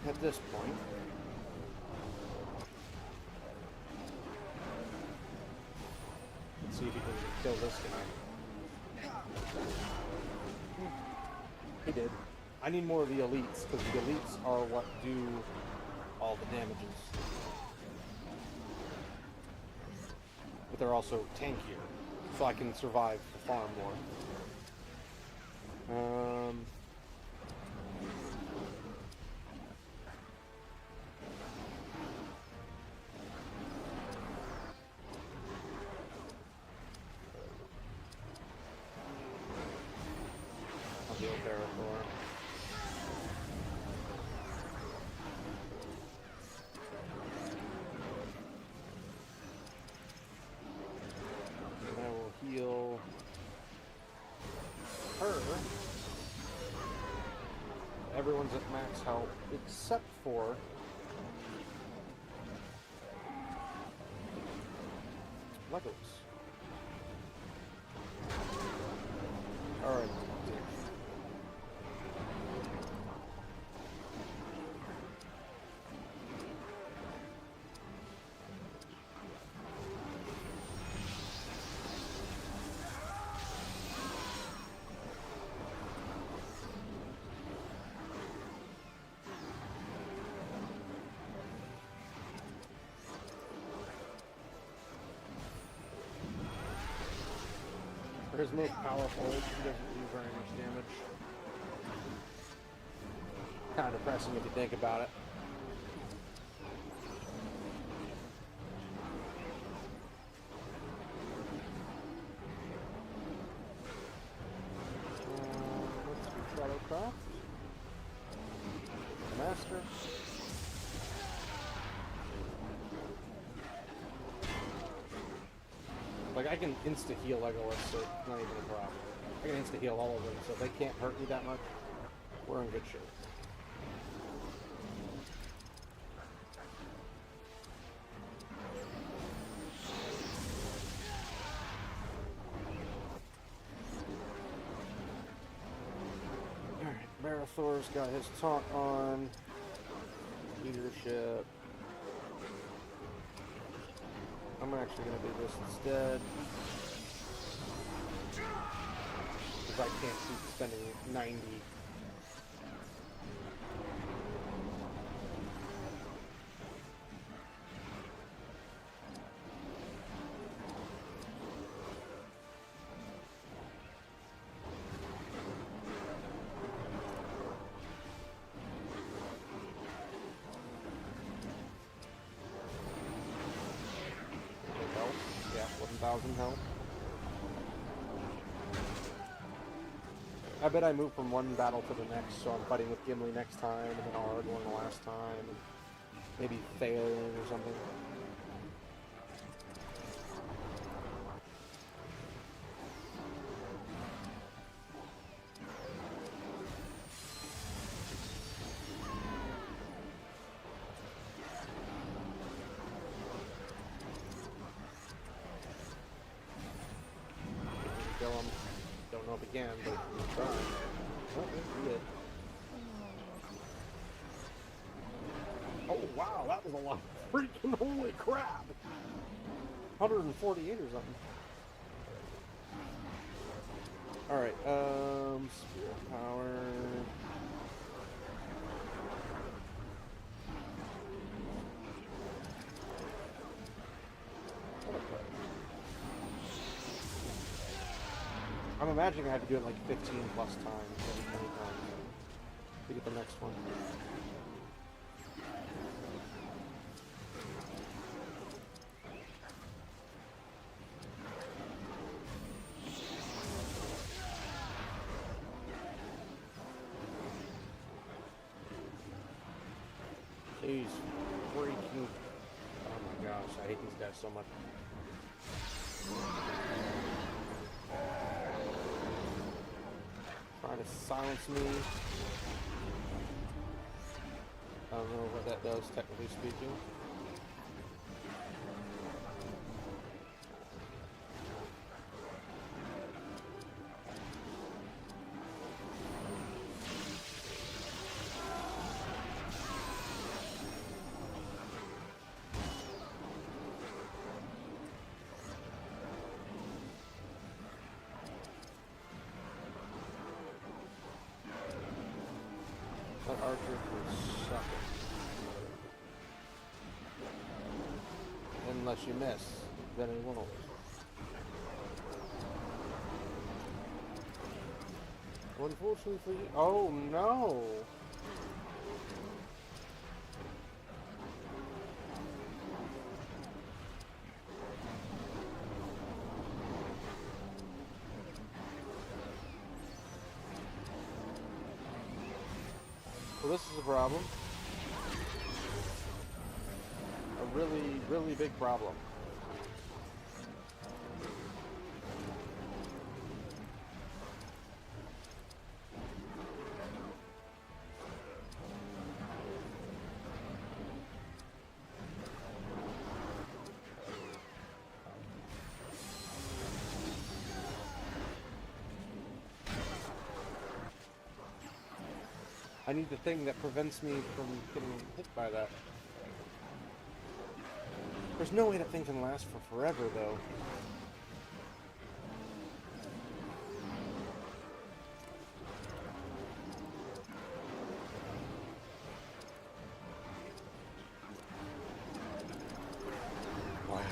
Speaker 1: at this point, let's see if he can kill this guy. He did. I need more of the elites, because the elites are what do all the damages. but they're also tankier, so I can survive the farm more. I'll deal Parathor. And I will heal her. Everyone's at max health except for Legos. Alright. For his most powerful, he doesn't do very much damage. Kind of depressing if you think about it. Let's do Shadowcraft. Master. Like, I can insta-heal Legolas, so it's not even a problem. I can insta-heal all of them, so if they can't hurt me that much, we're in good shape. Alright, Barathor's got his taunt on. Leadership. I'm actually going to do this instead. Because I can't keep spending 90. Yeah, 1,000 health. I bet I move from one battle to the next, so I'm fighting with Gimli next time, and then Aragorn the last time, and maybe Theoden or something. Kill him. Don't know if he can, but he's trying. Oh, he did. Oh, wow, that was a lot. Freaking holy crap! 148 or something. Alright, Spirit Power. I'm imagining I have to do it like 15 plus times, maybe 20 times, to get the next one. Jeez, freaking... Oh my gosh, I hate these guys so much. Trying to silence me. I don't know what that does, technically speaking. That archer can suck it. Unless you miss. then it won't. Unfortunately for you. Oh no! Well, this is a problem. A really, really big problem. I need the thing that prevents me from getting hit by that. There's no way that thing can last for forever, though. Wow.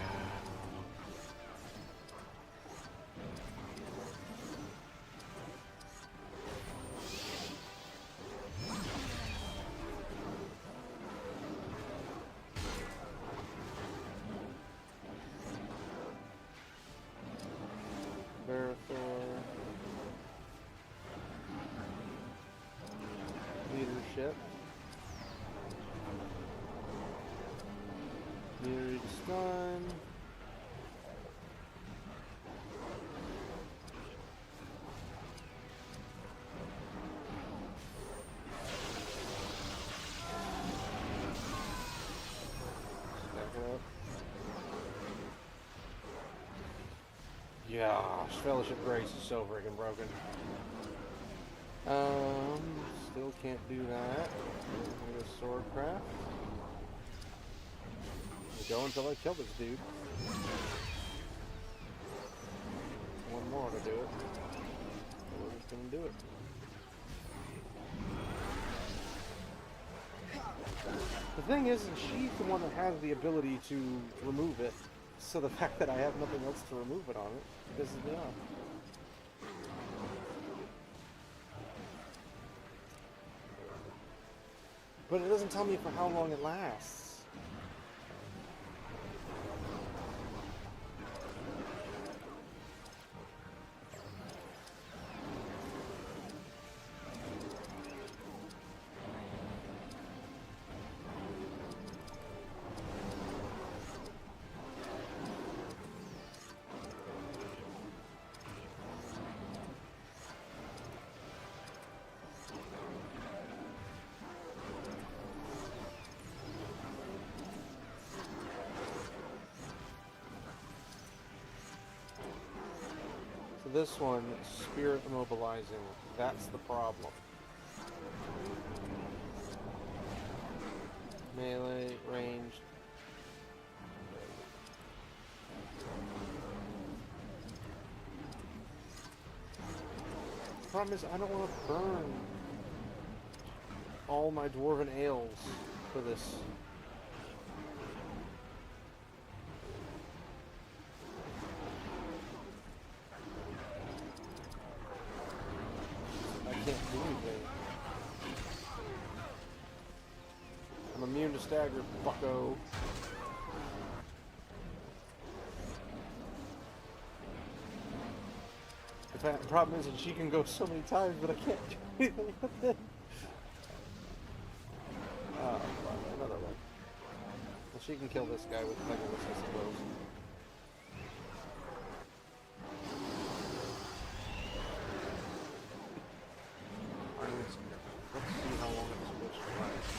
Speaker 1: Leadership. Immunity to stun. Yeah, Fellowship Grace is so friggin' broken. Still can't do that. I'm gonna go Swordcraft. I'll go until I kill this dude. One more to do it. We're just gonna do it. The thing is, she's the one that has the ability to remove it. So the fact that I have nothing else to remove it on it pisses me off. But it doesn't tell me for how long it lasts. This one, spirit immobilizing, that's the problem. Melee, ranged. The problem is I don't want to burn all my dwarven ales for this. I'm immune to stagger, bucko. The problem is that she can go so many times, but I can't do anything with it. Oh, another one. Well, she can kill this guy with Legolas, I suppose. Let's see how long it's supposed to last.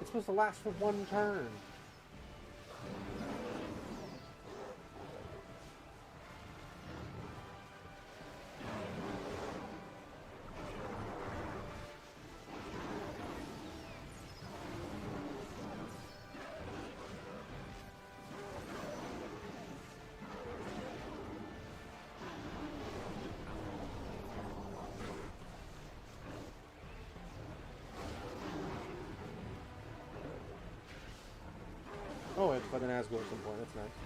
Speaker 1: It's supposed to last for one turn. Fight an Asgore at some point. That's nice.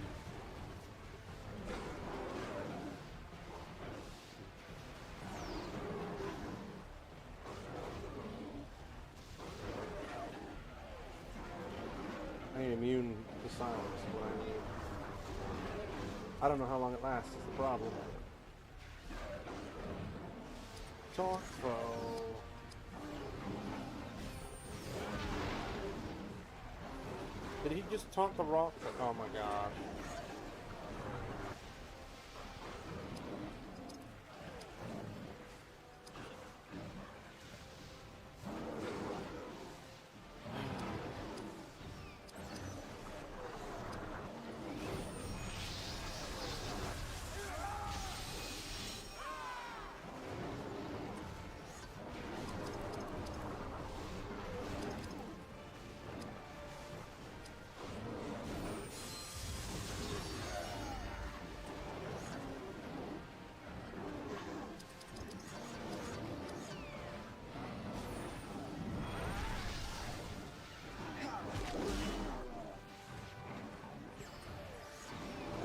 Speaker 1: I need immune to silence. What I need. I don't know how long it lasts. Is the problem. Talk throw. Did he just taunt the rock? Oh my gosh.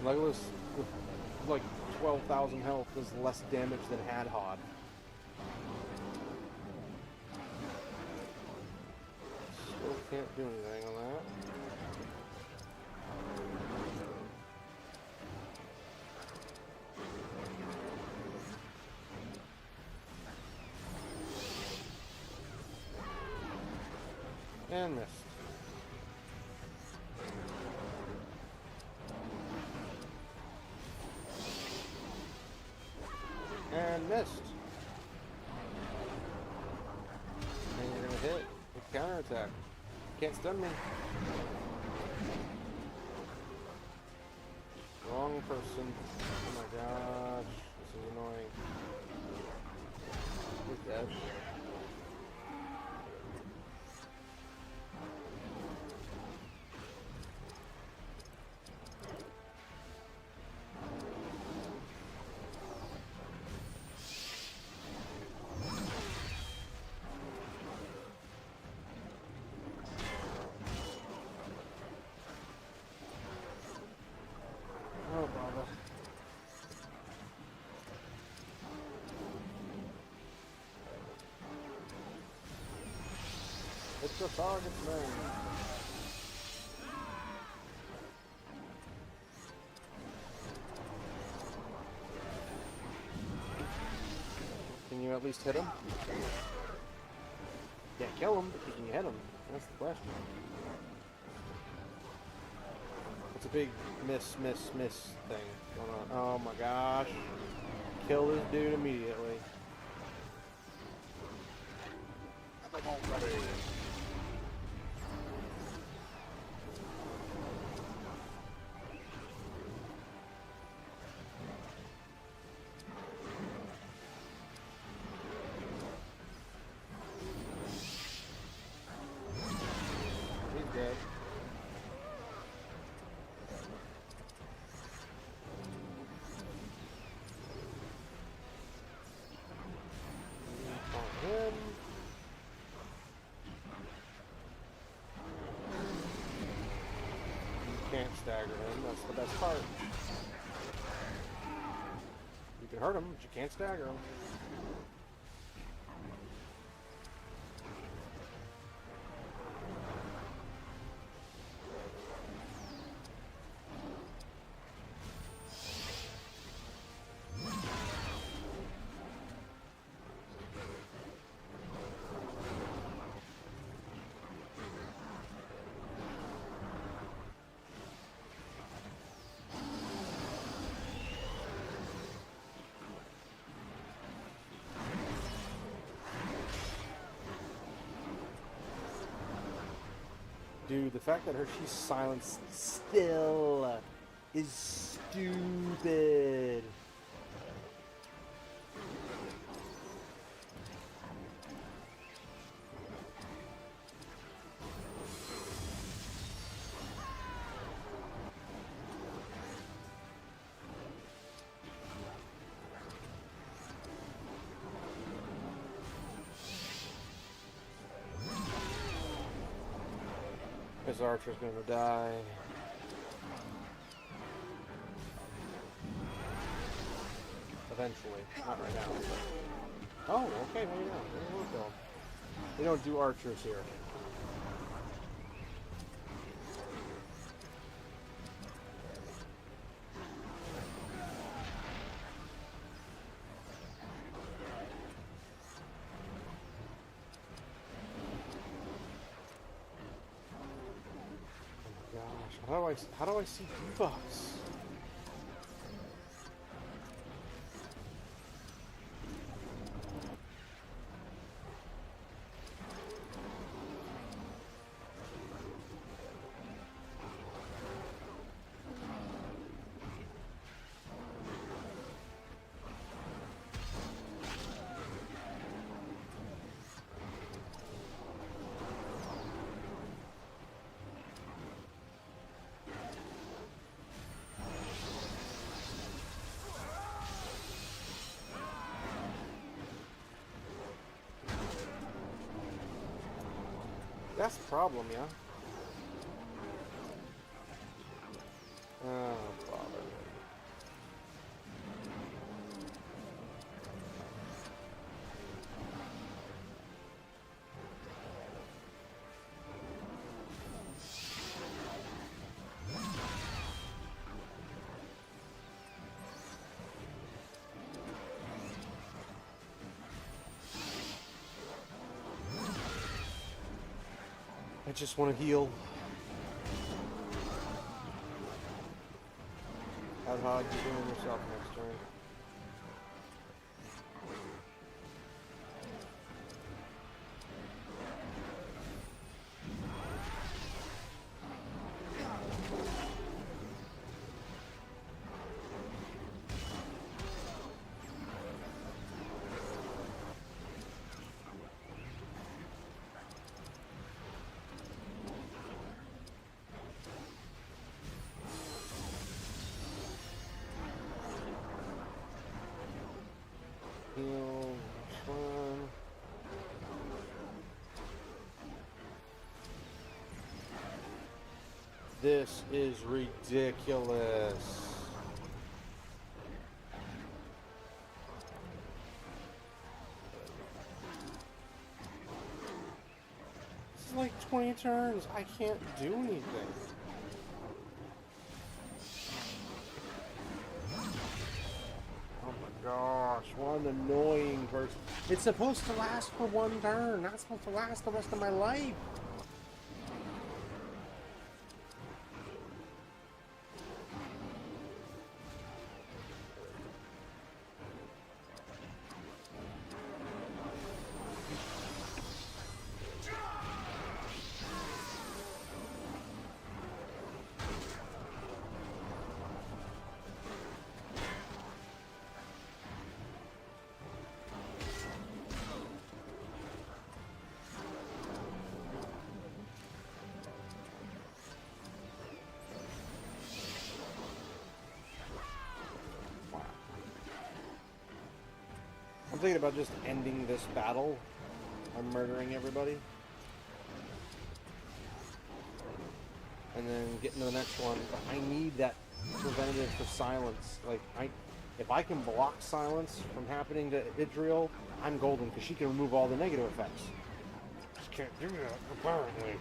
Speaker 1: Legolas, with like 12,000 health, does less damage than Hadhod. Still can't do anything on that. And missed. And missed. And you're gonna hit with counterattack. Can't stun me. Wrong person. Oh my gosh. This is annoying. He's dead. Oh, bother. It's the target's name. Can you at least hit him? Can't kill him, but can you hit him? That's the question. It's a big miss thing going on. Oh my gosh. Kill this dude immediately. He's dead. Him. You can't stagger him, that's the best part. You can hurt him, but you can't stagger him. Dude, the fact that she's silenced still is stupid. This archer's gonna die. Eventually. Not right now. But... Oh, okay, maybe not. Maybe we'll kill him. They don't do archers here. Oh my gosh, how do I see debuffs? That's the problem, yeah? Oh, bother. I just want to heal. How hard you doing yourself next turn? This is ridiculous. This is like 20 turns. I can't do anything. Oh my gosh, what an annoying person. It's supposed to last for one turn, not supposed to last the rest of my life. I'm thinking about just ending this battle. I'm murdering everybody. And then getting to the next one. But I need that preventative for silence. Like, if I can block silence from happening to Idriel, I'm golden, because she can remove all the negative effects. Just can't do that, apparently.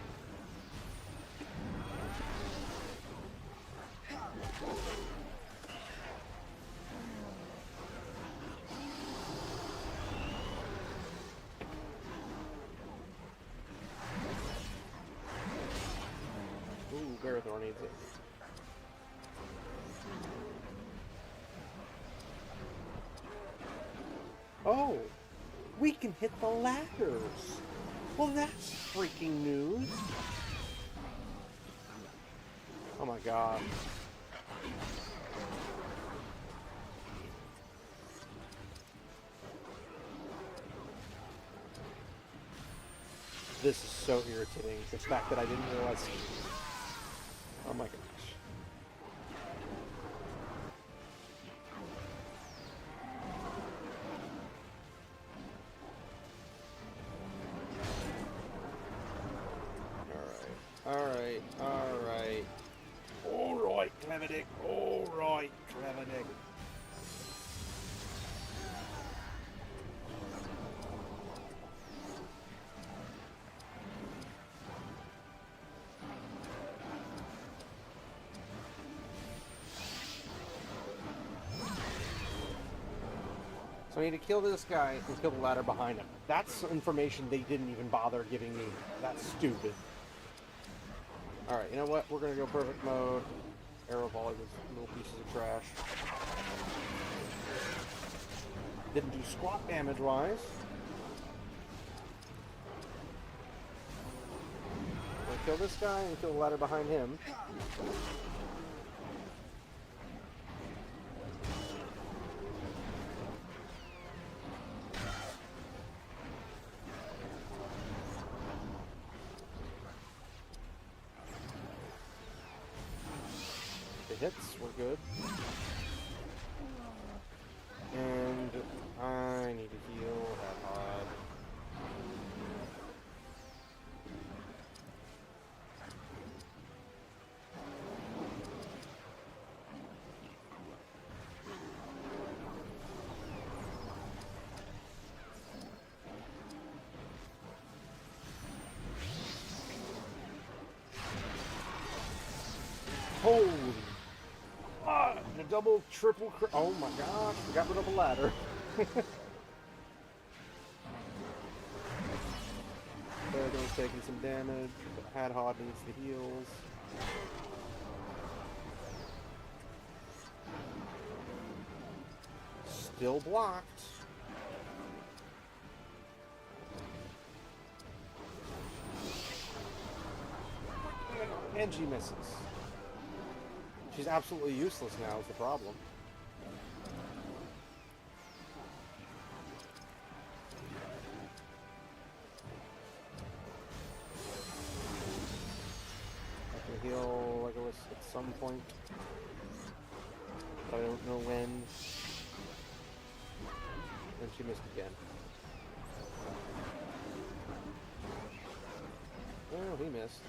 Speaker 1: Garethor needs it. Oh, we can hit the ladders. Well, that's freaking news. Oh my god. This is so irritating. The fact that I didn't realize. Oh my gosh. Alright, Cleverdick. Alright, Cleverdick. I need to kill this guy and kill the ladder behind him. That's information they didn't even bother giving me. That's stupid. Alright, you know what? We're gonna go perfect mode. Arrow volley with little pieces of trash. Didn't do squat damage-wise. Gonna kill this guy and kill the ladder behind him. Hits, we're good. And I need to heal that odd. Holy double, triple, oh my gosh, we got rid of a ladder. Farado's taking some damage, but Hadhod needs the heals. Still blocked. And she misses. She's absolutely useless now is the problem. I can heal Legolas at some point, but I don't know when. And she missed again. Oh, he missed.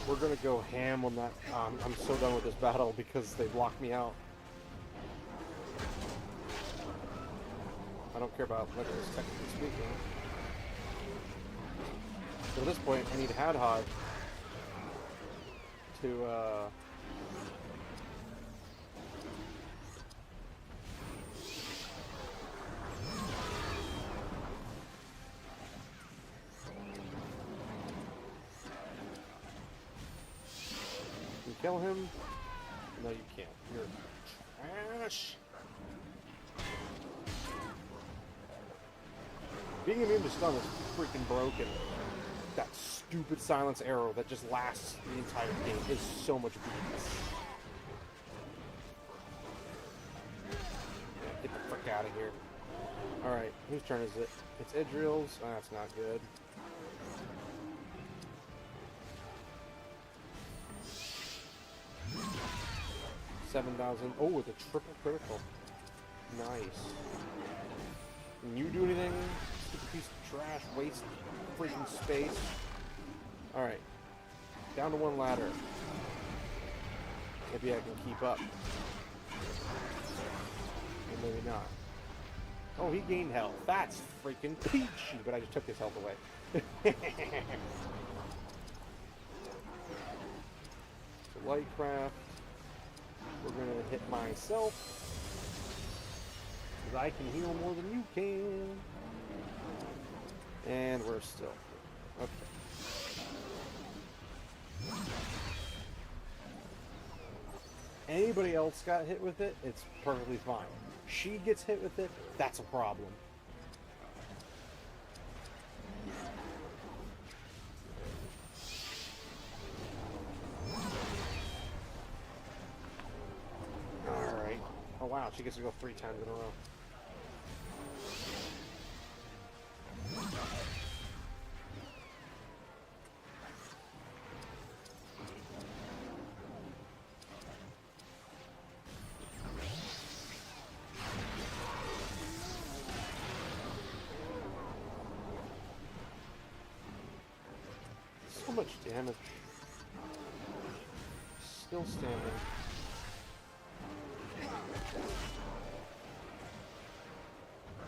Speaker 1: We're gonna go ham on that. I'm so done with this battle because they blocked me out. I don't care about Legolas, technically speaking. So at this point, I need Hadhod to, kill him? No, you can't. You're trash. Being immune to stun is freaking broken. That stupid silence arrow that just lasts the entire game is so much BS. Yeah, get the frick out of here. Alright, whose turn is it? It's Idril's. Oh, that's not good. 7,000. Oh, with a triple critical. Nice. Can you do anything? Stupid piece of trash. Waste freaking space. Alright. Down to one ladder. Maybe I can keep up. Or maybe not. Oh, he gained health. That's freaking peachy. But I just took his health away. So Lightcraft. We're going to hit myself. Because I can heal more than you can. And we're still. Okay. Anybody else got hit with it, it's perfectly fine. She gets hit with it, that's a problem. Oh wow, she gets to go 3 times in a row. So much damage. Still standing.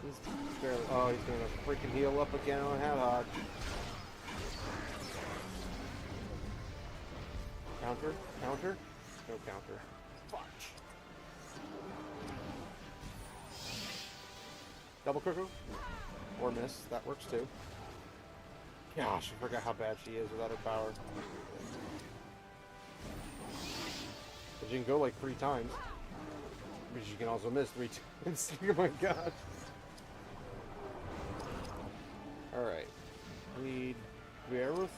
Speaker 1: He's barely. Oh, he's gonna freaking heal up again on Hadhod. Counter? Counter? No counter. Fuck. Double critical. Or miss. That works too. Gosh, I forgot how bad she is without her power. But you can go like 3 times. But you can also miss 3 times. Oh my gosh. Alright. Need Verifone.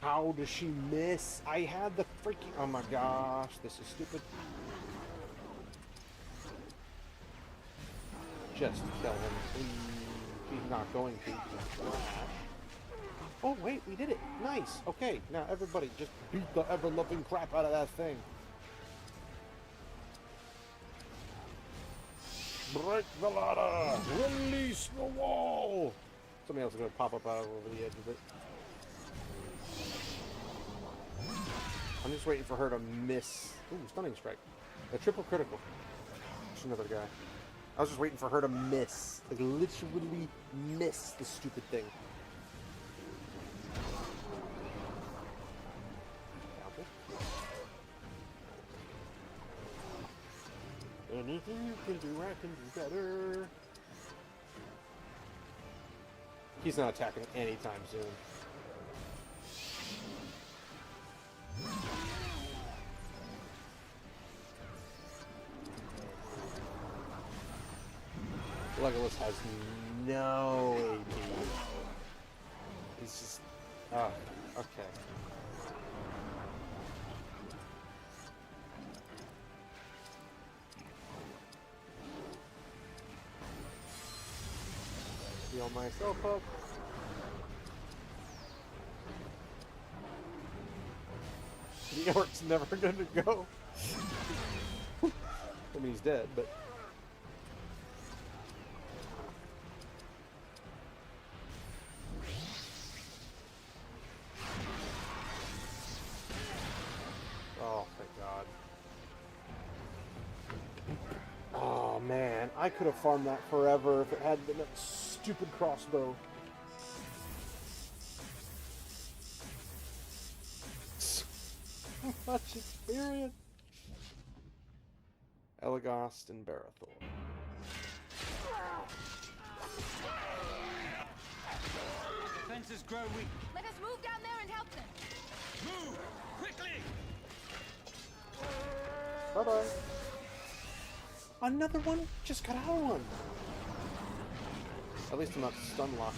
Speaker 1: How does she miss? I had the freaking... Oh my gosh, this is stupid. Just kill him, please. He's not going to. Oh wait, we did it. Nice. Okay, now everybody just beat the ever-loving crap out of that thing. Break the ladder! Release the wall! Something else is going to pop up out over the edge of it. I'm just waiting for her to miss. Ooh, stunning strike. A triple critical. There's another guy. I was just waiting for her to miss. Like, literally miss the stupid thing. Anything you can do, I can do better. He's not attacking anytime soon. Legolas has no AP. He's just... Oh, okay. Heal myself up. The orc's never gonna go. I mean, he's dead, but... Oh, thank God. Oh, man. I could have farmed that forever if it hadn't been that stupid crossbow. So much experience. Elagast and Barathor.
Speaker 12: Defenses grow weak.
Speaker 5: Let us move down there and help them.
Speaker 12: Move! Quickly!
Speaker 1: Bye-bye. Another one? Just got out one. At least I'm not stun locked.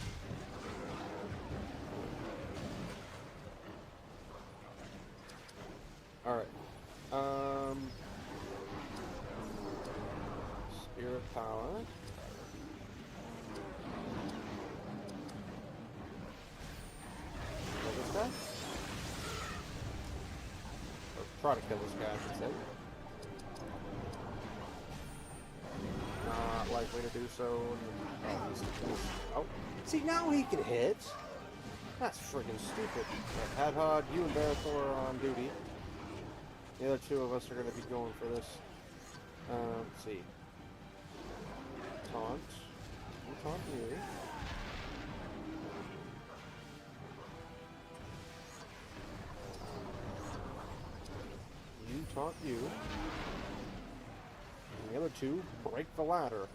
Speaker 1: Alright. Spirit power. Kill this guy? Or try to kill this guy, I should say. Not likely to do so. Oh, see, now he can hit. That's friggin' stupid. Hadhod, you and Barathor are on duty. The other two of us are going to be going for this. Let's see. Taunt. You taunt you. You taunt you. And the other two break the ladder.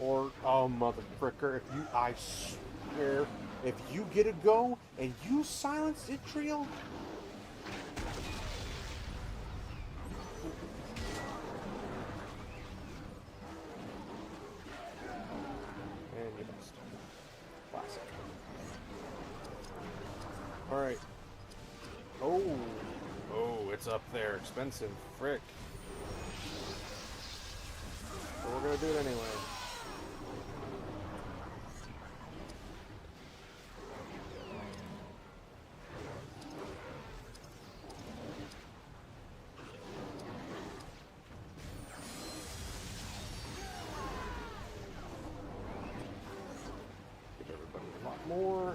Speaker 1: Or, oh mother fricker, if you, I swear, if you get a go and you silence Itriel, and you missed. Classic. Alright. Oh, it's up there. Expensive. Frick. But we're gonna do it anyway. Give everybody a lot more.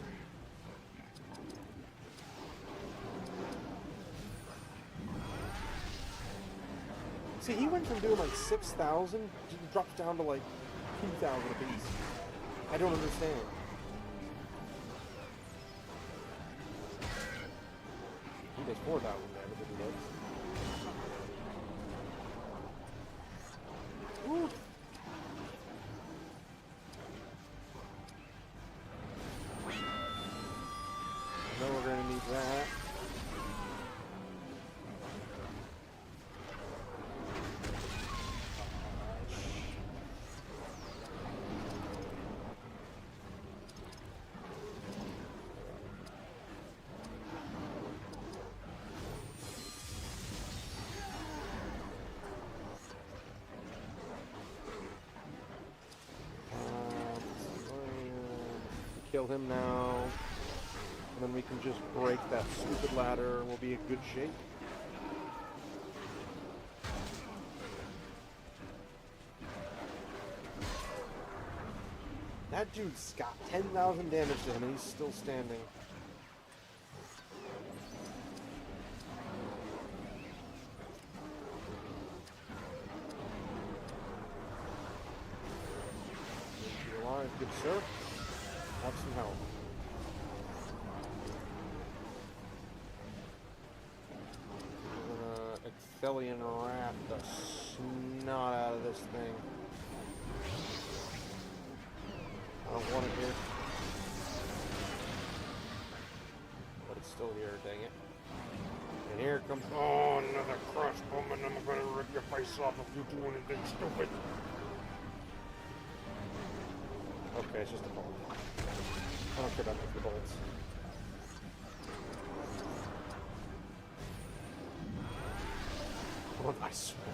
Speaker 1: See, he went from doing like 6,000, dropped down to like 2,000 a piece. I don't understand. He does 4,000 damage if he does. Woo. I know we're gonna need that. Kill him now, and then we can just break that stupid ladder and we'll be in good shape. That dude's got 10,000 damage to him and he's still standing. You're alive, good sir. Have some help. We're gonna Ecthelian Wrath the snot out of this thing. I don't want it here. But it's still here, dang it. And here comes, oh, another crossbow, and I'm gonna rip your face off if you do anything stupid. Okay, it's just a bolt. I don't care about the bullets. What am I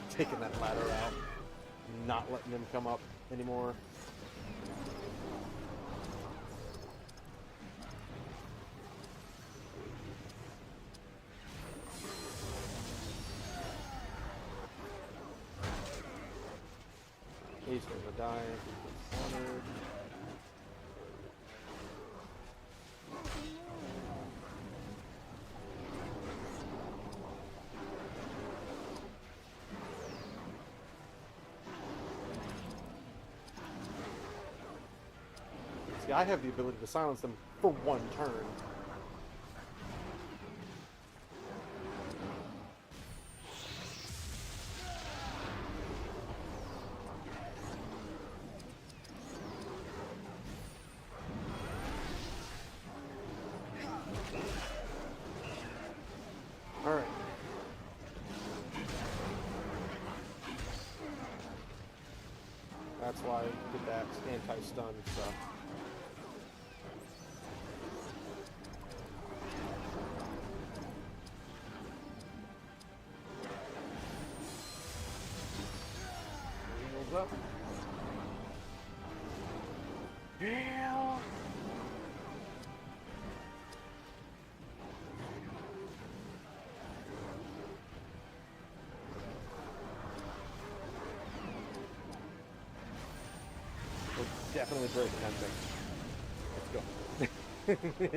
Speaker 1: taking that ladder out? Not letting him come up anymore. He's gonna die. Honored. See, I have the ability to silence them for one turn. Alright. That's why I did that anti-stun stuff. Heals up. Yeah. Definitely breaking that thing. Let's go.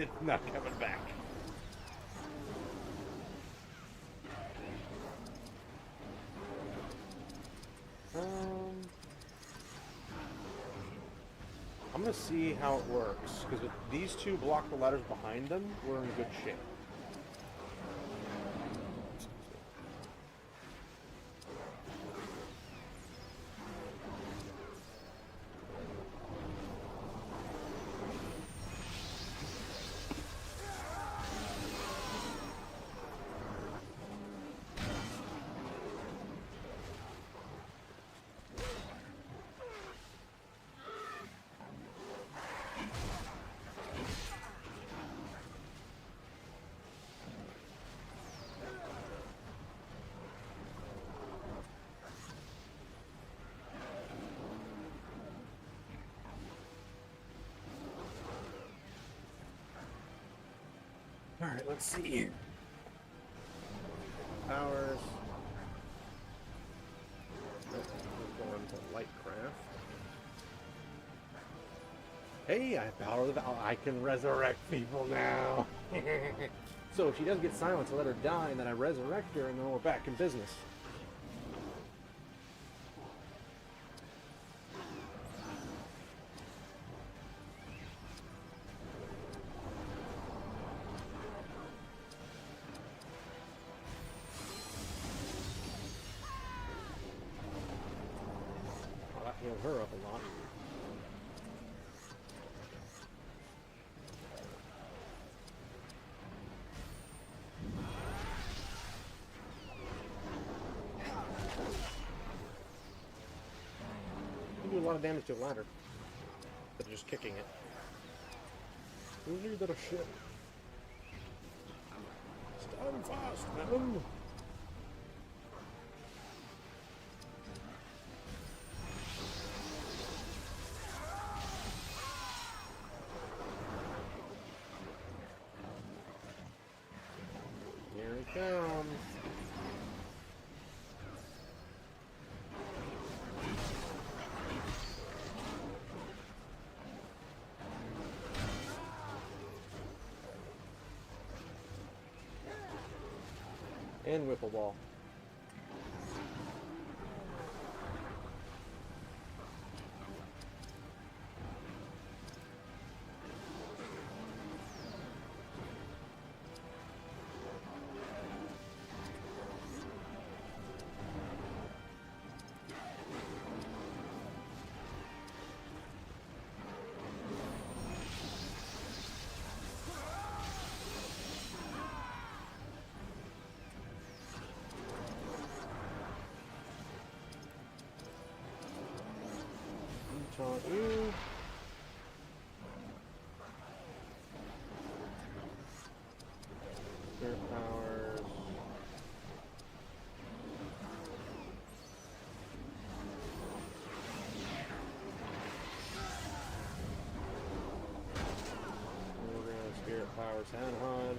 Speaker 1: It's not coming back. I'm gonna see how it works, because if these two block the ladders behind them, we're in good shape. Alright, let's see here. Powers. Nope, we're going to Lightcraft. Hey, I have power of the I can resurrect people now. So if she does get silenced, I let her die, and then I resurrect her, and then we're back in business. a lot of damage to a ladder. But just kicking it. Leave that a shit. Stand fast, madam! Here it comes. And whip a wall. Taunt you. Spirit powers. We're gonna spirit powers Hanhod.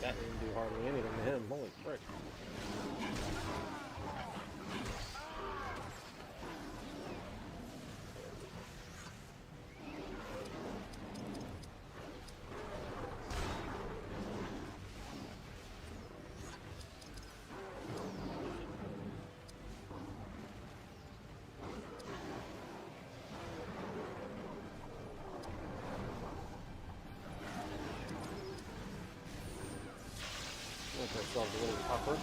Speaker 1: That didn't do hardly anything to him. Holy frick. Make ourselves a little tougher.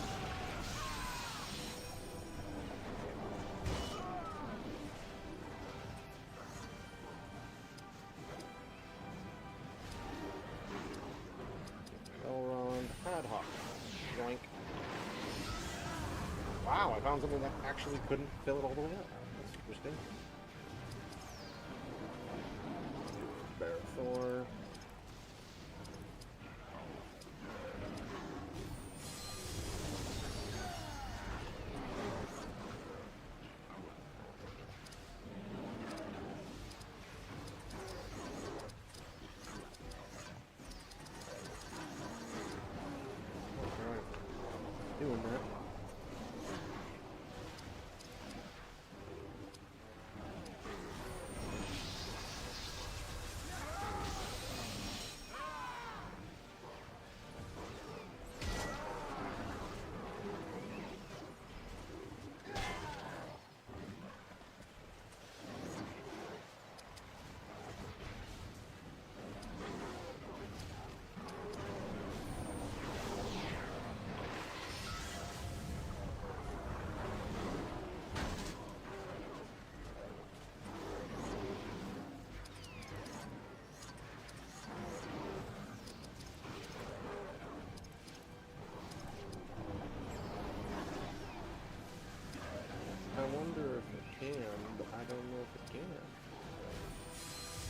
Speaker 1: Elrond, ad hoc. Yoink. Wow, I found something that actually couldn't fill it all the way up. That's interesting. Barathor. Doing that. I wonder if it can, but I don't know if it can.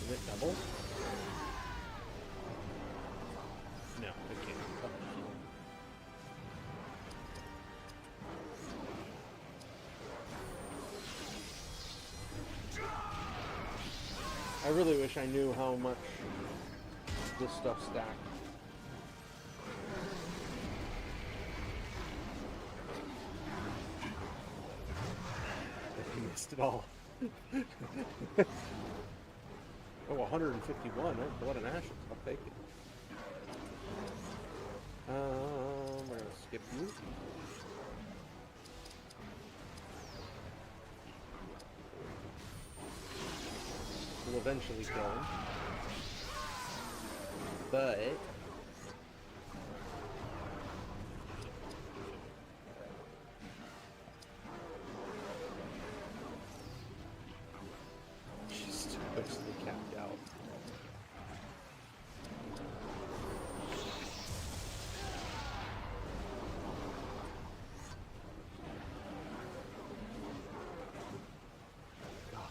Speaker 1: Is it double? No, it can't. I really wish I knew how much this stuff stacked. I missed it all. Oh, 151. Oh, blood and ashes. I'll take it. We're gonna skip you. We'll eventually kill him. But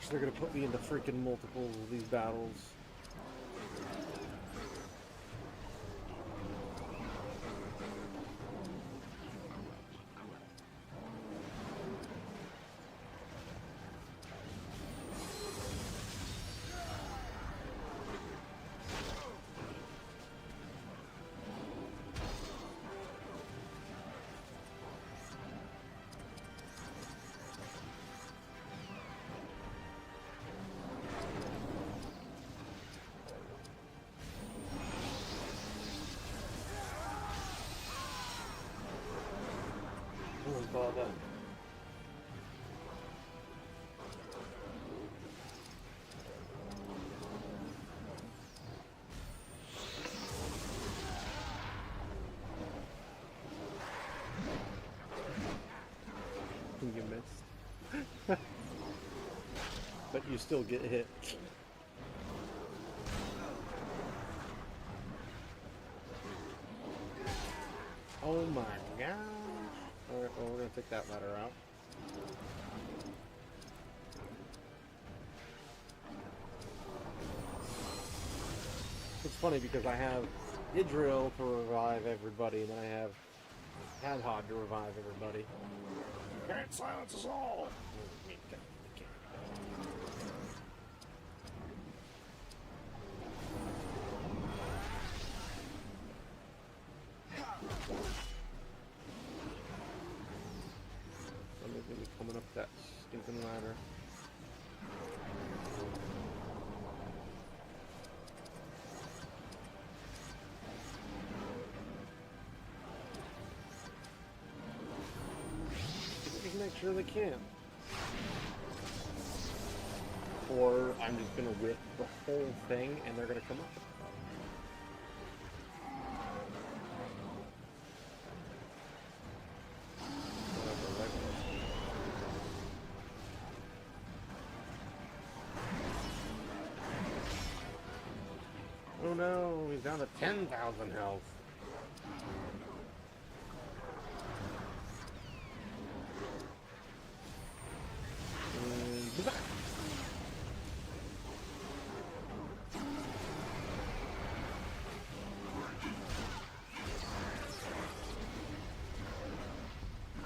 Speaker 1: course they're gonna put me into freaking multiple of these battles. Bother. You missed. But you still get hit. Oh my god. Alright, well, we're gonna take that ladder out. It's funny because I have Idril to revive everybody, and then I have Hadhog to revive everybody. Can't silence us all! Somebody's gonna be coming up that stinking ladder. Just make sure they can. Or I'm just gonna whip the whole thing and they're gonna come up. Oh no, he's down to 10,000 health.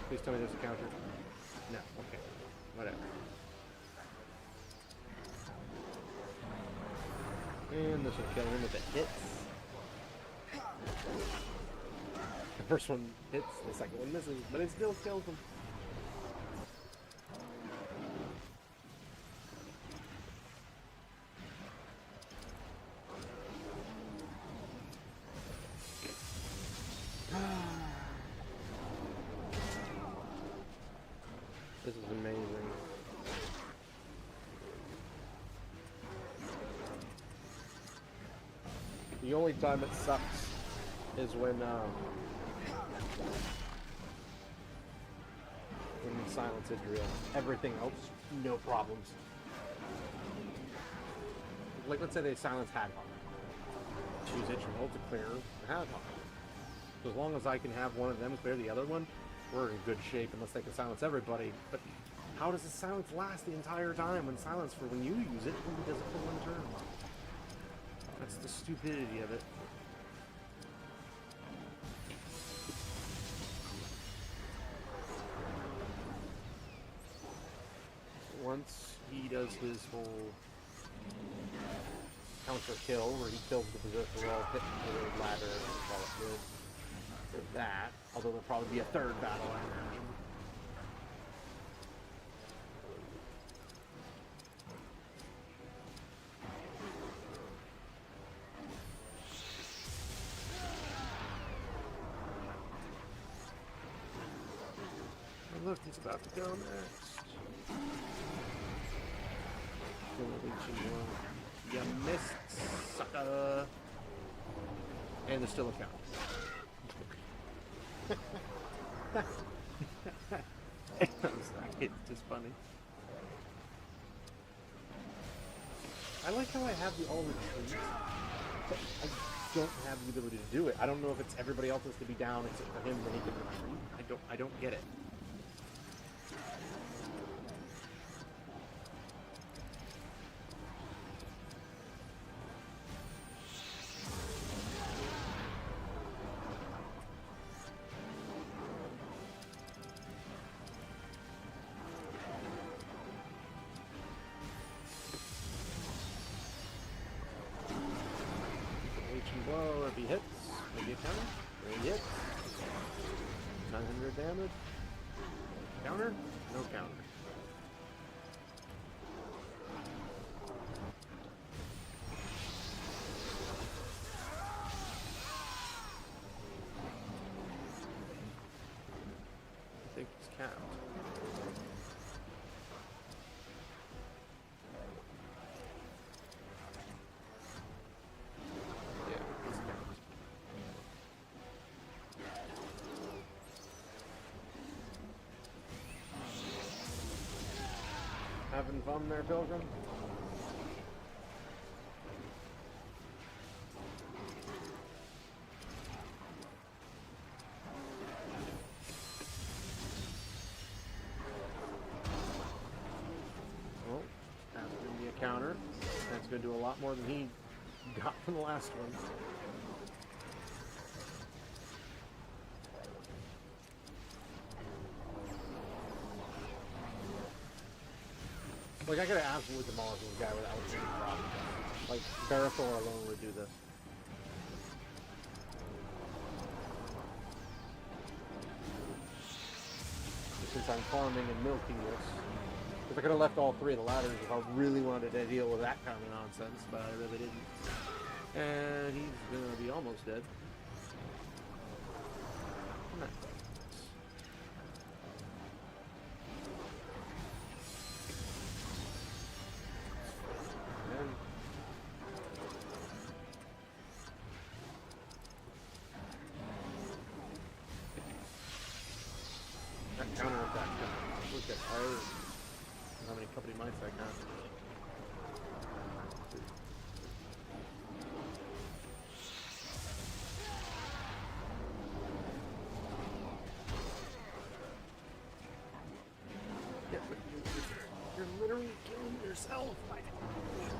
Speaker 1: Please tell me there's a counter. No, okay. Whatever. And this will kill him if it hits. The first one hits, the second one misses, but it still kills him. This is amazing. The only time it sucks is when you silence Idril. Everything else, no problems. Like, let's say they silence Hadhog. Use Idril to clear Hadhog. So as long as I can have one of them clear the other one, we're in good shape unless they can silence everybody. But how does the silence last the entire time when silence for when you use it only does it for one turn? That's the stupidity of it. Once he does his whole counter kill, where he kills the position while hitting the ladder, and call it good. For that, although there'll probably be a third battle, I imagine. Oh, look, he's about to go next. You missed, sucker. And there's still a count. It's just funny. I like how I have the all retreat, but I don't have the ability to do it. I don't know if it's everybody else has to be down except for him, then he can retreat. I don't get it. 900 damage. Counter? No counter. I think it's capped. Yeah, it's capped. Having fun there, Pilgrim? Well, that's going to be a counter. That's going to do a lot more than he got from the last one. Like, I could have absolutely demolished this guy without any problem. Like, Barathor alone would do this. Since I'm farming and milking this. If I could have left all three of the ladders if I really wanted to deal with that kind of nonsense, but I really didn't. And he's gonna be almost dead. Nice. That counter attack. Look at how many company mites I got. Yeah, but you're literally killing yourself.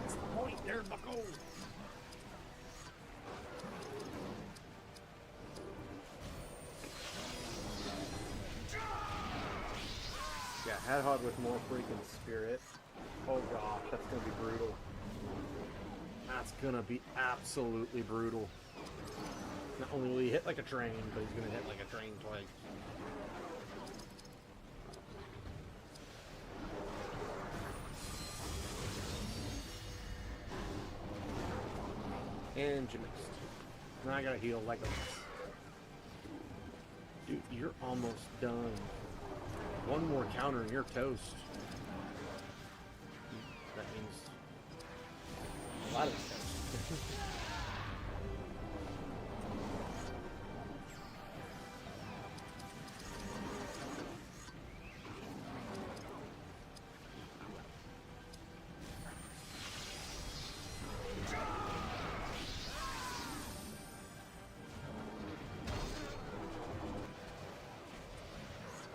Speaker 1: What's the point there, bucko? Yeah, Hadhod with more freaking spirit. Oh gosh, that's gonna be brutal. That's gonna be absolutely brutal. Not only will he hit like a train, but he's gonna hit like a train twice. And you missed. Now I gotta heal like a... Dude, you're almost done. One more counter and you're toast. That means a lot of toast.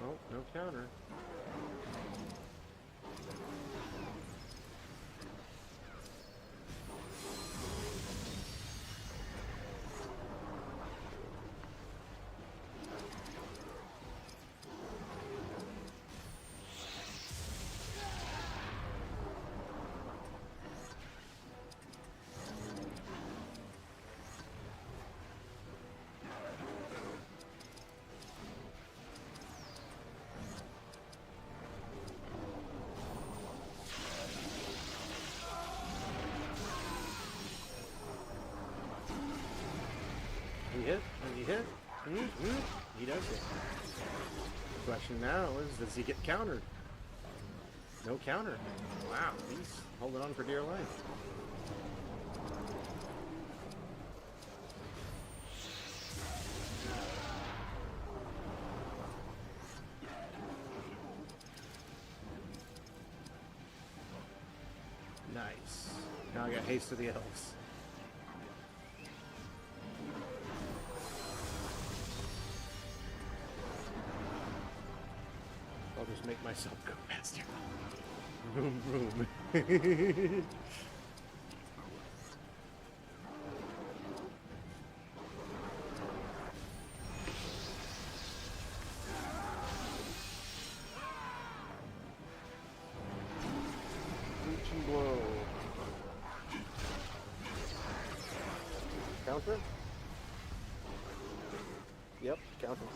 Speaker 1: Oh, no counter. He hit? Does he hit? He does hit. The question now is, does he get countered? No counter. Wow, he's holding on for dear life. Nice. Now I got haste of the elves. I'll just make myself go faster. Boom, boom. Reaching blow. Counter? Yep, counting.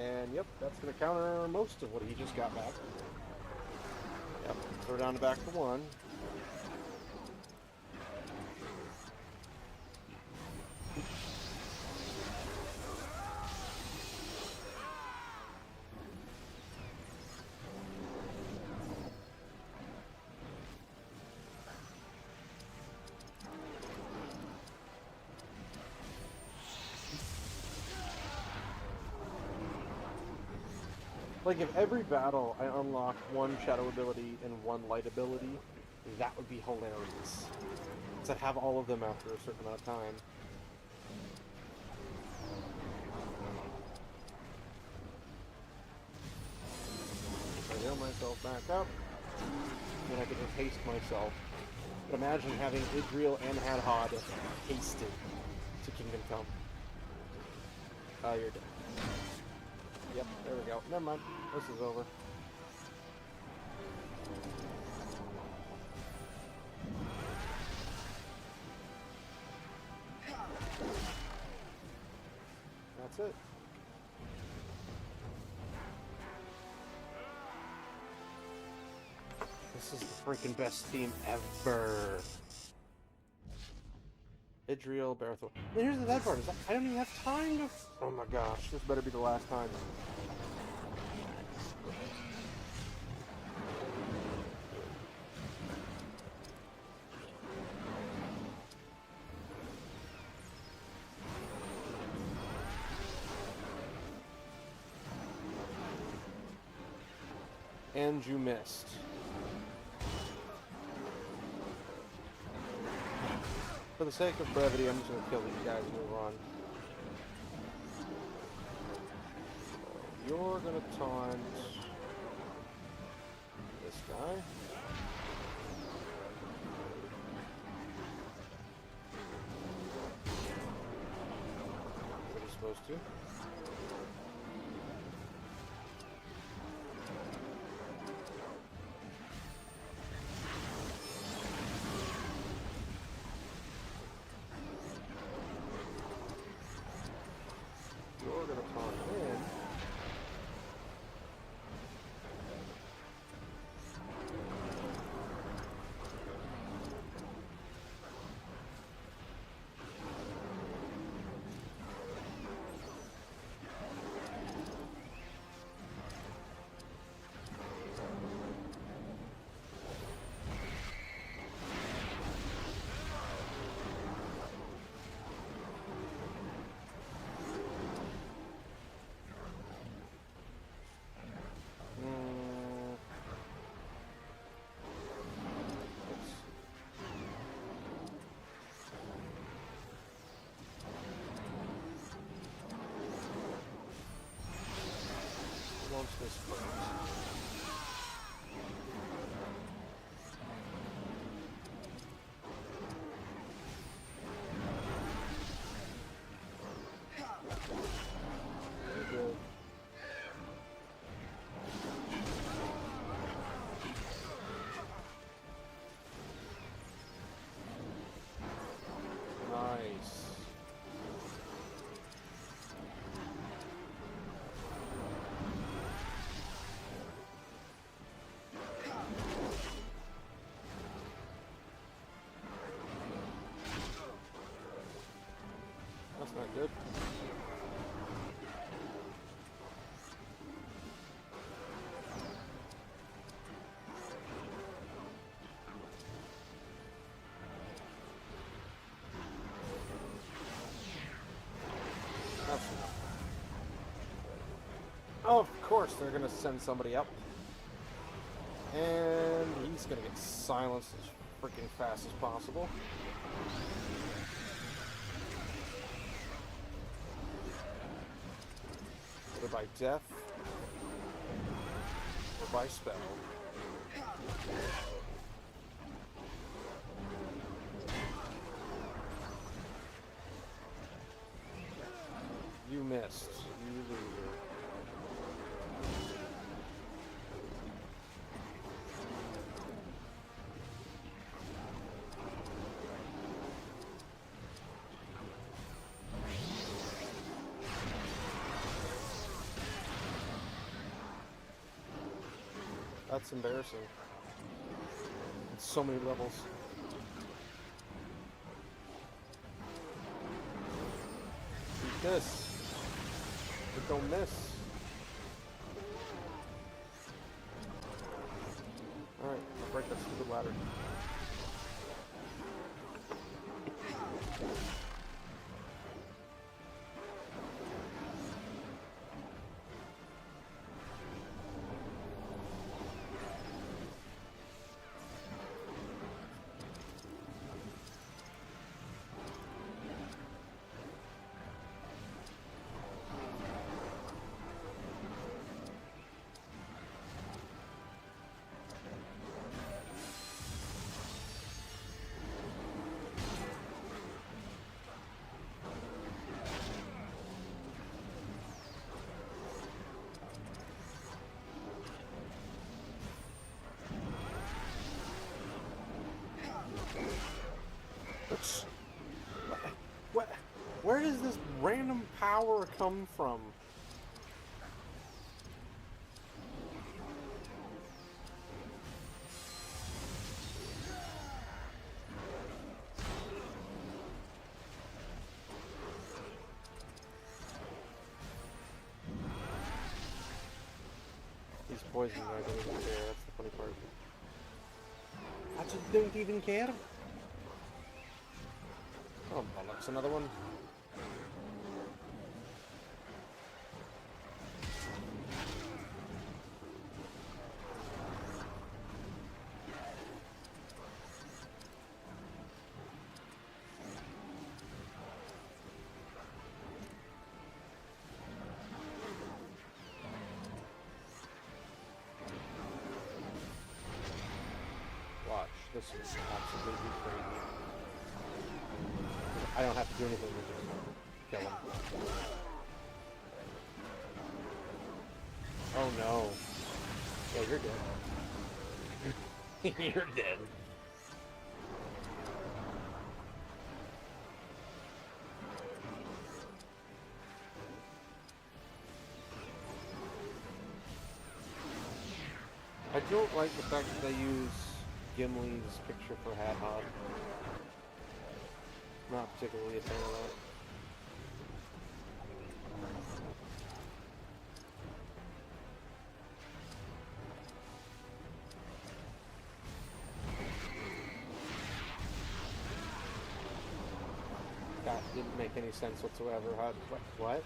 Speaker 1: And yep, that's going to counter most of what he just got back. Yep, throw down the back for one. Like, if every battle I unlock one shadow ability and one light ability, that would be hilarious. Because I'd have all of them after a certain amount of time. I heal myself back up, and I can just haste myself. But imagine having Idril and Hadhod hasted to Kingdom Come. You're dead. Yep, there we go. Never mind. This is over. That's it. This is the freaking best theme ever. Idril, Barathor. And here's the bad part, is I don't even have time to... Oh my gosh, this better be the last time. And you missed. For the sake of brevity, I'm just going to kill these guys and move on. So you're going to taunt this guy. What are you supposed to? You're going to taunt in. Launch this first. Good. Nice. That's not good. That's enough. Oh, of course they're gonna send somebody up. And he's gonna get silenced as freaking fast as possible. Either by death or by spell. You missed. You loser. That's embarrassing. It's so many levels. Eat this. But don't miss. Alright, I'll break that stupid ladder. Where does this random power come from? These poison guys don't even care, that's the funny part. I just don't even care. Oh, bollocks, another one. Watch, this is absolutely crazy. I don't have to do anything to just kill him. Oh no. Yeah, you're dead. You're dead. I don't like the fact that they use Gimli's picture for Hat Hod. Not particularly a fan of that. That didn't make any sense whatsoever. What?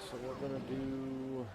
Speaker 1: So we're gonna do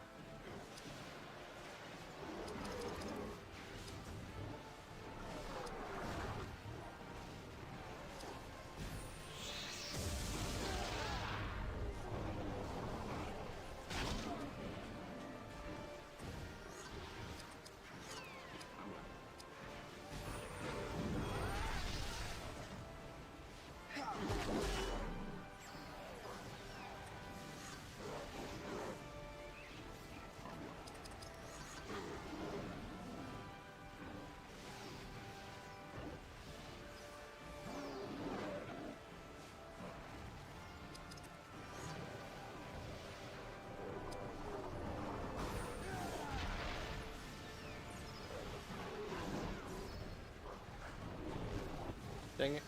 Speaker 1: dang it.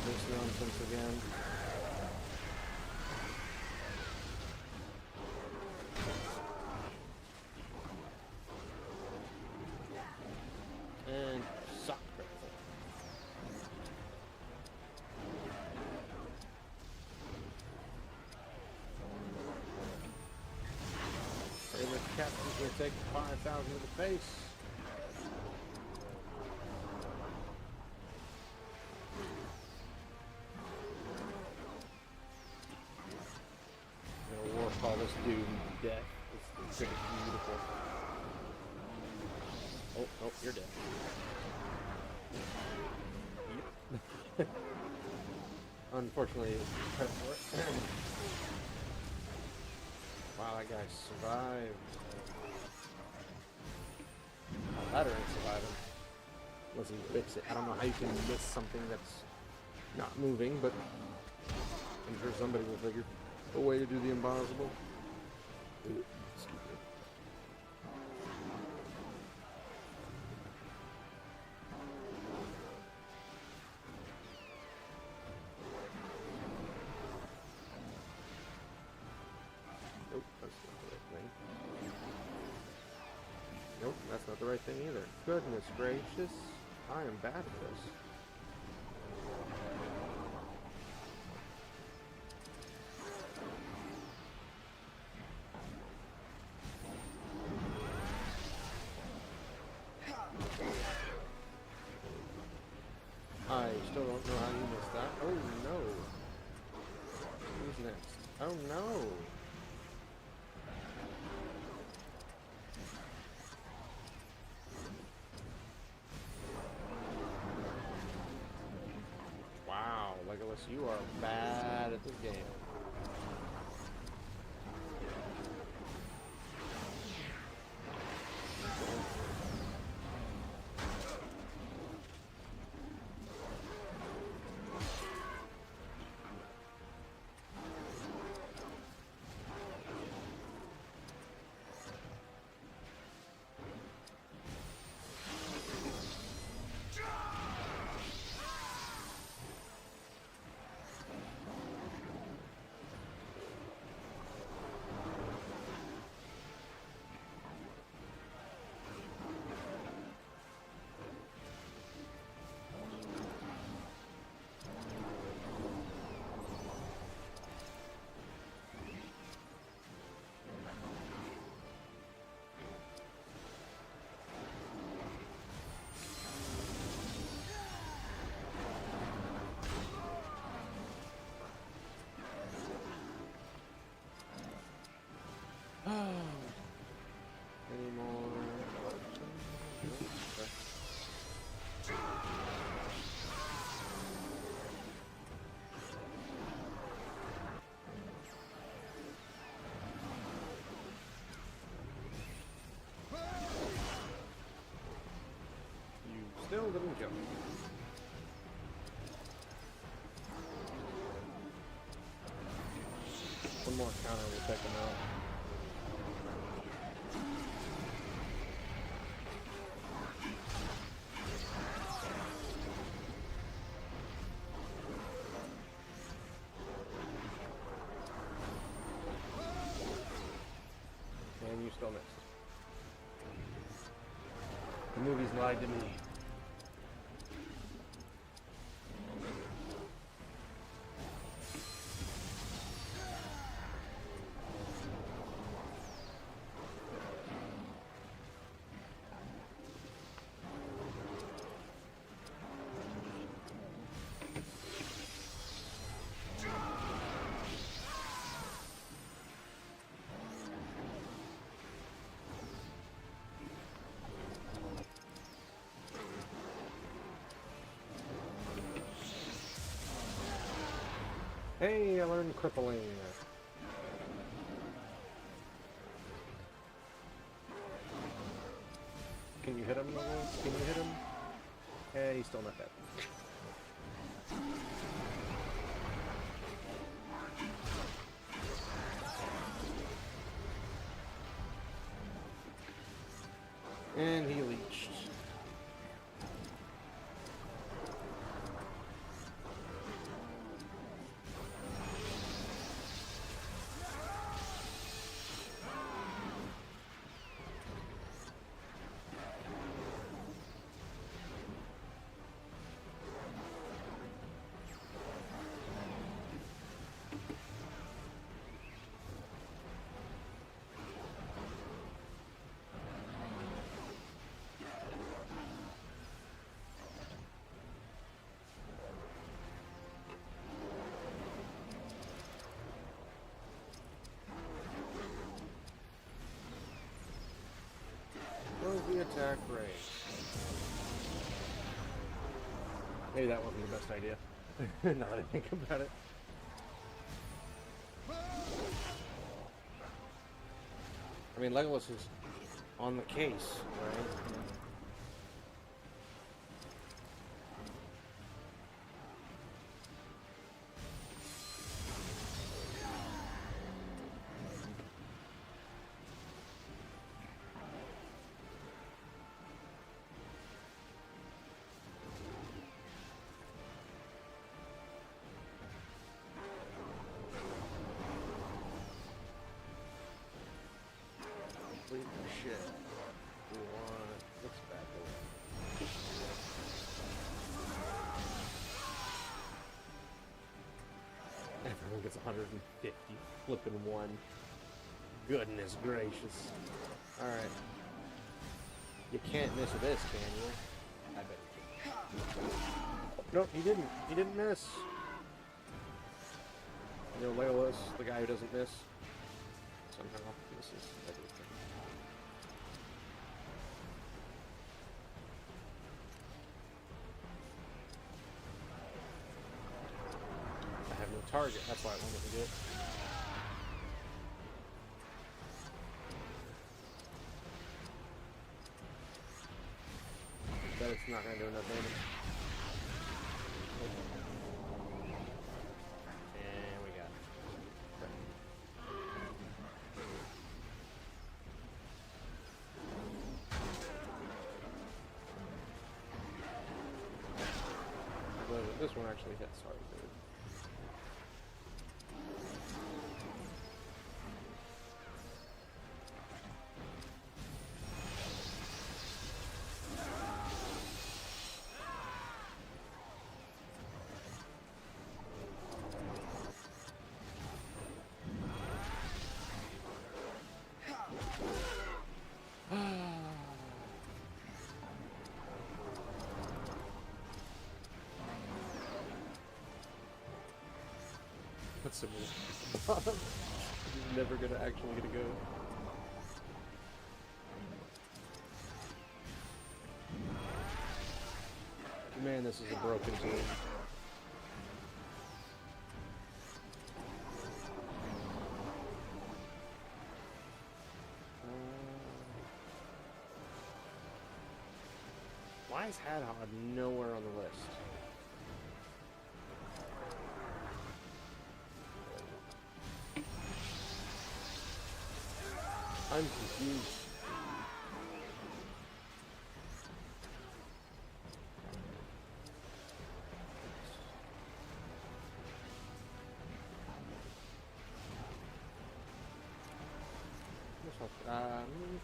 Speaker 1: This nonsense again. And suck. The captain's gonna take 5,000 to the face. this doom death. It's gonna be beautiful. Oh, you're dead. Yep. Unfortunately, wow, that guy survived. That ain't surviving. Unless he fix it. I don't know how you can miss something that's not moving, but I'm sure somebody will figure a way to do the impossible. Excuse me. Nope, that's not the right thing. Nope, that's not the right thing either. Goodness gracious, I am bad at this. I still don't know how you missed that. Oh no. Who's next? Oh no. Wow, Legolas, you are bad at this game. Any more? Okay. You still didn't jump. One more counter will take him out. And you still missed. The movies lied to me. Hey, I learned crippling. Can you hit him, Legolas? Can you hit him? Hey, he's still not dead. And he leached. attack raise. Maybe that wasn't the best idea. Now that I think about it. I mean, Legolas is on the case, right? Shit. Looks bad though. Everyone gets 150. Flipping one. Goodness gracious. Alright. You can't miss this, can you? I bet you can. Nope, he didn't. He didn't miss. You know, Legolas, the guy who doesn't miss, somehow misses everything. Target, that's why I wanted to do it. Bet it's not going to do enough damage. And we got it. Okay. This one actually hits hard, dude. That's so weird. He's never gonna actually get a go. Man, this is a broken team. Why is Hadhod nowhere on the list? I'm confused.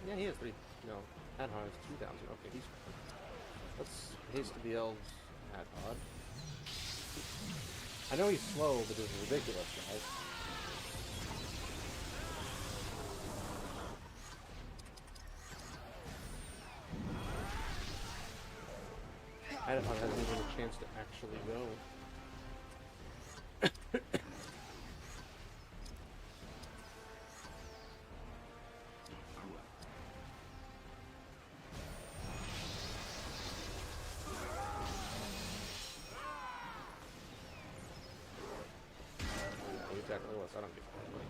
Speaker 1: Yeah, he has 3. No, Hadhod is 2,000. Okay, he's. Let's haste the elves, Hadhod. I know he's slow, but this is ridiculous, guys. Hadhod hasn't even a chance to actually go. Exactly what I don't give a fuck.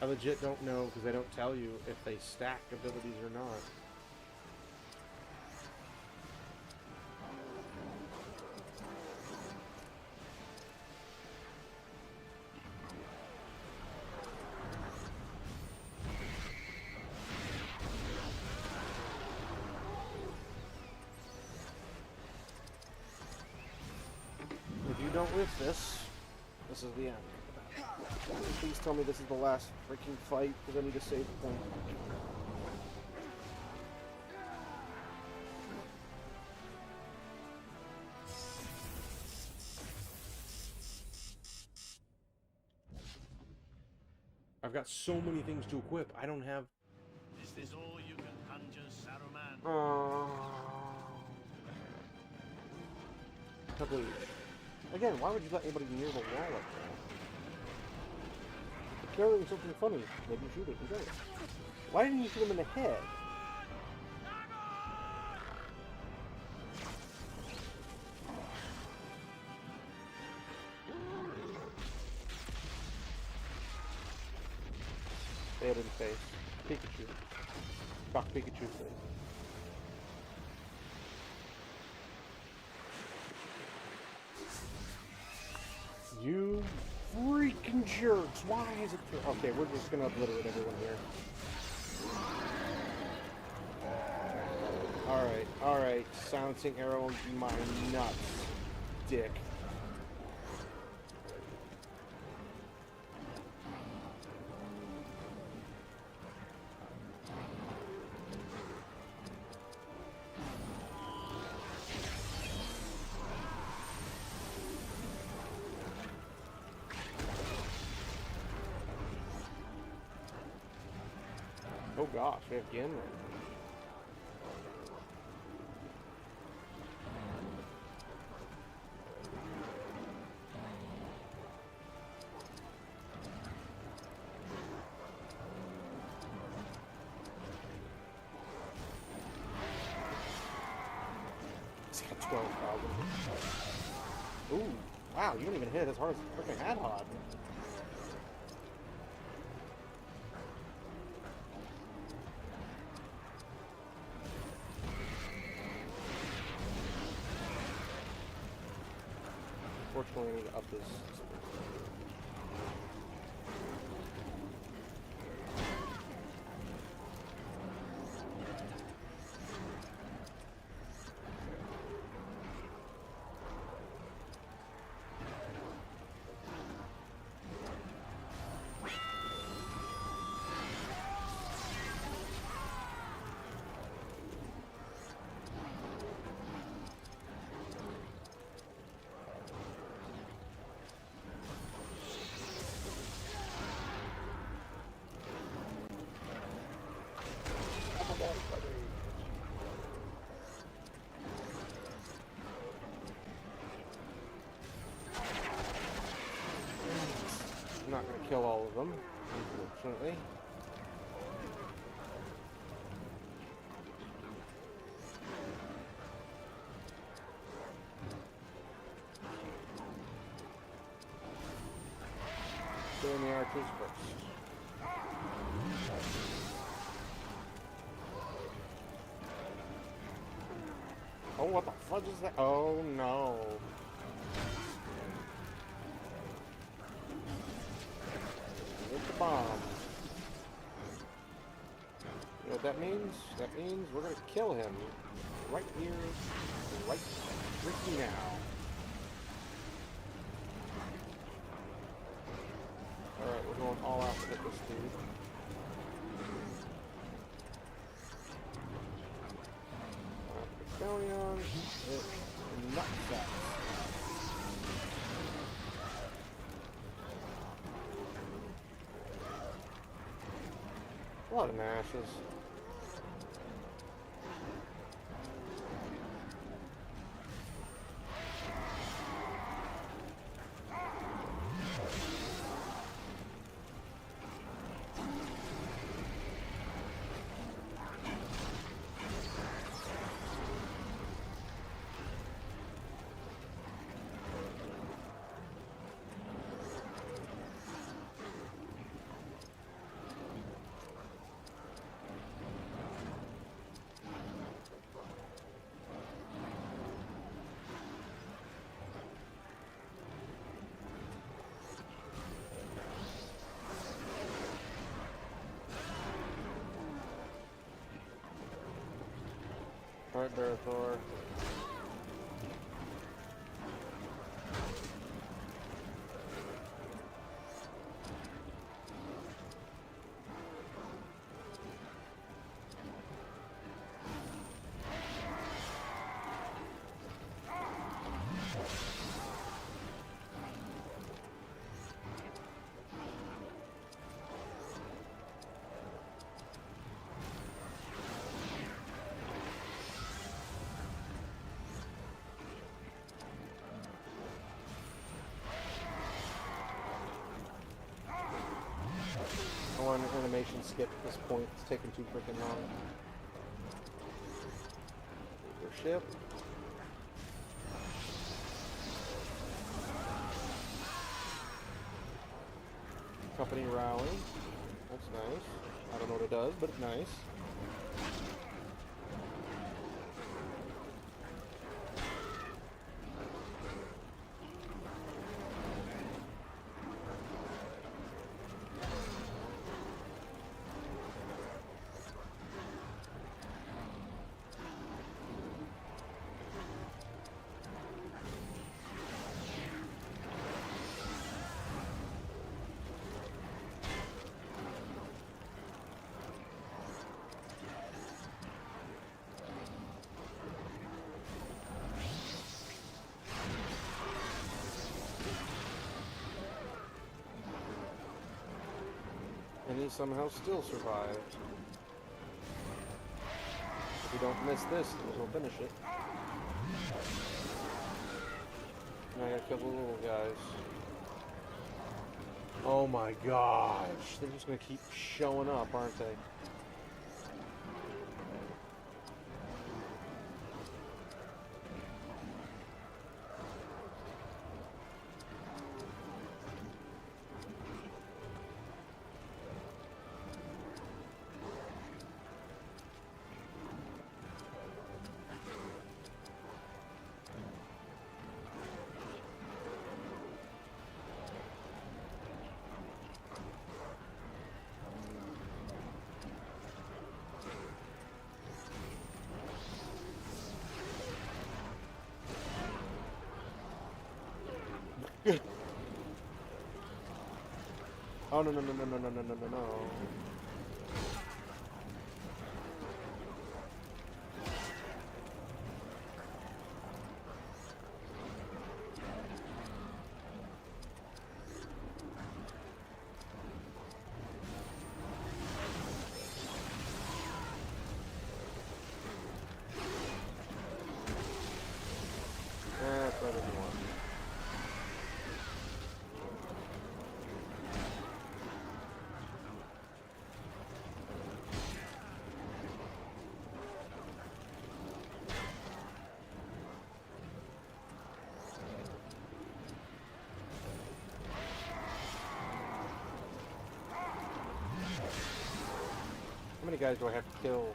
Speaker 1: I legit don't know because they don't tell you if they stack abilities or not. If you don't whiff this, this is the end. Please tell me this is the last freaking fight, because I need to save them. I've got so many things to equip. I don't have...
Speaker 10: Is this all you can conjure, Saruman?
Speaker 1: Can't believe it. Again, why would you let anybody near the wall like that? If you're carrying something funny, maybe shoot it and go. Why didn't you shoot him in the head? Head in face. Pikachu. Fuck Pikachu face. You freaking jerks! Why is it... Okay, we're just gonna obliterate everyone here. Alright. Silencing arrow in my nuts. Dick. Oh gosh, we have Gimli. It's got 12,000. Ooh, wow, you didn't even hit as hard as freaking Adhod. Unfortunately, I need to up this. I'm not going to kill all of them, unfortunately. Doing the archers first. Oh, what the fudge is that? Oh, no. Hit the bomb. You know what that means? That means we're going to kill him right here, right freaking now. Alright, we're going all out to hit this dude. Galleon, it nuts that. A lot of mashes. Alright, Barathor. animation skip at this point. It's taking too freaking long. Your ship. Company rally. That's nice. I don't know what it does, but it's nice. And he somehow still survived. If we don't miss this, we'll finish it. And I gotta kill the little guys. Oh my gosh. They're just gonna keep showing up, aren't they? Oh no no no no no no no no no. That's better than one. How many guys do I have to kill?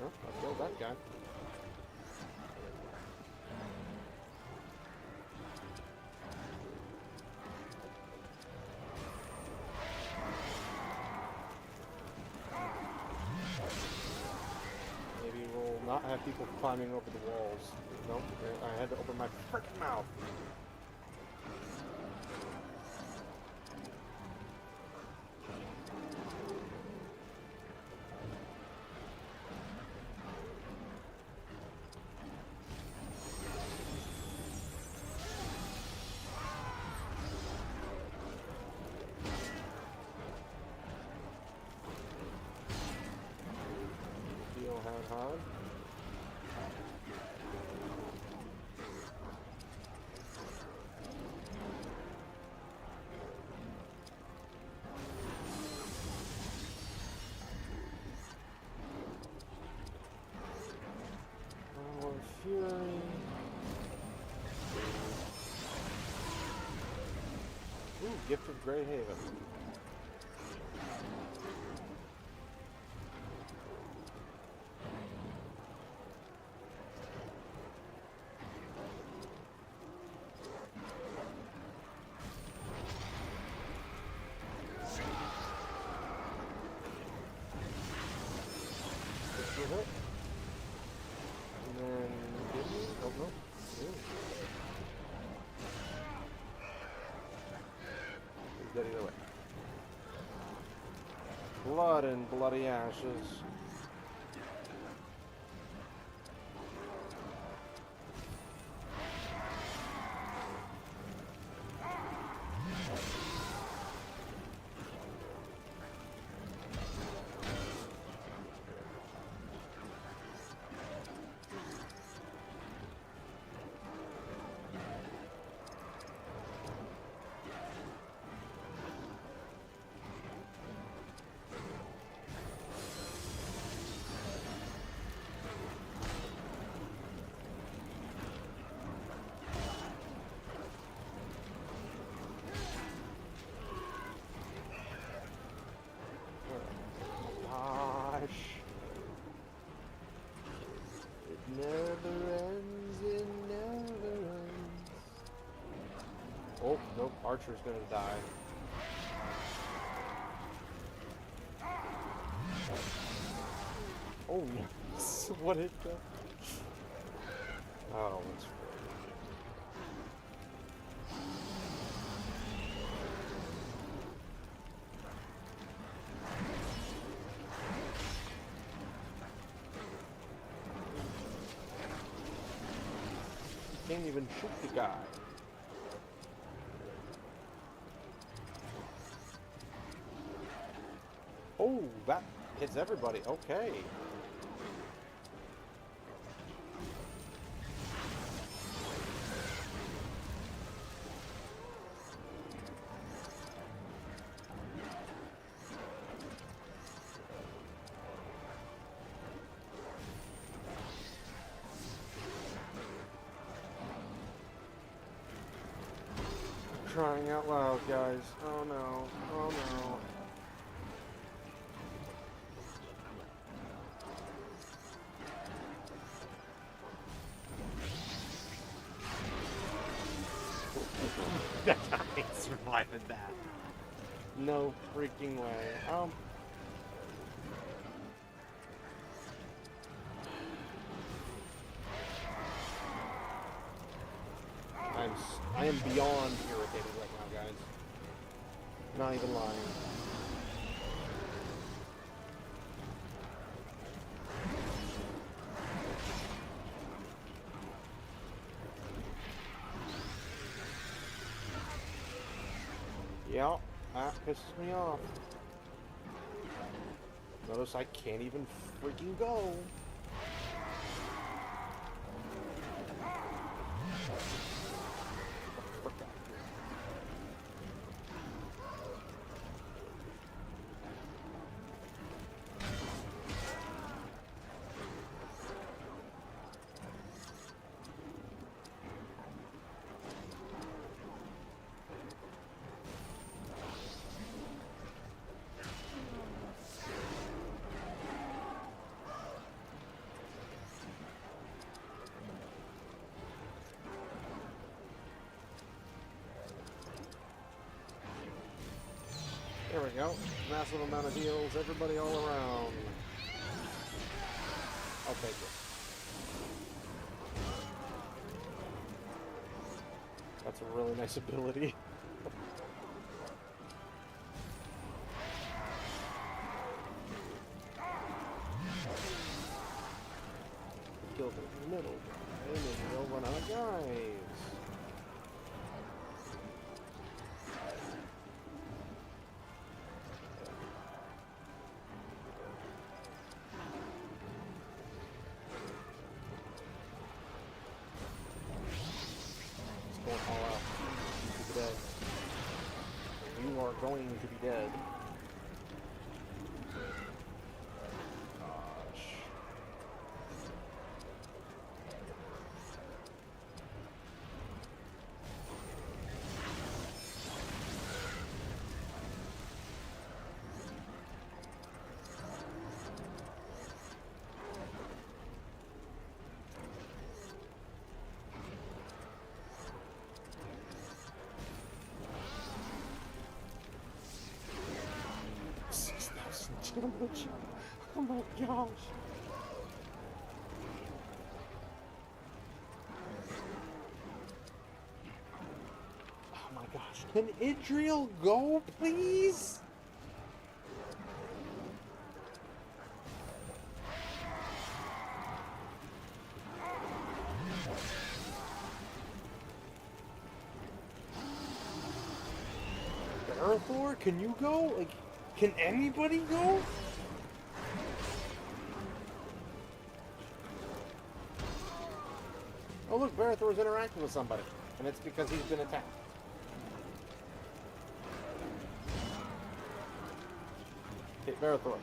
Speaker 1: Oh, I killed that guy. Maybe we'll not have people climbing over the walls. Nope, I had to open my frickin' mouth. Hard. Oh, Fury. Ooh, Gift of Grey Haven. Hit. And then oh no. He's dead either way. Blood and bloody ashes. archer's gonna die. Oh, yes. What hit that? Oh, that's great. Can't even shoot the guy. Oh, that hits everybody. Okay. Crying out loud, guys. Oh no. Oh no. I ain't surviving that. No freaking way. I am beyond irritated right now, guys. Not even lying. Yeah, that pisses me off. Notice I can't even freaking go. There we go. Massive amount of heals, everybody all around. I'll take it. That's a really nice ability. Killed it in the middle. And then we'll run out of guys. Going all out. You be dead. You are going to be dead. Gosh. Damage. Oh my gosh. Oh my gosh. Can Idriel go, please? Barathor, can you go? Like, can anybody go? Oh look, Barathor's interacting with somebody, and it's because he's been attacked. Hey, Barathor.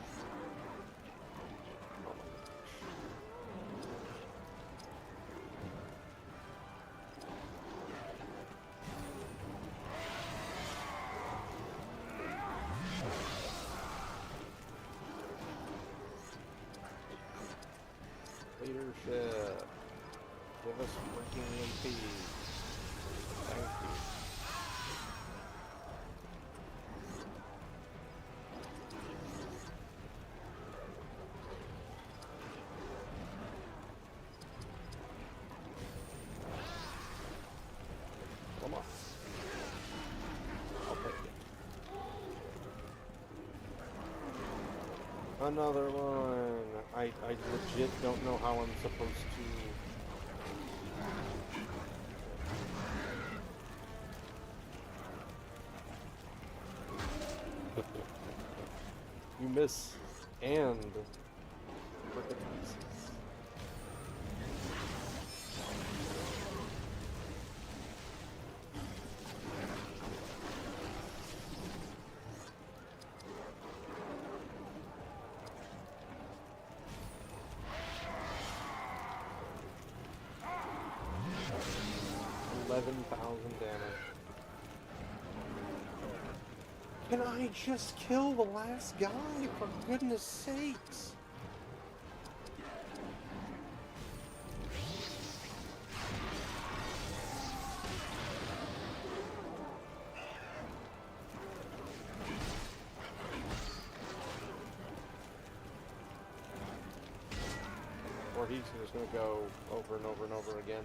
Speaker 1: Leadership. Give us freaking EMP. Thank you. Another one. I legit don't know how I'm supposed to... You miss and frickin' pieces. Damage. Can I just kill the last guy, for goodness sakes? Or he's just gonna go over and over and over again.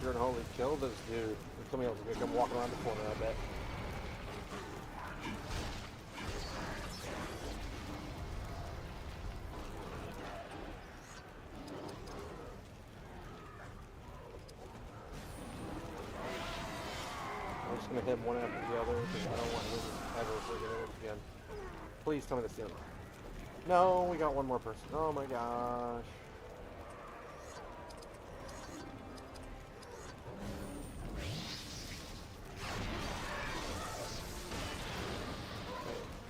Speaker 1: You're gonna holy kill this dude. Somebody else is gonna come walking around the corner, I bet. I'm just gonna hit one after the other because I don't want him ever freaking hit again. Please tell me that's the end. No, we got one more person. Oh my gosh.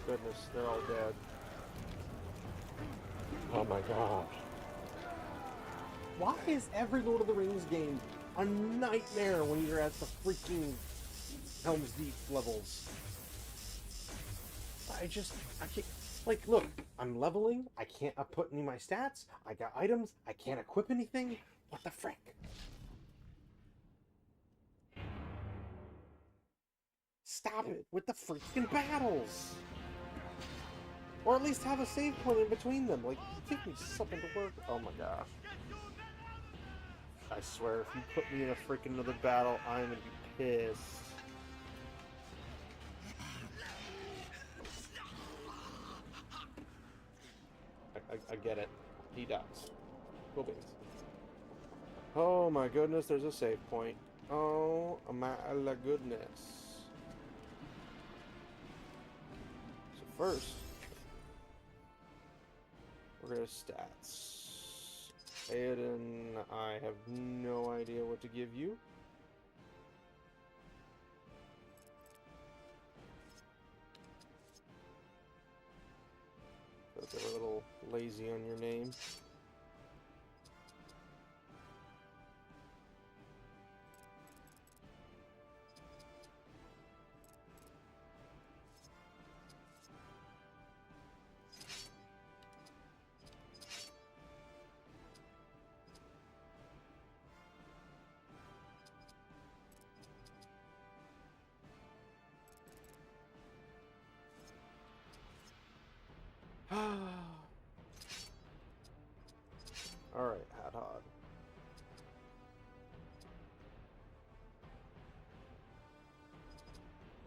Speaker 1: Goodness, they're all dead. Oh my gosh. Why is every Lord of the Rings game a nightmare when you're at the freaking Helm's Deep levels? I can't, like, look, I'm leveling, I can't put any of my stats, I got items, I can't equip anything, what the frick? Stop it with the freaking battles! Or at least have a save point in between them. Like, give me something to work. Oh my gosh. I swear, if you put me in a freaking another battle, I'm gonna be pissed. I get it. He dies. Cool beans. Oh my goodness, there's a save point. Oh my goodness. So first, we're gonna stats. Aiden, I have no idea what to give you. They're a little lazy on your name. Alright, Hadhod.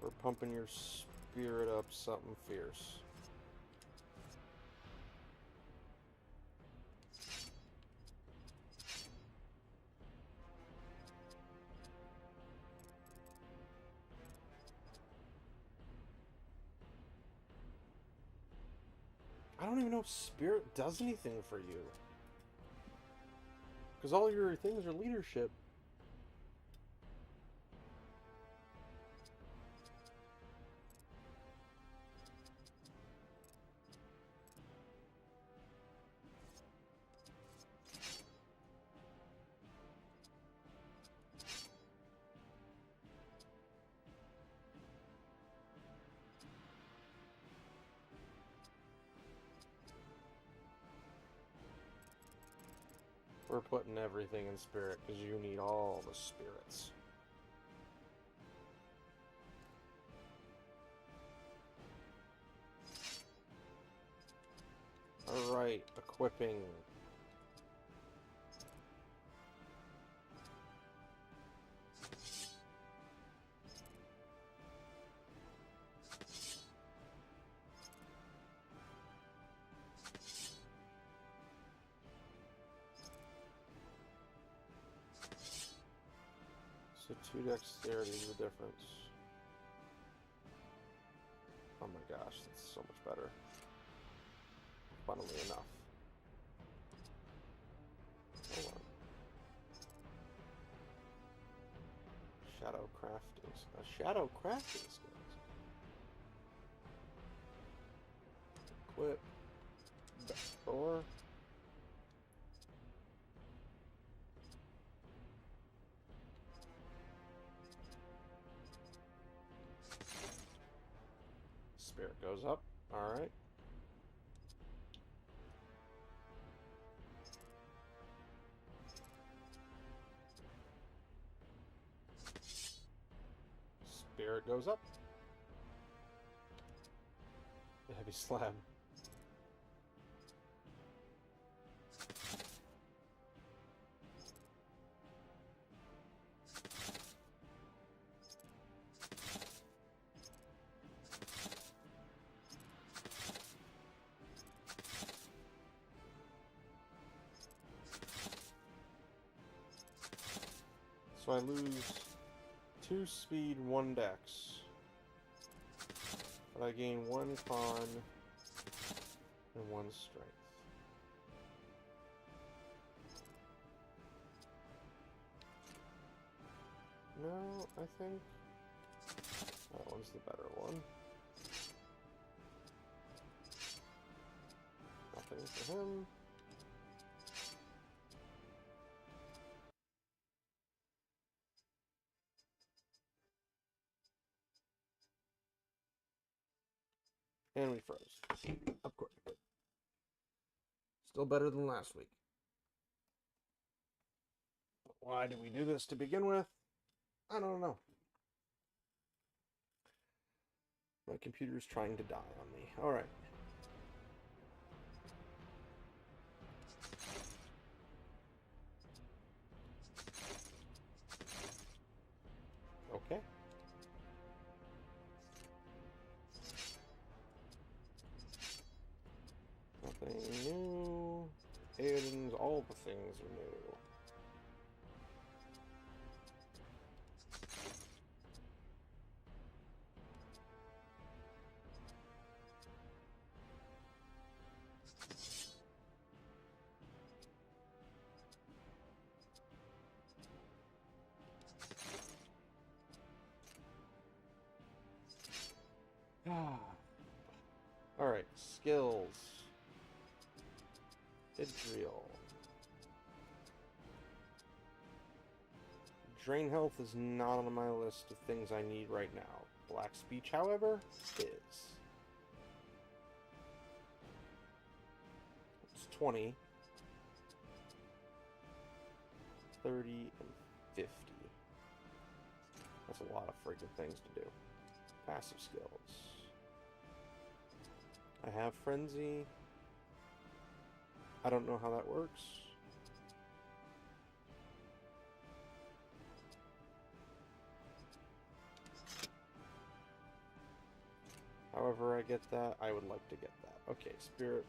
Speaker 1: We're pumping your spirit up something fierce. I don't even know if spirit does anything for you. Because all your things are leadership. We're putting everything in spirit because you need all the spirits. right, equipping. So 2 dexterity is the difference. Oh my gosh, that's so much better. Funnily enough. Hold on. Shadow crafting. A shadow crafting skills. Equip. Backdoor. Spirit goes up. Alright. Spirit goes up. The heavy slab. So I lose 2 speed, 1 dex. But I gain 1 con and 1 strength. No, I think that one's the better one. Nothing for him. And we froze. Of course. Still better than last week. Why did we do this to begin with? I don't know. My computer's trying to die on me. Alright. Okay. Nothing new. Aidens, all the things are new. Alright, skills. Idriel. Drain health is not on my list of things I need right now. Black speech, however, is. It's 20. 30 and 50. That's a lot of freaking things to do. Passive skills. I have Frenzy. I don't know how that works. However I get that, I would like to get that. Okay, Spirit.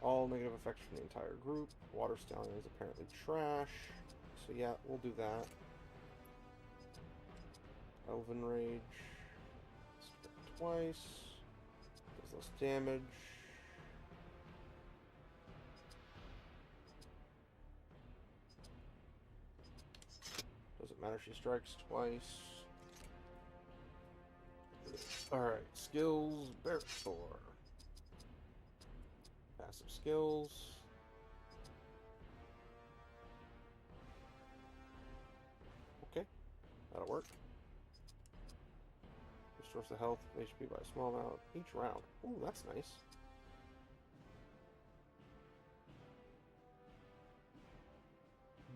Speaker 1: All negative effects from the entire group. Water Stallion is apparently trash. So yeah, we'll do that. Elven Rage. Strike twice. Does less damage. Doesn't matter if she strikes twice. Alright, skills, Barret Thor. Passive skills. Okay, that'll work. Restores the health of HP by a small amount each round. Ooh, that's nice.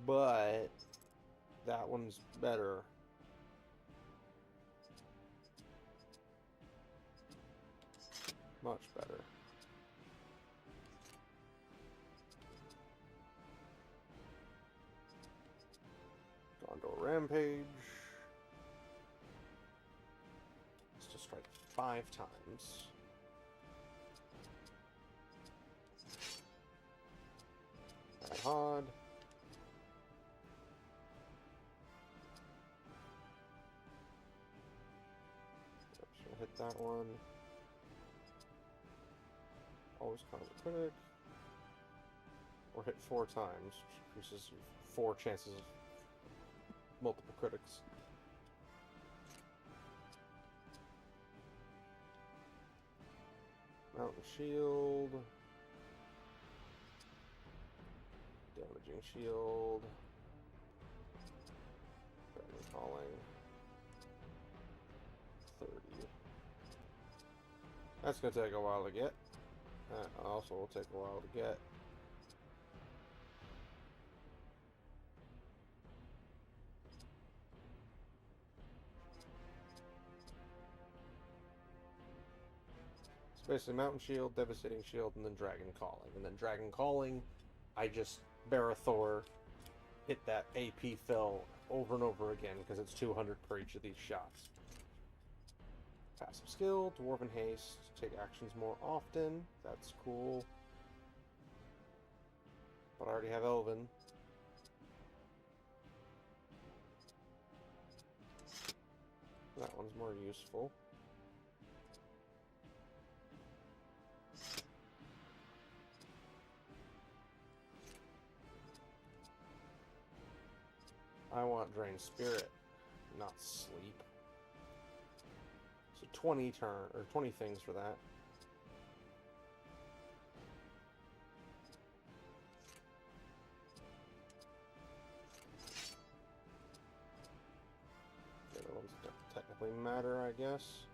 Speaker 1: But that one's better. Much better. Gondor Rampage. Let's just strike 5 times. Hod. Should hit that one. Always cause a critic. Or hit 4 times, which increases your 4 chances of multiple critics. Mountain Shield. Damaging Shield. Dragon Calling. 30. That's going to take a while to get. That also will take a while to get. It's basically Mountain Shield, Devastating Shield, and then Dragon Calling. And then Dragon Calling, I just Barathor, hit that AP fill over and over again because it's 200 per each of these shots. Passive skill, Dwarven Haste, take actions more often. That's cool. But I already have Elven. That one's more useful. I want Drain Spirit, not Sleep. So 20 things for that. The other ones don't technically matter, I guess.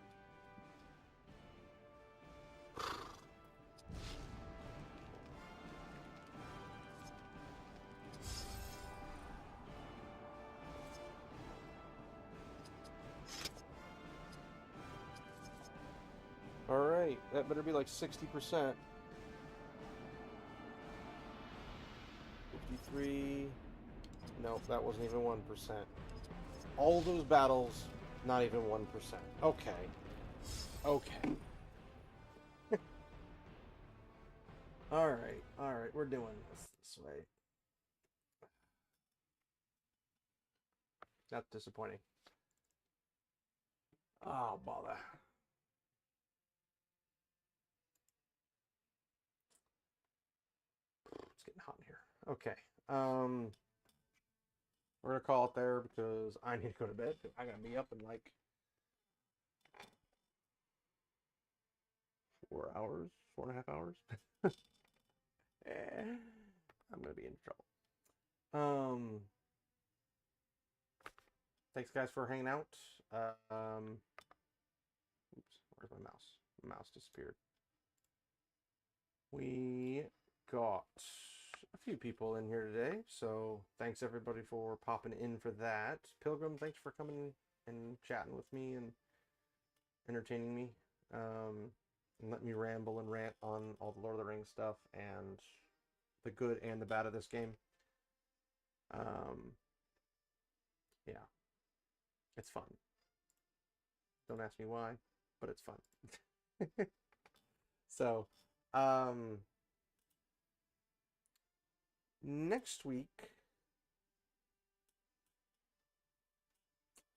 Speaker 1: Alright, that better be like 60%. 53. Nope, that wasn't even 1%. All those battles, not even 1%. Okay. Okay. Alright, we're doing this way. That's disappointing. Oh, bother. It's getting hot in here. Okay. We're gonna call it there because I need to go to bed. I gotta be up in like 4 hours, 4.5 hours. I'm gonna be in trouble. Thanks guys for hanging out. Oops, where's my mouse? My mouse disappeared. We got a few people in here today, so thanks everybody for popping in for that. Pilgrim, thanks for coming and chatting with me and entertaining me, and letting me ramble and rant on all the Lord of the Rings stuff and the good and the bad of this game. Yeah, it's fun. Don't ask me why, but it's fun. So, next week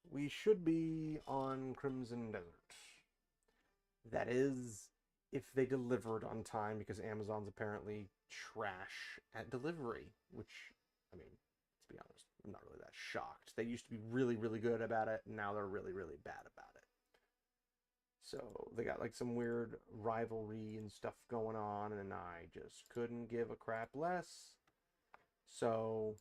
Speaker 1: we should be on Crimson Desert. That is, if they delivered on time, because Amazon's apparently trash at delivery, which, I mean, to be honest, I'm not really that shocked. They used to be really, really good about it, and now they're really, really bad about it. So they got like some weird rivalry and stuff going on, and I just couldn't give a crap less. So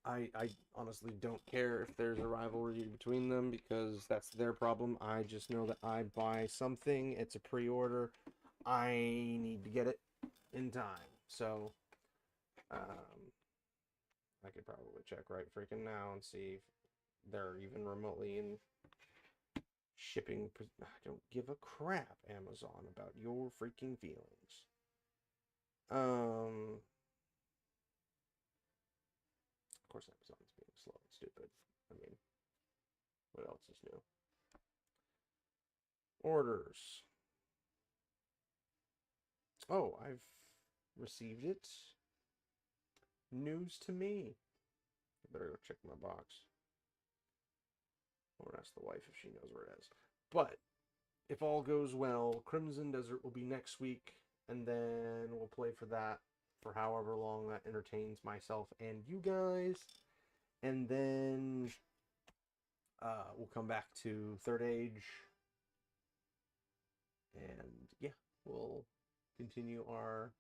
Speaker 1: I honestly don't care if there's a rivalry between them, because that's their problem. I just know that I buy something, it's a pre-order, I need to get it in time. So I could probably check right freaking now and see if they're even remotely in shipping. I don't give a crap, Amazon, about your freaking feelings. Of course Amazon's being slow and stupid. I mean, what else is new? Orders. Oh, I've received it. News to me. I better go check my box. Or ask the wife if she knows where it is. But if all goes well, Crimson Desert will be next week, and then we'll play for that for however long that entertains myself and you guys. And then we'll come back to Third Age. And yeah, we'll continue our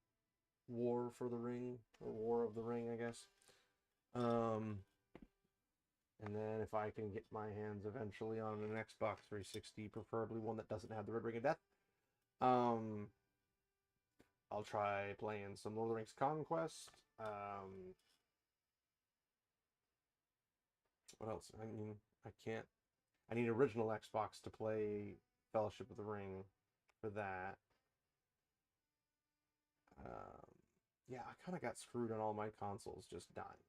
Speaker 1: War for the Ring, or War of the Ring, I guess. And then if I can get my hands eventually on an Xbox 360, preferably one that doesn't have the Red Ring of Death, I'll try playing some Lord of the Rings Conquest. What else? I mean, I need original Xbox to play Fellowship of the Ring for that. Yeah, I kind of got screwed on all my consoles just dying.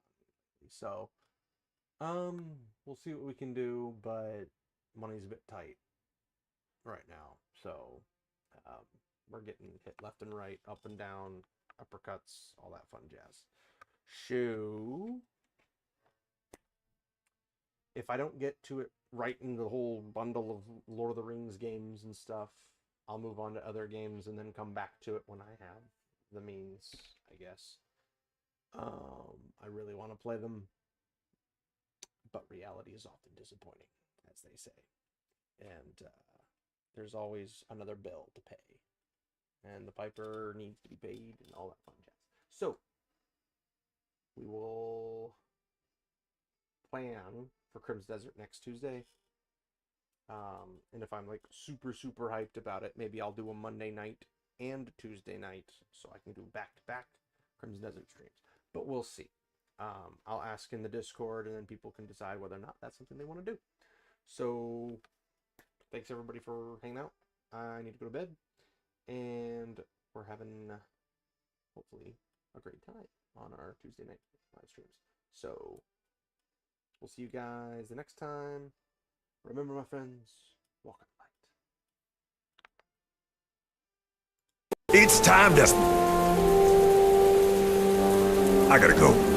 Speaker 1: So, we'll see what we can do, but money's a bit tight right now. So, we're getting hit left and right, up and down, uppercuts, all that fun jazz. Shoo. If I don't get to it right in the whole bundle of Lord of the Rings games and stuff, I'll move on to other games and then come back to it when I have the means, I guess. I really want to play them, but reality is often disappointing, as they say. And there's always another bill to pay. And the piper needs to be paid and all that fun jazz. So, we will plan for Crimson Desert next Tuesday. And if I'm like super hyped about it, maybe I'll do a Monday night and Tuesday night so I can do back-to-back Crimson Desert streams. But we'll see. I'll ask in the Discord, and then people can decide whether or not that's something they want to do. So, thanks everybody for hanging out. I need to go to bed. And we're having, hopefully, a great time on our Tuesday night live streams. So, we'll see you guys the next time. Remember, my friends, walk in light.
Speaker 13: It's time to... I gotta go.